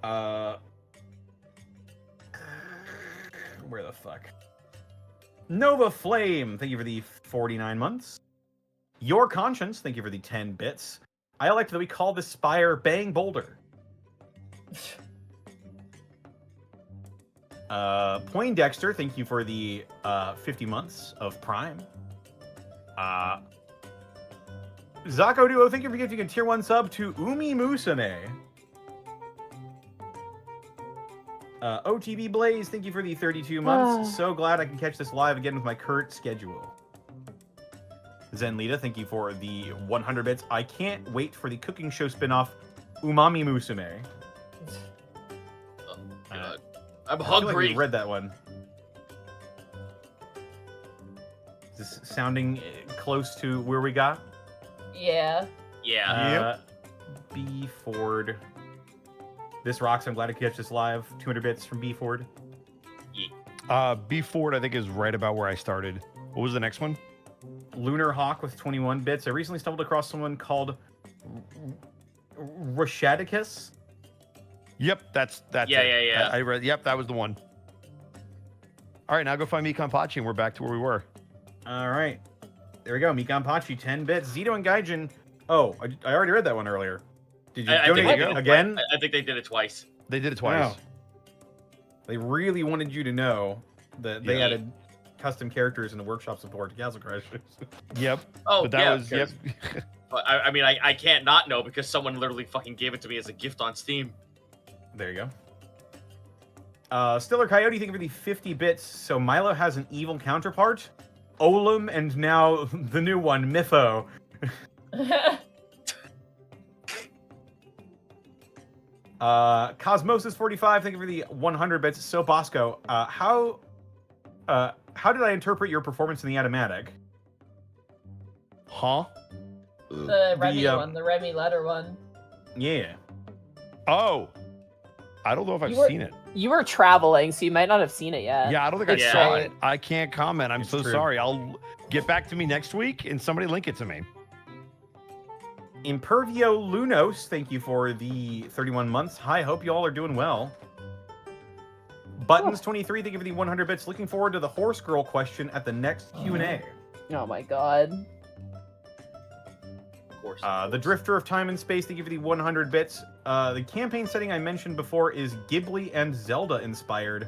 Where the fuck? Nova Flame, thank you for the 49 months. Your Conscience, thank you for the 10 bits. I like that we call this spire Bang Boulder. Poindexter, thank you for the 50 months of Prime. Zako Duo, thank you for gifting a tier 1 sub to Umi Musame. OTB Blaze, thank you for the 32 months. So glad I can catch this live again with my current schedule. Zenlita, thank you for the 100 bits. I can't wait for the cooking show spinoff, Umami Musume. Oh, God. I'm I feel hungry. like we read that one. Is this sounding close to where we got? Yeah. Yeah. B Ford. This rocks. I'm glad I could catch this live. 200 bits from B Ford. B Ford, I think, is right about where I started. What was the next one? Lunar Hawk with 21 bits. I recently stumbled across someone called Rashadicus. Yep, that's Yeah, it. yeah. I read. Yep, that was the one. All right, now go find Mikan Pachi, and we're back to where we were. All right. There we go. Mikan Pachi, 10 bits. Zito and Gaijin. Oh, I already read that one earlier. Did you I donate think they did it again? I think they did it twice. They did it twice. Wow. They really wanted you to know that they Yeah. added custom characters in the workshop support to Castle Crashers. Yep. Oh, But that yeah. was yep. But I mean, I can't not know because someone literally fucking gave it to me as a gift on Steam. There you go. Stiller Coyote, thank you for the 50 bits. So Milo has an evil counterpart, Olim, and now the new one, Mytho. Cosmosis 45, thank you for the 100 bits. So Bosco, how did I interpret your performance in the Automatic? Huh? The Remy The, one, the Remy letter one. Yeah. Oh, I don't know if I've You were- seen it. You were traveling, so you might not have seen it yet. Yeah, I don't think I Yeah. saw it. I can't comment. I'm It's so true. sorry. I'll get back to me next week, and somebody link it to me. Impervio Lunos, thank you for the 31 months. Hi, hope you all are doing well. Buttons 23, thank you for the 100 bits. Looking forward to the horse girl question at the next Q&A. Oh my god. Of course. The Drifter of Time and Space, thank you for the 100 bits. The campaign setting I mentioned before is Ghibli and Zelda inspired.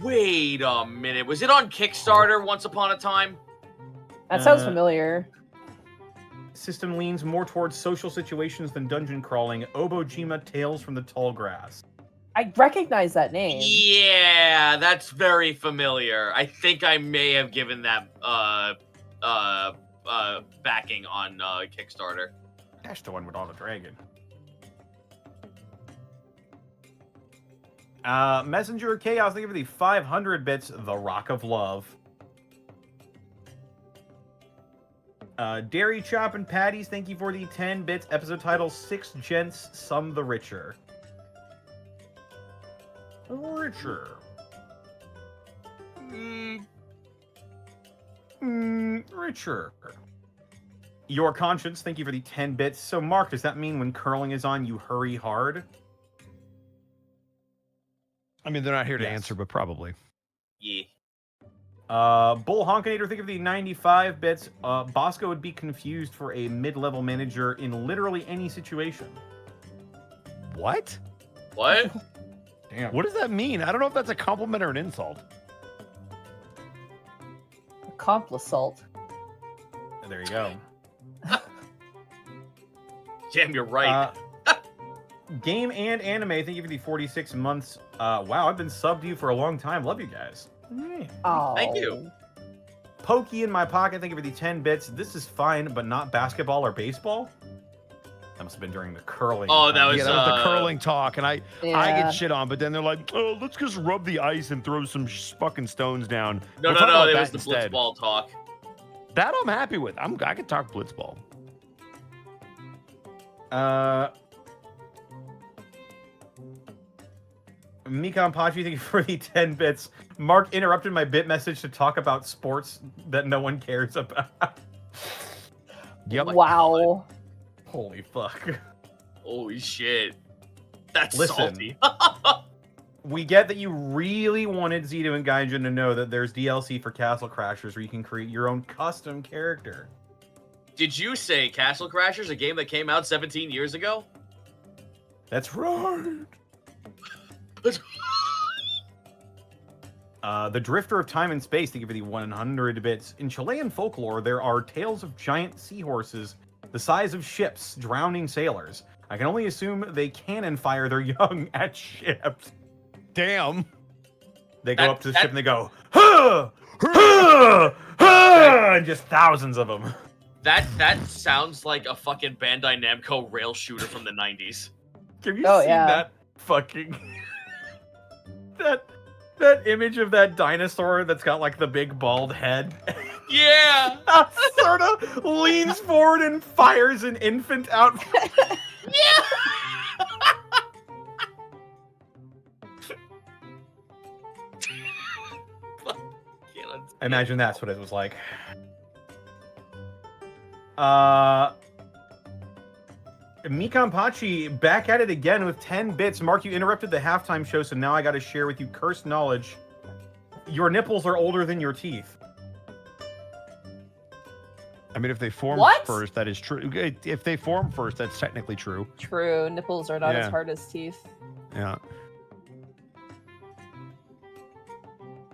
Wait a minute. Was it on Kickstarter once upon a time? That sounds Uh, familiar. System leans more towards social situations than dungeon crawling. Obojima Tales from the Tall Grass. I recognize that name. Yeah, that's very familiar. I think I may have given that backing on Kickstarter. That's the one with all the dragon. Messenger of Chaos, thank you for the 500 bits. The Rock of Love. Dairy Chop and Patties, thank you for the 10 bits. Episode title, 6 Gents, Some the Richer. Richer. Richer. Your Conscience, thank you for the 10 bits. So, Mark, does that mean when curling is on, you hurry hard? I mean, they're not here to Yes. answer, but probably. Yeah. Bull Honkinator, think of the 95 bits. Bosco would be confused for a mid-level manager in literally any situation. What? What? Damn. What does that mean? I don't know if that's a compliment or an insult. Complisalt. There you go. Damn, you're right. Game and anime, thank you for the 46 months. Wow, I've been subbed to you for a long time. Love you guys. Oh. Thank you. Pokey in my pocket, thank you for the 10 bits. This is fine, but not basketball or baseball. That must have been during the curling. Oh, that was, Yeah, that was the curling talk, and I Yeah. get shit on, but then they're like, "Oh, let's just rub the ice and throw some fucking stones down." No, We'll talk about it that was the instead. blitzball talk. That I'm happy with. I can talk blitzball. Mikan Pachi, thank you for the 10 bits. Mark interrupted my bit message to talk about sports that no one cares about. Yep. Wow. Holy fuck. Holy shit. That's Listen. salty. We get that you really wanted Zito and Gaijin to know that there's DLC for Castle Crashers where you can create your own custom character. Did you say Castle Crashers, a game that came out 17 years ago? That's right. The Drifter of Time and Space, thank you for the 100 bits. In Chilean folklore, there are tales of giant seahorses the size of ships drowning sailors. I can only assume they cannon fire their young at ships. Damn. They go up to the ship and they go, huh, huh, huh, and just thousands of them. That sounds like a fucking Bandai Namco rail shooter from the 90s. Have you Oh, seen yeah. that fucking that image of that dinosaur that's got like the big bald head? Yeah! Sort of leans forward and fires an infant out. Yeah! Imagine that's what it was like. Mikanpachi back at it again with 10 bits. Mark, you interrupted the halftime show, so now I gotta share with you cursed knowledge. Your nipples are older than your teeth. I mean, if they form What? first, that is true. If they form first, that's technically true. True. Nipples are not Yeah. as hard as teeth. Yeah.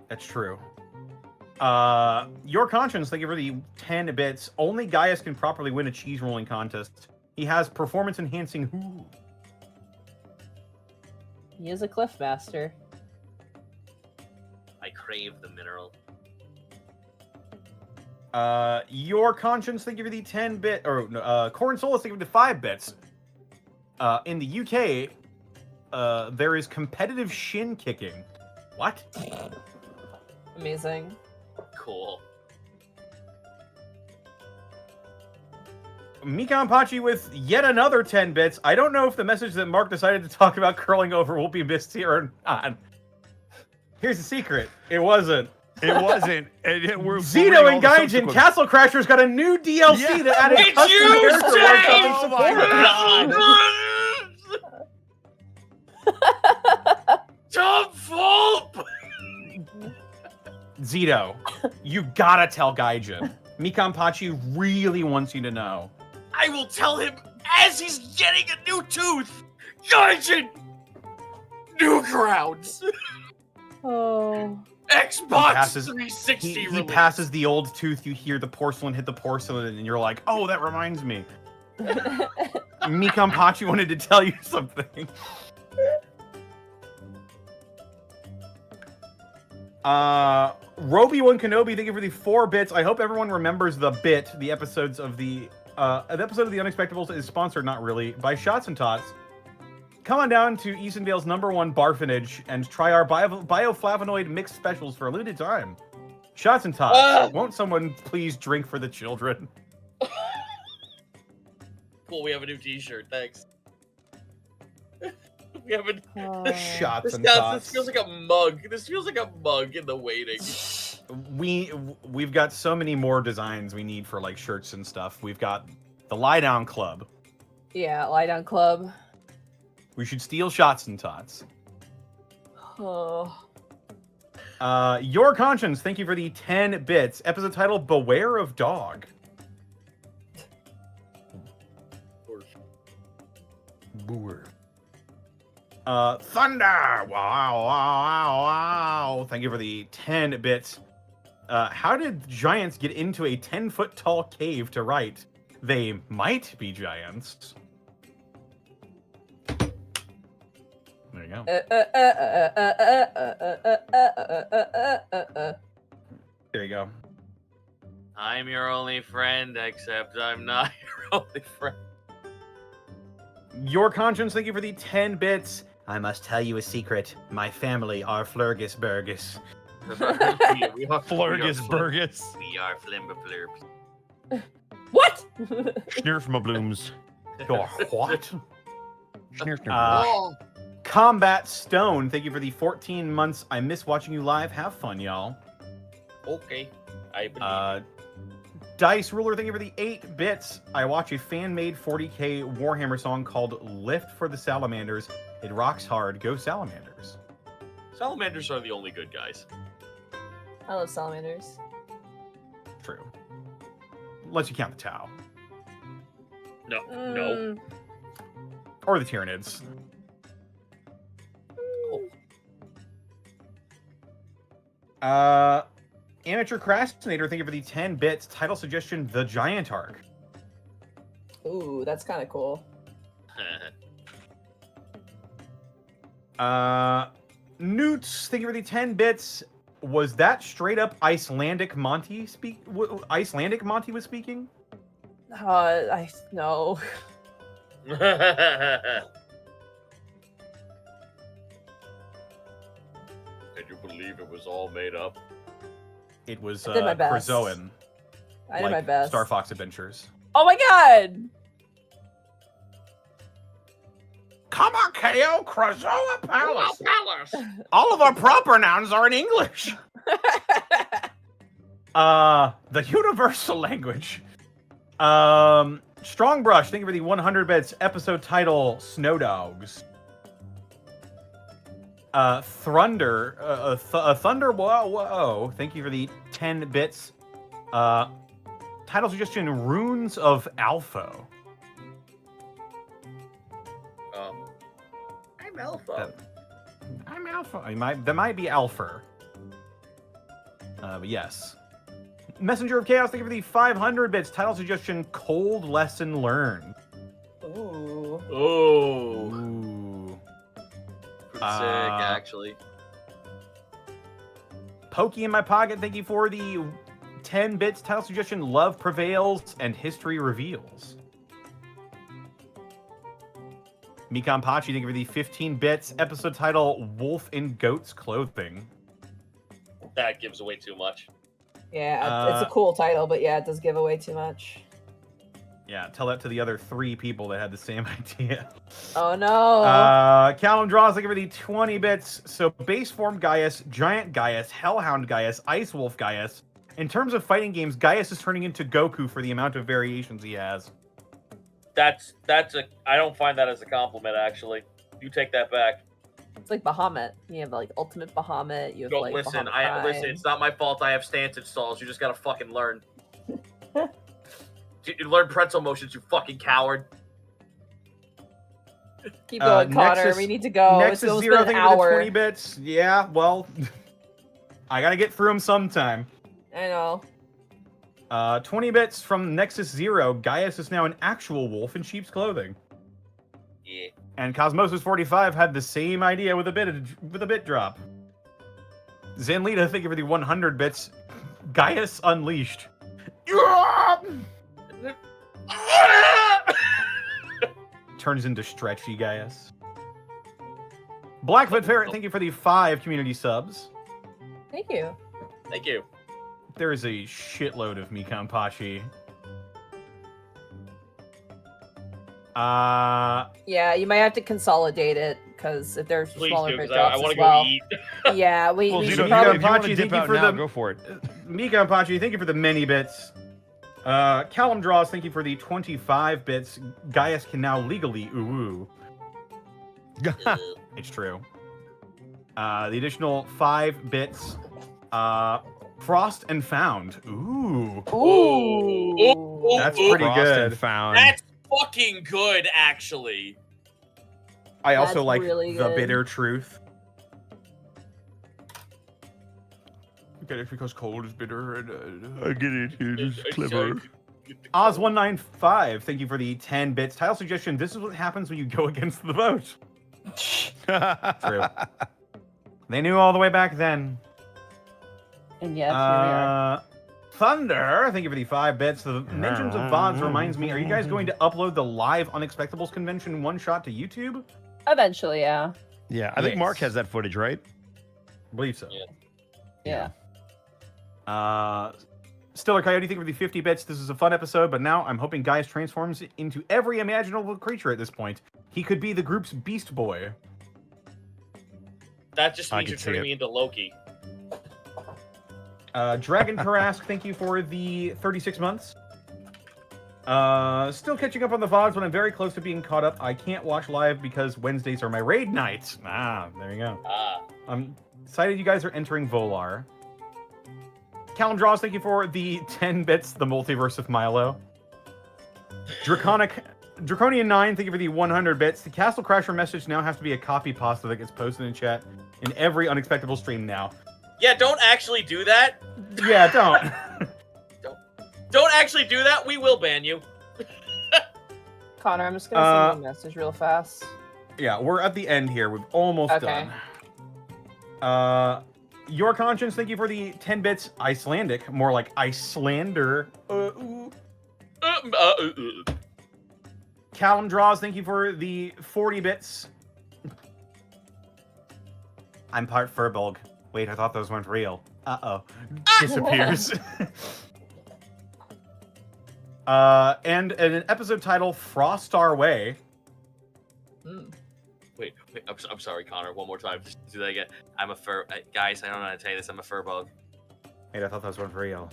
That's true. Your Conscience, thank you for the 10 bits. Only Gaius can properly win a cheese rolling contest. He has performance enhancing who? He is a cliff master. I crave the mineral. Your Conscience, thank you for the 10 bit, or Corn Solus, thank you for the 5 bits. In the UK, there is competitive shin kicking. What? Amazing. Cool. Mikanpachi with yet another 10 bits. I don't know if the message that Mark decided to talk about curling over will be missed here or not. Here's the secret. It wasn't. It wasn't. Zito and Gaijin, Castle Crashers got a new DLC that added Did custom you character say? workshopping Oh support. God. Tom Fulp! Zito, you gotta tell Gaijin. Mikanpachi really wants you to know. I will tell him as he's getting a new tooth. Gaijin! Newgrounds! Oh. Xbox 360 He release. passes the old tooth, you hear the porcelain hit the porcelain, and you're like, oh, that reminds me. Mikanpachi wanted to tell you something. Roby1 Kenobi, thank you for the 4 bits. I hope everyone remembers the bit. The episodes of the episode of the Unexpectables is sponsored, not really, by Shots and Tots. Come on down to Easondale's #1 barfinage and try our bioflavonoid mixed specials for a limited time. Shots and Tots. Won't someone please drink for the children? Cool, we have a new t-shirt, thanks. We have a... Shots and Tots. This feels like a mug. This feels like a mug in the waiting. We've got so many more designs we need for like shirts and stuff. We've got the Lie Down Club. Yeah, Lie Down Club. We should steal Shots and Tots. Oh. Your Conscience, thank you for the 10 bits. Episode title, Beware of Dog. Boer. Thunder! Wow, wow, wow, wow. Thank you for the 10 bits. How did giants get into a 10-foot tall cave to write? They might be giants. There you go. There you go. I'm your only friend, except I'm not your only friend. Your Conscience, thank you for the 10 bits. I must tell you a secret. My family are Flurgus Burgus. We are Flurgus Burgus. We are Flimba What? Schnurf my blooms. Your what? Schnurf. Combat Stone, thank you for the 14 months. I miss watching you live. Have fun, y'all. Okay, I believe. Dice Ruler, thank you for the 8 bits. I watch a fan-made 40k Warhammer song called Lift for the Salamanders It rocks hard. Go Salamanders. Salamanders are the only good guys. I love salamanders. True. Unless you count the Tau. No. Or the Tyranids. Amateur Crastinator, thank you for the 10 bits. Title suggestion, The Giant Arc. Ooh, that's kind of cool. Newts, thank you for the 10 bits. Was that straight up Icelandic Monty Icelandic Monty was speaking? I no. Can you believe it was all made up? It was I did my best. Krazoan. I did my best. Star Fox Adventures. Oh my god! Come on, KO, Krazoa Palace. All of our proper nouns are in English. The universal language. Strong Brush, thank you for the 100 bits. Episode title, Snow Dogs. Thunder, Thunder, whoa, thank you for the 10 bits. Title suggestion, Runes of Alpha. I'm Alpha. I'm Alpha. That might be Alpha. But yes. Messenger of Chaos, thank you for the 500 bits. Title suggestion, Cold Lesson Learned. Ooh. Ooh. Pretty sick, actually. Pokey in My Pocket, thank you for the 10 bits. Title suggestion, Love Prevails and History Reveals. Mikan Pachi, thank you for the 15 bits. Episode title, Wolf in Goat's Clothing. That gives away too much. Yeah, it's a cool title, but yeah, it does give away too much. Yeah, tell that to the other 3 people that had the same idea. Oh no. Callum Draws, thank you for the 20 bits. So base form Gaius, Giant Gaius, Hellhound Gaius, Ice Wolf Gaius. In terms of fighting games, Gaius is turning into Goku for the amount of variations he has. I don't find that as a compliment, actually. You take that back. It's like Bahamut. You have like Ultimate Bahamut. You have Don't like listen. Bahamut Listen. Prime. It's not my fault. I have stance installs. You just gotta fucking learn. You learn pretzel motions. You fucking coward. Keep going, Connor. Nexus- We need to go. Nexus It's almost Zero, been thank an you for the hour. 20 bits. Yeah, well, I gotta get through them sometime. I know. 20 bits from Nexus Zero. Gaius is now an actual wolf in sheep's clothing. Yeah. And Cosmosis45 had the same idea with a bit drop. Zenlita, thank you for the 100 bits. Gaius Unleashed. Turns into stretchy Gaius. Blackfoot Ferret, thank you for the 5 community subs. Thank you. Thank you. There is a shitload of Mikan Pachi. Yeah, you might have to consolidate it because if there's Please smaller do, bit because drops I want as to well. go eat. Yeah, we Well, should Zito, probably. if you want to Pachi, dip thank you out for now, the- go for it. Mikan Pachi, thank you for the many bits. Callum Draws, thank you for the 25 bits. Gaius can now legally ooh. It's true. The additional 5 bits. Frost and Found. Ooh. Ooh. That's pretty Frost good. and Found. That's fucking good, actually. I also That's like really The good. Bitter Truth. Get it because cold is bitter and I get it, dude. It's clever. Oz195, thank you for the 10 bits. Title suggestion, this is what happens when you go against the vote. True. They knew all the way back then. And yes, here we are. Thunder, thank you for the 5 bits. The mentions of VODs reminds me, are you guys going to upload the live Unexpectables convention one-shot to YouTube? Eventually, yeah. Yeah, I think Yes. Mark has that footage, right? I believe so. Yeah. Stiller Coyote, thank you for the 50 bits. This is a fun episode, but now I'm hoping Gaius transforms into every imaginable creature at this point. He could be the group's Beast Boy. That just I means can you're see turning it. me into Loki. Dragon Karask, thank you for the 36 months. Still catching up on the VODs, but I'm very close to being caught up. I can't watch live because Wednesdays are my raid nights. There you go. I'm excited you guys are entering Volar. Callum Draws, thank you for the 10 bits, the multiverse of Milo. Draconian 9, thank you for the 100 bits. The Castle Crasher message now has to be a copy pasta that gets posted in chat in every Unexpectable stream now. Yeah, don't actually do that. Yeah, don't. Don't actually do that. We will ban you. Connor, I'm just gonna send you a message real fast. Yeah, we're at the end here. We're almost done. Your Conscience, thank you for the 10 bits. Icelandic, more like Icelander. Callum Draws, thank you for the 40 bits. I'm part Furbolg. Wait, I thought those weren't real. Uh-oh. Disappears. And an episode title, Frost Our Way. Wait, I'm sorry, Connor. One more time. Just do that again. I'm a fur... guys, I don't know how to tell you this. I'm a furbug. Wait, I thought those weren't real.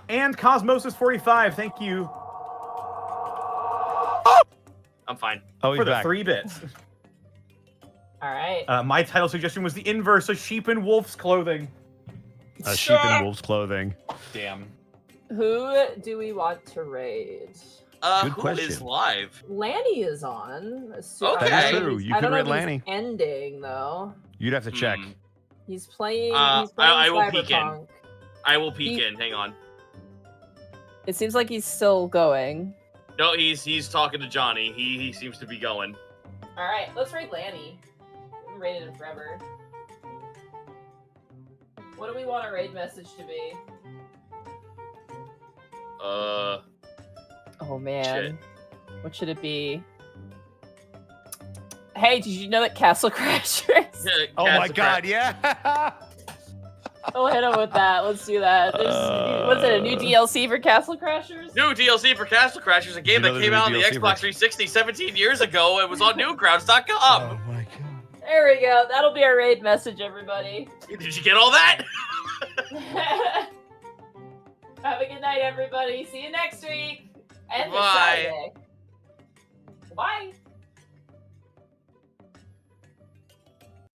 And Cosmosis45, thank you. I'm fine. Oh, for the back. 3 bits. All right. My title suggestion was the inverse of sheep in wolf's clothing. A sheep in wolf's clothing. Damn. Who do we want to raid? Good Who question. is live? Lanny is on. Okay. That is true. You I could don't know raid if Lanny. he's ending though. You'd have to check. He's playing. I will peek in. Cyberpunk. I will peek in. Hang on. It seems like he's still going. No, he's talking to Johnny. He seems to be going. All right, let's raid Lanny. We haven't raided him forever. What do we want our raid message to be? Oh man. Shit. What should it be? Hey, did you know that Castle Crashers? Oh my god, yeah! We'll hit him with that. Let's do that. What's it, a new DLC for Castle Crashers? New DLC for Castle Crashers, a game that came out on the Xbox 360 17 years ago. It was on Newgrounds.com. Oh my god. There we go. That'll be our raid message, everybody. Did you get all that? Have a good night, everybody. See you next week. And this Bye. Saturday. Bye.